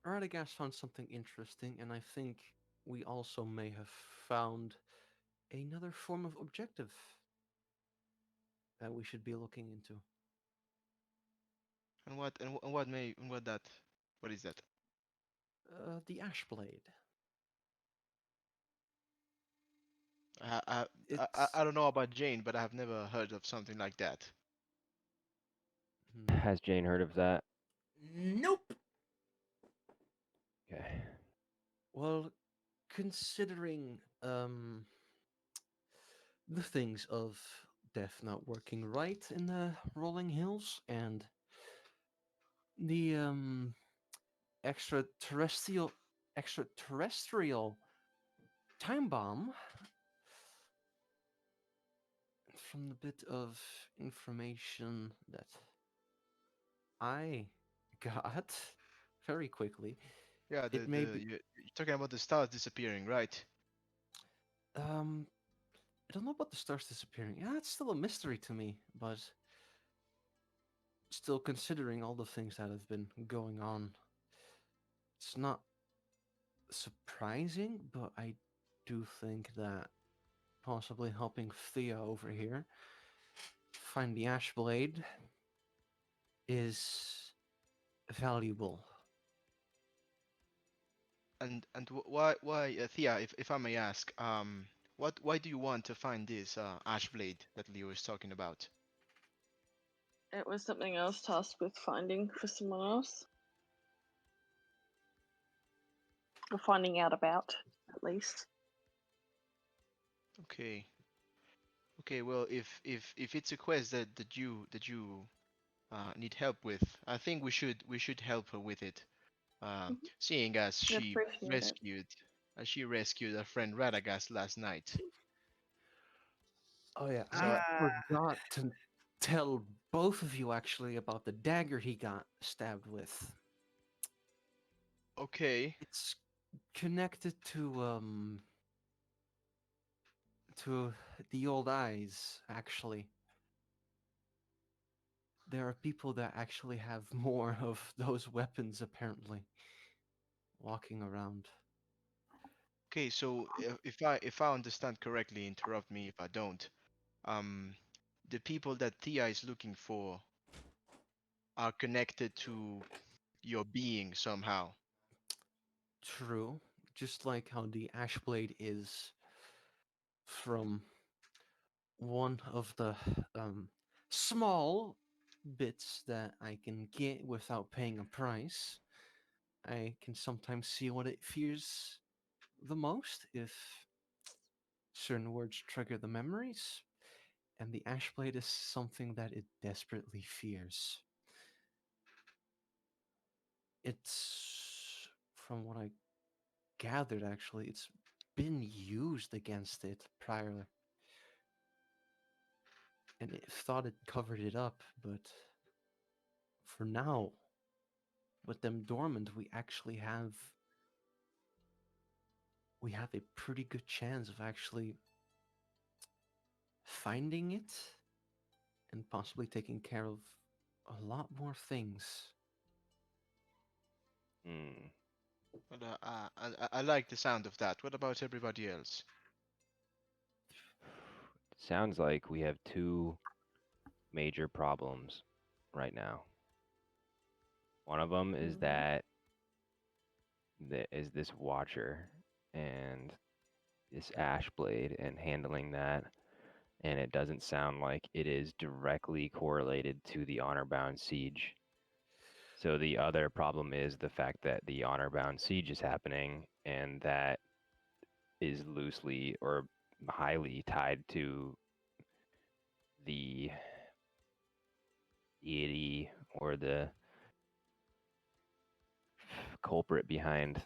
Radagast found something interesting, and I think we also may have found another form of objective that we should be looking into. And what is that? The Ashblade. I, I It's I don't know about Jane, but I have never heard of something like that. hmm, Has Jane heard of that? Nope. Okay. well, considering the things of death not working right in the rolling hills and the extraterrestrial extraterrestrial time bomb, from the bit of information that I got very quickly, Yeah, it may be you're talking about the stars disappearing, right? um I don't know about the stars disappearing. Yeah, it's still a mystery to me, but still considering all the things that have been going on, it's not surprising, but I do think that possibly helping Thea over here find the Ashblade is valuable. Why Thea, if I may ask, why do you want to find this ash blade that Leo is talking about? It was something I was tasked with finding for someone else, or finding out about, at least. Okay. Okay, well, if it's a quest that you need help with, I think we should help her with it. Mhm. Seeing as I appreciate it. she rescued our friend Radagast last night. Oh yeah, So I forgot to tell both of you actually about the dagger he got stabbed with. okay, It's connected to the old eyes, actually. There are people that actually have more of those weapons apparently walking around. okay. So if I understand correctly, interrupt me if I don't. Um, the people that Thea is looking for are connected to your being somehow. True, just like how the Ashblade is from one of the um, small bits that I can get without paying a price. I can sometimes see what it fears the most if certain words trigger the memories, and the Ashblade is something that it desperately fears. It's, from what I gathered, actually, it's been used against it prior, and it thought it covered it up, but for now, with them dormant, we have a pretty good chance of actually finding it and possibly taking care of a lot more things. Hmm. But I like the sound of that. What about everybody else? Sounds like we have two major problems right now. One of them is Mhm. that there is this watcher and this ash blade and handling that, and it doesn't sound like it is directly correlated to the honor bound siege. So the other problem is the fact that the honor bound siege is happening, and that is loosely or highly tied to the deity or the culprit behind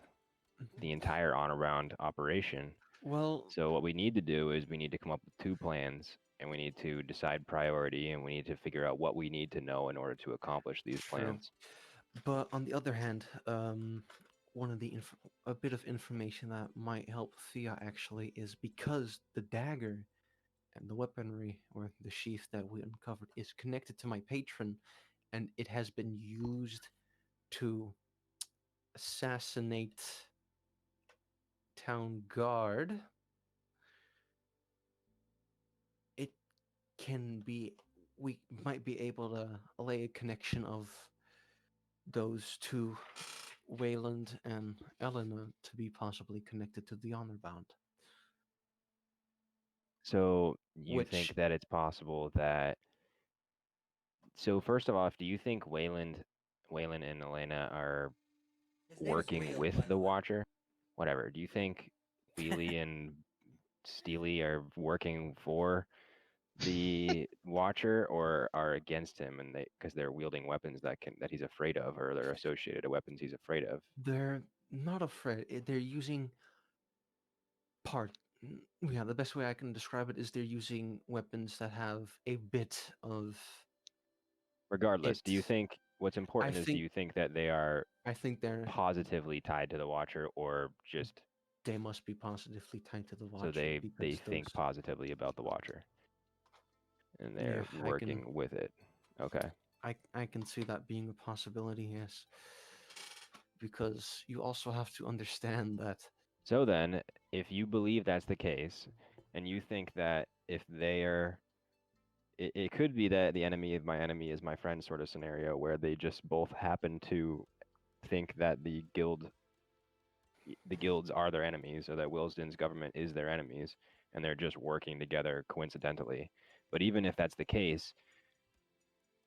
Mhm. the entire honor bound operation. Well, So what we need to do is we need to come up with two plans, and we need to decide priority, and we need to figure out what we need to know in order to accomplish these true. plans. But on the other hand, one of the a bit of information that might help Thea actually is because the dagger and the weaponry or the sheath that we uncovered is connected to my patron, and it has been used to assassinate town guard, it can be we might be able to lay a connection of those two, Wayland and Elena, to be possibly connected to the honor bound. So you Which think that it's possible that? So first of all, do you think Wayland and Elena are His name's working Whale, with by the the way. Watcher? Whatever. Do you think Wheelie and Steely are working for the Watcher or are against him, and because they're wielding weapons that he's afraid of, or they're associated to weapons he's afraid of? they're not afraid. They're using part. Yeah, the best way I can describe it is they're using weapons that have a bit of Regardless, do you it. think what's I important is do think you think that they are I think positively tied to the Watcher, or just they must be positively tied to the so Watcher they because those. think positively about the Watcher and Yeah, they're working with it? Okay. I can see that being a possibility. Yes, because you also have to understand that. So then, if you believe that's the case, and you think that if they are, it could be that the enemy of my enemy is my friend sort of scenario where they just both happen to think that the guilds are their enemies, or that Willesden's government is their enemies, and they're just working together coincidentally. But even if that's the case,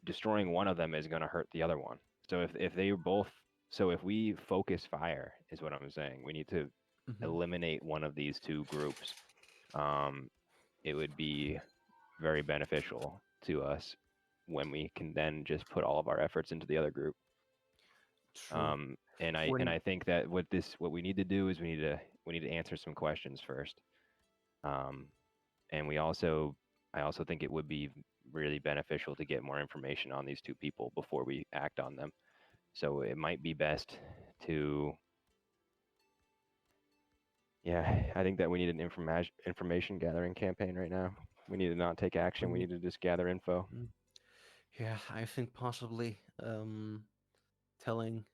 destroying one of them is going to hurt the other one. So if they both, so if we focus fire, is what I'm saying, we need to Mhm. eliminate one of these two groups. It would be very beneficial to us when we can then just put all of our efforts into the other group. True. And When I think that what we need to do is we need to answer some questions first. And I also think it would be really beneficial to get more information on these two people before we act on them. So it might be best to, yeah, I think that we need an information gathering campaign right now. We need to not take action. We when need to just gather info. yeah, I think possibly telling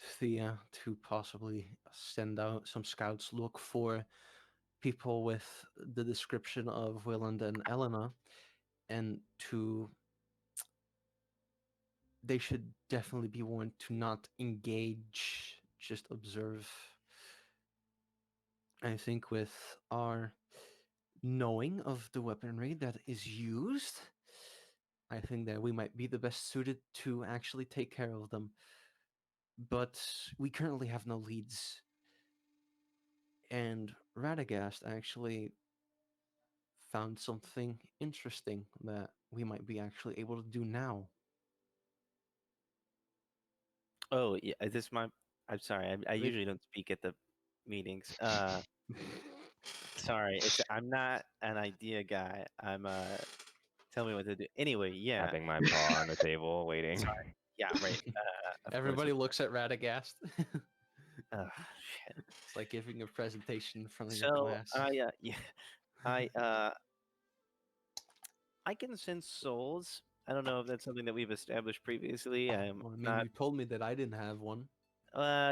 Thea to possibly send out some scouts, look for people with the description of Willand and Elena, and to they should definitely be warned to not engage, just observe. I think with our knowing of the weaponry that is used, I think that we might be the best suited to actually take care of them. But we currently have no leads. And Radagast actually found something interesting that we might be actually able to do now. Oh, yeah. Is this my? I'm sorry. I Wait. usually don't speak at the meetings. Sorry. I'm not an idea guy. I'm tell me what to do. Anyway, yeah. Tapping my paw on the table, waiting. Sorry. Yeah, right. Of Everybody course. looks at Radagast. Oh, shit. It's like giving a presentation in front of your So, class. yeah, I I can sense souls. I don't know if that's something that we've established previously. I'm Well, I mean, not. you told me that I didn't have one.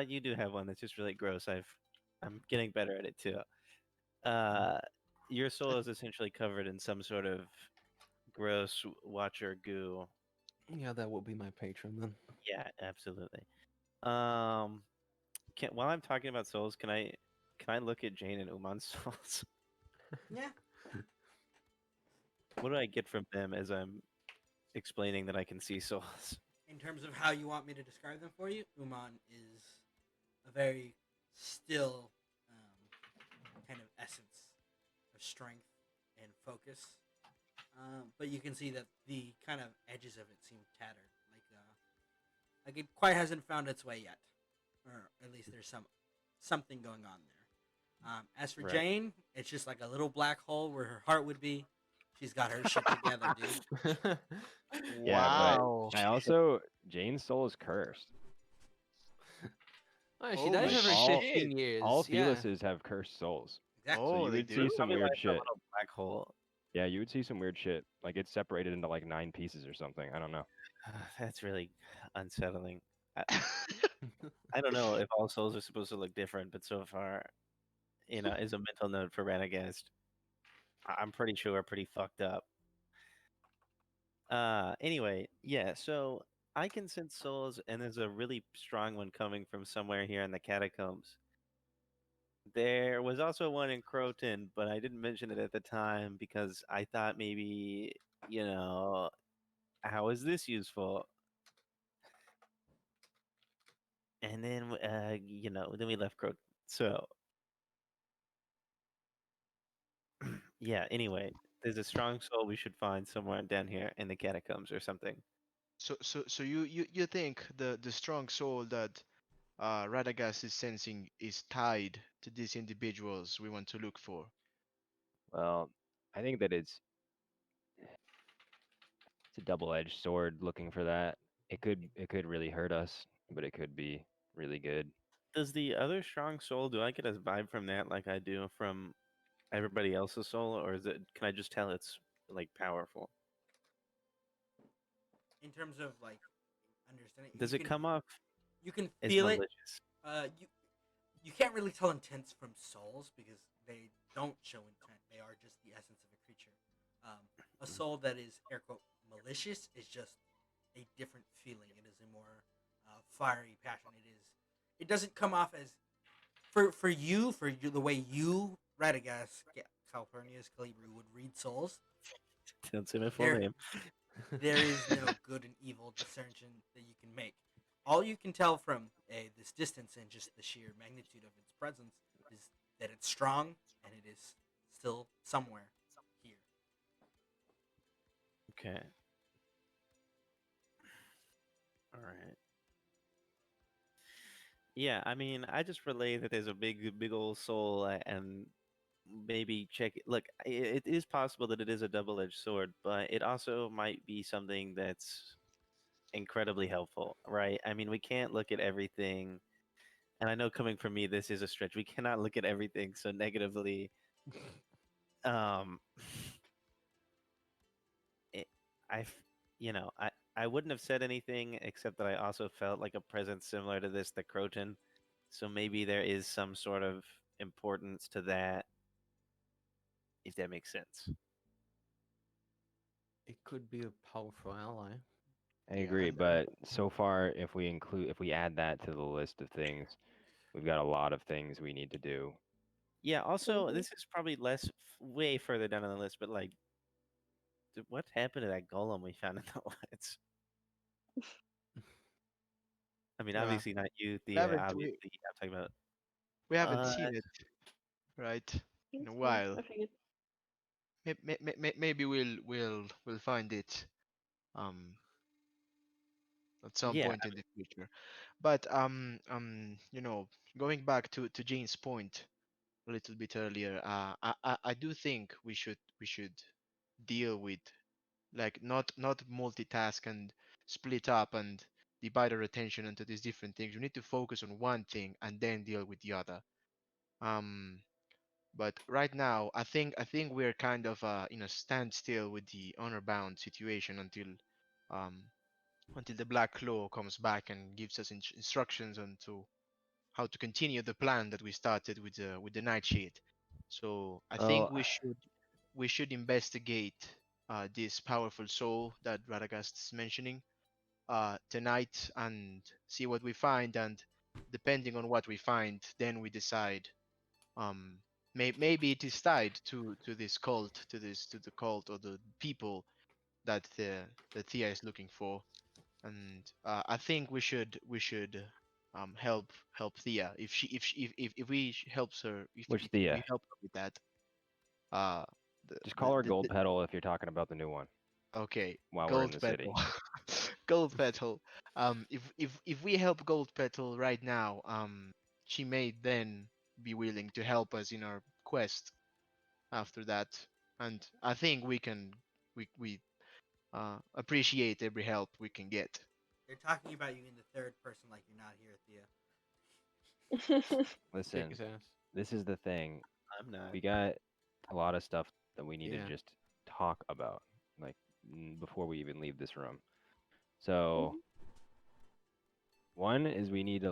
You do have one that's just really gross. I'm getting better at it too. Uh, your soul is essentially covered in some sort of gross watcher goo. Yeah, that would be my patron then. Yeah, absolutely. Um, while I'm talking about souls, can I look at Jane and Uman's souls? Yeah. What do I get from them as I'm explaining that I can see souls? In terms of how you want me to describe them for you, Umon is a very still kind of essence of strength and focus. But you can see that the kind of edges of it seem tattered, like it quite hasn't found its way yet, or at least there's something going on there. As for Right. Jane, it's just like a little black hole where her heart would be. She's got her shit together, dude. Yeah, Wow. but I also Jane's soul is cursed. Oh, she Oh dies my every all- 15 years. All yeah. Felis's have cursed souls. Exactly. So Oh, you they would see do? some Probably weird like a shit. little black hole. Yeah, you would see some weird shit. Like it's separated into like 9 pieces or something. I don't know. That's really unsettling. I, I don't know if all souls are supposed to look different, but so far, is a mental note for Radagast. I'm pretty sure we're pretty fucked up. Anyway, yeah, so I can sense souls, and there's a really strong one coming from somewhere here in the catacombs. There was also one in Croton, but I didn't mention it at the time because I thought maybe, you know, how is this useful? And then, then we left Croton. So, yeah, anyway, there's a strong soul we should find somewhere down here in the catacombs or something. So you think the strong soul that Radagast is sensing is tied to these individuals we want to look for? Well, I think that it's a double-edged sword looking for that. It could really hurt us, but it could be really good. Does the other strong soul, do I get a vibe from that like I do from everybody else's soul, or can I just tell it's like powerful? In terms of like understanding, Does it come off you can as feel it. malicious? You can't really tell intents from souls because they don't show intent. They are just the essence of a creature. A soul that is air quote malicious is just a different feeling. It is a more fiery passion. It doesn't come off as for you the way you Radagast, Calpurnius, Calibri would read souls. Don't say my full There, name. there is no good and evil discernment that you can make. All you can tell from this distance and just the sheer magnitude of its presence is that it's strong and it is still somewhere here. Okay. All right. Yeah, I mean, I just relay that there's a big old soul, and maybe check it. Look, it is possible that it is a double-edged sword, but it also might be something that's incredibly helpful, right? I mean, we can't look at everything, and I know coming from me, this is a stretch. We cannot look at everything so negatively. Um, it, I, I wouldn't have said anything except that I also felt like a presence similar to this, the Croton. So maybe there is some sort of importance to that, if that makes sense. It could be a powerful ally. I Yeah, agree, and but so far, if we add that to the list of things, we've got a lot of things we need to do. Yeah, also, Mhm. this is probably way further down on the list, but like, what happened to that golem we found in the woods? I mean, yeah, obviously not you, we Thea. haven't we, Obviously, I'm talking about. we haven't Uh, seen it right in a Yeah, while. I figured. Maybe we'll find it um at some yeah, point in the future. But going back to Jane's point a little bit earlier, I do think we should deal with, like, not multitask and split up and divide our attention into these different things. We need to focus on one thing and then deal with the other. Um, but right now, I think we're kind of in a standstill with the honor bound situation um until the Black Claw comes back and gives us instructions on to how to continue the plan that we started with the Nightshade. So I think Well, we should investigate this powerful soul that Radagast is mentioning tonight and see what we find. And depending on what we find, then we decide. Um, maybe it is tied to this cult, to the cult or the people that Thea is looking for. And I think we should help Thea if we helps her which if we Thea? help her with that. Uh, Just call her Gold the Petal if you're talking about the new one. Okay, While we're in Gold the Petal. city. Gold Petal. If we help Gold Petal right now, she may then be willing to help us in our quest after that. And I think we appreciate every help we can get. They're talking about you in the third person like you're not here, Thea. Kick Listen, his ass. this is the thing. I'm not. We got a lot of stuff that we need to Yeah. just talk about, like before we even leave this room. So Mhm. One is we need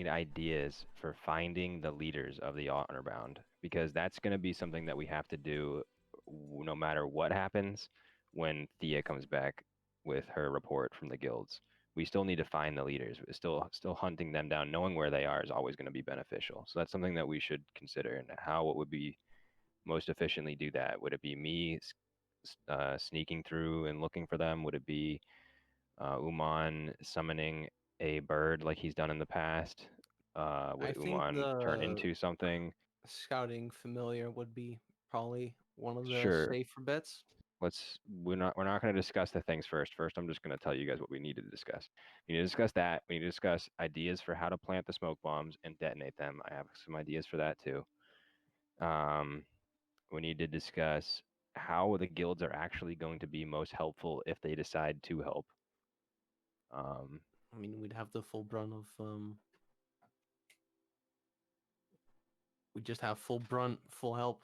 ideas for finding the leaders of the honor bound, because that's going to be something that we have to do no matter what happens when Thea comes back with her report from the guilds. We still need to find the leaders. Still hunting them down, knowing where they are is always going to be beneficial. So that's something that we should consider, and how it would be most efficiently do that. Would it be me sneaking through and looking for them? Would it be Umon summoning a bird like he's done in the past? Would I think Umon turn the into something? scouting familiar would be probably one of the Sure. safer bets. We're not going to discuss the things first. First, I'm just going to tell you guys what we need to discuss. We need to discuss that. We need to discuss ideas for how to plant the smoke bombs and detonate them. I have some ideas for that too. We need to discuss how the guilds are actually going to be most helpful if they decide to help. I mean, we'd have the full brunt of we just have full brunt, full help.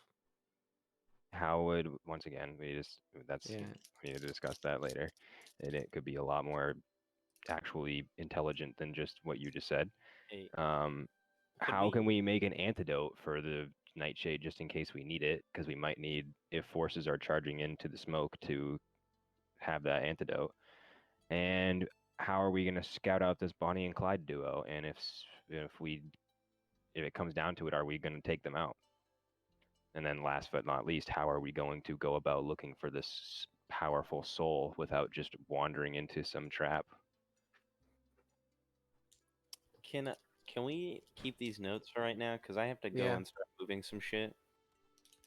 How would once again we Yeah. need to discuss that later, and it could be a lot more actually intelligent than just what you just said. Hey, How be. can we make an antidote for the nightshade just in case we need it? Because we might need, if forces are charging into the smoke, to have that antidote. And how are we going to scout out this Bonnie and Clyde duo? And if it comes down to it, are we going to take them out? And then last but not least, how are we going to go about looking for this powerful soul without just wandering into some trap? Can we keep these notes for right now? Because I have to go Yeah. and start moving some shit.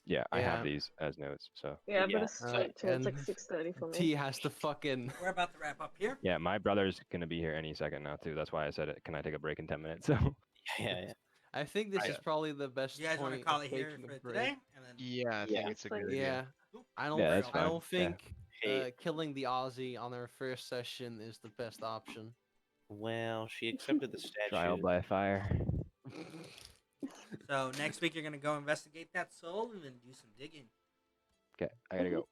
Yeah, I have Yeah. these as notes. So Yeah, I better Yeah. sleep too. It's like 6:30 for me. T has to fucking. We're about to wrap up here. yeah, my brother's gonna be here any second now too. That's why I said it. Can I take a break in 10 minutes? So Yeah. I think this is probably the best You guys want to point call of it here taking a for break. today? And then Yeah, I Yeah. think it's a Like- good Yeah, idea. I don't. Yeah, that's I fine. don't think Hey, killing the Aussie on their first session is the best option. well, she accepted the trial statue. by fire. so next week you're gonna go investigate that soul and then do some digging. Okay, I gotta go.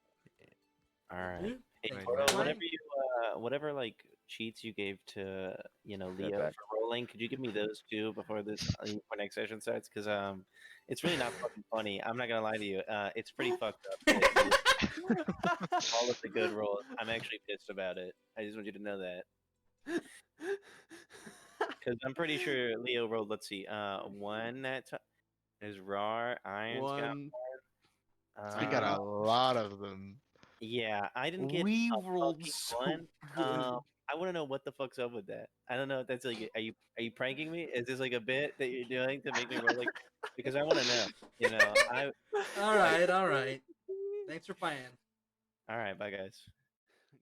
All right. Mhm. Hey, Thanks for Toro, playing. whatever whatever like cheats you gave to Leo back. for rolling, could you give me those too before this before next session starts? Because it's really not fucking funny. I'm not gonna lie to you. It's pretty fucked up. All of the good rolls. I'm actually pissed about it. I just want you to know that. Because I'm pretty sure Leo rolled. Let's see. One that is raw. Iron's got One. one. I got a lot of them. Yeah, I didn't get We a rolled fucking so one. good. I want to know what the fuck's up with that. I don't know if that's like, are you pranking me? Is this like a bit that you're doing to make me roll like? Because I want to know. I All right. Thanks for playing. all right. Bye guys.